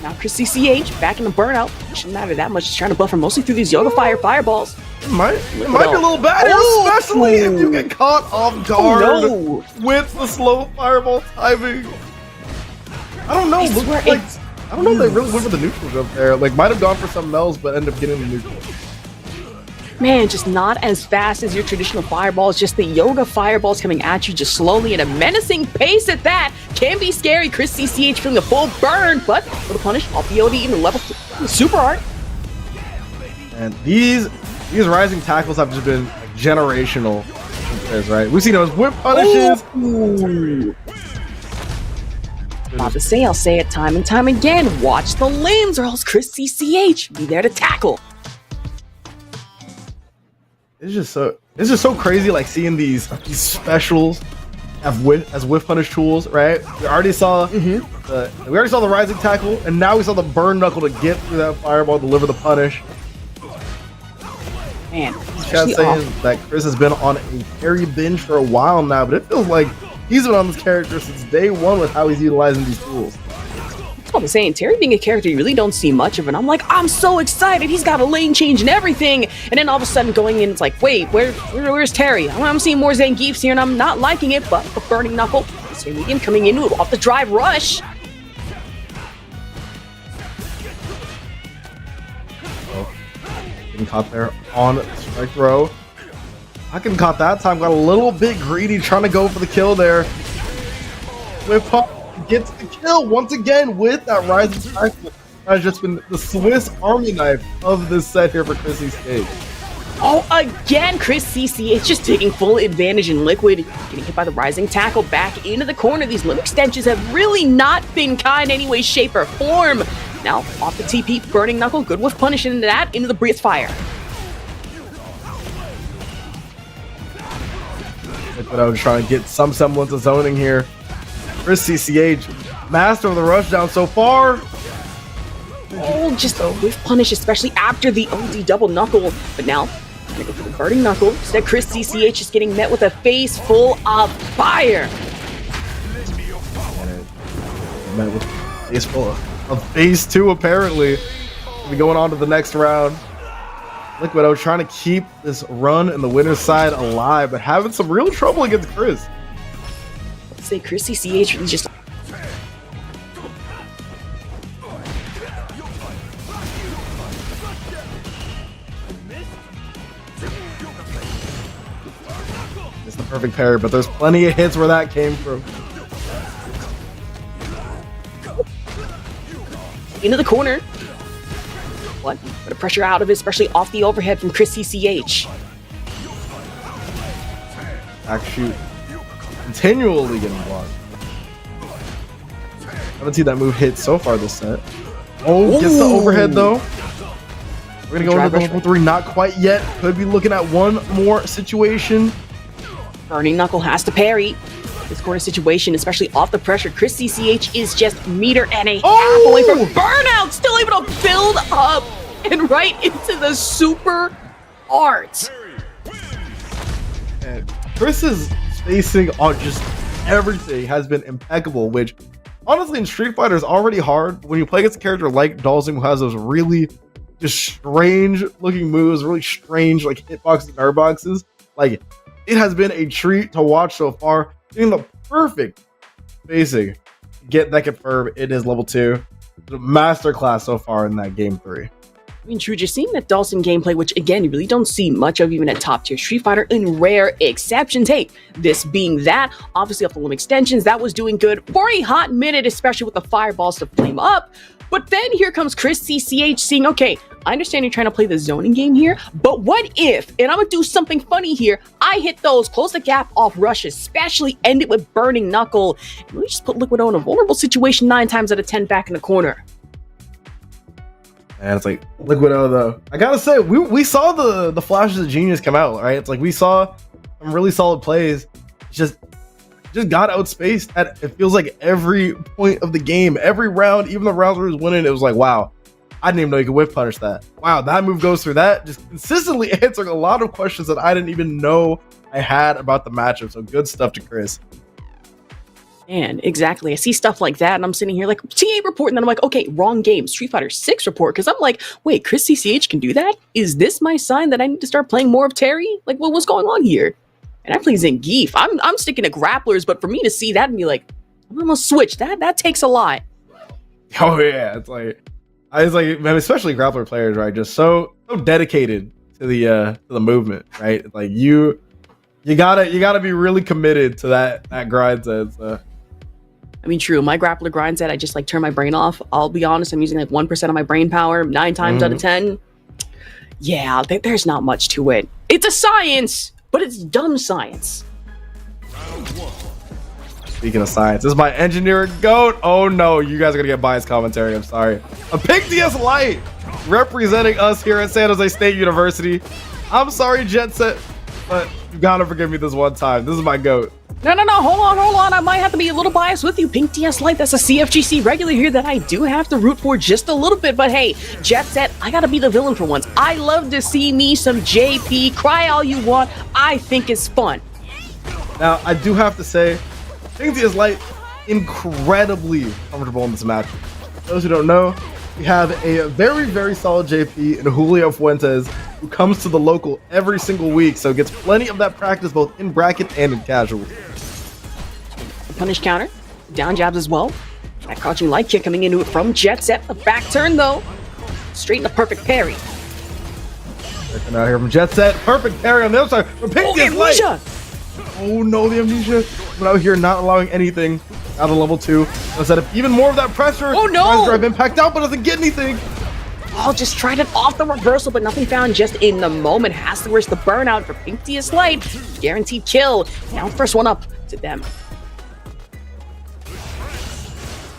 Speaker 14: Now Chris CCH back in the burnout. Shouldn't matter that much. He's trying to buffer mostly through these Yoga Fire fireballs.
Speaker 15: It might be a little bad here, especially if you get caught off guard with the slow fireball timing. I don't know. I don't know if they really went for the neutrals up there. Like, might have gone for something else, but ended up getting the neutrals.
Speaker 14: Man, just not as fast as your traditional fireballs. Just the Yoga fireballs coming at you just slowly at a menacing pace at that. Can be scary. Chris CCH feeling a full burn, but for the punish off the OD even level super art.
Speaker 15: And these rising tackles have just been like, generational, right? We've seen those whip punishes.
Speaker 14: About to say, I'll say it time and time again. Watch the lanes, or else Chris CCH be there to tackle.
Speaker 15: It's just so crazy, like seeing these specials as whiff punish tools, right? We already saw the rising tackle, and now we saw the burn knuckle to get through that fireball, deliver the punish.
Speaker 14: Man,
Speaker 15: Chat's saying that Chris has been on a carry binge for a while now, but it feels like he's been on this character since day one with how he's utilizing these tools.
Speaker 14: That's what I'm saying. Terry being a character you really don't see much of, and I'm like, I'm so excited. He's got a lane change and everything. And then all of a sudden going in, it's like, wait, where's Terry? I'm seeing more Zangiefs here, and I'm not liking it, but the burning knuckle. Same medium coming in off the drive rush.
Speaker 15: Getting caught there on strike throw. I can caught that time. Got a little bit greedy trying to go for the kill there. Whip pop gets the kill once again with that rising tackle. Has just been the Swiss Army knife of this set here for Chris CCH.
Speaker 14: Oh, again, Chris CCH just taking full advantage in Liquid. Getting hit by the rising tackle back into the corner. These limb extensions have really not been kind any way, shape, or form. Now, off the TP, burning knuckle. Good with punishing into that, into the breath fire.
Speaker 15: Liquid I was trying to get some semblance of zoning here. Chris CCH, master of the rushdown so far.
Speaker 14: Oh, just a whiff punish, especially after the OD double knuckle. But now, gonna go for the burning knuckle. Instead, Chris CCH is getting met with a face full of fire.
Speaker 15: Met with a face full of phase 2, apparently. We're going on to the next round. Liquid, I was trying to keep this run in the winner's side alive, but having some real trouble against Chris.
Speaker 14: Let's say Chris CCH really just...
Speaker 15: It's the perfect pair, but there's plenty of hits where that came from.
Speaker 14: Into the corner. What? Put a pressure out of it, especially off the overhead from Chris CCH.
Speaker 15: Back shoot. Continually getting blocked. Haven't seen that move hit so far this set. Oh, gets the overhead though. We're gonna go into the level 3, not quite yet. Could be looking at one more situation.
Speaker 14: Burning knuckle has to parry. This corner situation, especially off the pressure, Chris CCH is just meter and a half away from burnout, still able to build up and right into the super art.
Speaker 15: And Chris's spacing on just everything has been impeccable, which honestly in Street Fighter is already hard. When you play against a character like Dalsing, who has those really just strange looking moves, really strange like hitboxes and airboxes, like it has been a treat to watch so far. Getting the perfect spacing, get that confirmed. It is level 2. Masterclass so far in that game 3.
Speaker 14: I mean, true, just seeing that Dawson gameplay, which again, you really don't see much of even at top tier Street Fighter, in rare exceptions. Hey, this being that, obviously off the limb extensions, that was doing good for a hot minute, especially with the fireballs to flame up. But then here comes Chris CCH seeing, okay, I understand you're trying to play the zoning game here, but what if, and I'm gonna do something funny here, I hit those, close the gap off rushes, especially end it with burning knuckle, and really just put Liquid in a vulnerable situation 9 times out of 10 back in the corner.
Speaker 15: And it's like Liquid though. I gotta say, we saw the flashes of genius come out, right? It's like we saw some really solid plays. It's just just got outspaced at, it feels like, every point of the game, every round, even the rounds where he was winning, it was like, wow, I didn't even know you could whip punish that. Wow, that move goes through that. Just consistently answering a lot of questions that I didn't even know I had about the matchup. So good stuff to Chris.
Speaker 14: And exactly, I see stuff like that, and I'm sitting here like, TA report, and then I'm like, okay, wrong game, Street Fighter 6 report, because I'm like, wait, Chris CCH can do that? Is this my sign that I need to start playing more of Terry? Like, what's going on here? And I play Zangief. I'm sticking to grapplers, but for me to see that and be like, I'm gonna switch. That takes a lot.
Speaker 15: Oh yeah, it's like, I was like, man, especially grappler players, right? Just so dedicated to the movement, right? Like you gotta be really committed to that grind set. So.
Speaker 14: I mean, true. My grappler grind set, I just like turn my brain off. I'll be honest, I'm using like 1% of my brain power 9 times out of 10. Yeah, there's not much to it. It's a science, but it's dumb science.
Speaker 15: Speaking of science, this is my engineer goat. Oh no, you guys are gonna get biased commentary. I'm sorry. A Pink DS Lite representing us here at San Jose State University. I'm sorry, Jet Set, but you gotta forgive me this one time. This is my goat.
Speaker 14: No, hold on. I might have to be a little biased with you. Pink DS Lite, that's a CFGC regular here that I do have to root for just a little bit. But hey, Jet Set, I gotta be the villain for once. I love to see me some JP. Cry all you want. I think it's fun.
Speaker 15: Now, I do have to say, Pink DS Lite, incredibly comfortable in this match. For those who don't know, we have a very, very solid JP in Julio Fuentes, who comes to the local every single week, so gets plenty of that practice both in bracket and in casual.
Speaker 14: Punish counter, down jabs as well. That crouching light kick coming into it from Jet Set. The back turn though, straight in the perfect parry.
Speaker 15: Checking out here from Jet Set, perfect parry on the other side from Pink DS Lite. Oh no, the amnesia. But out here not allowing anything out of level 2. Let's set up even more of that pressure.
Speaker 14: Oh no!
Speaker 15: Tries to drive impact out, but doesn't get anything.
Speaker 14: Oh, just tried it off the reversal, but nothing found just in the moment. Has to risk the burnout for Pink DS Lite. Guaranteed kill. Now first one up to them.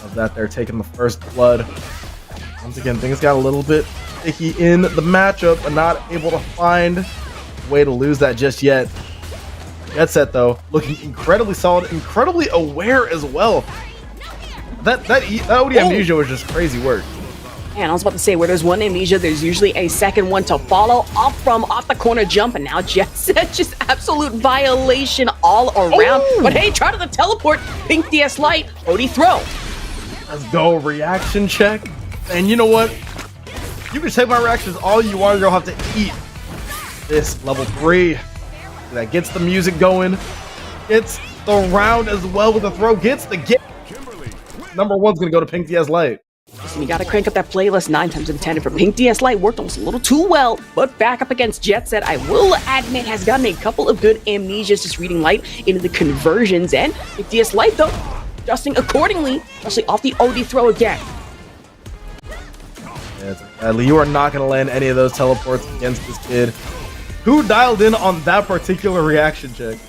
Speaker 15: Of that, they're taking the first blood. Once again, things got a little bit sticky in the matchup, but not able to find a way to lose that just yet. Jet Set, though, looking incredibly solid, incredibly aware as well. That OD amnesia was just crazy work.
Speaker 14: And I was about to say, where there's one amnesia, there's usually a second one to follow off the corner jump, and now Jet Set, just absolute violation all around.
Speaker 15: Ooh.
Speaker 14: But hey, try to the teleport, Pink DS Lite, OD throw.
Speaker 15: Let's go, reaction check. And you know what? You can take my reactions all you want, you'll have to eat this level 3. That gets the music going, gets the round as well with the throw, gets the get. Number 1's gonna go to Pink DS Lite.
Speaker 14: So you gotta crank up that playlist 9 times out of 10. And for Pink DS Lite, worked almost a little too well, but back up against Jet Set, I will admit, has gotten a couple of good amnesias just reading light into the conversions. And Pink DS Lite, though, adjusting accordingly, especially off the OD throw again.
Speaker 15: Yeah, you are not gonna land any of those teleports against this kid. Who dialed in on that particular reaction check?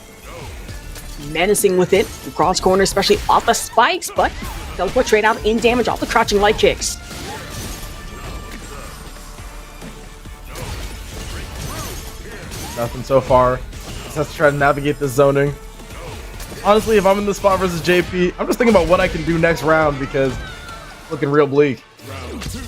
Speaker 14: Menacing with it, cross corner, especially off the spikes, but teleport straight out in damage off the crouching light kicks.
Speaker 15: Nothing so far. Just have to try to navigate this zoning. Honestly, if I'm in this spot versus JP, I'm just thinking about what I can do next round because it's looking real bleak.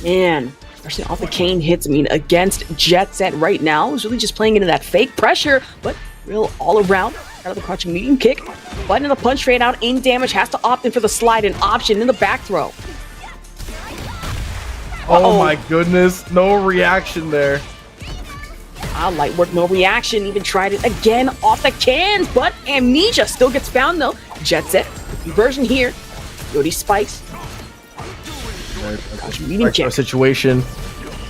Speaker 14: Man, especially off the cane hits, I mean, against Jet Set right now, is really just playing into that fake pressure, but real all around. Out of the crouching medium kick, button the punch straight out in damage, has to opt in for the slide and option in the back throw.
Speaker 15: Oh my goodness, no reaction there.
Speaker 14: Light work, no reaction, even tried it again off the cans, but amnesia still gets found though. Jet Set, conversion here, Yodi spikes.
Speaker 15: Medium check situation.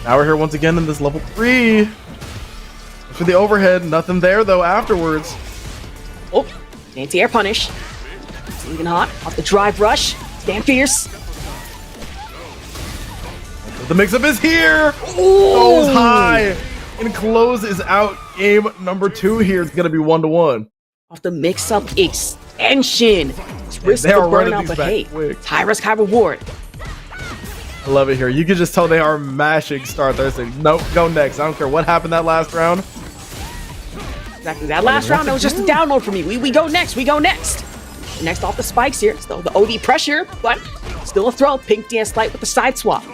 Speaker 15: Now we're here once again in this level 3. For the overhead, nothing there though afterwards.
Speaker 14: Oh, anti-air punish. Even hot, off the drive rush. Stand fierce.
Speaker 15: The mix-up is here. Goes high. And close is out. Game number 2 here. It's going to be 1-1.
Speaker 14: Off the mix-up extension. It's risk the burnout, but hey, it's high risk, high reward.
Speaker 15: I love it here. You can just tell they are mashing Star Thursday. Nope, go next. I don't care what happened that last round.
Speaker 14: Exactly. That last round, that was just a download for me. We go next. We go next. Next off the spikes here. Still the OD pressure, but still a throw. Pink DS Light with the side swap.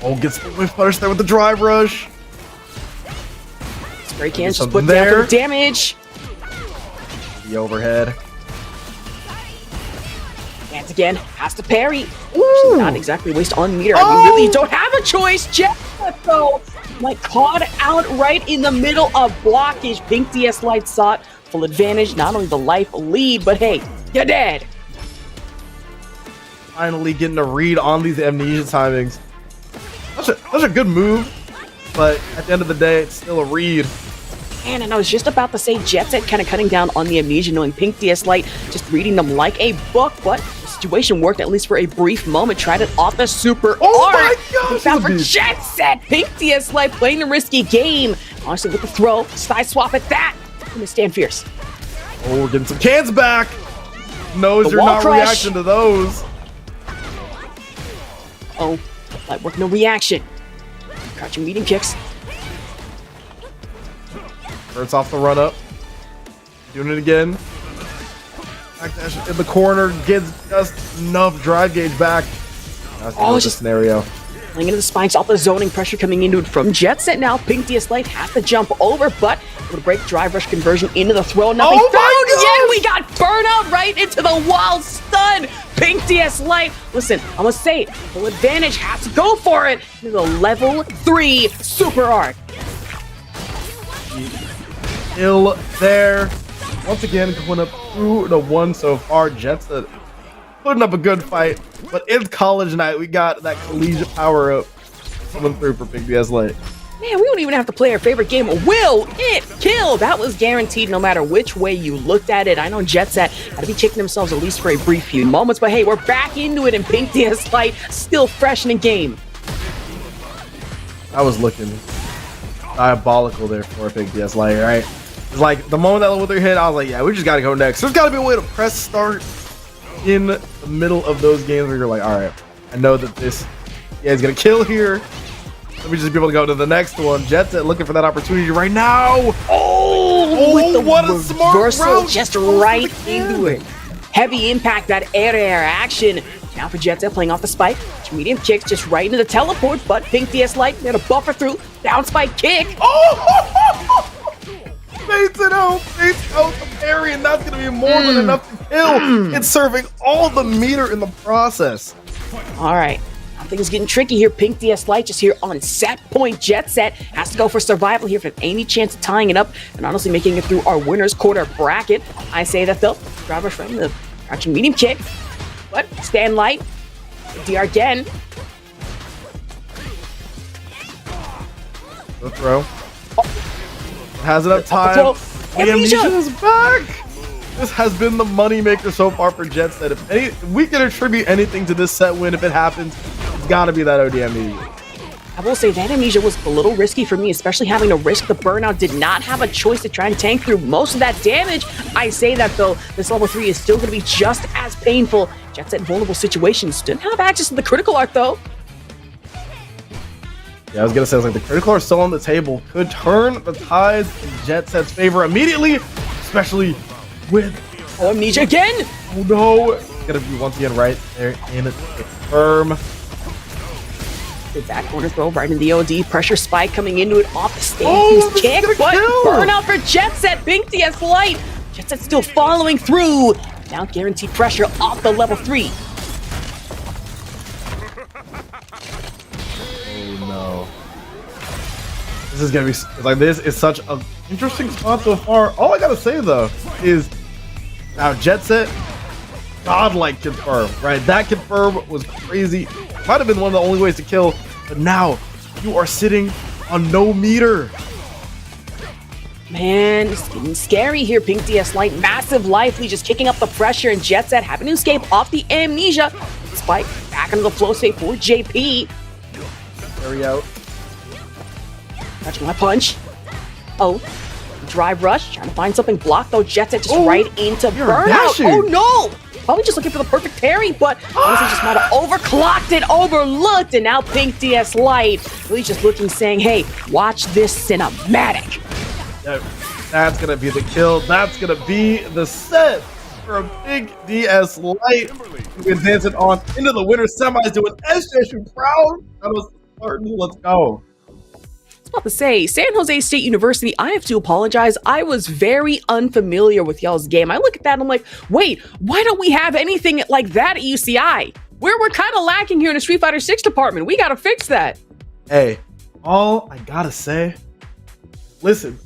Speaker 15: Oh, gets the whiff punish there with the drive rush.
Speaker 14: Spray cans just put down for the damage.
Speaker 15: The overhead.
Speaker 14: And again, has to parry. Ooh. Not exactly waste on meter. I mean, really, you don't have a choice. Jet though, like caught out right in the middle of blockage. Pink DS Light sought full advantage, not only the life lead, but hey, you're dead.
Speaker 15: Finally getting a read on these amnesia timings. Such a good move, but at the end of the day, it's still a read.
Speaker 14: Man, and I was just about to say Jet Set kind of cutting down on the amnesia, knowing Pink DS Light just reading them like a book, but the situation worked at least for a brief moment. Tried it off the super
Speaker 15: my gosh!
Speaker 14: Found for Jet Set. Pink DS Light playing the risky game. Honestly, with the throw, side swap at that. Gonna stand fierce.
Speaker 15: Oh, getting some cans back. Knows
Speaker 14: The
Speaker 15: you're
Speaker 14: wall
Speaker 15: not
Speaker 14: crush.
Speaker 15: reacting to those.
Speaker 14: Oh, Light work, no reaction. Crouching medium kicks.
Speaker 15: Hurts off the run up. Doing it again. Backdash in the corner. Gets just enough drive gauge back. That's the
Speaker 14: just
Speaker 15: scenario.
Speaker 14: Playing into the spikes, all the zoning pressure coming into it from Jet Set now. Pink DS Light has to jump over, but able to break drive rush conversion into the throw. Nothing found yet. We got burnout right into the wall. Stun. Pink DS Light. Listen, I'm gonna say it. Full advantage. Has to go for it. Into the level 3 super arc.
Speaker 15: Still there. Once again, going up 2-1 so far. Jets putting up a good fight. But it's College Night. We got that collegiate power up coming through for Pink DS Light.
Speaker 14: Man, we don't even have to play our favorite game. Will it kill? That was guaranteed no matter which way you looked at it. I know Jet Set had to be kicking themselves at least for a brief few moments, but hey, we're back into it, and Pink DS Light still fresh in the game.
Speaker 15: I was looking diabolical there for Pink DS Light, right? It's like the moment that level 3 hit, I was like, yeah, we just gotta go next. There's gotta be a way to press start in the middle of those games where you're like, all right, I know that this is gonna kill here. Let me just be able to go to the next one. Jet Set looking for that opportunity right now.
Speaker 14: Oh,
Speaker 15: what a smart
Speaker 14: reversal,
Speaker 15: route.
Speaker 14: just right into it. Heavy impact, that air action. Now for Jet Set playing off the spike. Medium kicks just right into the teleport, but Pink DS Light there to buffer through. Down spike kick.
Speaker 15: Fates out the parry, and that's gonna be more than enough to kill. It's serving all the meter in the process.
Speaker 14: All right. Things getting tricky here. Pink DS Light just here on set point. Jet Set has to go for survival here for any chance of tying it up and honestly making it through our winner's quarter bracket. I say that though. Grab our friend, the crouching medium kick. But stand light. DR again.
Speaker 15: The throw. Has enough time. Amnesia is back. This has been the moneymaker so far for Jet Set. If we can attribute anything to this set win, if it happens, it's got to be that OD Amnesia.
Speaker 14: I will say that amnesia was a little risky for me, especially having to risk the burnout. Did not have a choice to try and tank through most of that damage. I say that though, this level 3 is still going to be just as painful. Jet Set vulnerable situations. Didn't have access to the critical art though.
Speaker 15: Yeah, I was gonna say, the critical are still on the table. Could turn the tides in Jet Set's favor immediately, especially with
Speaker 14: amnesia again.
Speaker 15: Oh no! It's gonna be once again right there in the firm.
Speaker 14: Good back corner throw right in the OD. Pressure spike coming into it off the stage.
Speaker 15: Oh,
Speaker 14: Kick, but burnout for Jet Set. Pink DS Light. Jet Set still following through. Now guaranteed pressure off the level 3.
Speaker 15: No. This is gonna be this is such an interesting spot so far. All I gotta say though is now Jet Set godlike confirm, right? That confirm was crazy. Might have been one of the only ways to kill, but now you are sitting on no meter.
Speaker 14: Man, it's getting scary here. Pink DS Light, massive life lead, just kicking up the pressure, and Jet Set having to escape off the amnesia. Spike back into the flow state for JP.
Speaker 15: Carry out.
Speaker 14: Catching my punch. Oh, drive rush, trying to find something blocked though. Jet Set just right into burnout.
Speaker 15: dashing.
Speaker 14: Oh no! Probably just looking for the perfect parry, but honestly just might have overclocked it, overlooked, and now Pink DS Light really just looking, saying, hey, watch this cinematic.
Speaker 15: Yeah, that's gonna be the kill. That's gonna be the set. for a big DS Light. We've been dancing on into the winter semis, doing SJSU proud. That was Spartan. Let's go.
Speaker 14: I was about to say, San Jose State University, I have to apologize. I was very unfamiliar with y'all's game. I look at that and I'm like, wait, why don't we have anything like that at UCI? We're kind of lacking here in the Street Fighter 6 department. We got to fix that.
Speaker 15: Hey, all I gotta say, listen,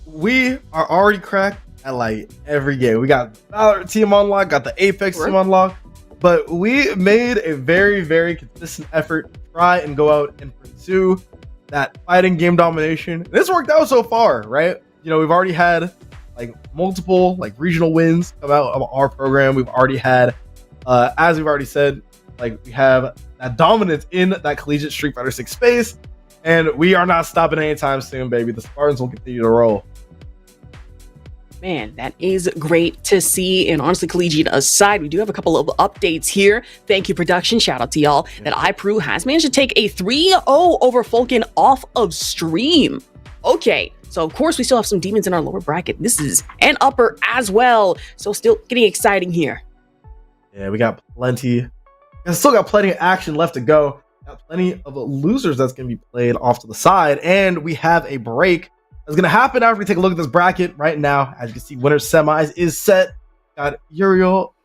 Speaker 15: we are already cracked at like every game. We got VALORANT team unlock, got the Apex team unlock, but we made a very, very consistent effort to try and go out and pursue that fighting game domination. And it's worked out so far, right? You know, we've already had like multiple like regional wins come out of our program. We've already had, as we've already said, like we have that dominance in that collegiate Street Fighter 6 space, and we are not stopping anytime soon, baby. The Spartans will continue to roll.
Speaker 14: Man, that is great to see. And honestly, Collegiate aside, we do have a couple of updates here. Thank you, production. Shout out to y'all. That iPru has managed to take a 3-0 over Falcon off of stream. Okay, so of course we still have some demons in our lower bracket. This is an upper as well. So still getting exciting here.
Speaker 15: Yeah, we got plenty. Still got plenty of action left to go. Got plenty of losers that's going to be played off to the side. And we have a break that's going to happen after we take a look at this bracket right now. As you can see, winner semis is set. Got Uriel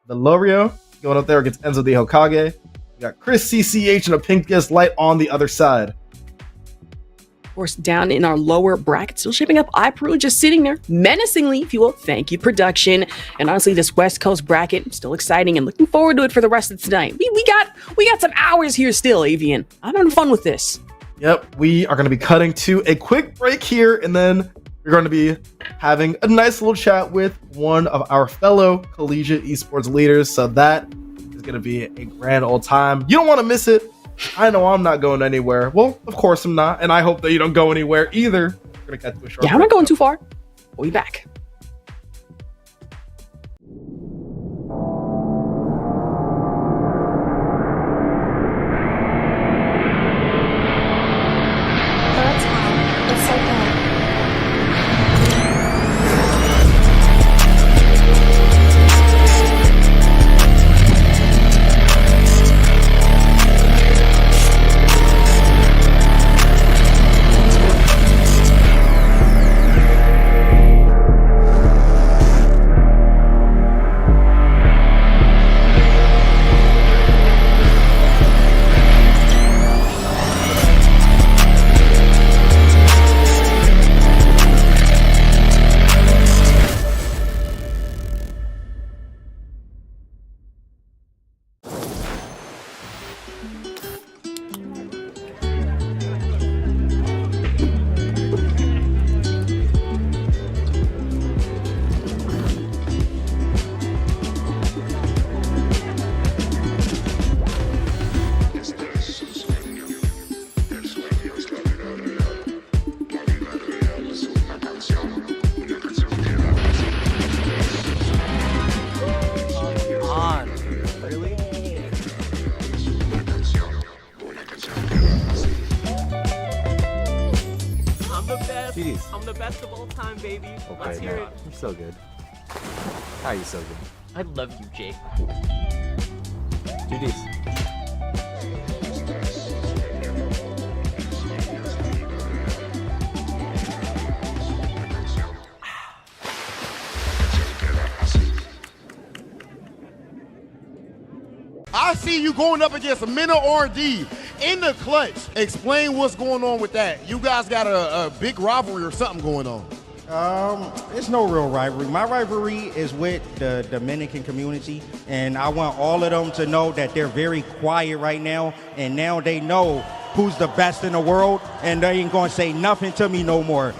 Speaker 15: Valorio going up there against Enzo de Hokage. We got Chris CCH and a Pink DS Light on the other side.
Speaker 14: Of course, down in our lower bracket, still shaping up. iPru just sitting there menacingly, if you will. Thank you, production. And honestly, this West Coast bracket, still exciting and looking forward to it for the rest of tonight. We got some hours here still, Avian. I'm having fun with this.
Speaker 15: Yep, we are going to be cutting to a quick break here, and then we're going to be having a nice little chat with one of our fellow collegiate esports leaders. So that is going to be a grand old time. You don't want to miss it. I know I'm not going anywhere. Well, of course I'm not, and I hope that you don't go anywhere either. We're going to cut to a short break.
Speaker 14: I'm not going too far. We'll be back.
Speaker 13: I'm the best of all time, baby.
Speaker 4: Okay,
Speaker 13: Let's hear it.
Speaker 4: You're so good. How are you so good?
Speaker 13: I love you, Jake.
Speaker 4: GDs.
Speaker 5: I see you going up against a Minna R&D in the clutch. Explain what's going on with that. You guys got a big rivalry or something going on.
Speaker 6: It's no real rivalry. My rivalry is with the Dominican community, and I want all of them to know that they're very quiet right now, and now they know who's the best in the world, and they ain't gonna say nothing to me no more.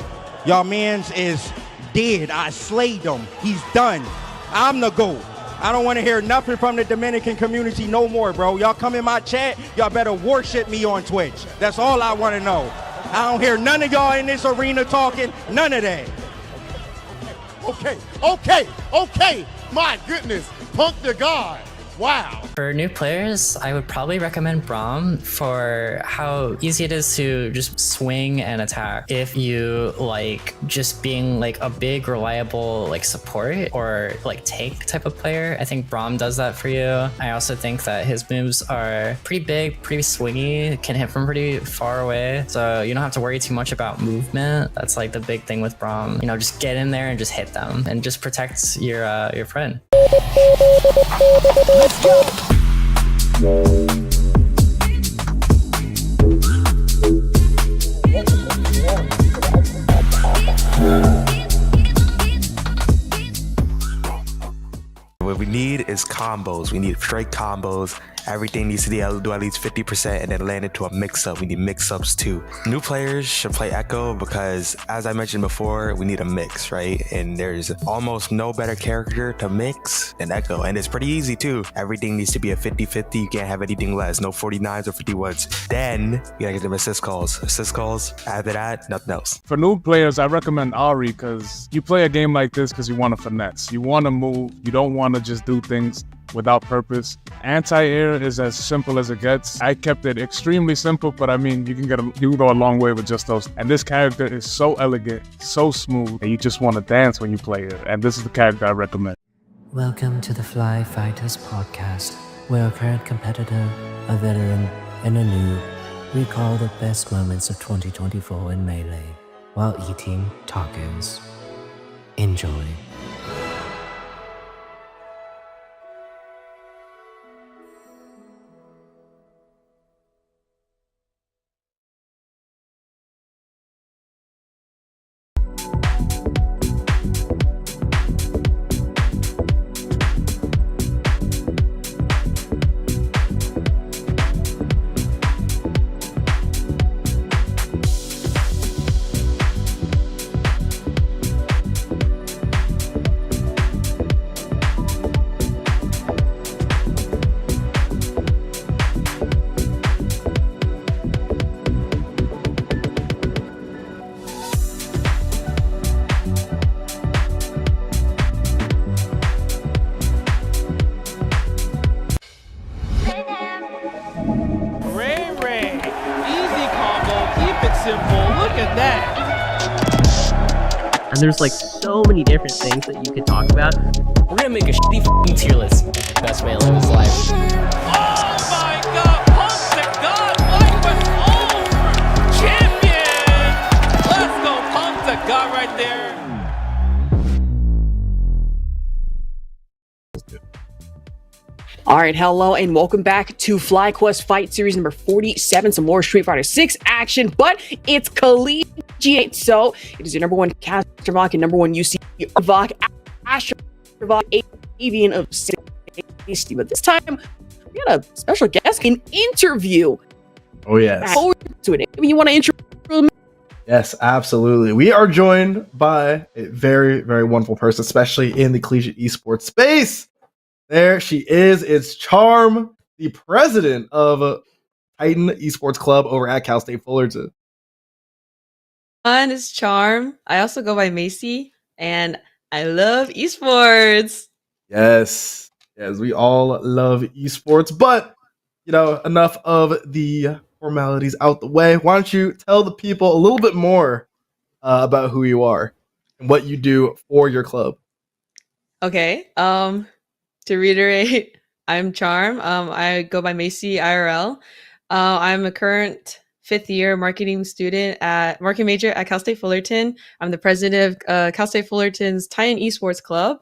Speaker 6: Y'all mans is dead. I slayed him. He's done. I'm the GOAT. I don't want to hear nothing from the Dominican community no more, bro. Y'all come in my chat, y'all better worship me on Twitch. That's all I want to know. I don't hear none of y'all in this arena talking, none of that.
Speaker 5: Okay. My goodness. Punk the God. Wow.
Speaker 7: For new players, I would probably recommend Braum for how easy it is to just swing and attack. If you like just being like a big, reliable like support or like tank type of player, I think Braum does that for you. I also think that his moves are pretty big, pretty swingy, can hit from pretty far away, so you don't have to worry too much about movement. That's like the big thing with Braum. You know, just get in there and just hit them and just protect your friend.
Speaker 3: Let's go.
Speaker 9: What we need is combos. We need straight combos. Everything needs to do at least 50% and then land into a mix-up. We need mix-ups too. New players should play Echo because, as I mentioned before, we need a mix, right? And there's almost no better character to mix than Echo. And it's pretty easy too. Everything needs to be a 50-50. You can't have anything less. No 49s or 51s. Then you gotta get them assist calls. Assist calls. After that, nothing else.
Speaker 10: For new players, I recommend Ari because you play a game like this because you want to finesse. You want to move. You don't want to just do things without purpose. Anti-air is as simple as it gets. I kept it extremely simple, but I mean, you can go a long way with just those. And this character is so elegant, so smooth, that you just want to dance when you play it. And this is the character I recommend.
Speaker 11: Welcome to the FlyQuest podcast, where a current competitor, a veteran, and a noob recall the best moments of 2024 in Melee while eating tacos. Enjoy.
Speaker 13: And there's like so many different things that you could talk about. We're gonna make a shitty f***ing tier list. Best way to live his life.
Speaker 3: Oh my god! Pump the god! FlyQuest over! Champion! Let's go! Pump the god right there!
Speaker 14: All right, hello and welcome back to FlyQuest Fight Series number 47. Some more Street Fighter 6 action, but it's Collegiate. So it is your number one Astrovok and number one UC Vok, Astrovok, Avian of Safety. But this time, we got a special guest, an interview.
Speaker 15: Oh, yes.
Speaker 14: Forward to it. You want to intro?
Speaker 15: Yes, absolutely. We are joined by a very, very wonderful person, especially in the collegiate esports space. There she is. It's Charm, the president of Titan Esports Club over at Cal State Fullerton.
Speaker 16: It's Charm. I also go by Macy, and I love esports.
Speaker 15: Yes, we all love esports. But, enough of the formalities out the way. Why don't you tell the people a little bit more about who you are and what you do for your club?
Speaker 16: Okay. To reiterate, I'm Charm. I go by Macy IRL. I'm a current fifth-year marketing major at Cal State Fullerton. I'm the president of Cal State Fullerton's Titan Esports Club.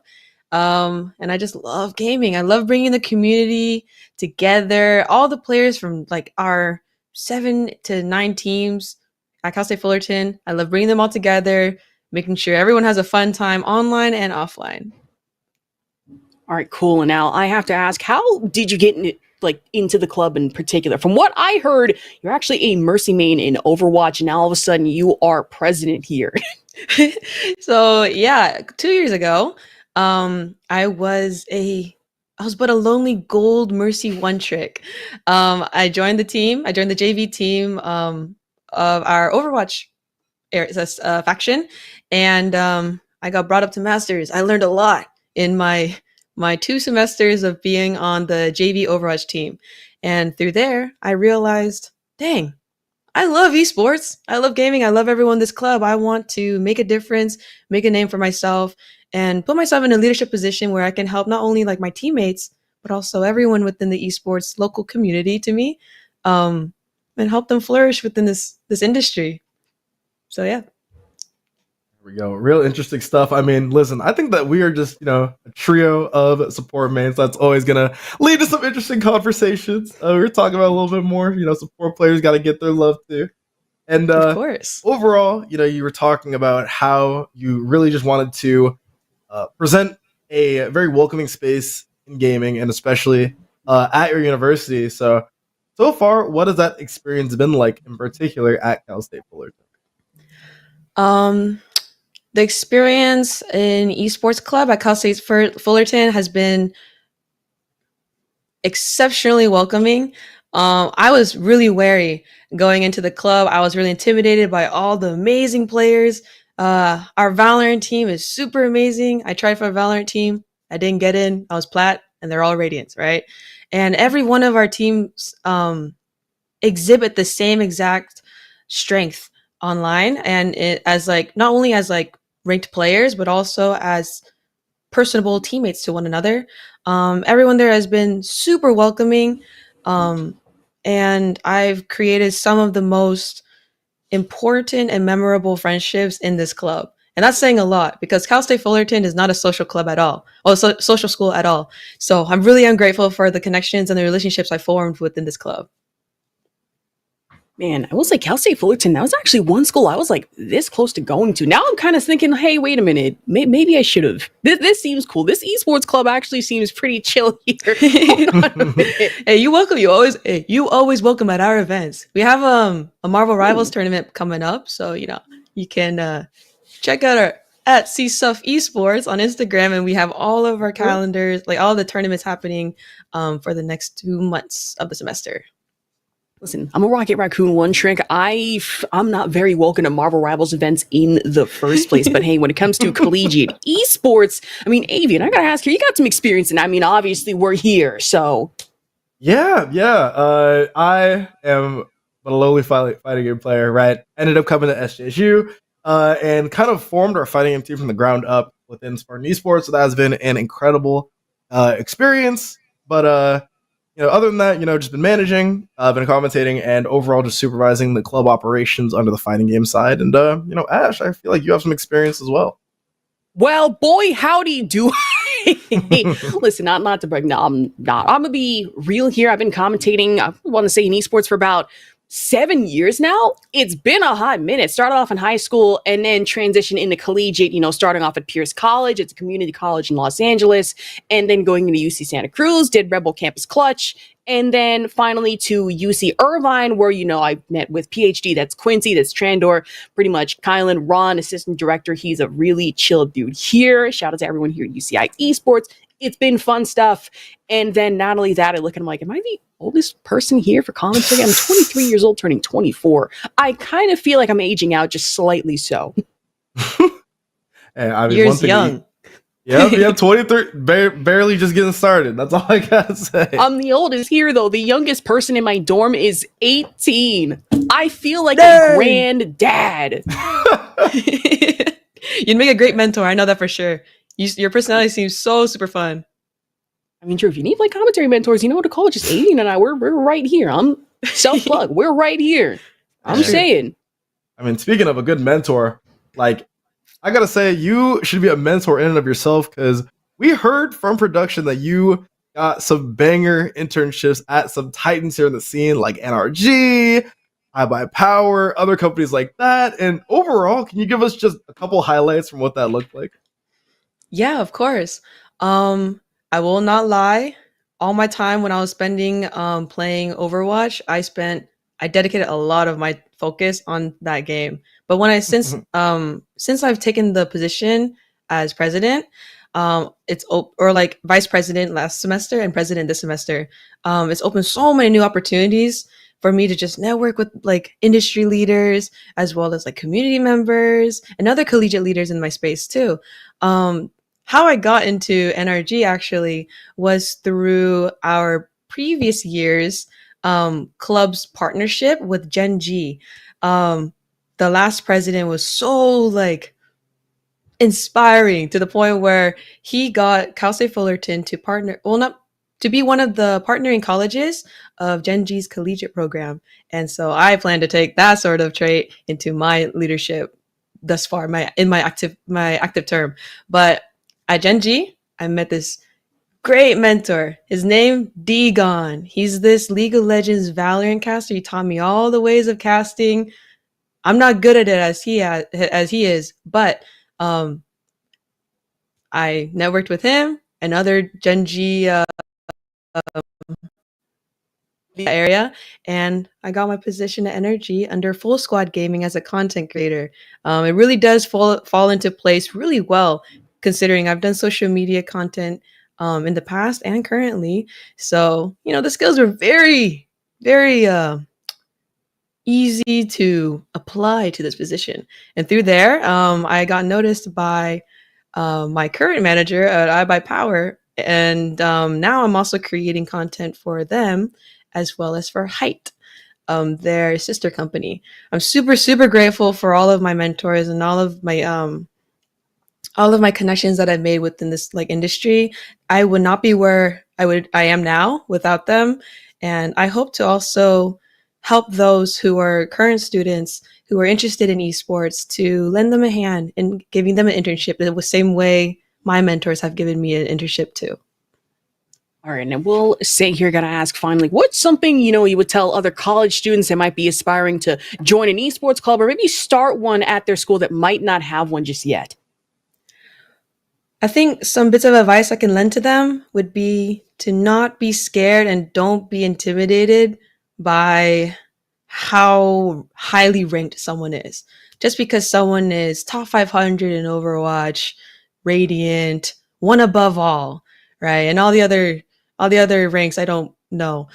Speaker 16: And I just love gaming. I love bringing the community together. All the players from like our 7 to 9 teams at Cal State Fullerton. I love bringing them all together, making sure everyone has a fun time online and offline.
Speaker 14: All right, cool. And now I have to ask, how did you get into the club in particular? From what I heard, you're actually a Mercy main in Overwatch, and now all of a sudden you are president here.
Speaker 16: So yeah, 2 years ago, I was but a lonely gold Mercy one trick. I joined the team. I joined the JV team of our Overwatch faction, and I got brought up to Masters. I learned a lot in my my 2 semesters of being on the JV Overwatch team. And through there, I realized, dang, I love esports. I love gaming. I love everyone in this club. I want to make a difference, make a name for myself, and put myself in a leadership position where I can help not only like my teammates, but also everyone within the esports local community to me, and help them flourish within this industry. So yeah.
Speaker 15: We go. Real interesting stuff. I mean, listen, I think that we are just, a trio of support mains. That's always going to lead to some interesting conversations. We're talking about a little bit more, support players got to get their love too. And
Speaker 16: of course,
Speaker 15: overall, you were talking about how you really just wanted to present a very welcoming space in gaming, and especially at your university. So far, what has that experience been like in particular at Cal State Fullerton?
Speaker 16: The experience in esports club at Cal State Fullerton has been exceptionally welcoming. I was really wary going into the club. I was really intimidated by all the amazing players. Our Valorant team is super amazing. I tried for a Valorant team. I didn't get in. I was plat, and they're all Radiants, right? And every one of our teams exhibit the same exact strength online, and it as like not only as like ranked players, but also as personable teammates to one another. Everyone there has been super welcoming, and I've created some of the most important and memorable friendships in this club. And that's saying a lot because Cal State Fullerton is not a social club at all, or social school at all. So I'm grateful for the connections and the relationships I formed within this club.
Speaker 14: Man, I will say Cal State Fullerton, that was actually one school I was like this close to going to. Now I'm kind of thinking, hey, wait a minute. Maybe I should have. This seems cool. This esports club actually seems pretty chill here.
Speaker 16: Hey, you always welcome at our events. We have a Marvel Rivals tournament coming up. So, you can check out our at CSUF Esports on Instagram, and we have all of our calendars, like all the tournaments happening for the next 2 months of the semester.
Speaker 14: Listen, I'm a Rocket Raccoon one trick. I'm not very welcome to Marvel Rivals events in the first place. But hey, when it comes to collegiate esports, I mean, Avian, I gotta ask you got some experience, and I mean, obviously we're here, so.
Speaker 15: Yeah. I am a lowly fighting game player, right? Ended up coming to SJSU and kind of formed our fighting game team from the ground up within Spartan Esports. So that has been an incredible experience. But other than that, just been managing, been commentating, and overall just supervising the club operations under the fighting game side. And, Ash, I feel like you have some experience as well.
Speaker 14: Well, boy, howdy do Listen, not to brag. No, I'm not. I'm going to be real here. I've been commentating, I want to say in esports for about 7 years now. It's been a hot minute. Started off in high school and then transitioned into collegiate, starting off at Pierce College. It's a community college in Los Angeles. And then going into UC Santa Cruz, did Rebel Campus Clutch. And then finally to UC Irvine, where, I met with PhD. That's Quincy, that's Trandor, pretty much Kylan, Ron, assistant director. He's a really chill dude here. Shout out to everyone here at UCI Esports. It's been fun stuff. And then not only that, I look at him like, am I the oldest person here for commentary? I'm 23 years old, turning 24. I kind of feel like I'm aging out, just slightly so.
Speaker 15: Hey, I mean,
Speaker 16: years young.
Speaker 15: Yeah, 23, barely just getting started. That's all I gotta say.
Speaker 14: I'm the oldest here, though. The youngest person in my dorm is 18. I feel like a granddad.
Speaker 16: You'd make a great mentor. I know that for sure. Your personality seems so super fun.
Speaker 14: I mean, Drew, if you need like commentary mentors, you know what to call it. Just Avian and I, we're right here. I'm self-plug. We're right here. I'm saying.
Speaker 15: I mean, speaking of a good mentor, like, I gotta say, you should be a mentor in and of yourself, because we heard from production that you got some banger internships at some titans here in the scene, like NRG, I Buy Power, other companies like that. And overall, can you give us just a couple highlights from what that looked like?
Speaker 16: Yeah, of course. I will not lie. All my time when I was spending playing Overwatch, I dedicated a lot of my focus on that game. But since I've taken the position as president, or like vice president last semester and president this semester, it's opened so many new opportunities for me to just network with like industry leaders, as well as like community members and other collegiate leaders in my space too. how I got into NRG actually was through our previous year's club's partnership with Gen G. The last president was so like inspiring to the point where he got Cal State Fullerton to partner, well, not to be one of the partnering colleges of Gen G's collegiate program. And so I plan to take that sort of trait into my leadership thus far, my active term. But at Gen G, I met this great mentor. His name Degon. He's this League of Legends Valorant caster. He taught me all the ways of casting. I'm not good at it as he is, but I networked with him and other Gen G area, and I got my position at NRG under Full Squad Gaming as a content creator. It really does fall into place really well, considering I've done social media content in the past and currently. So, the skills were very, very easy to apply to this position. And through there, I got noticed by my current manager at iBuyPower, and now I'm also creating content for them as well as for Height, their sister company. I'm super, super grateful for all of my mentors and all of my connections that I've made within this industry. I would not be where I am now without them. And I hope to also help those who are current students who are interested in esports to lend them a hand in giving them an internship the same way my mentors have given me an internship too.
Speaker 14: All right, and we'll say here, gotta ask finally, what's something, you would tell other college students that might be aspiring to join an esports club or maybe start one at their school that might not have one just yet?
Speaker 16: I think some bits of advice I can lend to them would be to not be scared and don't be intimidated by how highly ranked someone is. Just because someone is top 500 in Overwatch, Radiant, one above all, right? And all the other ranks I don't know.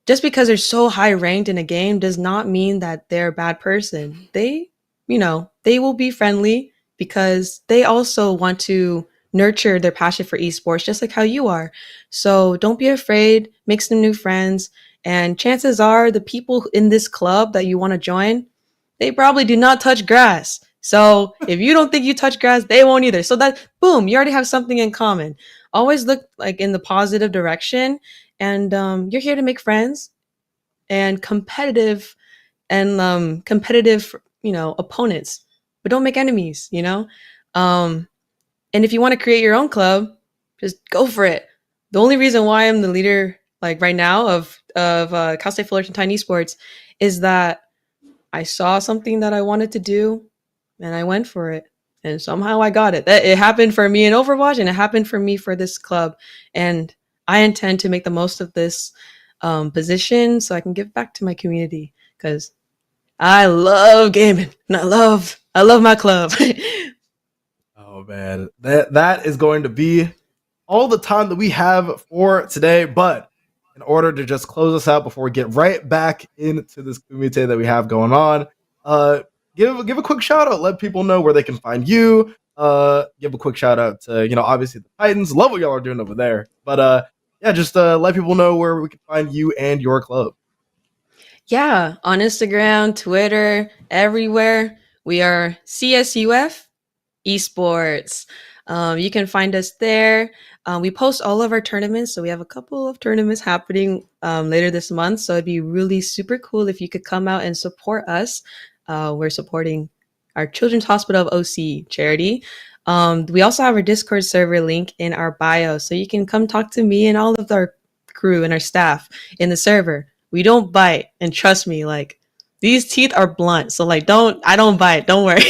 Speaker 16: Just because they're so high ranked in a game does not mean that they're a bad person. They will be friendly because they also want to nurture their passion for esports just like how you are. So don't be afraid, make some new friends, and chances are the people in this club that you want to join, they probably do not touch grass. So if you don't think you touch grass, they won't either. So that, boom, you already have something in common. Always look in the positive direction, and you're here to make friends and competitive opponents, but don't make enemies. And if you want to create your own club, just go for it. The only reason why I'm the leader right now of Cal State Fullerton Tiny Esports is that I saw something that I wanted to do and I went for it. And somehow I got it. It happened for me in Overwatch and it happened for me for this club. And I intend to make the most of this position so I can give back to my community because I love gaming and I love my club.
Speaker 15: Oh man, that is going to be all the time that we have for today. But in order to just close us out before we get right back into this community that we have going on, give a quick shout out. Let people know where they can find you. Give a quick shout out to obviously the Titans. Love what y'all are doing over there. But just let people know where we can find you and your club.
Speaker 16: Yeah, on Instagram, Twitter, everywhere. We are CSUF Esports. You can find us there. We post all of our tournaments. So we have a couple of tournaments happening later this month. So it'd be really super cool if you could come out and support us. We're supporting our Children's Hospital of OC charity. We also have our Discord server link in our bio. So you can come talk to me and all of our crew and our staff in the server. We don't bite. And trust me, these teeth are blunt. So I don't bite. Don't worry.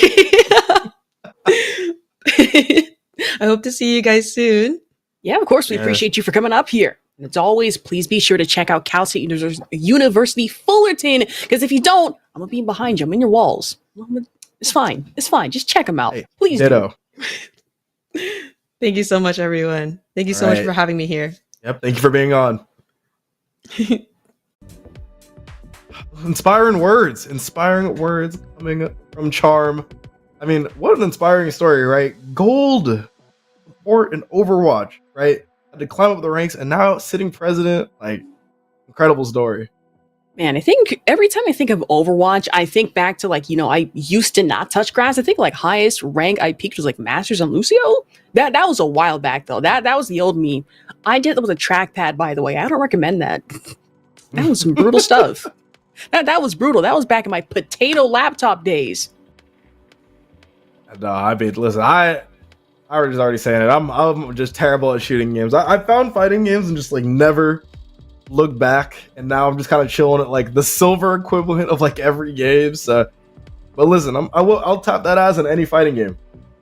Speaker 16: I hope to see you guys soon.
Speaker 14: Yeah, of course. We appreciate you for coming up here. And as always, please be sure to check out Cal State University Fullerton, because if you don't, I'm going to be behind you. I'm in your walls. It's fine. It's fine. Just check them out. Please
Speaker 15: ditto.
Speaker 16: Thank you so much, everyone. Thank you so much for having me here.
Speaker 15: Yep. Thank you for being on. Inspiring words coming from Charm. I mean, what an inspiring story, right? Gold sport and Overwatch, right? Had to climb up the ranks and now sitting president, like incredible story.
Speaker 14: Man, I think every time I think of Overwatch, I think back to like, I used to not touch grass. I think like highest rank I peaked was like Masters on Lucio. That was a while back though. That was the old me. I did that with a trackpad, by the way. I don't recommend that. That was some brutal stuff. That was brutal. That was back in my potato laptop days.
Speaker 15: No, I mean, listen, I was already saying it. I'm just terrible at shooting games. I found fighting games and just like never look back, and now I'm just kind of chilling at like the silver equivalent of like every game. So, but listen, I'll tap that ass in any fighting game.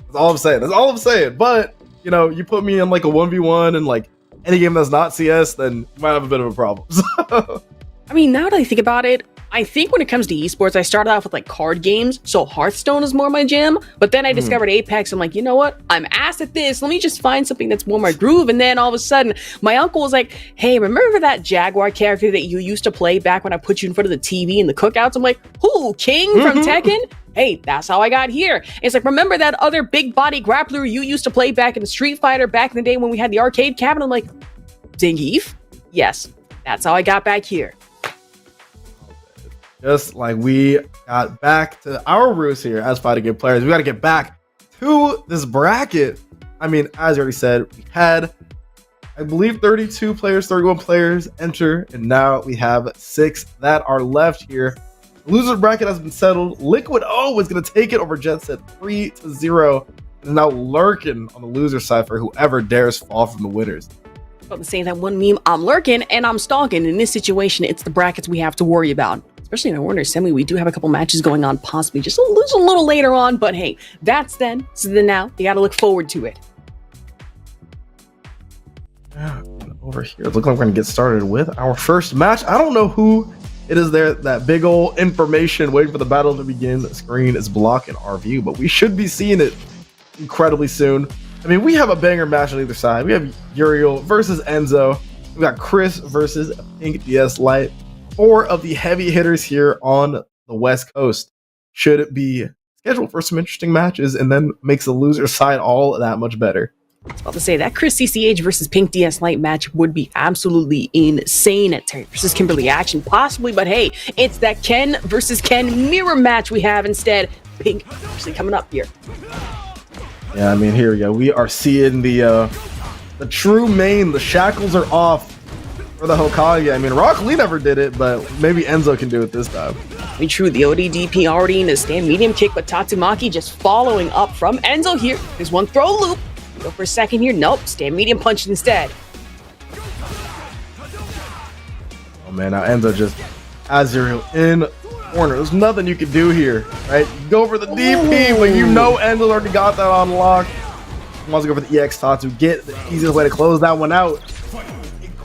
Speaker 15: That's all I'm saying. But you put me in like a 1v1 and like any game that's not CS, then you might have a bit of a problem.
Speaker 14: I mean, now that I think about it, I think when it comes to esports, I started off with like card games, so Hearthstone is more my jam. But then I discovered Apex. I'm like, you know what? I'm ass at this. Let me just find something that's more my groove. And then all of a sudden, my uncle was like, hey, remember that Jaguar character that you used to play back when I put you in front of the TV in the cookouts? I'm like, who? King from Tekken? Hey, that's how I got here. It's like, remember that other big body grappler you used to play back in Street Fighter back in the day when we had the arcade cabinet? I'm like, Zangief? Yes, that's how I got back here.
Speaker 15: Just like we got back to our roots here as fighting game players, we got to get back to this bracket. I mean, as I already said, we had, I believe, 32 players, 31 players enter, and now we have 6 that are left here. The loser bracket has been settled. Liquid O is going to take it over Jet Set 3-0, and now lurking on the loser side for whoever dares fall from the winners.
Speaker 14: About to say that one meme, I'm lurking and I'm stalking. In this situation, it's the brackets we have to worry about. Especially in our winter semi, we do have a couple matches going on, possibly just a little later on, but hey, that's then. So then now, you gotta look forward to it.
Speaker 15: Yeah, over here, it looks like we're gonna get started with our first match. I don't know who it is there, that big old information waiting for the battle to begin screen is blocking our view, but we should be seeing it incredibly soon. I mean, we have a banger match on either side. We have Uriel versus Enzo. We got Chris versus Pink DS Light. 4 of the heavy hitters here on the West Coast should be scheduled for some interesting matches, and then makes the loser side all that much better.
Speaker 14: I was about to say that Chris CCH versus Pink DS Light match would be absolutely insane at Terry versus Kimberly action, possibly, but hey, it's that Ken versus Ken mirror match we have instead. Pink actually coming up here.
Speaker 15: Yeah, I mean, here we go. We are seeing the true main. The shackles are off for the Hokage. I mean, Rock Lee never did it, but maybe Enzo can do it this time.
Speaker 14: I mean, true, the ODDP already in a stand medium kick, but Tatsumaki just following up from Enzo here. There's one throw loop. Go for a second here. Nope, stand medium punch instead.
Speaker 15: Oh man, now Enzo just Azuriel in corner. There's nothing you can do here, right? You go for the DP, but you know Enzo's already got that on lock. He wants to go for the EX Tatsu. Get the easiest way to close that one out.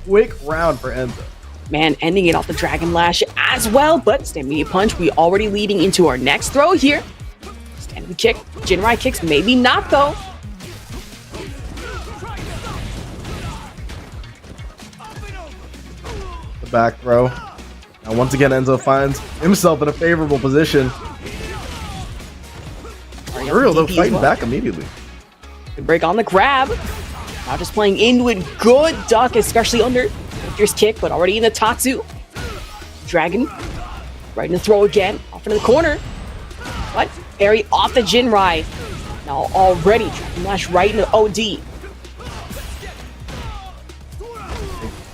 Speaker 15: Quick round for Enzo.
Speaker 14: Man, ending it off the Dragon Lash as well, but stand medium punch. We already leading into our next throw here. Stand kick, Jinrai kicks, maybe not though.
Speaker 15: The back throw. Now once again, Enzo finds himself in a favorable position. Uriel though fighting back immediately.
Speaker 14: Good break on the grab. Now just playing into it. Good duck, especially under Victor's kick, but already in the Tatsu. Dragon, right in the throw again, off into the corner. But parry off the Jinrai. Now already Dragon Lash right into OD.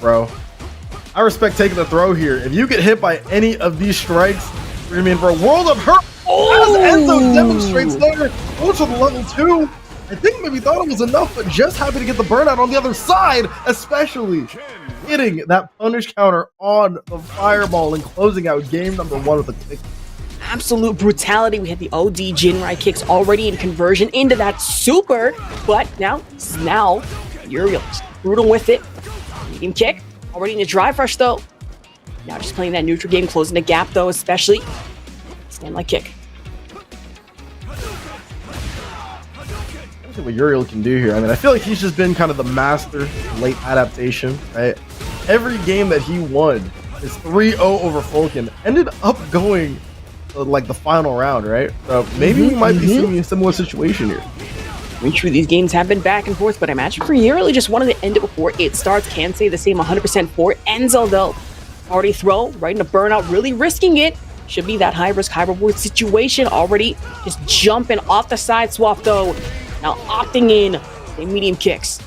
Speaker 15: Bro, I respect taking the throw here. If you get hit by any of these strikes, you're gonna be in for a world of hurt. As Enzo demonstrates there, goes to the level 2. I think maybe thought it was enough, but just happy to get the burnout on the other side, especially hitting that punish counter on the fireball and closing out game number 1 with a quick.
Speaker 14: Absolute brutality. We had the OD Jinrai kicks already in conversion into that super, but now Uriel's brutal with it. Medium kick, already in the drive rush though. Now just playing that neutral game, closing the gap though, especially. Stand like kick.
Speaker 15: What Uriel can do here. I mean, I feel like he's just been kind of the master late adaptation, right? Every game that he won is 3-0 over Fulkin, ended up going like the final round, right? So maybe we might be seeing a similar situation here.
Speaker 14: Pretty true, these games have been back and forth, but I imagine for you, really just wanted to end it before it starts. Can't say the same 100% for Enzo, though. Already throw, right into burnout, really risking it. Should be that high-risk, high-reward situation. Already just jumping off the side swap, though. Now opting in the medium kicks.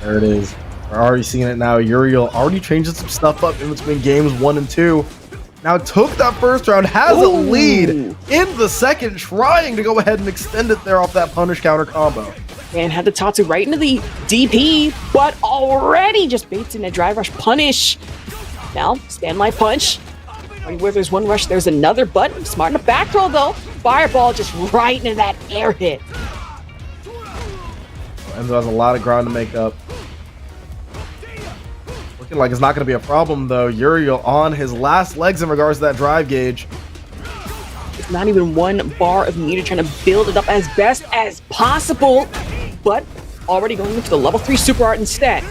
Speaker 15: There it is. We're already seeing it now. Uriel already changing some stuff up in between games 1 and 2. Now took that first round, has a lead in the second, trying to go ahead and extend it there off that punish counter combo.
Speaker 14: And had the Tatsu right into the DP, but already just baits in a drive rush punish. Now, stand light punch. Where there's one rush, there's another, but smart in the back throw though. Fireball just right into that air hit.
Speaker 15: Enzo has a lot of ground to make up. Looking like it's not going to be a problem though. Uriel on his last legs in regards to that drive gauge.
Speaker 14: It's not even one bar of meter, trying to build it up as best as possible, but already going into the level 3 super art instead.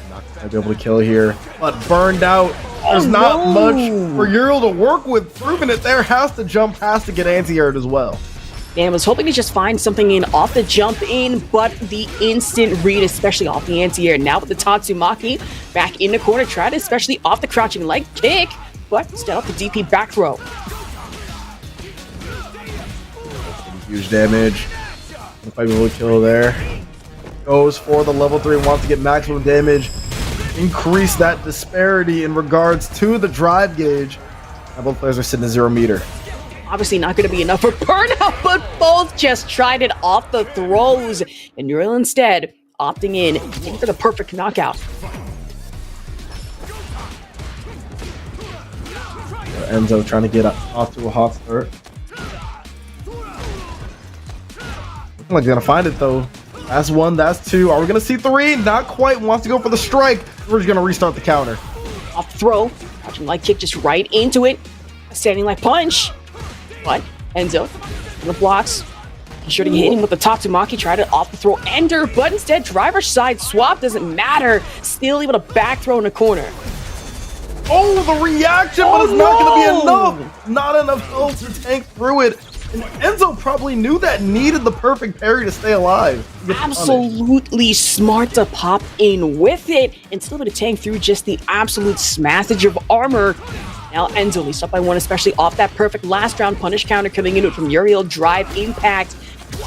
Speaker 15: Not going to be able to kill here, but burned out. There's not much for Uriel to work with. Proving it there, has to jump, has to get anti-aired as well.
Speaker 14: And was hoping to just find something in off the jump in, but the instant read, especially off the anti-air. Now with the Tatsumaki back in the corner, tried especially off the crouching leg kick, but instead off the DP back throw.
Speaker 15: Huge damage. If I be able to kill there. Goes for the level 3, wants to get maximum damage. Increase that disparity in regards to the drive gauge. Now both players are sitting at 0 meter.
Speaker 14: Obviously not going to be enough for burnout, but both just tried it off the throws. And Uriel instead opting in for the perfect knockout.
Speaker 15: Enzo trying to get off to a hot start. Looking like they're going to find it though. That's 1, that's 2. Are we going to see 3? Not quite. Wants to go for the strike. We're just going to restart the counter.
Speaker 14: Off throw. Watching light kick just right into it. A standing light punch. But Enzo in the blocks. He should have hit him with the Tatsumaki, tried it off the throw ender, but instead driver side swap doesn't matter. Still able to back throw in the corner.
Speaker 15: Oh, the reaction, but it's not going to be enough. Not enough health to tank through it. And Enzo probably knew that needed the perfect parry to stay alive.
Speaker 14: Absolutely smart to pop in with it and still able to tank through just the absolute smash of armor. Now Enzo leads up by 1, especially off that perfect last round punish counter coming into it from Uriel. Drive impact.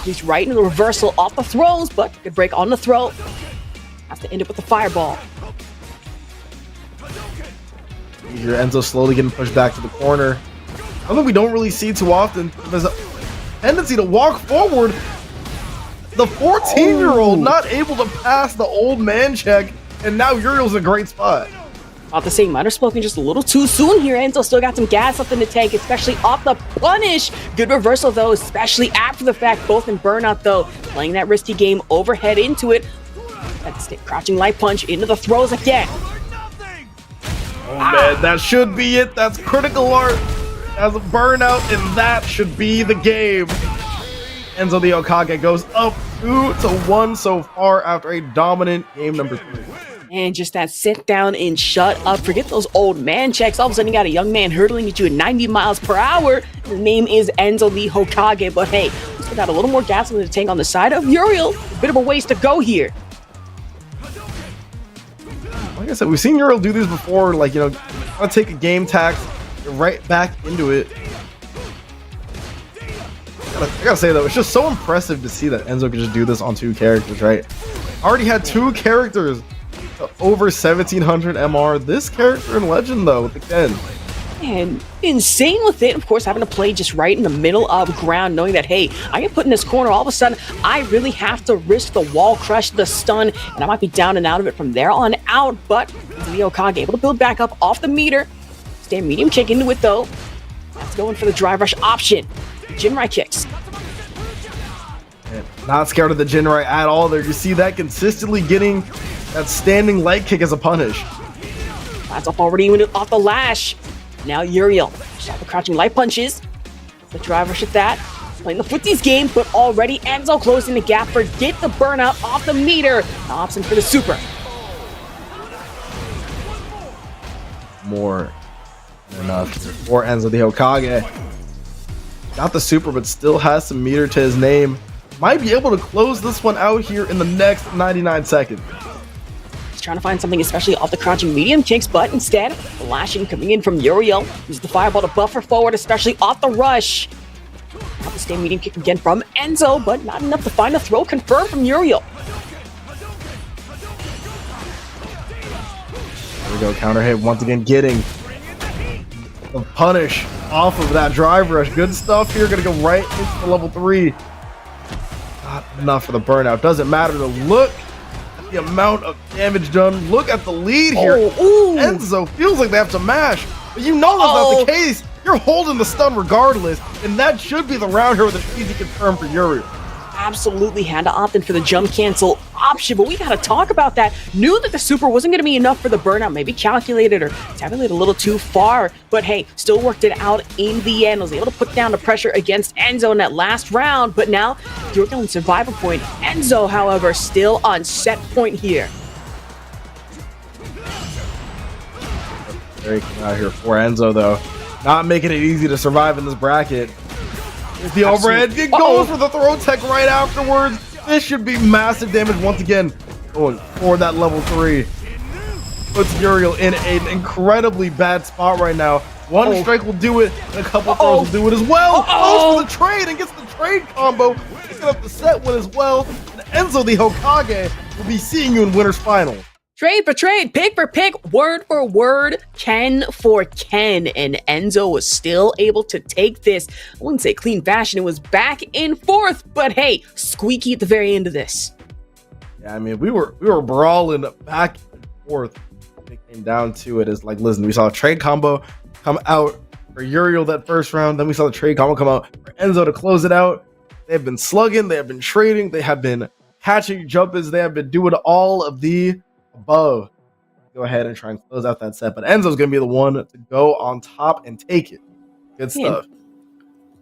Speaker 14: He's right into the reversal off the throws, but good break on the throw. Has to end it with the fireball.
Speaker 15: You hear Enzo slowly getting pushed back to the corner. Something we don't really see too often. There's a tendency to walk forward. The 14-year-old not able to pass the old man check, and now Uriel's in a great spot.
Speaker 14: About the same minor spoken just a little too soon here. Enzo still got some gas left in the tank, especially off the punish. Good reversal though, especially after the fact, both in burnout though. Playing that risky game overhead into it. That's it, crouching light punch into the throws again.
Speaker 15: Oh man, that should be it. That's critical art as a burnout, and that should be the game. Enzo the Okage goes up 2-1 so far after a dominant game number 3.
Speaker 14: And just that sit down and shut up. Forget those old man checks. All of a sudden you got a young man hurtling at you at 90 miles per hour. His name is Enzo the Hokage, but hey, we still got a little more gas in the tank on the side of Uriel. A bit of a ways to go here.
Speaker 15: Like I said, we've seen Uriel do this before, like, you know, I'll take a game tax, get right back into it. I gotta say though, it's just so impressive to see that Enzo can just do this on 2 characters, right? Already had 2 characters over 1700 MR. This character in Legend though, with the Ken.
Speaker 14: And insane with it, of course, having to play just right in the middle of ground, knowing that, hey, I get put in this corner, all of a sudden, I really have to risk the wall crush, the stun, and I might be down and out of it from there on out, but the Okage able to build back up off the meter. Stay medium kick into it, though. That's going for the drive rush option. Jinrai kicks.
Speaker 15: And not scared of the Jinrai at all there. You see that consistently getting that standing light kick as a punish.
Speaker 14: That's up already off the lash. Now Uriel, shot the crouching light punches. The drive rush at that. Playing the footsies game, but already Enzo closing the gap. Forget the burnout off the meter. Now opting for the super.
Speaker 15: More Enough for Enzo the Hokage. Got the super, but still has some meter to his name. Might be able to close this one out here in the next 99 seconds.
Speaker 14: He's trying to find something, especially off the crouching medium kicks, but instead, the lashing coming in from Uriel. Uses the fireball to buffer forward, especially off the rush. Got the stand medium kick again from Enzo, but not enough to find a throw confirmed from Uriel.
Speaker 15: There we go, counter hit once again, getting the punish off of that drive rush. Good stuff here, gonna go right into the level 3. Not enough for the burnout. Doesn't matter to look at the amount of damage done. Look at the lead here. Enzo feels like they have to mash, but you know that's not the case. You're holding the stun regardless, and that should be the round here with an easy confirm for Uriel.
Speaker 14: Absolutely had to opt in for the jump cancel option, but we got to talk about that. Knew that the super wasn't going to be enough for the burnout, maybe calculated or tabulated a little too far, but hey, still worked it out in the end. Was able to put down the pressure against Enzo in that last round, but now you're going survival point. Enzo, however, still on set point here.
Speaker 15: Very out here for Enzo, though. Not making it easy to survive in this bracket. Here's the overhead. It goes for the throw tech right afterwards. This should be massive damage once again. Going for that level 3. Puts Uriel in an incredibly bad spot right now. One strike will do it, and a couple throws will do it as well. Goes for the trade and gets the trade combo. Picking up the set win as well. And Enzo the Hokage will be seeing you in winner's final.
Speaker 14: Trade for trade, pick for pick, word for word, Ken for Ken, and Enzo was still able to take this. I wouldn't say clean fashion, it was back and forth, but hey, squeaky at the very end of this.
Speaker 15: Yeah, I mean, we were brawling back and forth. It came down to it. It's like, listen, we saw a trade combo come out for Uriel that first round, then we saw the trade combo come out for Enzo to close it out. They have been slugging, they have been trading, they have been catching jumpers, they have been doing all of the above. Go ahead and try and close out that set, but Enzo's gonna be the one to go on top and take it. Good stuff.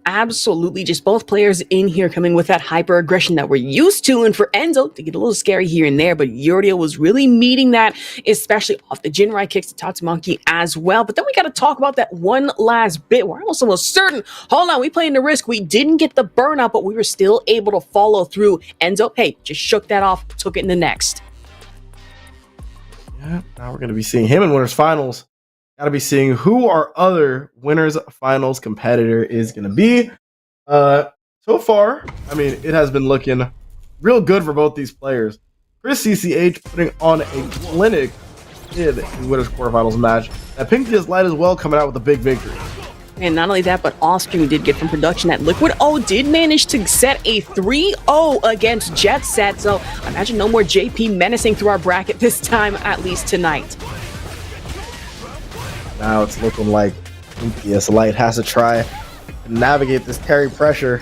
Speaker 14: Absolutely, just both players in here coming with that hyper aggression that we're used to, and for Enzo to get a little scary here and there, but Uriel was really meeting that, especially off the Jinrai kicks to Tatsumaki as well. But then we got to talk about that one last bit. We're almost certain, hold on, we playing the risk. We didn't get the burnout, but we were still able to follow through. Enzo, hey, just shook that off, took it in the next.
Speaker 15: Yeah, now we're going to be seeing him in winners finals. Got to be seeing who our other winners finals competitor is going to be. So far, I mean, it has been looking real good for both these players. Chris CCH putting on a clinic in the winners quarterfinals match. That FighterZ Light as well coming out with a big victory.
Speaker 14: And not only that, but off-stream we did get from production that Liquid O did manage to set a 3-0 against Jet Set. So I imagine no more JP menacing through our bracket this time, at least tonight.
Speaker 15: Now it's looking like FighterZ Light has to try to navigate this carry pressure.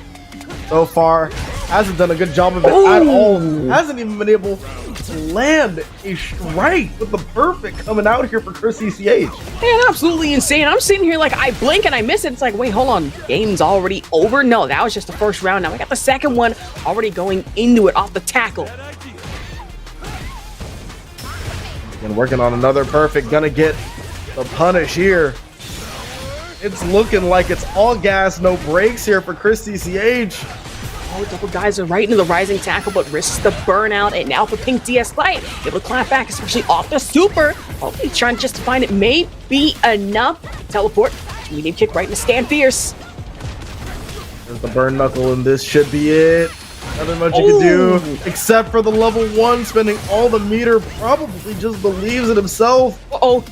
Speaker 15: So far, hasn't done a good job of it at all. Hasn't even been able to land a strike with the perfect coming out here for Chris CCH.
Speaker 14: Man, absolutely insane. I'm sitting here like I blink and I miss it. It's like, wait, hold on. Game's already over? No, that was just the first round. Now we got the second one already going into it off the tackle.
Speaker 15: And working on another perfect. Gonna get the punish here. It's looking like it's all gas, no brakes here for Chris CCH.
Speaker 14: Oh, double guys are right into the rising tackle, but risks the burnout. And now for Pink DS Light, able to clap back, especially off the super. Hopefully trying just to find it may be enough. Teleport, medium kick right into Stand Fierce.
Speaker 15: There's the burn knuckle, and this should be it. Nothing much you can do, except for the level 1, spending all the meter, probably just believes in himself.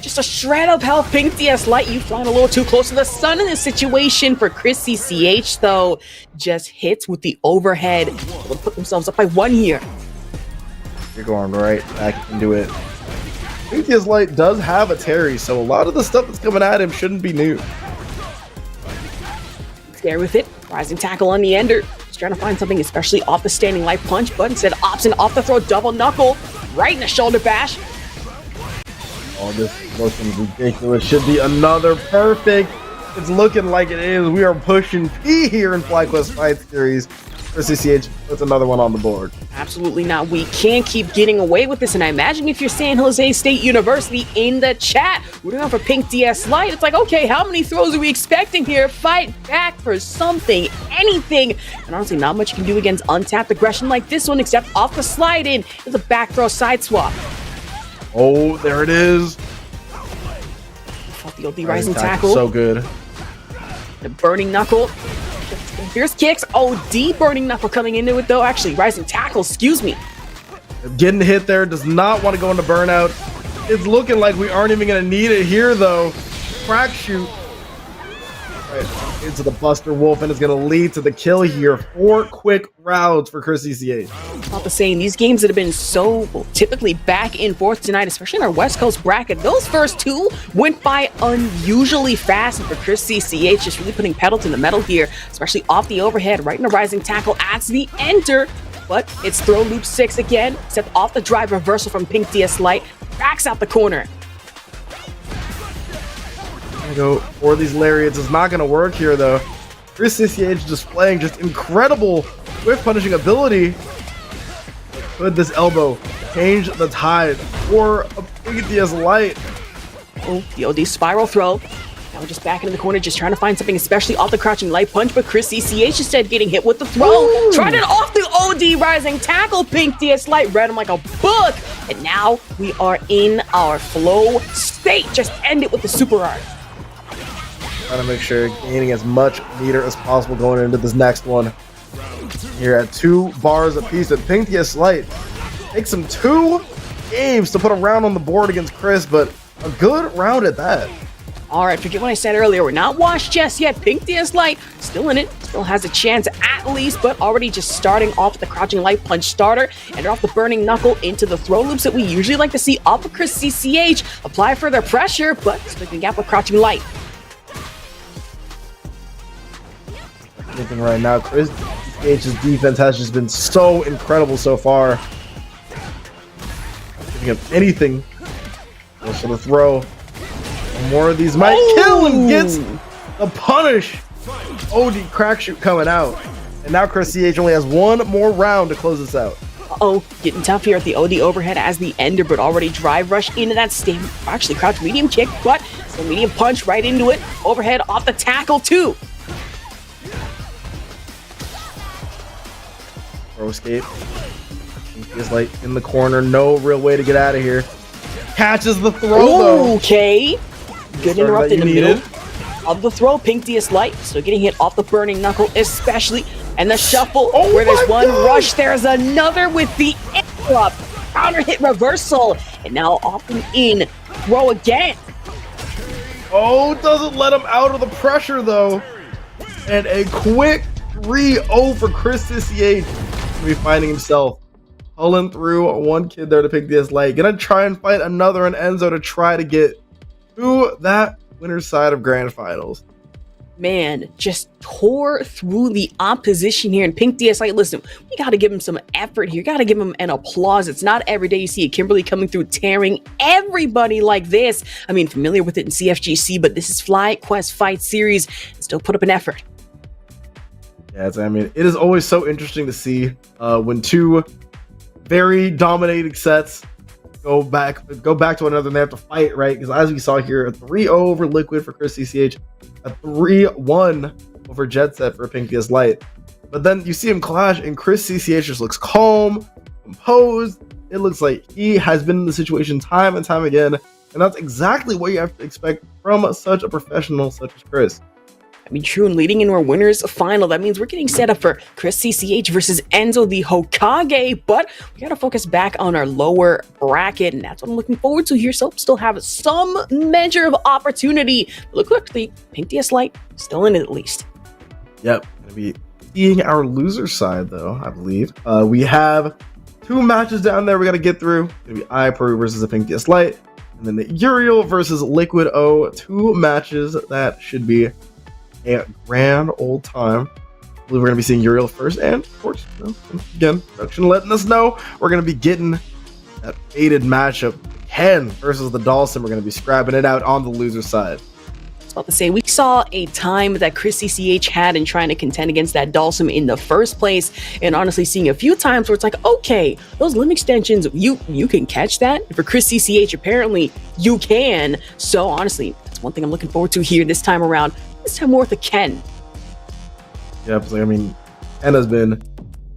Speaker 14: Just a shred of health. Pink DS Light, you flying a little too close to the sun in this situation for Chris CCH, though. Just hits with the overhead. Able to put themselves up by 1 here.
Speaker 15: You're going right back into it. Pink DS Light does have a Terry, so a lot of the stuff that's coming at him shouldn't be new.
Speaker 14: There with it. Rising tackle on the ender. Trying to find something, especially off the standing light punch, but instead opts in off the throw double knuckle right in the shoulder bash.
Speaker 15: Oh, this is looking ridiculous. Should be another perfect. It's looking like it is. We are pushing P here in FlyQuest Fight Series. For CCH puts another one on the board.
Speaker 14: Absolutely not. We can't keep getting away with this. And I imagine if you're San Jose State University in the chat, rooting on for Pink DS Light, it's like, okay, how many throws are we expecting here? Fight back for something, anything. And honestly, not much you can do against untapped aggression like this one, except off the slide in. It's a back throw side swap.
Speaker 15: Oh, there it is.
Speaker 14: Fought the OD rising tackle.
Speaker 15: So good.
Speaker 14: The burning knuckle. Fierce kicks. OD burning knuckle coming into it though. Actually, rising tackle, excuse me.
Speaker 15: Getting hit there, does not want to go into burnout. It's looking like we aren't even going to need it here though. Crack shoot. Right into the Buster Wolf, and it's going to lead to the kill here. 4 quick rounds for Chris CCH.
Speaker 14: Not the same. These games that have been so typically back and forth tonight, especially in our West Coast bracket, those first 2 went by unusually fast. And for Chris CCH, just really putting pedal to the metal here, especially off the overhead, right in a rising tackle, adds the enter. But it's throw loop 6 again, except off the drive reversal from Pink DS Light, backs out the corner.
Speaker 15: Go for these lariats. It's not going to work here though. Chris CCH displaying just incredible whiff punishing ability. Could this elbow change the tide for a Pink DS Light?
Speaker 14: Oh, the OD spiral throw. Now we're just back into the corner, just trying to find something, especially off the crouching light punch, but Chris CCH instead getting hit with the throw. Ooh. Tried it off the OD rising tackle. Pink DS Light read him like a book. And now we are in our flow state. Just end it with the super art.
Speaker 15: Trying to make sure gaining as much meter as possible going into this next one. Here at 2 bars apiece, and Pink DS Light takes him 2 games to put a round on the board against Chris, but a good round at that.
Speaker 14: All right, forget what I said earlier. We're not washed just yet. Pink DS Light still in it, still has a chance at least, but already just starting off with the crouching light punch starter and off the burning knuckle into the throw loops that we usually like to see off of Chris CCH. Apply further pressure, but splitting the gap with crouching light.
Speaker 15: Looking right now, Chris CCH's defense has just been so incredible so far. Giving up anything. Goes for the throw. More of these might kill and gets the punish. OD crack shoot coming out. And now Chris CH only has 1 more round to close this out.
Speaker 14: Uh-oh, getting tough here at the OD overhead as the ender, but already drive rush into that stem. Actually, crouch medium kick, but the medium punch right into it. Overhead off the tackle too.
Speaker 15: Throw escape. Is like in the corner, no real way to get out of here. Catches the throw though.
Speaker 14: Okay. Good interrupt in the middle of the throw. Pink DS Light still getting hit off the burning knuckle, especially. And the shuffle where there's one rush, there's another with the interrupt. Counter hit reversal. And now off and in. Throw again.
Speaker 15: Oh, doesn't let him out of the pressure though. And a quick 3-0 for Chris CCH. Be finding himself pulling through 1 kid there to Pink DS Light. Gonna try and fight another in Enzo to try to get to that winner's side of grand finals.
Speaker 14: Man, just tore through the opposition here. And Pink DS Light, listen, we got to give him some effort here. Got to give him an applause. It's not every day you see a Kimberly coming through tearing everybody like this. I mean, familiar with it in CFGC, but this is FlyQuest Fight Series and still put up an effort.
Speaker 15: Yeah, I mean, it is always so interesting to see when 2 very dominating sets go back to one another and they have to fight, right? Because as we saw here, a 3-0 over Liquid for Chris CCH, a 3-1 over Jet Set for Pink DS Light. But then you see him clash, and Chris CCH just looks calm, composed. It looks like he has been in the situation time and time again, and that's exactly what you have to expect from such a professional such as Chris.
Speaker 14: I mean, true, and leading into our winners final, that means we're getting set up for Chris CCH versus Enzo the Hokage, but we gotta focus back on our lower bracket, and that's what I'm looking forward to here, so still have some measure of opportunity. But look quickly, Pink DS Light, still in it at least.
Speaker 15: Yep, gonna be seeing our loser side though, I believe. We have 2 matches down there we gotta get through. It's gonna be iPeru versus the Pink DS Light, and then the Uriel versus Liquid O. 2 matches that should be a grand old time. I believe we're going to be seeing Uriel first, and of course, again, production letting us know we're going to be getting that fated matchup, Ken versus the Dawson. We're going to be scrapping it out on the loser side.
Speaker 14: was about to say, we saw a time that Chris CCH had in trying to contend against that Dalsum in the first place, and honestly seeing a few times where it's like, okay, those limb extensions, you can catch that. And for Chris CCH, apparently you can. So honestly, that's one thing I'm looking forward to here this time around. This time more with a Ken.
Speaker 15: Yeah, I mean, Ken has been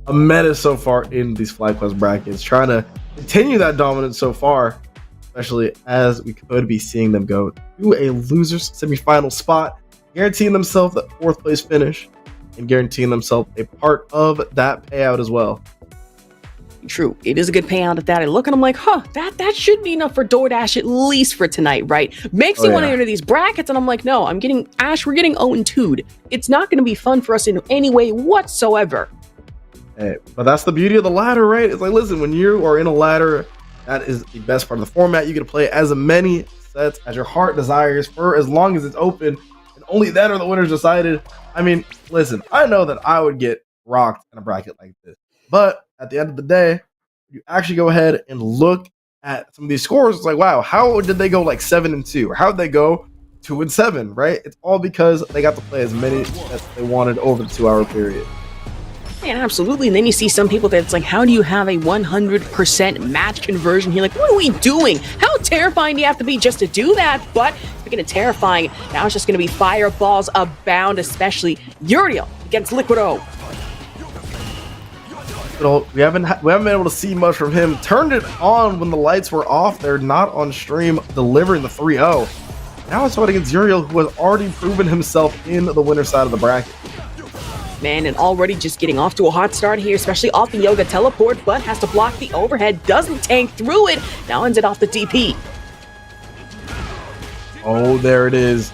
Speaker 15: a menace so far in these FlyQuest brackets, trying to continue that dominance so far, especially as we could be seeing them go to a loser's semifinal spot, guaranteeing themselves that 4th place finish and guaranteeing themselves a part of that payout as well.
Speaker 14: True, it is a good payout at that. I look and I'm like, that should be enough for DoorDash at least for tonight, right? Makes me want to enter these brackets, and I'm like, no, we're getting 0-2'd. It's not going to be fun for us in any way whatsoever.
Speaker 15: Hey, but that's the beauty of the ladder, right? It's like, listen, when you are in a ladder, that is the best part of the format. You get to play as many sets as your heart desires for as long as it's open, and only then are the winners decided. I mean, listen, I know that I would get rocked in a bracket like this, but at the end of the day, you actually go ahead and look at some of these scores. It's like, wow, how did they go like 7-2, or how did they go 2-7, right? It's all because they got to play as many sets they wanted over the 2-hour period.
Speaker 14: Yeah, absolutely. And then you see some people that's like, how do you have a 100% match conversion here? Like, what are we doing? How terrifying do you have to be just to do that? But speaking of terrifying, now it's just going to be fireballs abound, especially Uriel against Liquid O.
Speaker 15: We haven't been able to see much from him. Turned it on when the lights were off. They're not on stream, delivering the 3-0. Now it's fighting against Uriel, who has already proven himself in the winner's side of the bracket.
Speaker 14: Man, and already just getting off to a hot start here, especially off the Yoga teleport, but has to block the overhead, doesn't tank through it, now ends it off the DP.
Speaker 15: Oh, there it is.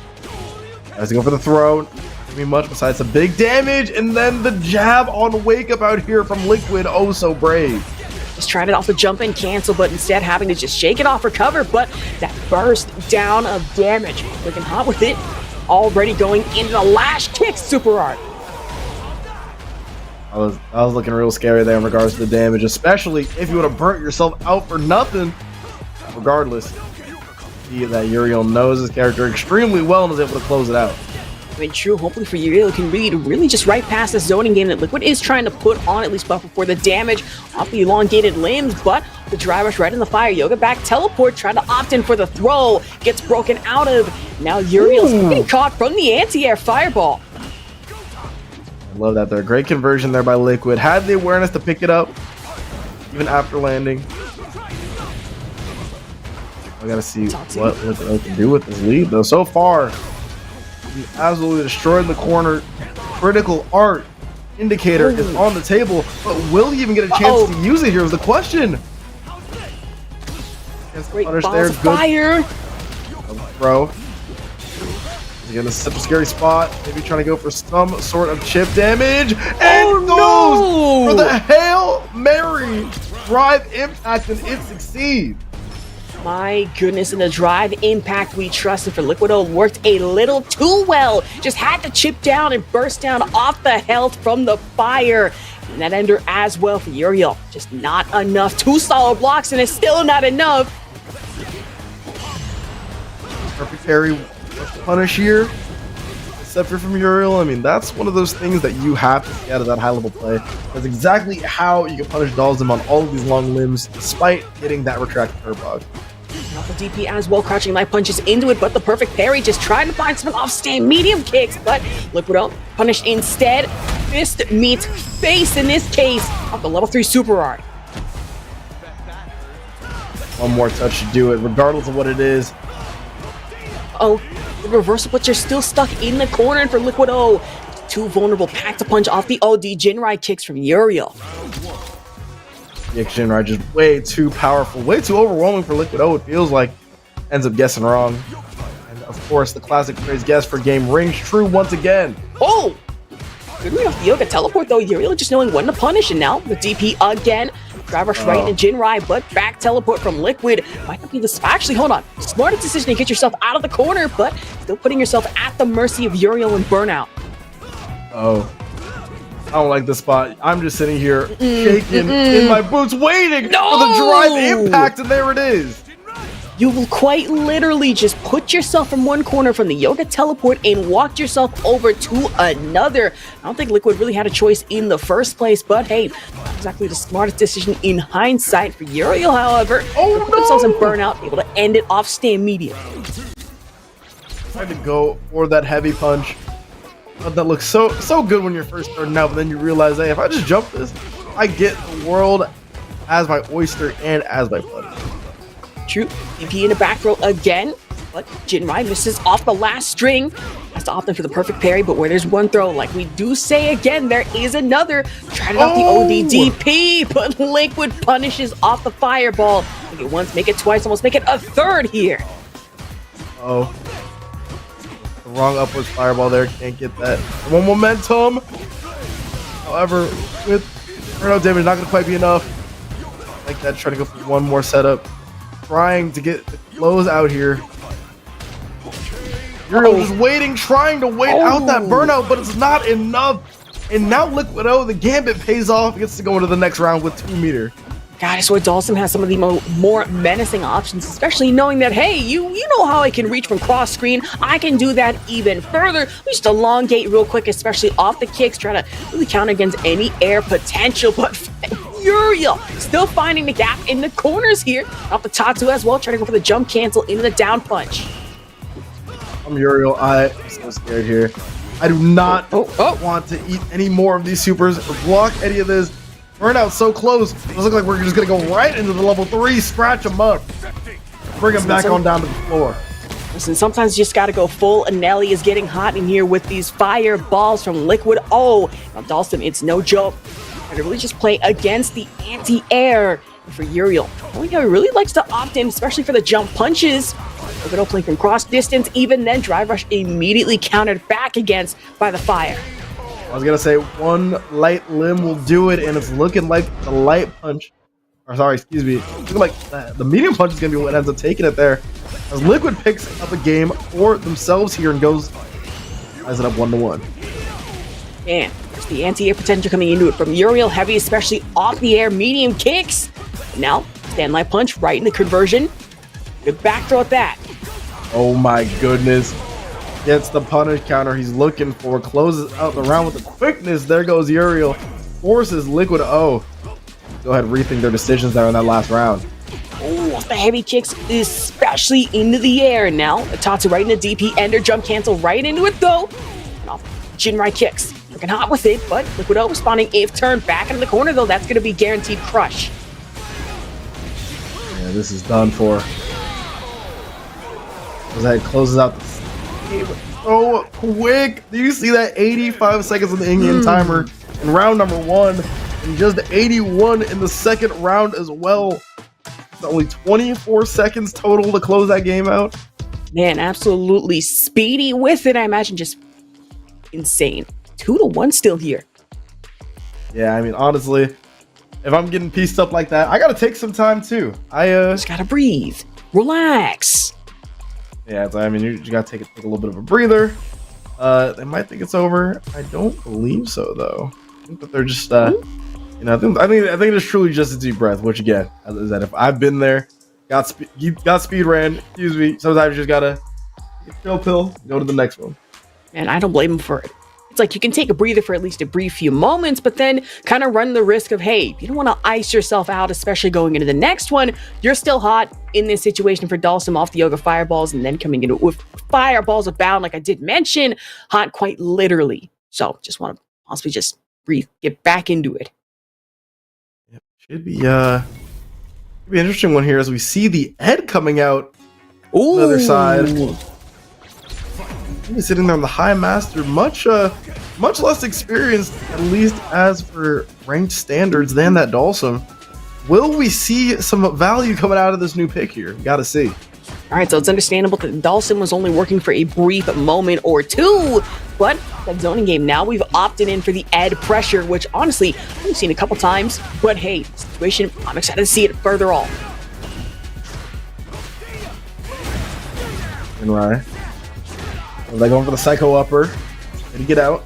Speaker 15: Has to go for the throw. Not be much besides some big damage, and then the jab on Wake Up out here from Liquid. Oh, so brave.
Speaker 14: Just tried it off the jump and cancel, but instead having to just shake it off for cover, but that burst down of damage. Looking hot with it, already going into the lash kick, super art.
Speaker 15: I was looking real scary there in regards to the damage, especially if you would have burnt yourself out for nothing. Regardless, see that Uriel knows his character extremely well and is able to close it out.
Speaker 14: I mean, true, hopefully for Uriel can read really just right past the zoning game that Liquid is trying to put on, at least buffer for the damage off the elongated limbs, but the dry rush right in the fire. Yoga back teleport, trying to opt in for the throw, gets broken out of. Now Uriel's getting caught from the anti-air fireball.
Speaker 15: Love that there. Great conversion there by Liquid. Had the awareness to pick it up even after landing. I gotta see what they can do with this lead though. So far, he absolutely destroyed the corner. Critical art indicator is on the table, but will he even get a chance to use it here is the question.
Speaker 14: Great balls of fire.
Speaker 15: Throw. He's gonna set a scary spot, maybe trying to go for some sort of chip damage, and goes for the Hail Mary drive impact, and it succeeds.
Speaker 14: My goodness, and the drive impact we trusted for Liquid O worked a little too well. Just had to chip down and burst down off the health from the fire. And that ender as well for Uriel. Just not enough. 2 solid blocks, and it's still not enough.
Speaker 15: Perfect parry. Punish here, except from Uriel. I mean, that's one of those things that you have to see out of that high level play. That's exactly how you can punish Dalsum on all of these long limbs, despite getting that retracted curve bug.
Speaker 14: Off the DP as well, crouching light punches into it, but the perfect parry, just trying to find some off-stand medium kicks, but Liquid O punished instead. Fist meets face in this case off the level 3 super art.
Speaker 15: One more touch should do it, regardless of what it is.
Speaker 14: Oh, the reversal, but you're still stuck in the corner, and for Liquid O, 2 vulnerable pack-to-punch off the OD Jinrai kicks from Uriel.
Speaker 15: The Jinrai just way too powerful, way too overwhelming for Liquid O. It feels like ends up guessing wrong. And of course, the classic phrase guess for game rings true once again.
Speaker 14: Oh! Good read off the Yoga teleport, though. Uriel just knowing when to punish, and now the DP again. Grab rush right into Jinrai, but back teleport from Liquid. Might not be the actually, hold on. Smartest decision to get yourself out of the corner, but still putting yourself at the mercy of Uriel and burnout.
Speaker 15: Oh. I don't like this spot. I'm just sitting here shaking in my boots, waiting for the drive impact, and there it is.
Speaker 14: You will quite literally just put yourself from one corner from the Yoga Teleport and walk yourself over to another. I don't think Liquid really had a choice in the first place, but hey, not exactly the smartest decision in hindsight for Uriel, however. Put themselves in burnout, able to end it off stand medium.
Speaker 15: Tried to go for that heavy punch. That looks so good when you're first starting out, but then you realize, hey, if I just jump this, I get the world as my oyster and as my buddy.
Speaker 14: True. DP in the back row again, but Jinrai misses off the last string. Has to opt in for the perfect parry, but where there's one throw, like we do say again, there is another. Tried it off the ODDP, but Liquid punishes off the fireball. Make it once, make it twice, almost make it a third here.
Speaker 15: Oh. The wrong upwards fireball there, can't get that. One momentum. However, with burnout damage, not gonna quite be enough. Like that, trying to go for one more setup. Trying to get the close out here. Uriel just waiting, trying to wait out that burnout, but it's not enough. And now Liquid the gambit pays off, gets to go into the next round with 2 meter.
Speaker 14: God, I swear Dawson has some of the more menacing options, especially knowing that, hey, you know how I can reach from cross screen. I can do that even further. We just elongate real quick, especially off the kicks, trying to really count against any air potential, but Uriel still finding the gap in the corners here. Off the Tatsu as well, trying to go for the jump cancel into the down punch.
Speaker 15: I'm Uriel. I'm so scared here. I do not want to eat any more of these supers or block any of this. Burnout so close. It looks like we're just going to go right into the level 3, scratch him up. Bring him back on down to the floor.
Speaker 14: Listen, sometimes you just got to go full. And Nelly is getting hot in here with these fireballs from Liquid. Oh, now Dalston, it's no joke. And to really just play against the anti-air for Uriel. Oh yeah, he really likes to opt in, especially for the jump punches. Liquid playing from cross distance, even then Drive Rush immediately countered back against by the fire.
Speaker 15: I was gonna say one light limb will do it, and it's looking like the light punch, or sorry, excuse me, looking like the medium punch is gonna be what ends up taking it there. As Liquid picks up a game for themselves here and ties it up 1-1.
Speaker 14: Man, there's the anti-air potential coming into it from Uriel, heavy, especially off the air, medium kicks. Now, stand light punch right in the conversion. Good back throw at that.
Speaker 15: Oh my goodness. Gets the punish counter he's looking for, closes out the round with the quickness. There goes Uriel, forces Liquid go ahead and rethink their decisions there in that last round.
Speaker 14: Oh, the heavy kicks, especially into the air. Now, Tatsu right into DP, ender jump cancel right into it though. And off Jinrai kicks. Looking hot with it, but Liquid responding if turn back into the corner though. That's going to be guaranteed crush.
Speaker 15: Yeah, this is done for. As that closes out the so quick. Do you see that 85 seconds of the in-game timer in round number 1 and just 81 in the second round as well? It's only 24 seconds total to close that game out.
Speaker 14: Man, absolutely speedy with it. I imagine just insane. 2-1 still here.
Speaker 15: Yeah, I mean, honestly, if I'm getting pieced up like that, I gotta take some time too.
Speaker 14: Just gotta breathe, relax.
Speaker 15: Yeah, I mean, you gotta take a little bit of a breather. They might think it's over. I don't believe so, though. I think that they're just, I think it is truly just a deep breath. Which again, is that if I've been there, got speed ran. Excuse me. Sometimes you just gotta chill pill, go to the next one.
Speaker 14: And I don't blame him for it. It's like you can take a breather for at least a brief few moments, but then kind of run the risk of, hey, you don't want to ice yourself out, especially going into the next one. You're still hot in this situation for Dalsum off the Yoga fireballs and then coming into it with fireballs abound, like I did mention, hot quite literally. So just want to possibly just breathe, get back into it.
Speaker 15: Yep. Should be an interesting one here as we see the Ed coming out on the other side. He's sitting there on the High Master, much less experienced, at least as for ranked standards, than that Dalsum. Will we see some value coming out of this new pick here? Gotta see.
Speaker 14: All right, so it's understandable that Dalsum was only working for a brief moment or two, but that zoning game, now we've opted in for the Ed pressure, which honestly, I've seen a couple times, but hey, the situation, I'm excited to see it further on.
Speaker 15: And right. They're going for the Psycho Upper. Did he get out?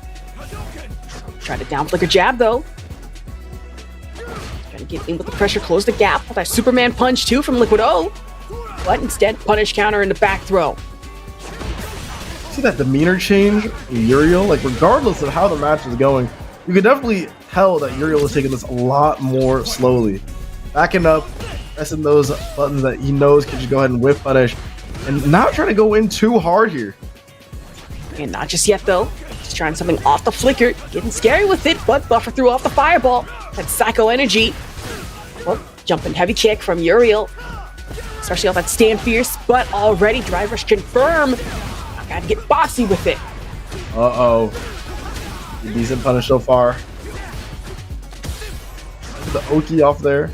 Speaker 14: Try to down flicker jab though. Trying to get in with the pressure, close the gap with that Superman punch too from Liquid O. but instead punish counter in the back throw.
Speaker 15: See that demeanor change in Uriel? Like, regardless of how the match is going, you can definitely tell that Uriel is taking this a lot more slowly. Backing up, pressing those buttons that he knows can just go ahead and whiff punish, and not trying to go in too hard here.
Speaker 14: And not just yet, though. Just trying something off the flicker, getting scary with it, but buffer threw off the fireball. That psycho energy. Well, jumping heavy kick from Uriel. Especially off that stand fierce, but already drive rush confirm. I gotta get bossy with it.
Speaker 15: Uh-oh. Decent punish so far. The Oki off there.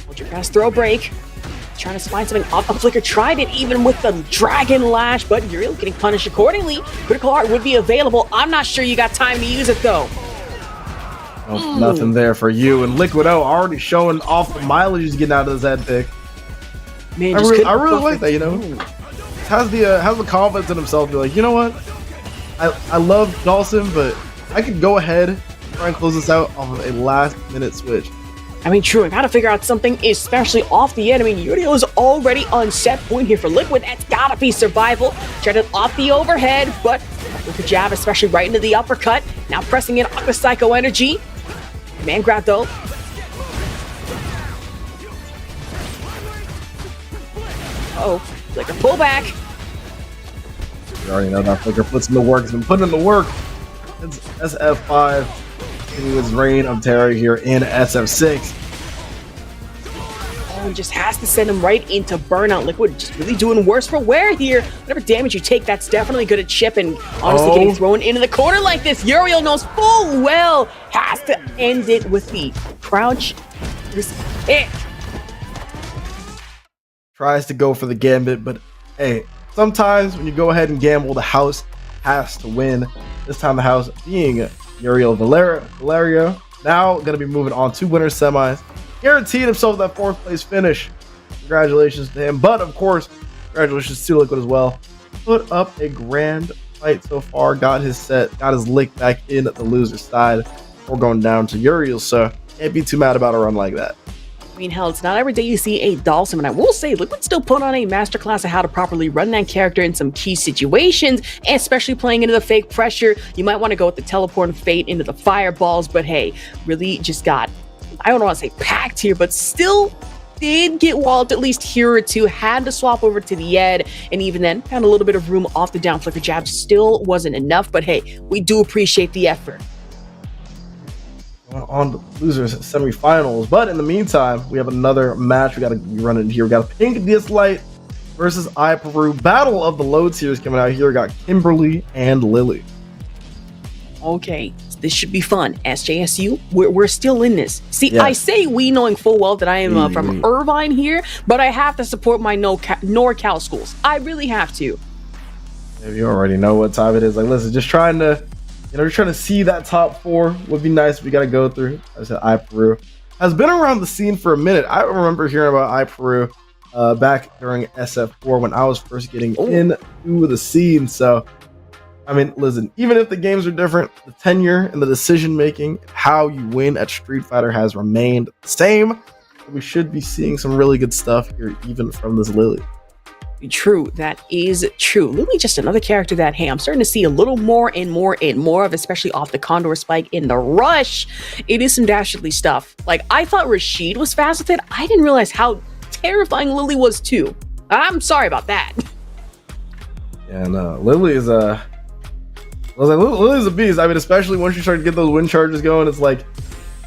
Speaker 14: Hold your fast throw break. Trying to find something off the flicker. Tried it even with the Dragon Lash, but Uriel getting punished accordingly. Critical Heart would be available. I'm not sure you got time to use it, though.
Speaker 15: Oh, nothing there for you. And Liquid O already showing off the mileage he's getting out of his head pick.
Speaker 14: Man,
Speaker 15: I really like that, you know? Has the confidence in himself to be like, you know what? I love Dawson, but I could go ahead and try and close this out off of a last-minute switch.
Speaker 14: I mean, true, I gotta figure out something, especially off the end. I mean, Uriel is already on set point here for Liquid. That's gotta be survival. Tried it off the overhead, but with the jab, especially right into the uppercut. Now pressing in off the Psycho Energy. Man grab, though. Uh-oh, Flicker pullback.
Speaker 15: You already know that Flicker puts in the work. He's been putting in the work. It's SF5. His reign of terror here in SF6.
Speaker 14: Oh, he just has to send him right into burnout. Liquid just really doing worse for wear here. Whatever damage you take, that's definitely good at chip, and honestly getting thrown into the corner like this. Uriel knows full well has to end it with the crouch hit.
Speaker 15: Tries to go for the gambit, but hey, sometimes when you go ahead and gamble, the house has to win. This time the house being Uriel Valerio. Now going to be moving on to winner semis. Guaranteed himself that 4th place finish. Congratulations to him. But of course, congratulations to Liquid as well. Put up a grand fight so far. Got his lick back in the loser's side. We're going down to Uriel, so can't be too mad about a run like that.
Speaker 14: I mean, hell, it's not every day you see a Dawson, and I will say Liquid still put on a masterclass of how to properly run that character in some key situations, and especially playing into the fake pressure. You might want to go with the teleport and fate into the fireballs, but hey, really just got, I don't want to say packed here, but still did get walled at least here or two. Had to swap over to the Ed, and even then found a little bit of room off the down flicker jab. Still wasn't enough, but hey, we do appreciate the effort.
Speaker 15: On the losers semifinals, but in the meantime, we have another match we got to be running here. We got Pink DS Light versus iPeru. Battle of the low tiers coming out here. We got Kimberly and Lily.
Speaker 14: Okay, this should be fun. SJSU, we're still in this. See,
Speaker 15: Yes.
Speaker 14: I say we, knowing full well that I am from Irvine here, but I have to support my NorCal schools. I really have to.
Speaker 15: If you already know what time it is, like, listen, just trying to, just trying to see that top 4 would be nice. We got to go through. I said iPeru has been around the scene for a minute. I remember hearing about iPeru back during SF4 when I was first getting into the scene. So, I mean, listen, even if the games are different, the tenure and the decision making, how you win at Street Fighter has remained the same. We should be seeing some really good stuff here, even from this Lily.
Speaker 14: True, that is true. Lily, just another character that, hey, I'm starting to see a little more and more and more of, especially off the Condor Spike in the rush. It is some dastardly stuff. Like, I thought Rashid was fast with it. I didn't realize how terrifying Lily was too. I'm sorry about that.
Speaker 15: And Lily is Lily's a beast. I mean, especially once you start to get those wind charges going, it's like,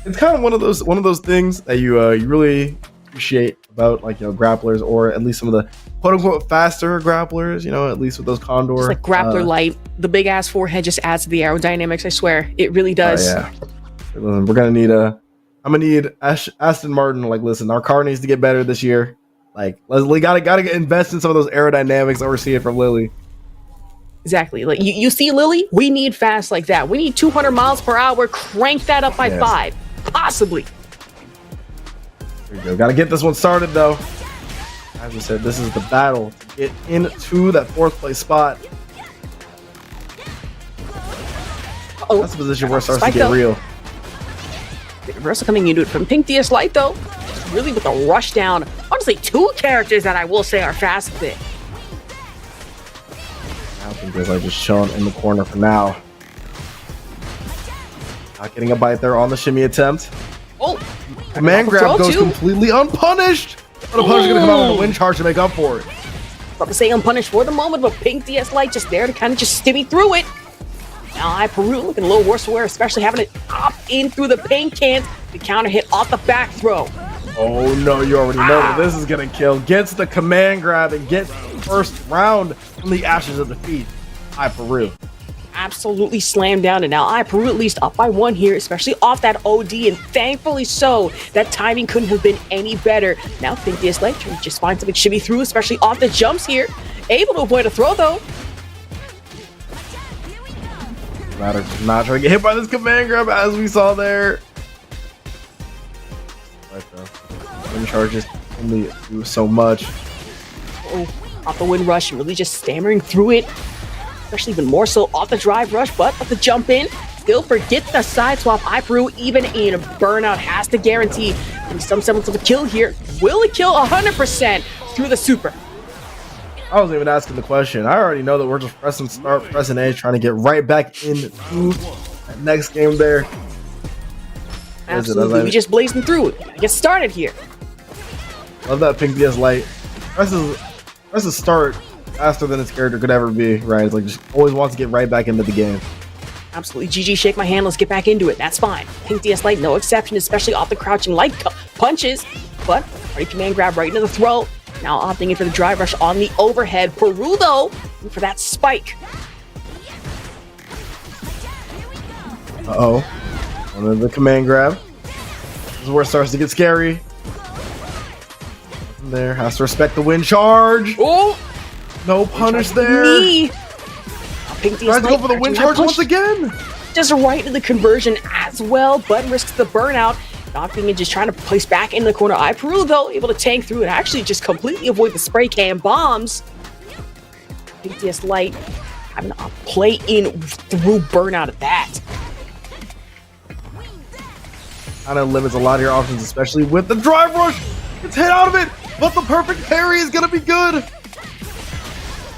Speaker 15: it's kind of one of those things that you really appreciate about, like, grapplers, or at least some of the quote unquote faster grapplers, at least with those Condor.
Speaker 14: It's like grappler light. The big ass forehead just adds to the aerodynamics, I swear. It really does.
Speaker 15: Yeah. We're gonna need I'm gonna need Aston Martin. Like, listen, our car needs to get better this year. Like, we gotta invest in some of those aerodynamics that we're seeing from Lily.
Speaker 14: Exactly. Like, you see Lily, we need fast like that. We need 200 miles per hour. Crank that up by 5, possibly.
Speaker 15: There you go. Gotta get this one started though. As I said, this is the battle to get into that 4th place spot.
Speaker 14: Oh,
Speaker 15: that's a position where it starts to get real.
Speaker 14: The reversal coming into it from Pink DS Light though. really with the rush down. Honestly, two characters that I will say are fast a bit.
Speaker 15: I think there's like just chilling in the corner for now. Not getting a bite there on the shimmy attempt.
Speaker 14: Oh,
Speaker 15: command grab goes completely unpunished. But a punch is gonna come out with a wind charge to make up for it.
Speaker 14: About to say unpunished for the moment, but Pink DS Light just there to kind of just stimmy through it. Now Peru looking a little worse for wear, especially having it hop in through the paint cans. The counter hit off the back throw.
Speaker 15: Oh no, you already know that this is gonna kill. Gets the command grab and gets the first round from the ashes of defeat. Peru.
Speaker 14: Absolutely slammed down, and now Peru at least up by one here, especially off that OD, and thankfully so. That timing couldn't have been any better. Now Pink DS Light trying to just find something shimmy through, especially off the jumps here. Able to avoid a throw though.
Speaker 15: Matter not trying to get hit by this command grab as we saw there. Right though. Wind charges only do so much.
Speaker 14: Oh, off the wind rush, really just stammering through it. Especially even more so off the drive rush, but with the jump in, still forget the side swap. Peru, even in a burnout, has to guarantee some semblance of a kill here. Will it kill 100% through the super?
Speaker 15: I wasn't even asking the question. I already know that we're just pressing start, pressing A, trying to get right back into that next game there.
Speaker 14: Absolutely, we just blazing through it. Get started here.
Speaker 15: Love that Pink DS Light. Presses start faster than its character could ever be, right? It's like just always wants to get right back into the game.
Speaker 14: Absolutely. GG, shake my hand. Let's get back into it. That's fine. Pink DS Light, no exception, especially off the crouching light punches. But already command grab right into the throat. Now opting in for the drive rush on the overhead. Peru, though, for that spike.
Speaker 15: Uh-oh. One of the command grab. This is where it starts to get scary. Nothing there. Has to respect the wind charge.
Speaker 14: Oh!
Speaker 15: No punish there.
Speaker 14: Pink DS
Speaker 15: Tries to go for the wind charge once again.
Speaker 14: Just right in the conversion as well, but risks the burnout. Knocking and just trying to place back in the corner. Peru, though, able to tank through and actually just completely avoid the spray can bombs. Pink DS Light having to play in through burnout at that.
Speaker 15: Kind of limits a lot of your options, especially with the drive rush. It's hit out of it, but the perfect parry is going to be good.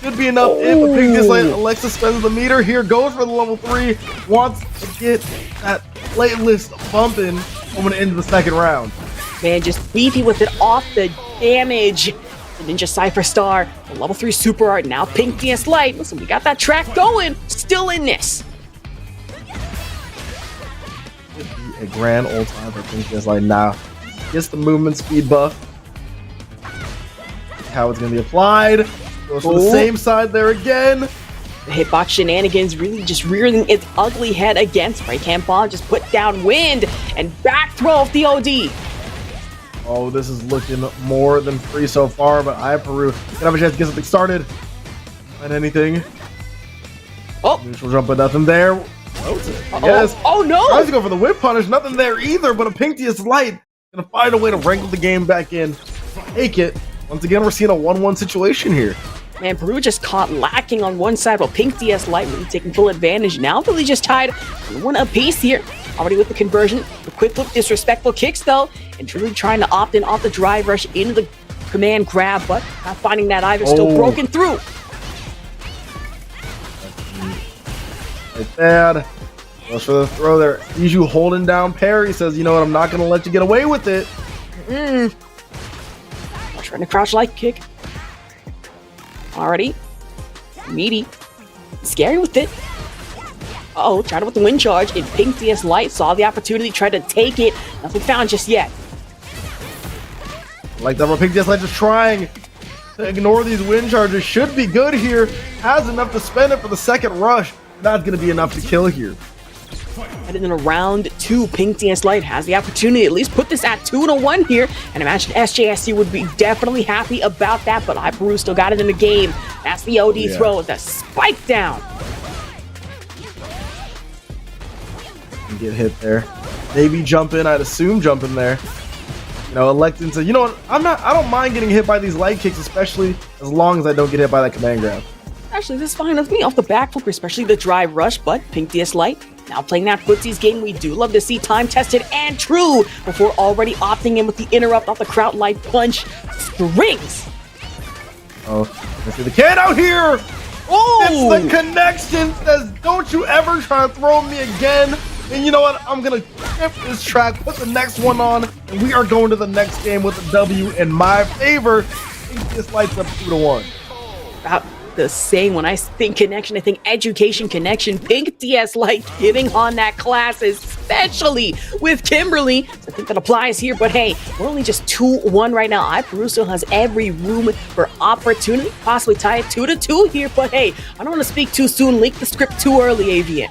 Speaker 15: Should be enough if a Pink DS Light elects to spend the meter. Here goes for the level 3. Wants to get that playlist bumping going into the second round.
Speaker 14: Man, just beefy with it off the damage. The Ninja Cypher Star, the level 3 Super Art, now Pink DS Light. Listen, we got that track going. Still in this.
Speaker 15: A grand old time for Pink DS Light now. Gets the movement speed buff. How it's going to be applied. Goes to the same side there again.
Speaker 14: The hitbox shenanigans really just rearing its ugly head against Spray Can Bomb. Just put down wind and back throw off the OD.
Speaker 15: Oh, this is looking more than free so far, but Peru gonna have a chance to get something started. Find anything.
Speaker 14: Oh,
Speaker 15: neutral jump, but nothing there. Yes.
Speaker 14: Oh no!
Speaker 15: Tries to go for the whip punish, nothing there either, but a Pink DS Light gonna find a way to wrangle the game back in. Take it. Once again, we're seeing a 1-1 situation here.
Speaker 14: Man, Peru just caught lacking on one side, while Pink DS Light really taking full advantage. Now really just tied 1 apiece here. Already with the conversion. The quick flip, disrespectful kicks though, and really trying to opt in off the drive rush into the command grab, but not finding that either. Still broken through.
Speaker 15: Right there. Goes for the throw there. Sees you holding down parry. Says, you know what, I'm not going to let you get away with it.
Speaker 14: Trying to crouch light kick. Already. Meaty. Scary with it. Uh-oh, tried it with the wind charge. And Pink DS Light saw the opportunity, tried to take it. Nothing found just yet.
Speaker 15: Like that, Pink DS Light just trying to ignore these wind charges. Should be good here. Has enough to spend it for the second rush. Not going to be enough to kill here.
Speaker 14: Headed in round 2, Pink DS Light has the opportunity to at least put this at 2-1 here. And imagine SJSC would be definitely happy about that, but Peru still got it in the game. That's the OD throw with the spike down.
Speaker 15: Get hit there. Maybe jump in, I'd assume jump in there. You know, electing to, you know what, I don't mind getting hit by these light kicks, especially as long as I don't get hit by that command grab.
Speaker 14: Actually, this is fine with me off the back flip, especially the drive rush, but Pink DS Light Now playing that footsies game, we do love to see time tested and true before already opting in with the interrupt off the Kraut light punch. Strings.
Speaker 15: Oh, let's see the kid out here.
Speaker 14: Oh,
Speaker 15: it's the connection. Says, don't you ever try to throw me again. And you know what? I'm going to skip this track, put the next one on, and we are going to the next game with a W in my favor. I think this lights up 2-1.
Speaker 14: About the same. When I think connection, I think education connection. Pink DS Light getting on that class, especially with Kimberly. So I think that applies here, but hey, we're only just 2-1 right now. iPeru still has every room for opportunity, possibly tie it 2-2 here, but hey, I don't want to speak too soon, leak the script too early, Avian.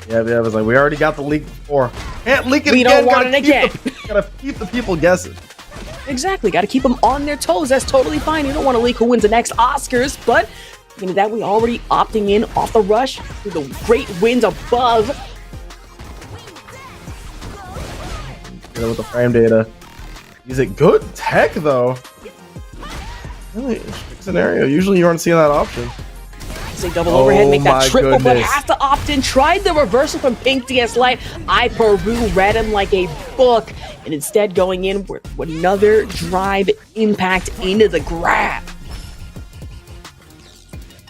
Speaker 15: Yeah, it was like, we already got the leak before. Can't leak it
Speaker 14: we
Speaker 15: again.
Speaker 14: We don't want it again.
Speaker 15: Gotta keep the people guessing.
Speaker 14: Exactly, gotta keep them on their toes. That's totally fine. You don't want to leak who wins the next Oscars, but meaning that we already opting in off the rush through the great winds above.
Speaker 15: With the frame data. Is it good tech though? Really, scenario. Usually you aren't seeing that option.
Speaker 14: Say double overhead, make that triple, but has to opt in. Tried the reversal from Pink DS Light. iPeru read him like a book, and instead going in with another drive impact into the grab.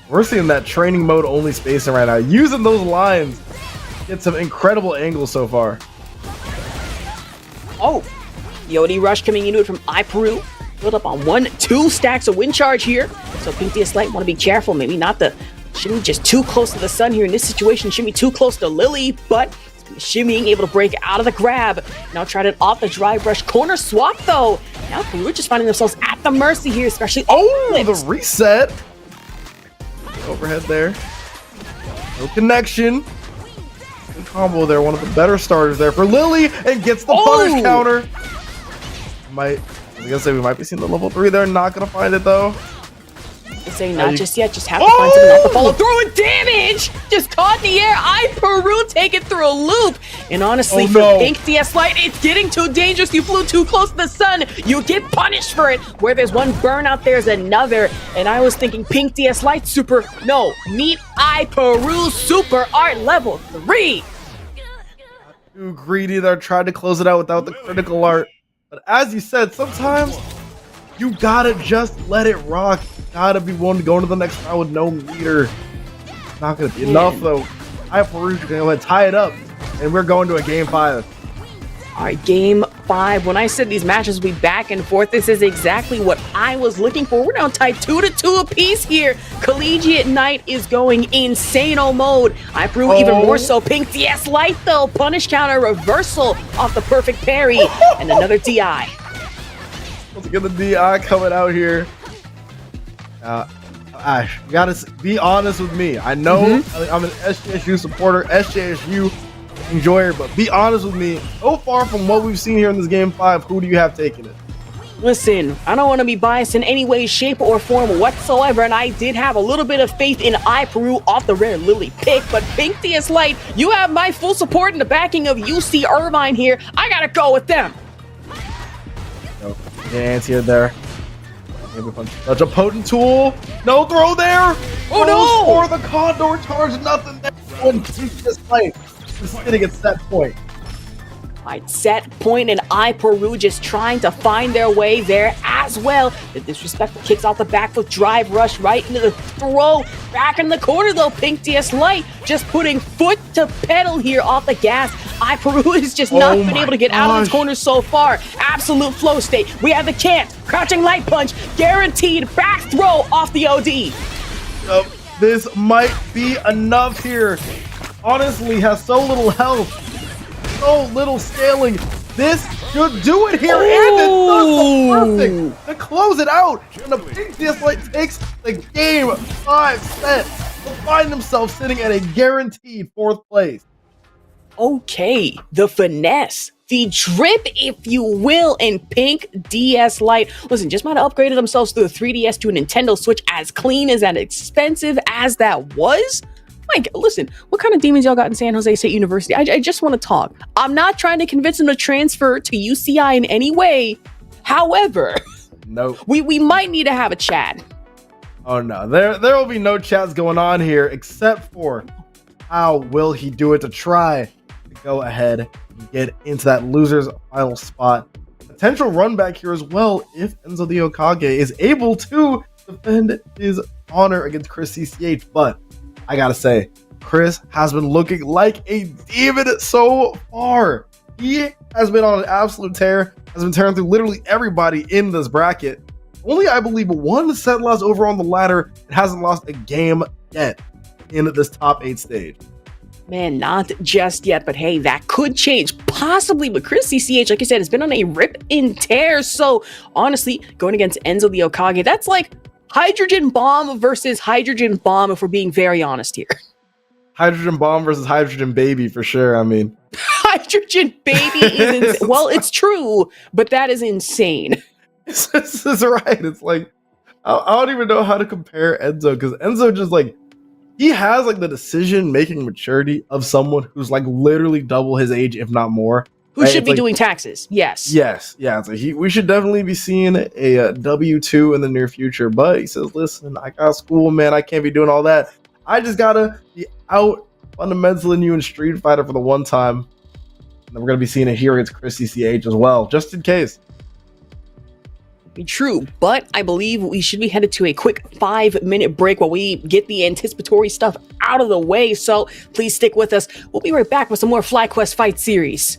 Speaker 15: We're seeing that training mode only spacing right now. Using those lines, get some incredible angles so far.
Speaker 14: Oh, Yodi Rush coming into it from iPeru. Build up on 1-2 stacks of wind charge here. So Pink DS Light want to be careful. Maybe not the shimmy just too close to the sun here in this situation. Shimmy too close to Lily, but shimmying able to break out of the grab. Now tried it off the drive rush corner swap though. Now Peru just finding themselves at the mercy here, especially.
Speaker 15: Oh, the reset. Overhead there. No connection. Good combo there. One of the better starters there for Lily, and gets the punish counter. I was gonna say we might be seeing the level 3 there. Not gonna find it though.
Speaker 14: Saying not just yet, just have to find something off the follow through and damage. Just caught in the air. iPeru take it through a loop. And honestly, for Pink DS Light, it's getting too dangerous. You flew too close to the sun. You get punished for it. Where there's one burnout, there's another. And I was thinking Pink DS Light super. No, meet iPeru super art level 3.
Speaker 15: Too greedy there. Tried to close it out without the critical art. But as you said, sometimes you gotta just let it rock. You gotta be willing to go into the next round with no meter. Not gonna be enough though. iPeru's gonna tie it up, and we're going to a game 5.
Speaker 14: All right, game 5. When I said these matches will be back and forth, this is exactly what I was looking for. We're now tied 2-2 apiece here. Collegiate Night is going insano mode. iPeru even more so. Pink DS Light though. Punish counter reversal off the perfect parry, and another DI.
Speaker 15: Let's get the DI coming out here. Ash, you gotta be honest with me. I know I'm an SJSU supporter, SJSU enjoyer, but be honest with me. So far from what we've seen here in this game 5, who do you have taking it?
Speaker 14: Listen, I don't want to be biased in any way, shape, or form whatsoever, and I did have a little bit of faith in iPeru off the rare Lily pick, but Pink DS Light, you have my full support and the backing of UC Irvine here. I gotta go with them.
Speaker 15: Get anti there. Such a potent tool. No throw there.
Speaker 14: Oh no!
Speaker 15: For the Condor charge, nothing there. When this fight is sitting at set point.
Speaker 14: Right, set point, and iPeru just trying to find their way there as well. The disrespectful kicks out the back foot, drive rush right into the throw. Back in the corner though, Pink DS Light just putting foot to pedal here off the gas. iPeru has just not been able to get out of this corner so far. Absolute flow state. We have the can't. Crouching light punch. Guaranteed back throw off the OD.
Speaker 15: This might be enough here. Honestly, has so little health. So little scaling. This should do it here, and it does the perfect to close it out. And the Pink DS Light takes the game 5 set to find themselves sitting at a guaranteed 4th place.
Speaker 14: Okay, the finesse, the drip, if you will, in Pink DS Light. Listen, just might have upgraded themselves through the 3DS to a Nintendo Switch, as clean as and expensive as that was. Like, listen, what kind of demons y'all got in San Jose State University? I just want to talk. I'm not trying to convince them to transfer to UCI in any way. However, we might need to have a chat.
Speaker 15: Oh no, there will be no chats going on here except for how will he do it to try to go ahead and get into that loser's final spot? Potential run back here as well if Enzo the Okage is able to defend his honor against Chris CCH. But I gotta say, Chris has been looking like a demon so far. He has been on an absolute tear, has been tearing through literally everybody in this bracket. Only, I believe, one set loss over on the ladder and hasn't lost a game yet in this top 8 stage.
Speaker 14: Man, not just yet, but hey, that could change, possibly. But Chris CCH, like I said, has been on a rip and tear. So honestly, going against Enzo the Okage, that's like hydrogen bomb versus hydrogen bomb, if we're being very honest here.
Speaker 15: Hydrogen bomb versus hydrogen baby for sure. I mean,
Speaker 14: hydrogen baby is insane. Well, it's true, but that is insane.
Speaker 15: This is right. It's like, I don't even know how to compare Enzo, because Enzo just like, he has like the decision-making maturity of someone who's like literally double his age, if not more.
Speaker 14: Who should be doing taxes? Yes.
Speaker 15: Yes. Yeah. So we should definitely be seeing a W-2 in the near future. But he says, listen, I got school, man. I can't be doing all that. I just gotta be out fundamental you in Street Fighter for the one time. And then we're gonna be seeing it here against Chris CCH as well, just in case.
Speaker 14: True, but I believe we should be headed to a quick 5-minute break while we get the anticipatory stuff out of the way. So please stick with us. We'll be right back with some more FlyQuest Fight Series.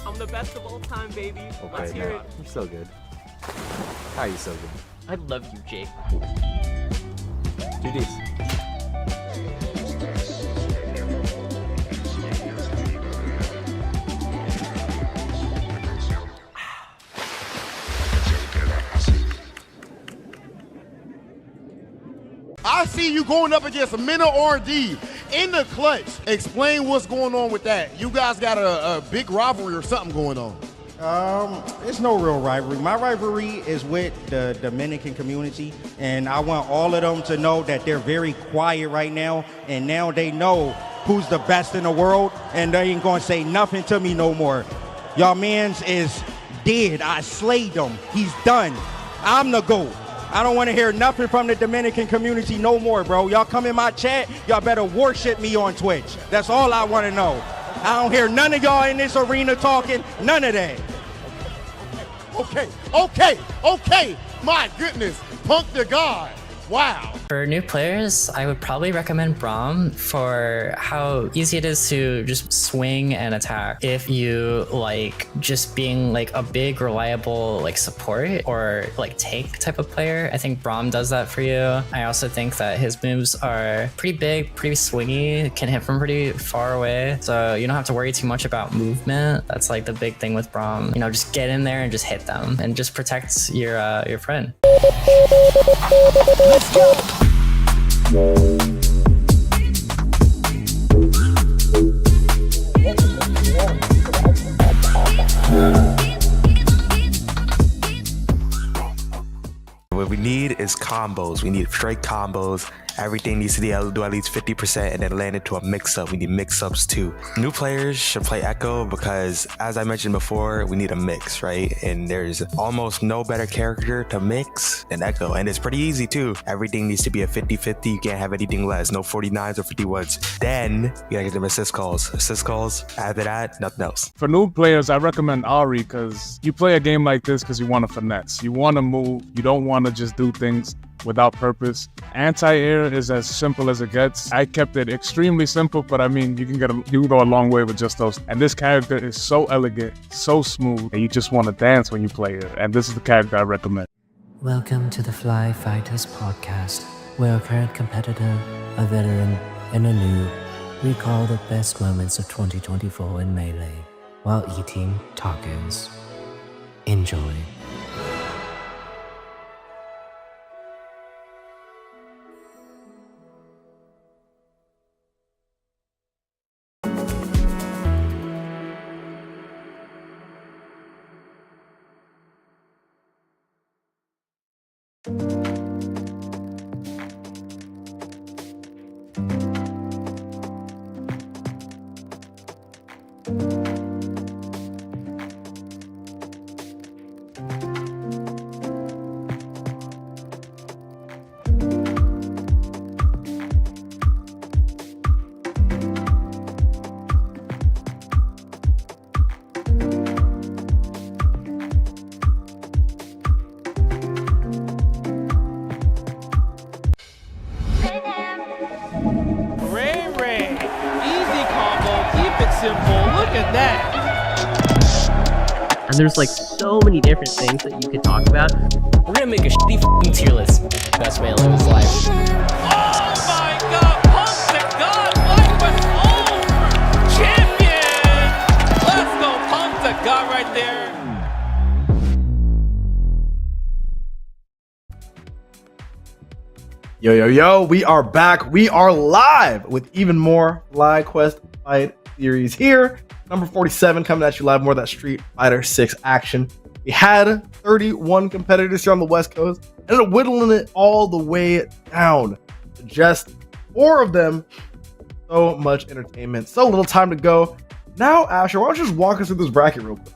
Speaker 13: I'm the best of all time, baby. Let's hear it.
Speaker 4: You're so good. How are you so good?
Speaker 13: I love you, Jake.
Speaker 4: GDs.
Speaker 5: I see you going up against Minna R&D in the clutch. Explain what's going on with that. You guys got a big rivalry or something going on.
Speaker 6: It's no real rivalry. My rivalry is with the Dominican community, and I want all of them to know that they're very quiet right now, and now they know who's the best in the world, and they ain't gonna say nothing to me no more. Y'all mans is dead. I slayed him. He's done. I'm the GOAT. I don't want to hear nothing from the Dominican community no more, bro. Y'all come in my chat, y'all better worship me on Twitch. That's all I want to know. I don't hear none of y'all in this arena talking, none of that.
Speaker 5: Okay. My goodness, Punk the God. Wow.
Speaker 7: For new players, I would probably recommend Braum for how easy it is to just swing and attack. If you like just being like a big, reliable like support or like tank type of player, I think Braum does that for you. I also think that his moves are pretty big, pretty swingy, can hit from pretty far away. So you don't have to worry too much about movement. That's like the big thing with Braum. You know, just get in there and just hit them and just protect your friend.
Speaker 11: Let's go!
Speaker 9: What we need is combos. We need straight combos. Everything needs to do at least 50% and then land into a mix-up. We need mix-ups too. New players should play Echo because, as I mentioned before, we need a mix, right? And there's almost no better character to mix than Echo. And it's pretty easy too. Everything needs to be a 50-50. You can't have anything less. No 49s or 51s. Then you gotta get them assist calls. Assist calls. After that, nothing else.
Speaker 10: For new players, I recommend Ari because you play a game like this because you want to finesse. You want to move. You don't want to just do things without purpose. Anti-air is as simple as it gets. I kept it extremely simple, but I mean, you can go a long way with just those. And this character is so elegant, so smooth, that you just want to dance when you play it. And this is the character I recommend.
Speaker 11: Welcome to the FlyQuest podcast, where a current competitor, a veteran, and a noob recall the best moments of 2024 in Melee while eating tacos. Enjoy.
Speaker 13: And there's like so many different things that you could talk about. We're gonna make a shitty f***ing tier list. Best way to live his life.
Speaker 3: Oh my god, pump the god, FlyQuest over! Champion! Let's go, pump the god right there.
Speaker 15: Yo, we are back. We are live with even more FlyQuest Fight Series here. Number 47 coming at you live, more of that Street Fighter 6 action. We had 31 competitors here on the West Coast, and whittling it all the way down to just 4 of them. So much entertainment, so little time to go. Now, Asher, why don't you just walk us through this bracket real quick?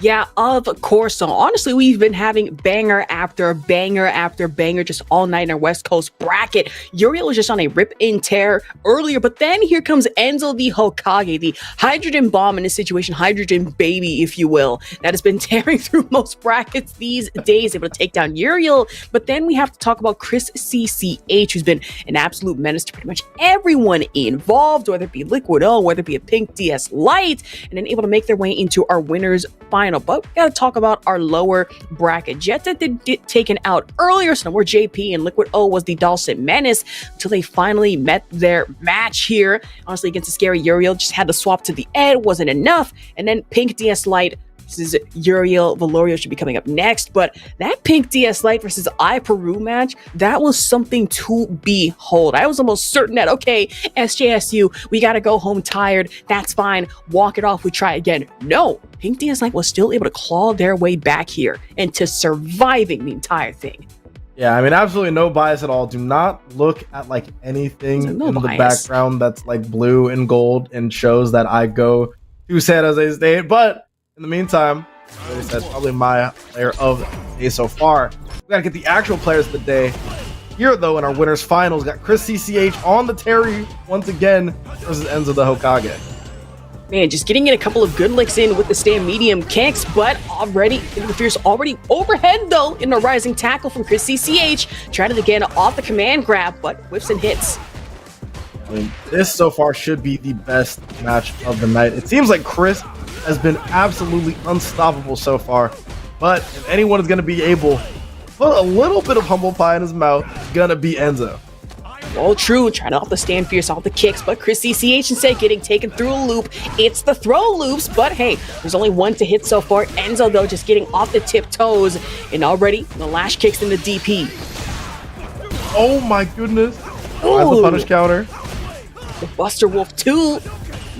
Speaker 14: Yeah, of course. So honestly, we've been having banger after banger after banger just all night in our West Coast bracket. Uriel was just on a rip and tear earlier, but then here comes Enzo the Hokage, the hydrogen bomb in this situation, hydrogen baby, if you will, that has been tearing through most brackets these days, able to take down Uriel. But then we have to talk about Chris CCH, who's been an absolute menace to pretty much everyone involved, whether it be Liquid O, whether it be a Pink DS Lite, and then able to make their way into our winners final. But we gotta talk about our lower bracket. Jetta did get taken out earlier, so we're JP and Liquid O was the Dawson Menace until they finally met their match here. Honestly, against the scary Uriel, just had to swap to the Ed, wasn't enough. And then Pink DS Lite versus Uriel Valorio should be coming up next. But that Pink DS Lite versus Peru match, that was something to behold. I was almost certain that, okay, SJSU, we gotta go home tired. That's fine. Walk it off. We try again. No. Pink DS Lite was still able to claw their way back here into surviving the entire thing.
Speaker 15: Yeah, I mean, absolutely no bias at all. Do not look at like anything in the background that's like blue and gold and shows that I go to San Jose State. But in the meantime, that's probably my player of the day so far. We gotta get the actual players of the day. Here, though, in our winners finals, got Chris CCH on the Terry once again versus Enzo the Hokage.
Speaker 14: Man, just getting in a couple of good licks in with the stand medium kicks, but already interferes already overhead though in a rising tackle from Chris CCH. Tried it again off the command grab, but whiffs and hits.
Speaker 15: I mean, this so far should be the best match of the night. It seems like Chris has been absolutely unstoppable so far, but if anyone is going to be able to put a little bit of humble pie in his mouth, it's going to be Enzo.
Speaker 14: Well, true, trying to off the stand fierce off the kicks, but Chris CCH instead getting taken through a loop. It's the throw loops, but hey, there's only one to hit so far. Enzo, though, just getting off the tiptoes, and already the lash kicks in the DP.
Speaker 15: Oh my goodness. That's the punish counter.
Speaker 14: The Buster Wolf 2,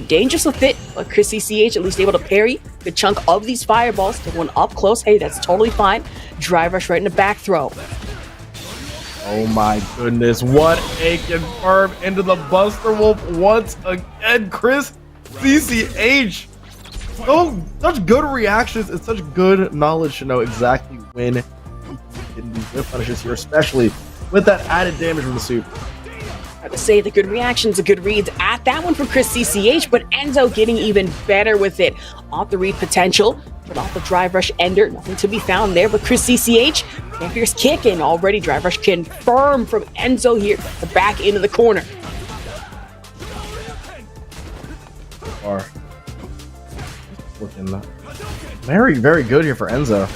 Speaker 14: dangerous with it, but Chris CCH at least able to parry a good chunk of these fireballs. Take one up close. Hey, that's totally fine. Drive rush right in the back throw.
Speaker 15: Oh my goodness, what a confirm into the Buster Wolf once again, Chris CCH. So such good reactions and such good knowledge to know exactly when he can these whip punishes here, especially with that added damage from the suit.
Speaker 14: I have to say the good reactions, the good reads at that one from Chris CCH, but Enzo getting even better with it. Off the read potential, but off the drive rush ender, nothing to be found there, but Chris CCH, fierce kick, and already drive rush confirmed from Enzo here, the back into the corner.
Speaker 15: Are looking very, very good here for Enzo.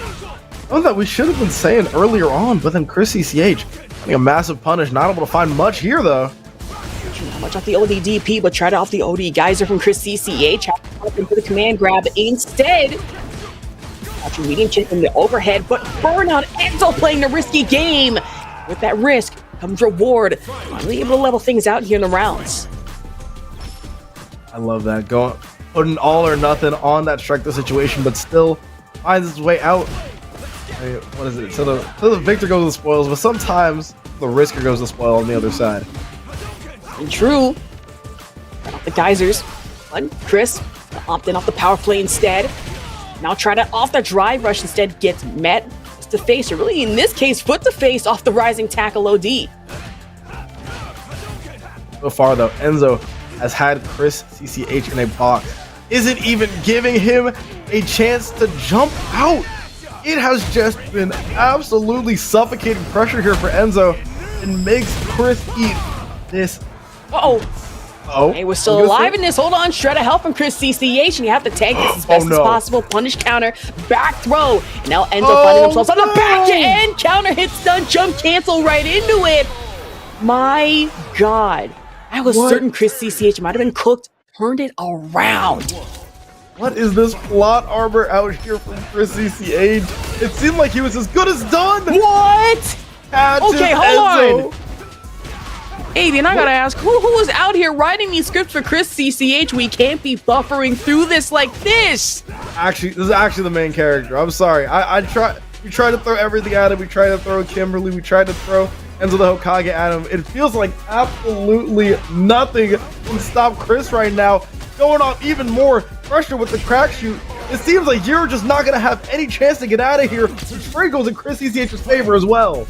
Speaker 15: Something that we should have been saying earlier on, but then Chris CCH getting a massive punish, not able to find much here though.
Speaker 14: Not much off the ODDP, but tried off the OD geyser from Chris CCH. Happened for the command grab instead. Watching medium kick from the overhead, but burnout. Enzo playing the risky game. With that risk comes reward. Finally able to level things out here in the rounds.
Speaker 15: I love that. Putting all or nothing on that strike the situation, but still finds his way out. I mean, what is it? So the victor goes to the spoils, but sometimes the risker goes to spoil on the other side.
Speaker 14: And true. The geysers. But Chris opt in off the power play instead. Now try to off the drive rush instead, gets met just to face, or really in this case, foot to face off the rising tackle OD.
Speaker 15: So far though, Enzo has had Chris CCH in a box. Isn't even giving him a chance to jump out. It has just been absolutely suffocating pressure here for Enzo and makes Chris eat this. Hey, we're still alive in this. Hold on, shred of help from Chris CCH, and you have to tank this as best as possible. Punish counter, back throw, and now Enzo finding themselves on the back end. Counter hit, stun, jump, cancel right into it. My God, I was certain Chris CCH might have been cooked. Turned it around. What is this plot armor out here from Chris CCH? It seemed like he was as good as done.
Speaker 14: What? Okay, hold on. Aiden, I gotta ask, who was out here writing these scripts for Chris CCH? We can't be buffering through this like this.
Speaker 15: Actually, this is actually the main character. I'm sorry. We tried to throw everything at him. We tried to throw Kimberly. We tried to throw Enzo the Hokage at him. It feels like absolutely nothing can stop Chris right now. Going on even more pressure with the crack shoot. It seems like you're just not gonna have any chance to get out of here. Spray goes in Chris CCH's favor as well.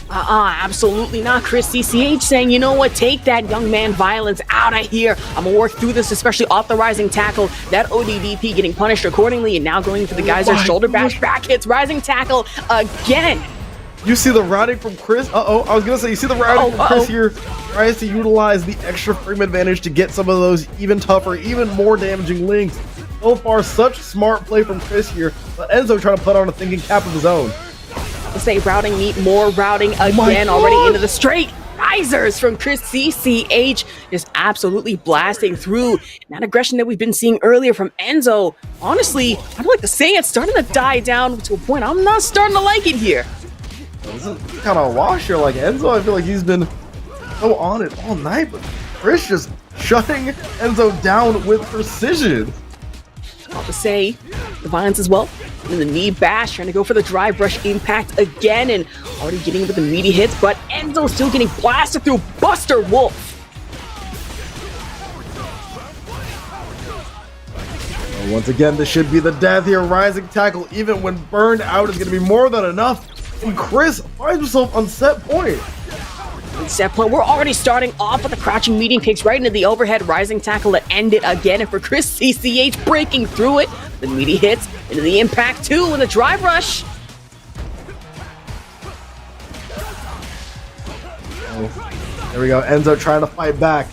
Speaker 14: Absolutely not. Chris CCH saying, you know what, take that young man violence out of here. I'm gonna work through this, especially off the rising tackle. That ODDP getting punished accordingly, and now going for the geyser shoulder bash, back hits, rising tackle again.
Speaker 15: You see the routing from Chris. I was gonna say, you see the routing from Chris here. Tries to utilize the extra frame advantage to get some of those even tougher, even more damaging links. So far, such smart play from Chris here, but Enzo trying to put on a thinking cap of his own.
Speaker 14: Say routing, meet more routing again, already into the straight geysers from Chris CCH, just absolutely blasting through. And that aggression that we've been seeing earlier from Enzo, honestly, I don't like to say it's starting to die down to a point I'm not starting to like it here.
Speaker 15: This is kind of a wash here. Like Enzo, I feel like he's been so on it all night, but Chris just shutting Enzo down with precision.
Speaker 14: I'll to say the violence as well. And the knee bash, trying to go for the drive rush impact again, and already getting with the meaty hits, but Enzo still getting blasted through Buster Wolf.
Speaker 15: Once again, this should be the death here. Rising tackle, even when burned out, is going to be more than enough. And Chris finds himself on set point.
Speaker 14: Set point, we're already starting off with the crouching meeting kicks right into the overhead rising tackle that ended again. And for Chris CCH breaking through it, the meaty hits into the impact too with a drive rush.
Speaker 15: There we go. Enzo trying to fight back.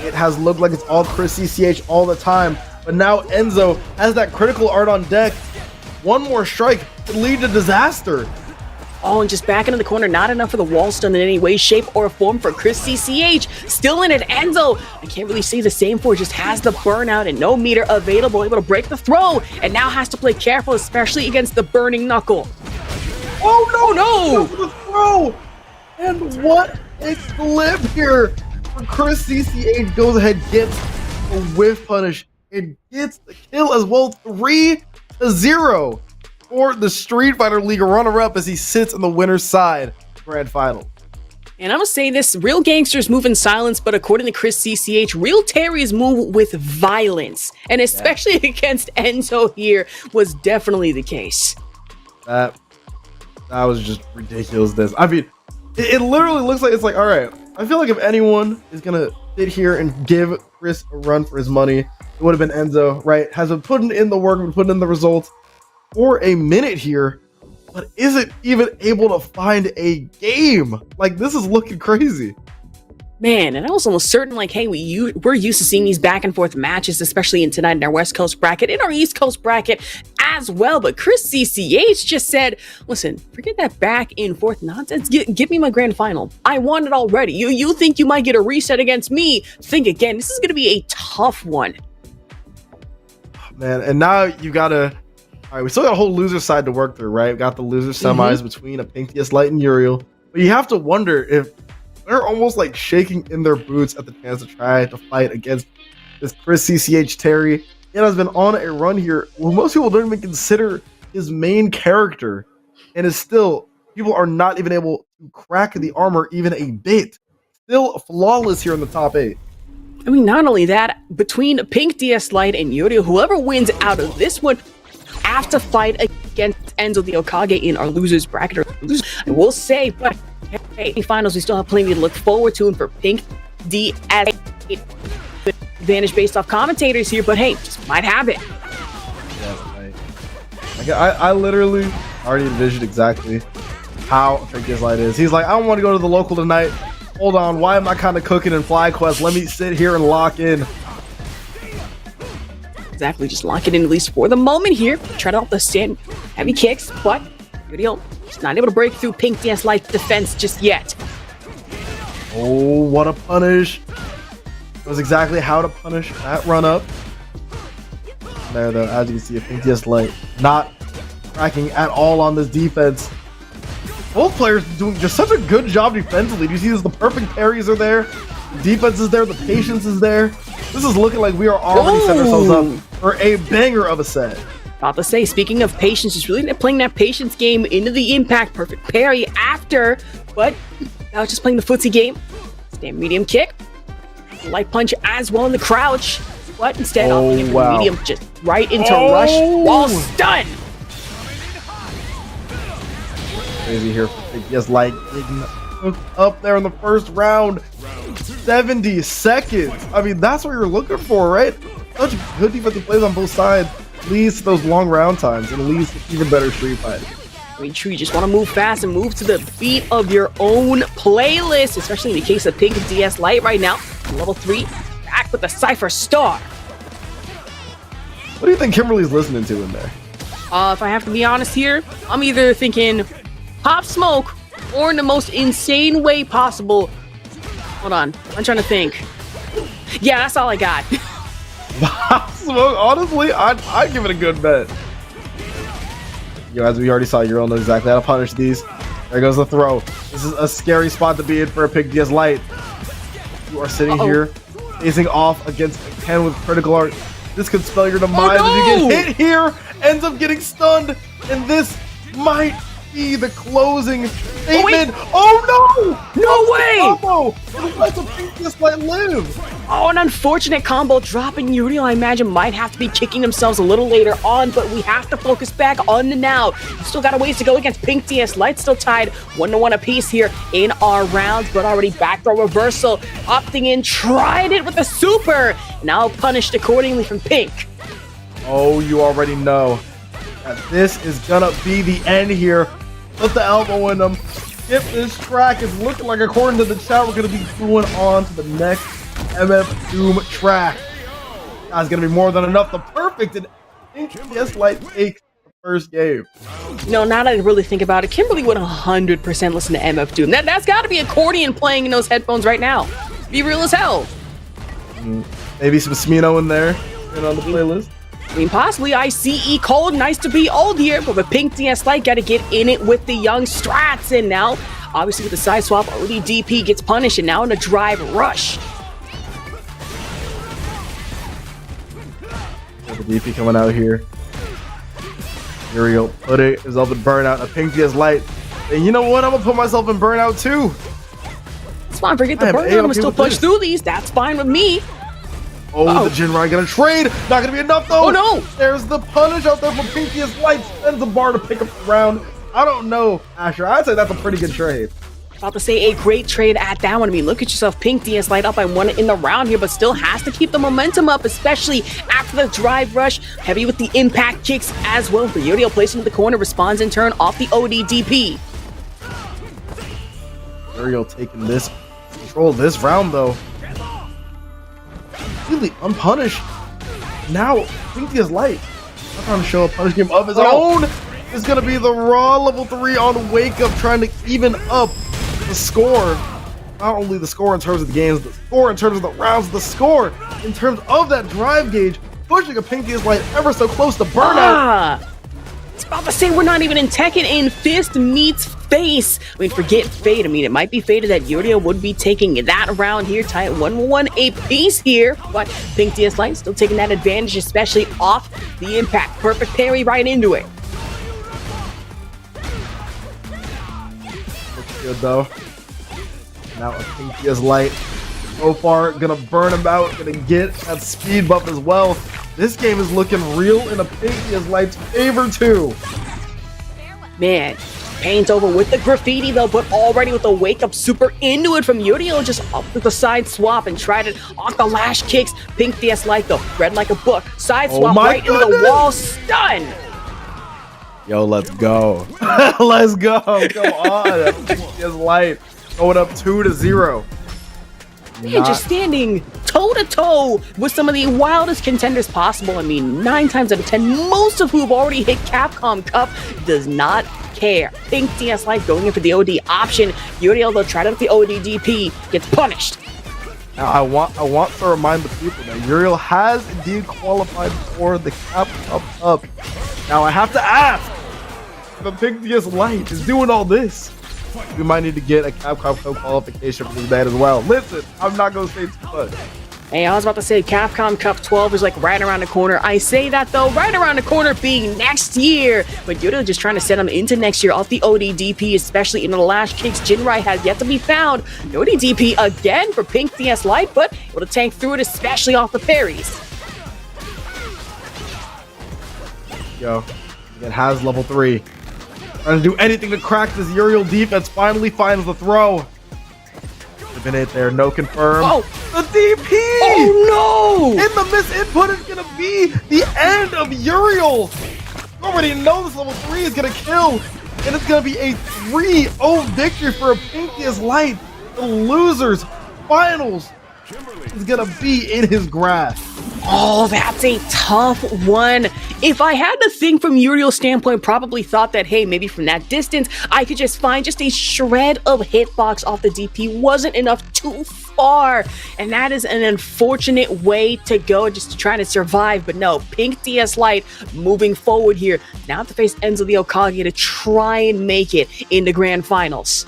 Speaker 15: It has looked like it's all Chris CCH all the time, but now Enzo has that critical art on deck. One more strike could lead to disaster.
Speaker 14: And just back into the corner, not enough for the wall stun in any way, shape, or form for Chris CCH. Still in it, Enzo. I can't really say the same for, just has the burnout and no meter available, able to break the throw, and now has to play careful, especially against the burning knuckle.
Speaker 15: Oh no! The throw! And what a flip here for Chris CCH. Goes ahead, gets a whiff punish. It gets the kill as well, 3-0. For the Street Fighter League runner-up as he sits on the winner's side grand final.
Speaker 14: And I'm gonna say this, real gangsters move in silence, but according to Chris CCH, real Terries move with violence. And especially against Enzo here was definitely the case.
Speaker 15: That was just ridiculous. I mean, it literally looks like it's like, all right, I feel like if anyone is gonna sit here and give Chris a run for his money, it would have been Enzo, right? Has been putting in the work, been putting in the results for a minute here, but isn't even able to find a game. Like, this is looking crazy.
Speaker 14: Man, and I was almost certain, like, hey, we're used to seeing these back and forth matches, especially in tonight in our West Coast bracket, in our East Coast bracket as well. But Chris CCH just said, listen, forget that back and forth nonsense. Give me my grand final. I won it already. You think you might get a reset against me? Think again. This is going to be a tough one.
Speaker 15: Man, and now you gotta. All right, we still got a whole loser side to work through, right? We've got the loser semis between a Pink DS Light and Uriel. But you have to wonder if they're almost like shaking in their boots at the chance to try to fight against this Chris CCH Terry. It has been on a run here where most people don't even consider his main character, and is still, people are not even able to crack the armor even a bit. Still flawless here in the top 8.
Speaker 14: I mean, not only that, between Pink DS Light and Uriel, whoever wins out of this one have to fight against Enzo the Okage in our losers bracket. I will say, but hey, finals, we still have plenty to look forward to, and for Pink DS advantage based off commentators here, but hey, just might have it.
Speaker 15: Yeah, I literally already envisioned exactly how Pink DS Light is. He's like, I don't want to go to the local tonight. Hold on, why am I kind of cooking in FlyQuest? Let me sit here and lock in.
Speaker 14: Exactly, just lock it in at least for the moment here. Try to stand heavy kicks, but Uriel just not able to break through Pink DS Light's defense just yet.
Speaker 15: Oh, what a punish. Knows exactly how to punish that run up. There though, as you can see, a Pink DS Light not cracking at all on this defense. Both players doing just such a good job defensively. Do you see this? The perfect parries are there. The defense is there. The patience is there. This is looking like we are already setting ourselves up for a banger of a set.
Speaker 14: About to say, speaking of patience, just really playing that patience game into the impact. Perfect parry after, but now just playing the footsie game. Stand medium kick. Light punch as well in the crouch. But instead, opting in for the medium, just right into rush while stunned.
Speaker 15: Crazy here for Pink DS Light getting up there in the first round. 70 seconds. I mean, that's what you're looking for, right? Such good defensive plays on both sides leads to those long round times and leads to even better street fighting.
Speaker 14: I mean, true, you just want to move fast and move to the beat of your own playlist, especially in the case of Pink DS Light right now. Level 3, back with the Cypher Star.
Speaker 15: What do you think Kimberly's listening to in there?
Speaker 14: If I have to be honest here, I'm either thinking Pop Smoke or in the most insane way possible. Hold on, I'm trying to think. Yeah, that's all I got.
Speaker 15: Pop Smoke, honestly, I'd give it a good bet. Yo, as we already saw, Uriel knows exactly how to punish these. There goes the throw. This is a scary spot to be in for a Pink DS Light. You are sitting here, facing off against a Ken with critical art. This could spell your demise if you get hit here, ends up getting stunned, and this might be the closing statement. Oh no!
Speaker 14: No way!
Speaker 15: Combo! It lets a Pink DS Light live.
Speaker 14: Oh, an unfortunate combo dropping Uriel, I imagine, might have to be kicking themselves a little later on, but we have to focus back on the now. Still got a ways to go against Pink DS Light, still tied 1-1 apiece here in our rounds, but already back throw reversal, opting in, tried it with a super, now punished accordingly from Pink.
Speaker 15: Oh, you already know that this is gonna be the end here. Put the elbow in them. Skip this track. It's looking like, according to the chat, we're gonna be going on to the next MF Doom track. That's gonna be more than enough. The perfect and Pink DS Light takes the first game.
Speaker 14: No, now that I really think about it, Kimberly would 100% listen to MF Doom. That's got to be accordion playing in those headphones right now. Be real as hell.
Speaker 15: Maybe some Smino in there, on the playlist.
Speaker 14: I mean, possibly ICE Cold, nice to be old here, but with Pink DS Light, got to get in it with the young strats. And now, obviously with the side swap, already DP gets punished, and now in a drive rush.
Speaker 15: The DP coming out here. Uriel put it himself in burnout. A Pink DS Light. And you know what? I'm gonna put myself in burnout too.
Speaker 14: Spawn, forget the
Speaker 15: I am
Speaker 14: burn. I'm
Speaker 15: A-okay
Speaker 14: gonna still
Speaker 15: with
Speaker 14: push
Speaker 15: this.
Speaker 14: through these. That's fine with me.
Speaker 15: Oh, the Jinrai gonna trade. Not gonna be enough though.
Speaker 14: Oh no!
Speaker 15: There's the punish out there for Pinkiest Light. Sends the bar to pick up the round. I don't know, Asher. I'd say that's a pretty good trade.
Speaker 14: About to say a great trade at that one. I mean, look at yourself. Pink DS Light up by 1 in the round here, but still has to keep the momentum up, especially after the drive rush. Heavy with the impact kicks as well. The Uriel placing in the corner responds in turn off the ODDP.
Speaker 15: Uriel taking this control of this round though. Really unpunished. Now Pinkiest Light not trying to show a punish game of his own. Is gonna be the raw level 3 on Wake Up, trying to even up the score. Not only the score in terms of the games, the score in terms of the rounds, the score in terms of that drive gauge, pushing a Pinkiest Light ever so close to burnout.
Speaker 14: It's about to say we're not even in Tekken, and fist meets face. I mean, forget fate. I mean, it might be fated that Uriel would be taking that round here, tie at 1-1 apiece here, but Pink DS Light still taking that advantage, especially off the impact. Perfect parry right into it.
Speaker 15: Looks good though. Now a Pinkiest Light so far gonna burn him out, gonna get that speed buff as well. This game is looking real in a Pinkiest Light's favor too.
Speaker 14: Man, Pain's over with the graffiti though, but already with the Wake Up super into it from Uriel, just up with the side swap and tried it off the lash kicks. Pink DS Light though, read like a book, side swap right into the wall, stun.
Speaker 15: Yo, let's go. Let's go. Come on. Pinkiest Light going up 2-0.
Speaker 14: Man, just standing toe-to-toe with some of the wildest contenders possible. I mean, 9 times out of 10, most of who have already hit Capcom Cup does not care. Pink DS Light going in for the OD option. Uriel, though, tried out the ODDP, gets punished.
Speaker 15: Now, I want to remind the people that Uriel has indeed qualified for the Capcom Cup. Now, I have to ask, the Pinkiest Light is doing all this. We might need to get a Capcom Cup qualification for this band as well. Listen, I'm not going to say too much.
Speaker 14: Hey, I was about to say Capcom Cup 12 is like right around the corner. I say that though, right around the corner being next year. But Uriel just trying to set him into next year off the ODDP, especially in the lash kicks. Jinrai has yet to be found. The ODDP again for Pink DS Light, but able to tank through it, especially off the parries.
Speaker 15: Yo, it has level 3. Trying to do anything to crack this Uriel defense. Finally finds the throw. Been it there, no confirm.
Speaker 14: Oh,
Speaker 15: the DP!
Speaker 14: Oh no!
Speaker 15: And the misinput is gonna be the end of Uriel. You already know this level 3 is gonna kill, and it's gonna be a 3-0 victory for a Pinkiest Light. The losers finals is gonna be in his grasp.
Speaker 14: Oh, that's a tough one. If I had to think from Uriel's standpoint, probably thought that, hey, maybe from that distance, I could just find just a shred of hitbox off the DP. Wasn't enough too far. And that is an unfortunate way to go, just to try to survive. But no, Pink DS Light moving forward here. Now have to face Enzo the Okage to try and make it in the grand finals.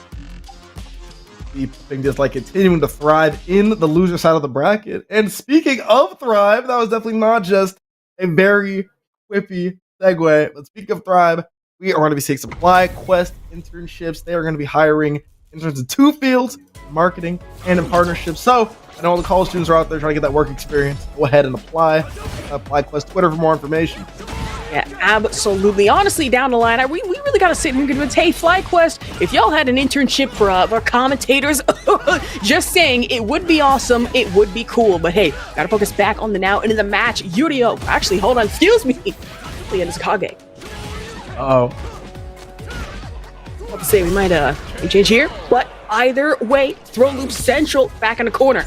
Speaker 15: Pink DS Light continuing to thrive in the loser side of the bracket. And speaking of thrive, that was definitely not just a very quippy segue, but speaking of thrive, we are going to be seeing some FlyQuest internships. They are going to be hiring interns in 2 fields, marketing and in partnerships. So I know all the college students are out there trying to get that work experience. Go ahead and apply. FlyQuest Twitter for more information.
Speaker 14: Yeah, absolutely. Honestly, down the line, we really got to sit here and go, hey, FlyQuest, if y'all had an internship for commentators, just saying, it would be awesome. It would be cool. But hey, got to focus back on the now and in the match. Uriel, actually, hold on, excuse me. Leon Kage.
Speaker 15: Uh-oh.
Speaker 14: I'll say we might change here, but either way, throw loop central back in the corner.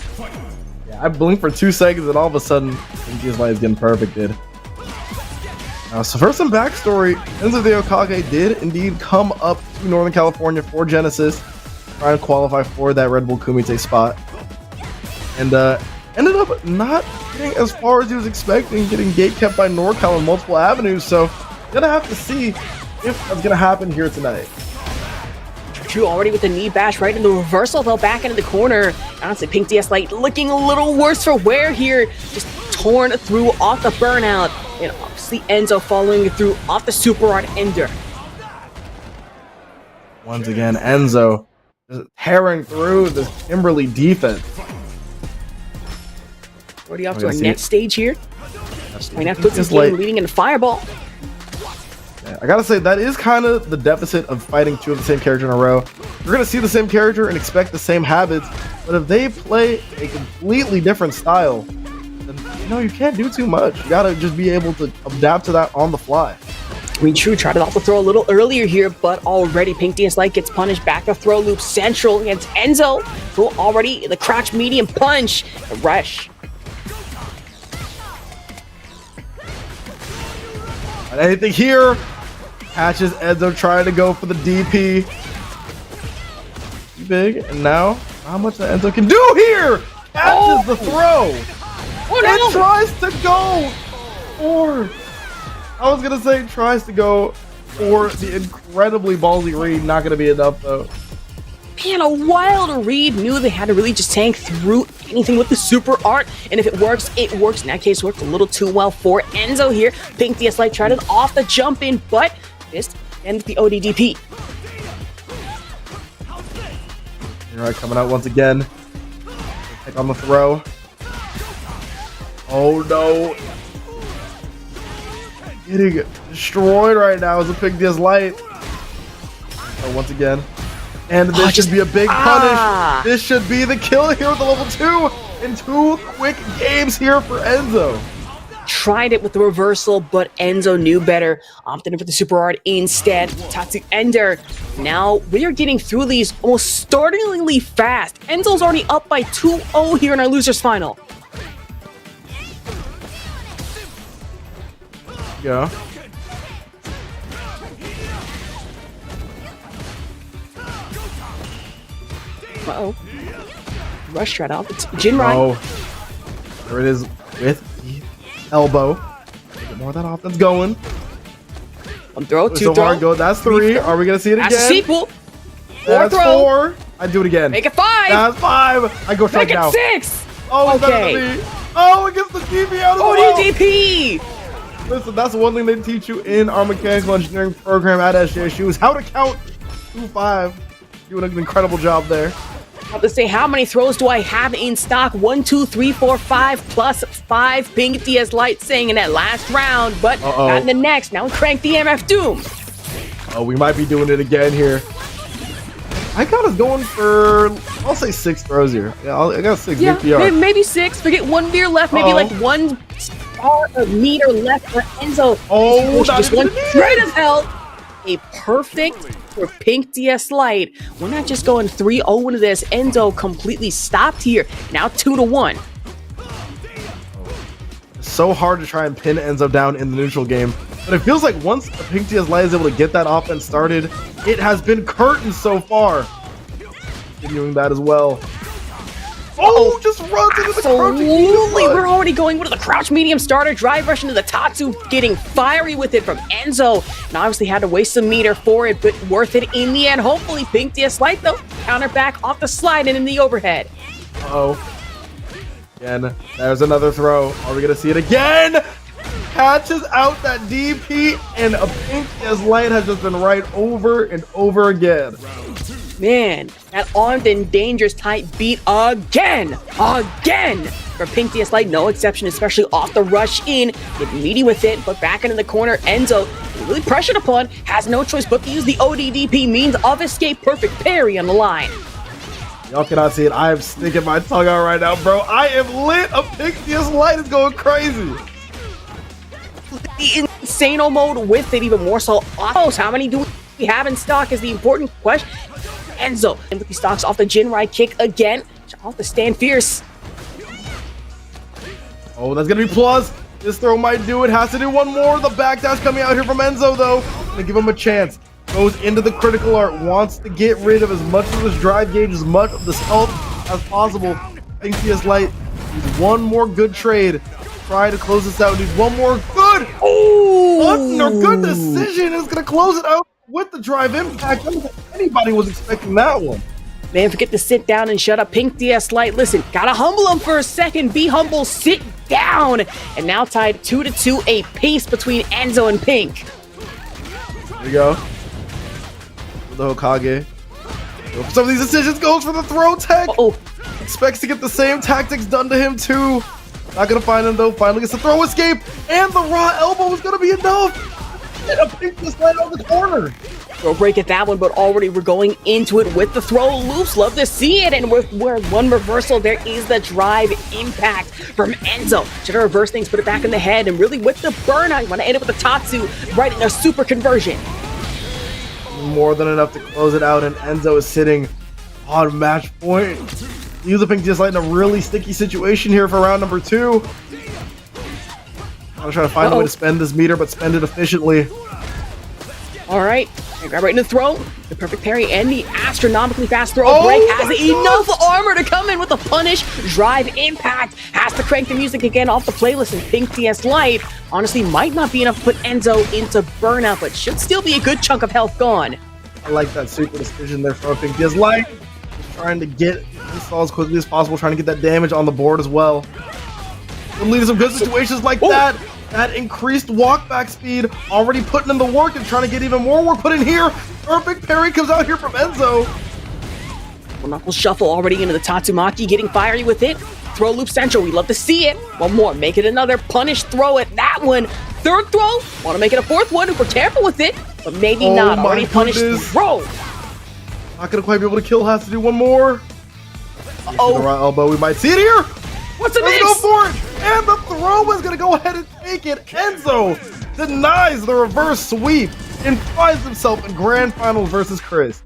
Speaker 15: Yeah, I blinked for 2 seconds and all of a sudden, Pinkiest Light is getting perfected. So for some backstory, Enzo the Okage did indeed come up to Northern California for Genesis, trying to qualify for that Red Bull Kumite spot, and ended up not getting as far as he was expecting, getting gatekept by NorCal on multiple avenues. So gonna have to see if that's gonna happen here tonight.
Speaker 14: True, already with the knee bash right in the reversal, though, back into the corner. Honestly, Pink DS Light looking a little worse for wear here, just torn through off the burnout. And obviously Enzo following through off the super art ender.
Speaker 15: Once again, Enzo just tearing through this Kimberly defense.
Speaker 14: Already off to our next stage here. That puts his game leading into Fireball.
Speaker 15: Yeah, I gotta say, that is kind of the deficit of fighting two of the same character in a row. You're gonna see the same character and expect the same habits, but if they play a completely different style, then you can't do too much. You gotta just be able to adapt to that on the fly.
Speaker 14: I mean, True tried to also throw a little earlier here, but already Pink DS Light gets punished back to throw loop central against Enzo, who already the crouch medium punch, the rush.
Speaker 15: And anything here, catches Enzo trying to go for the DP. Big, and now, how much that Enzo can do here? Catches the throw.
Speaker 14: Oh, no.
Speaker 15: And tries to go for, I was gonna say tries to go for the incredibly ballsy read. Not gonna be enough though.
Speaker 14: Man, a wild read. Knew they had to really just tank through anything with the super art. And if it works, it works. In that case, worked a little too well for Enzo here. Pink DS Light tried it off the jump in, but missed. And the ODDP.
Speaker 15: All right, coming out once again. Take on the throw. Oh no. Getting destroyed right now as a Pink DS Light. Oh, once again. And this should be a big punish. This should be the kill here with the level 2 in 2 quick games here for Enzo.
Speaker 14: Tried it with the reversal, but Enzo knew better. Opted in for the super art instead. Tatsu Ender. Now we are getting through these almost startlingly fast. Enzo's already up by 2-0 here in our losers final.
Speaker 15: Yeah.
Speaker 14: Uh-oh. Rush shred out. It's Jinrai.
Speaker 15: Oh. There it is with the elbow. Get more of that offense going.
Speaker 14: One throw, two
Speaker 15: so
Speaker 14: throw.
Speaker 15: Hard go. That's 3. Are we going to see it again?
Speaker 14: That's a sequel. 4
Speaker 15: That's
Speaker 14: throw.
Speaker 15: 4. I do it again.
Speaker 14: Make it 5.
Speaker 15: That's 5. I go strike now.
Speaker 14: Make it 6.
Speaker 15: Oh,
Speaker 14: okay.
Speaker 15: Oh, it gets the DP out of the
Speaker 14: ODDP.
Speaker 15: Listen, that's one thing they teach you in our mechanical engineering program at SJSU is how to count 2-5. Doing an incredible job there.
Speaker 14: I'll just say, how many throws do I have in stock? 1, 2, 3, 4, 5 plus 5. Pink DS Light saying in that last round, but not in the next. Now crank the MF Doom.
Speaker 15: Oh, we might be doing it again here. I got us going for, I'll say 6 throws here. Yeah, I got 6 big PR.
Speaker 14: Maybe 6. Forget 1 meter left. Maybe like 1 meter left for Enzo.
Speaker 15: Oh,
Speaker 14: just went straight as hell. A perfect for Pink DS Light. We're not just going 3-0 into this. Enzo completely stopped here. Now 2-1.
Speaker 15: So hard to try and pin Enzo down in the neutral game. But it feels like once Pink DS Light is able to get that offense started, it has been curtains so far. Continuing that as well. Oh, just runs into the crouch.
Speaker 14: Absolutely, we're already going with the crouch medium starter, drive rush into the Tatsu, getting fiery with it from Enzo. And obviously had to waste some meter for it, but worth it in the end. Hopefully, Pink DS Light, though, counter back off the slide and in the overhead.
Speaker 15: Again, there's another throw. Are we going to see it again? Catches out that DP, and a Pink DS Light has just been right over and over again.
Speaker 14: Man, that armed and dangerous type beat again for Pink DS Light, no exception, especially off the rush in. Get meaty with it, but back into the corner, Enzo, really pressured upon, has no choice but to use the ODDP means of escape. Perfect parry on the line.
Speaker 15: Y'all cannot see it. I am sticking my tongue out right now, bro. I am lit. A Pink DS Light is going crazy.
Speaker 14: The insano mode with it, even more so. How many do we have in stock is the important question. Enzo, and with the stocks off the Jinrai kick again. Off the stand fierce.
Speaker 15: Oh, that's going to be plus. This throw might do it. Has to do one more. The backdash coming out here from Enzo, though. Gonna give him a chance. Goes into the critical art. Wants to get rid of as much of his drive gauge, as much of this health as possible. Pink DS Light needs one more good trade. Try to close this out. Needs one more good. Good decision is going to close it out with the drive impact. I don't think anybody was expecting that one.
Speaker 14: Man, forget to sit down and shut up. Pink DS Light, listen, gotta humble him for a second. Be humble, sit down. And now tied 2-2, a pace between Enzo and Pink.
Speaker 15: There you go. The Hokage. Some of these decisions goes for the throw tech. Expects to get the same tactics done to him too. Not gonna find him though. Finally gets the throw escape, and the raw elbow is gonna be enough. And a pink just right on the corner.
Speaker 14: Throw break at that one, but already we're going into it with the throw loops. Love to see it. And with one reversal, there is the drive impact from Enzo. Should have reversed things, put it back in the head, and really with the burnout, you want to end up with the Tatsu right in a super conversion.
Speaker 15: More than enough to close it out, and Enzo is sitting on match point. Use the pink just like in a really sticky situation here for round number 2. I'm trying to find a way to spend this meter, but spend it efficiently.
Speaker 14: All right, and grab right in the throw. The perfect parry and the astronomically fast throw break has enough armor to come in with a punish. Drive impact has to crank the music again off the playlist, and Pink DS Lite honestly might not be enough to put Enzo into burnout, but should still be a good chunk of health gone.
Speaker 15: I like that super decision there from Pink DS Lite. Trying to get install as quickly as possible, trying to get that damage on the board as well. It'll lead to some good situations like that. That increased walkback speed, already putting in the work and trying to get even more work put in here. Perfect parry comes out here from Enzo.
Speaker 14: Well, Knuckles shuffle already into the Tatsumaki, getting fiery with it. Throw loop central, we love to see it. One more, make it another punish throw at that one. Third throw, want to make it a fourth one if we're careful with it, but maybe not. Already punished throw.
Speaker 15: Not gonna quite be able to kill, has to do one more. The right elbow, we might see it here.
Speaker 14: What's the
Speaker 15: Let's go for it! And the throw is gonna go ahead and take it. Enzo denies the reverse sweep and finds himself in grand finals versus Chris.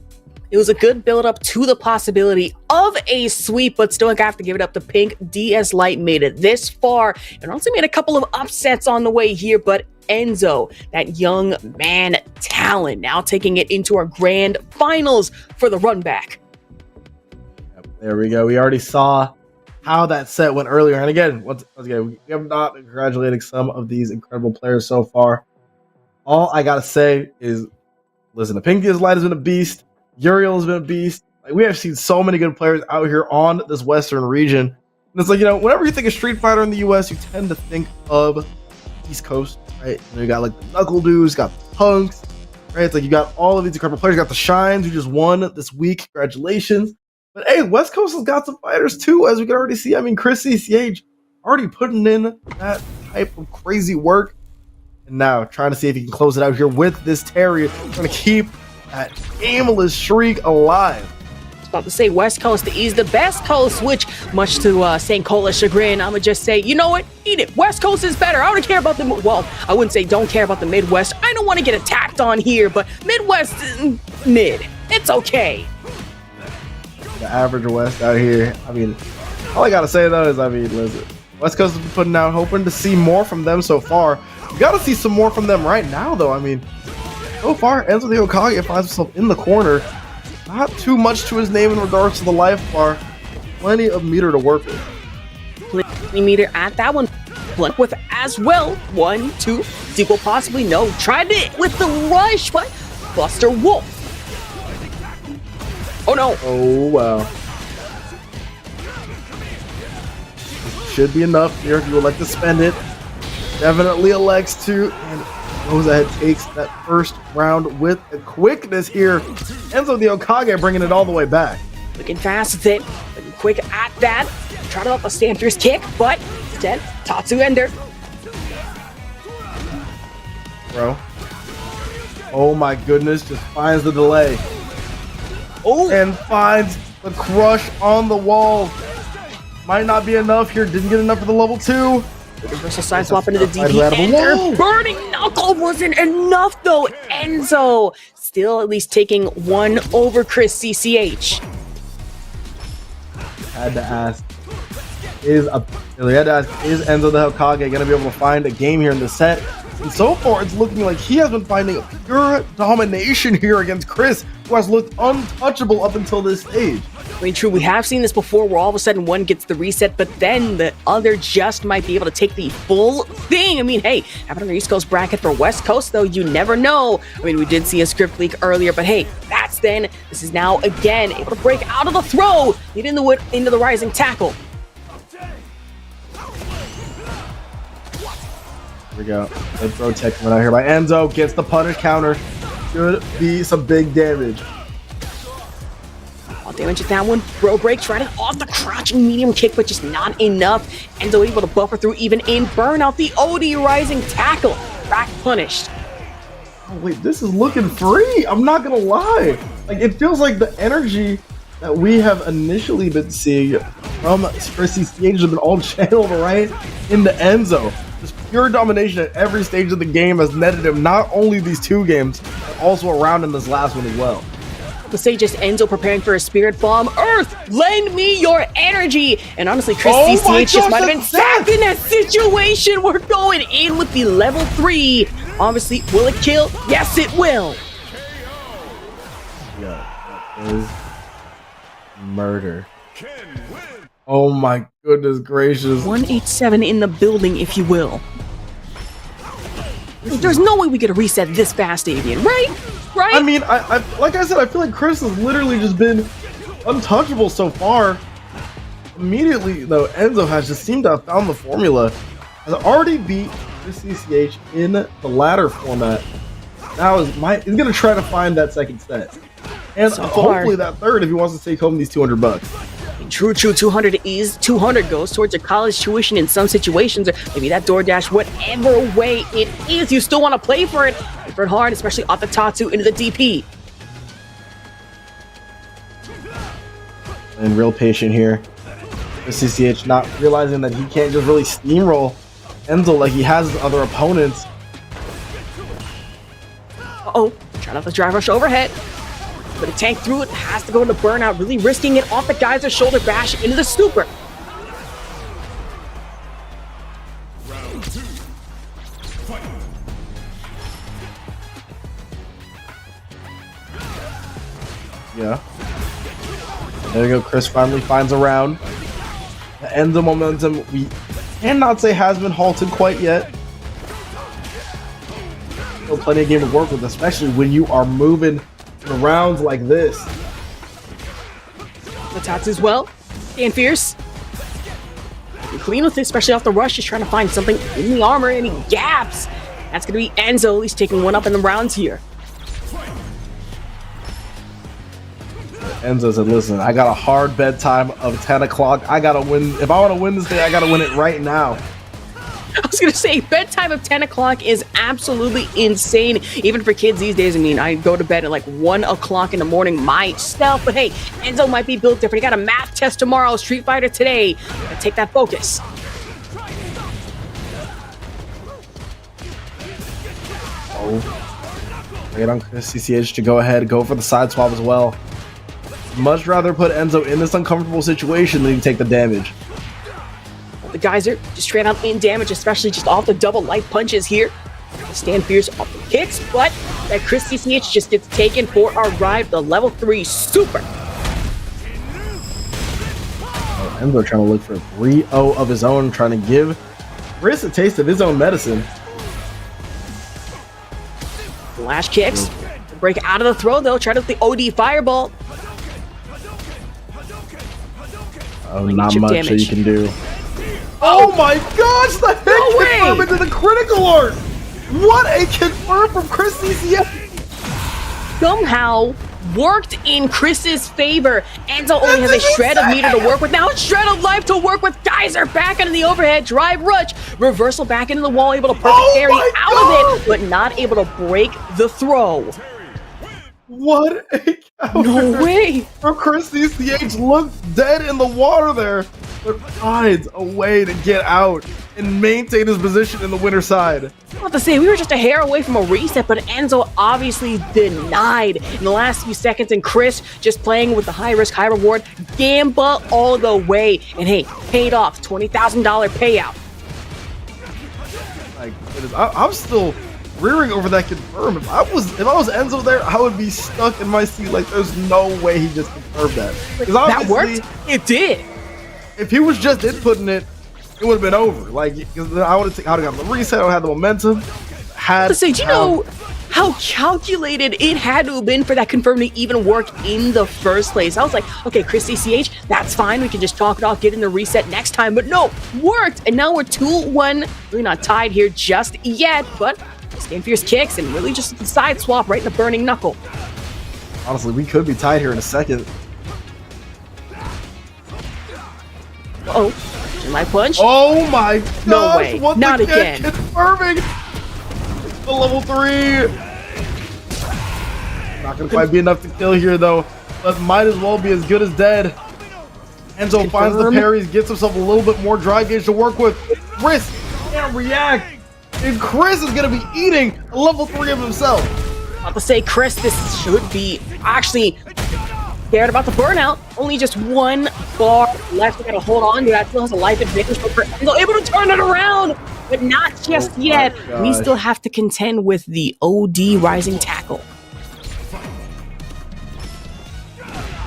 Speaker 14: It was a good build up to the possibility of a sweep, but still I have to give it up to Pink DS Lite. Made it this far and also made a couple of upsets on the way here, but Enzo, that young man talent, now taking it into our grand finals for the run back.
Speaker 15: There we go. We already saw how that set went earlier. And again, once again, we have not been congratulating some of these incredible players so far. All I gotta say is, listen, the Pink DS Lite has been a beast. Uriel has been a beast. Like, we have seen so many good players out here on this Western region. And it's like, whenever you think of Street Fighter in the US, you tend to think of East Coast, right? You got like the Knuckle Dudes, got the Punks, right? It's like you got all of these incredible players. You got the Shines who just won this week. Congratulations. But hey, West Coast has got some fighters too, as we can already see. I mean, Chris CCH already putting in that type of crazy work. And now trying to see if he can close it out here with this Terry. Trying to keep that aimless streak alive.
Speaker 14: I was about to say West Coast to ease the best coast, which much to St. Cola's chagrin, I'm gonna just say, you know what? Eat it. West Coast is better. I don't care about the, well, I wouldn't say don't care about the Midwest. I don't want to get attacked on here, but Midwest, mid. It's okay.
Speaker 15: The average West out here. I mean, all I gotta say though is, I mean, listen, West Coast has been putting out, hoping to see more from them so far. We gotta see some more from them right now though. I mean, so far, Enzo the Hokage finds himself in the corner. Not too much to his name in regards to the life bar. Plenty of meter to work with.
Speaker 14: Plenty meter at that one. Blunt with as well. 1, 2, sequel possibly no. Tried it with the rush, but Buster Wolf. Oh no.
Speaker 15: Oh wow. Should be enough here if you would like to spend it. Definitely elects to, and goes ahead, takes that first round with a quickness here. Enzo the Hokage bringing it all the way back.
Speaker 14: Looking fast with it, looking quick at that. Trying to up a stand through his kick, but instead, Tatsu Ender.
Speaker 15: Bro. Oh my goodness, just finds the delay.
Speaker 14: Oh,
Speaker 15: and finds the crush on the wall. Might not be enough here. Didn't get enough for the level 2.
Speaker 14: Reversal side swap into the DP. Enter. Burning Knuckle wasn't enough though. Enzo still at least taking one over Chris CCH.
Speaker 15: Had to ask, is Enzo the Hokage going to be able to find a game here in the set? And so far, it's looking like he has been finding a pure domination here against Chris, who has looked untouchable up until this stage.
Speaker 14: I mean, true, we have seen this before where all of a sudden one gets the reset, but then the other just might be able to take the full thing. I mean, hey, having an East Coast bracket for West Coast, though, you never know. I mean, we did see a script leak earlier, but hey, that's then. This is now, again, able to break out of the throw, lead into the rising tackle.
Speaker 15: Here we go. Good throw tech coming out here by Enzo. Gets the punish counter. Should be some big damage.
Speaker 14: I'll damage it that one. Bro break, tried it off the crouching medium kick, but just not enough. Enzo able to buffer through even in burnout. The OD rising tackle. Back punished.
Speaker 15: Oh, wait, this is looking free. I'm not gonna lie. Like, it feels like the energy that we have initially been seeing from Chrissy CH has been all channeled right into Enzo. This pure domination at every stage of the game has netted him not only these 2 games, but also around in this last one as well.
Speaker 14: The stage just Enzo preparing for a spirit bomb. Earth, lend me your energy. And honestly, Chris CCH just might have been sacked in that situation. We're going in with the level 3. Obviously, will it kill? Yes, it will.
Speaker 15: Yeah, that is murder. Oh my goodness gracious.
Speaker 14: 187 in the building, if you will. There's no way we get a reset this fast, Avian, right? Right?
Speaker 15: I mean, I like I said, I feel like Chris has literally just been untouchable so far. Immediately, though, Enzo has just seemed to have found the formula. Has already beat the CCH in the ladder format. Now he's going to try to find that second set. And
Speaker 14: So
Speaker 15: hopefully
Speaker 14: hard.
Speaker 15: that third if he wants to take home these $200.
Speaker 14: True, 200 goes towards your college tuition in some situations, or maybe that DoorDash, whatever way it is, you still want to play for it. Play for it hard, especially off the Tatsu into the DP.
Speaker 15: And real patient here. The CCH not realizing that he can't just really steamroll Enzo like he has his other opponents.
Speaker 14: Uh-oh, trying out the drive rush overhead. But a tank through it, has to go into burnout, really risking it off the guy's shoulder bash into the super.
Speaker 15: Yeah. There you go, Chris finally finds a round. The Enzo momentum, we cannot say has been halted quite yet. Still plenty of game to work with, especially when you are moving the rounds like this.
Speaker 14: The Tats as well. Stand fierce. Clean with it, especially off the rush. Just trying to find something in the armor, any gaps. That's going to be Enzo, at least taking one up in the rounds here.
Speaker 15: Enzo said, listen, I got a hard bedtime of 10 o'clock. I got to win. If I want to win this thing, I got to win it right now.
Speaker 14: I was going to say, bedtime of 10 o'clock is absolutely insane. Even for kids these days, I mean, I go to bed at like 1 o'clock in the morning myself. But hey, Enzo might be built different. He got a math test tomorrow, Street Fighter today. Gotta take that focus.
Speaker 15: Oh. Wait on Chris CCH to go ahead, go for the side swap as well. Much rather put Enzo in this uncomfortable situation than take the damage.
Speaker 14: The guys are just straight up in damage, especially just off the double light punches here. Stand fierce off the kicks, but that Chris CCH just gets taken for a ride. The level 3 super.
Speaker 15: Oh, Enzo trying to look for a 3-0 of his own, trying to give Chris a taste of his own medicine.
Speaker 14: Flash kicks. Break out of the throw though. Try to the OD fireball.
Speaker 15: Oh, not much that you can do.
Speaker 14: Oh
Speaker 15: my gosh, the hit confirm into the critical art! What a confirm from Chris CCF!
Speaker 14: Somehow worked in Chris's favor. Enzo only has a shred of meter to work with. Now a shred of life to work with. Geyser back into the overhead. Drive rush. Reversal back into the wall. Able to perfect carry out of it, but not able to break the throw.
Speaker 15: What a counter.
Speaker 14: No way!
Speaker 15: From Chris CCH looks dead in the water there, but finds a way to get out and maintain his position in the winner's side.
Speaker 14: I was about to say, we were just a hair away from a reset, but Enzo obviously denied in the last few seconds, and Chris just playing with the high risk, high reward, gamble all the way, and hey, paid off, $20,000 payout.
Speaker 15: My goodness, I'm still rearing over that confirm. If I was Enzo there, I would be stuck in my seat. Like, there's no way he just confirmed that.
Speaker 14: That worked? It did.
Speaker 15: If he was just inputting it, it would have been over. Like, I would have gotten the reset, I would have had the momentum.
Speaker 14: Do you know how calculated it had to have been for that confirm to even work in the first place? I was like, okay, Chris CCH, that's fine. We can just talk it off, get in the reset next time. But no, worked. And now we're 2-1. We're not tied here just yet, but Stand fierce kicks and really just a side swap right in the burning knuckle.
Speaker 15: Honestly, we could be tied here in a second.
Speaker 14: Light punch.
Speaker 15: Oh my gosh.
Speaker 14: No way.
Speaker 15: Once
Speaker 14: Not again.
Speaker 15: Confirming the level 3. Not going to quite be enough to kill here, though. But might as well be as good as dead. Enzo finds the parries, gets himself a little bit more drive gauge to work with. Chris can't react. And Chris is going to be eating a level 3 of himself.
Speaker 14: About to say, Chris, this should be actually scared about the burnout. Only just one bar left. We gotta hold on to that. Still has a life advantage, but Enzo able to turn it around, but not just yet. We still have to contend with the OD rising tackle.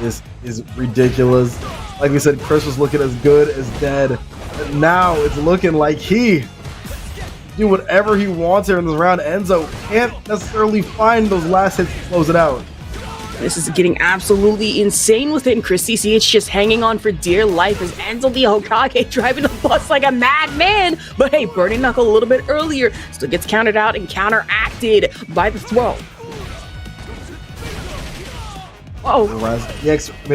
Speaker 15: This is ridiculous. Like we said, Chris was looking as good as dead. But now it's looking like he do whatever he wants here in this round. Enzo can't necessarily find those last hits to close it out.
Speaker 14: This is getting absolutely insane with it, and Chris CCH just hanging on for dear life as Enzo the Hokage driving the bus like a madman. But hey, Burning Knuckle a little bit earlier still gets countered out and counteracted by the throw.
Speaker 15: Oh,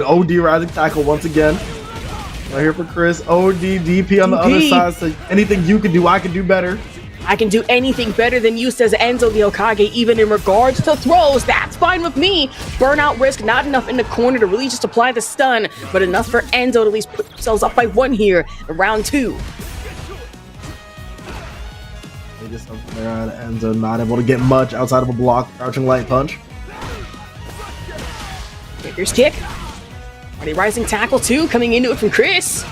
Speaker 15: OD rising tackle once again. Right here for Chris. OD DP on the other side. So anything you can do, I can do better.
Speaker 14: I can do anything better than you, says Enzo the Hokage, even in regards to throws. That's fine with me. Burnout risk, not enough in the corner to really just apply the stun, but enough for Enzo to at least put themselves up by 1 here in round 2.
Speaker 15: Just something there on Enzo, not able to get much outside of a block, crouching light punch.
Speaker 14: Kicker's kick. Already rising tackle too, coming into it from Chris.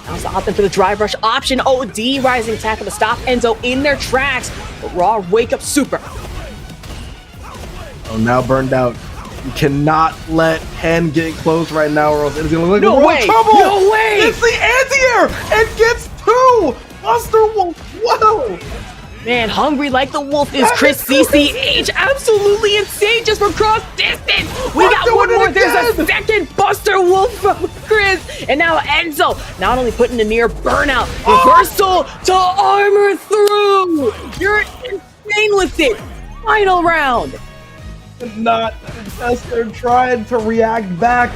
Speaker 14: Now it's opting for the drive rush option. OD rising tackle to stop Enzo in their tracks. But Raw wake up super.
Speaker 15: Oh, now burned out. You cannot let Ken get close right now, or else it's gonna look like we're in trouble.
Speaker 14: No way!
Speaker 15: It's the anti-air and gets 2. Buster Wolf. Whoa!
Speaker 14: Man, hungry like the wolf is Chris CCH. Absolutely insane just from cross distance. We got one more. There's a second Buster Wolf from Chris. And now Enzo not only putting the near burnout, reversal to armor through. You're insane with it. Final round.
Speaker 15: Not contest there, trying to react back.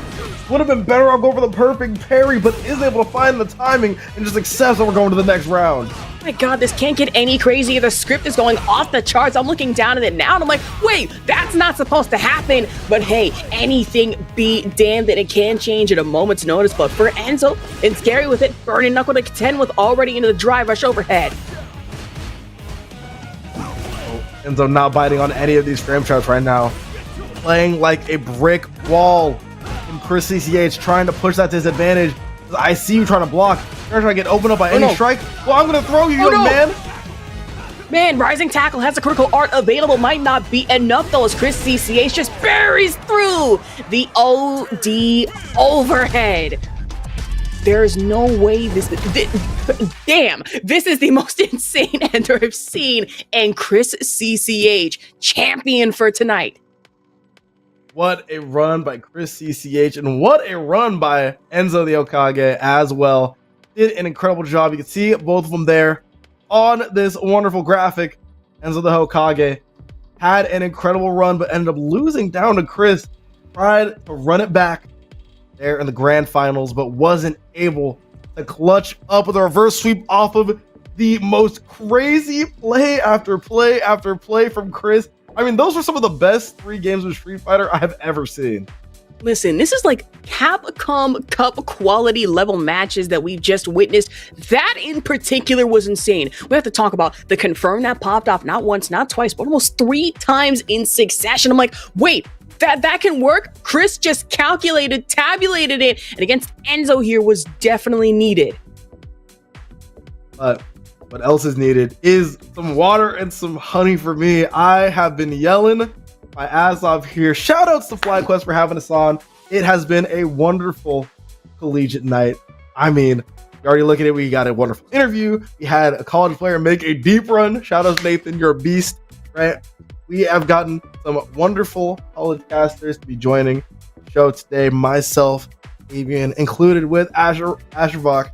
Speaker 15: Would have been better off going for the perfect parry, but is able to find the timing and just accepts that we're going to the next round.
Speaker 14: My God, this can't get any crazier. The script is going off the charts. I'm looking down at it now and I'm like, wait, that's not supposed to happen. But hey, anything be damned that it can change at a moment's notice. But for Enzo, it's scary with it. Burning Knuckle to contend with already into the drive rush overhead.
Speaker 15: Enzo not biting on any of these frame traps right now. Playing like a brick wall. And Chris CCH trying to push that to his advantage. I see you trying to block. You're trying to get opened up by any strike. Well, I'm going to throw you, young man.
Speaker 14: Man, Rising Tackle has a critical art available. Might not be enough, though, as Chris CCH just buries through the OD overhead. There's no way damn, this is the most insane ender I've seen. And Chris CCH, champion for tonight.
Speaker 15: What a run by Chris CCH, and what a run by Enzo the Hokage as well. Did an incredible job. You can see both of them there on this wonderful graphic. Enzo the Hokage had an incredible run, but ended up losing down to Chris. Tried to run it back there in the grand finals, but wasn't able to clutch up with a reverse sweep off of the most crazy play after play after play from Chris. I mean, those were some of the best 3 games of Street Fighter I have ever seen.
Speaker 14: Listen, this is like Capcom Cup quality level matches that we've just witnessed. That in particular was insane. We have to talk about the confirm that popped off not once, not twice, but almost 3 times in succession. I'm like, wait, that can work? Chris just calculated, tabulated it, and against Enzo here was definitely needed.
Speaker 15: But what else is needed is some water and some honey for me. I have been yelling my ass off here. Shout outs to FlyQuest for having us on. It has been a wonderful collegiate night. I mean, you already look at it. We got a wonderful interview. We had a college player make a deep run. Shout out to Nathan. You're a beast, right? We have gotten some wonderful college casters to be joining the show today. Myself, Avian, included with Asher Vok.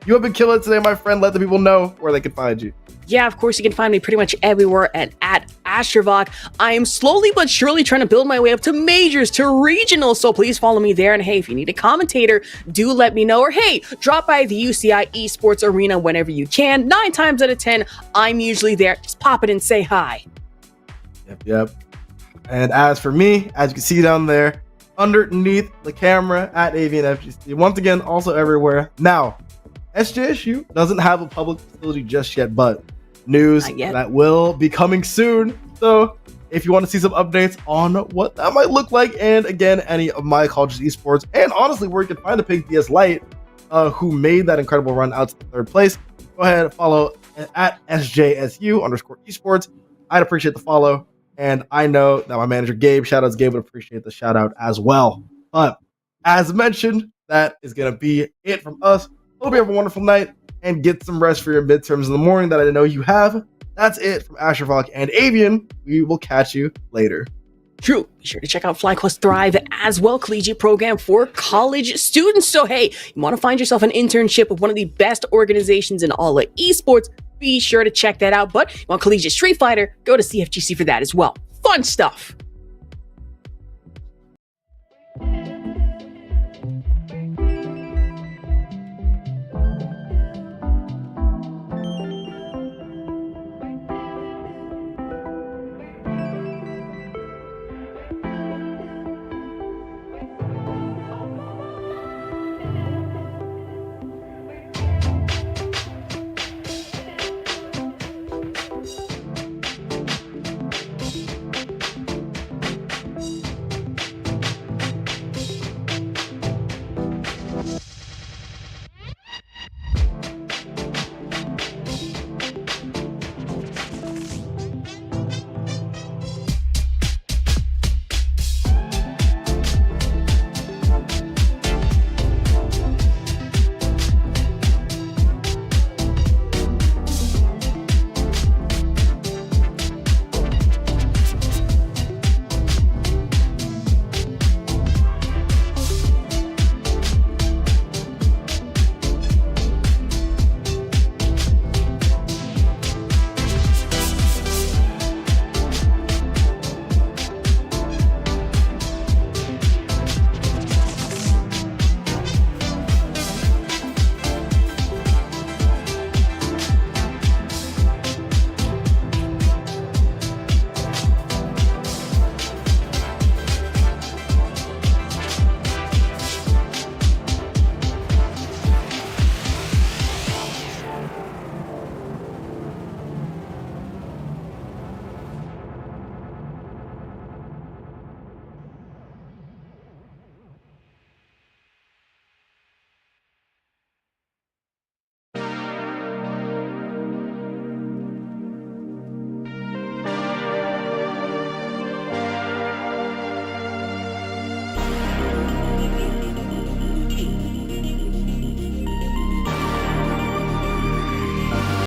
Speaker 15: You have been killing it today, my friend. Let the people know where they can find you.
Speaker 14: Yeah, of course, you can find me pretty much everywhere at Astrovok. I am slowly but surely trying to build my way up to majors, to regionals, so please follow me there. And hey, if you need a commentator, do let me know. Or hey, drop by the UCI Esports Arena whenever you can. 9 times out of 10, I'm usually there. Just pop it and say hi.
Speaker 15: Yep. And as for me, as you can see down there, underneath the camera at Avian FGC, once again, also everywhere. Now, SJSU doesn't have a public facility just yet, but news that will be coming soon. So if you want to see some updates on what that might look like, and again, any of my college's esports, and honestly, where you can find the Pink DS Lite, who made that incredible run out to 3rd place, go ahead and follow at SJSU_esports. I'd appreciate the follow. And I know that my manager, Gabe, shoutouts Gabe, would appreciate the shout out as well. But as mentioned, that is going to be it from us. Hope you have a wonderful night and get some rest for your midterms in the morning that I know you have. That's it from Astrovok and Avian. We will catch you later.
Speaker 14: True. Be sure to check out FlyQuest Thrive as well, collegiate program for college students. So hey, you want to find yourself an internship with one of the best organizations in all of esports, be sure to check that out. But you want collegiate Street Fighter, go to CFGC for that as well. Fun stuff.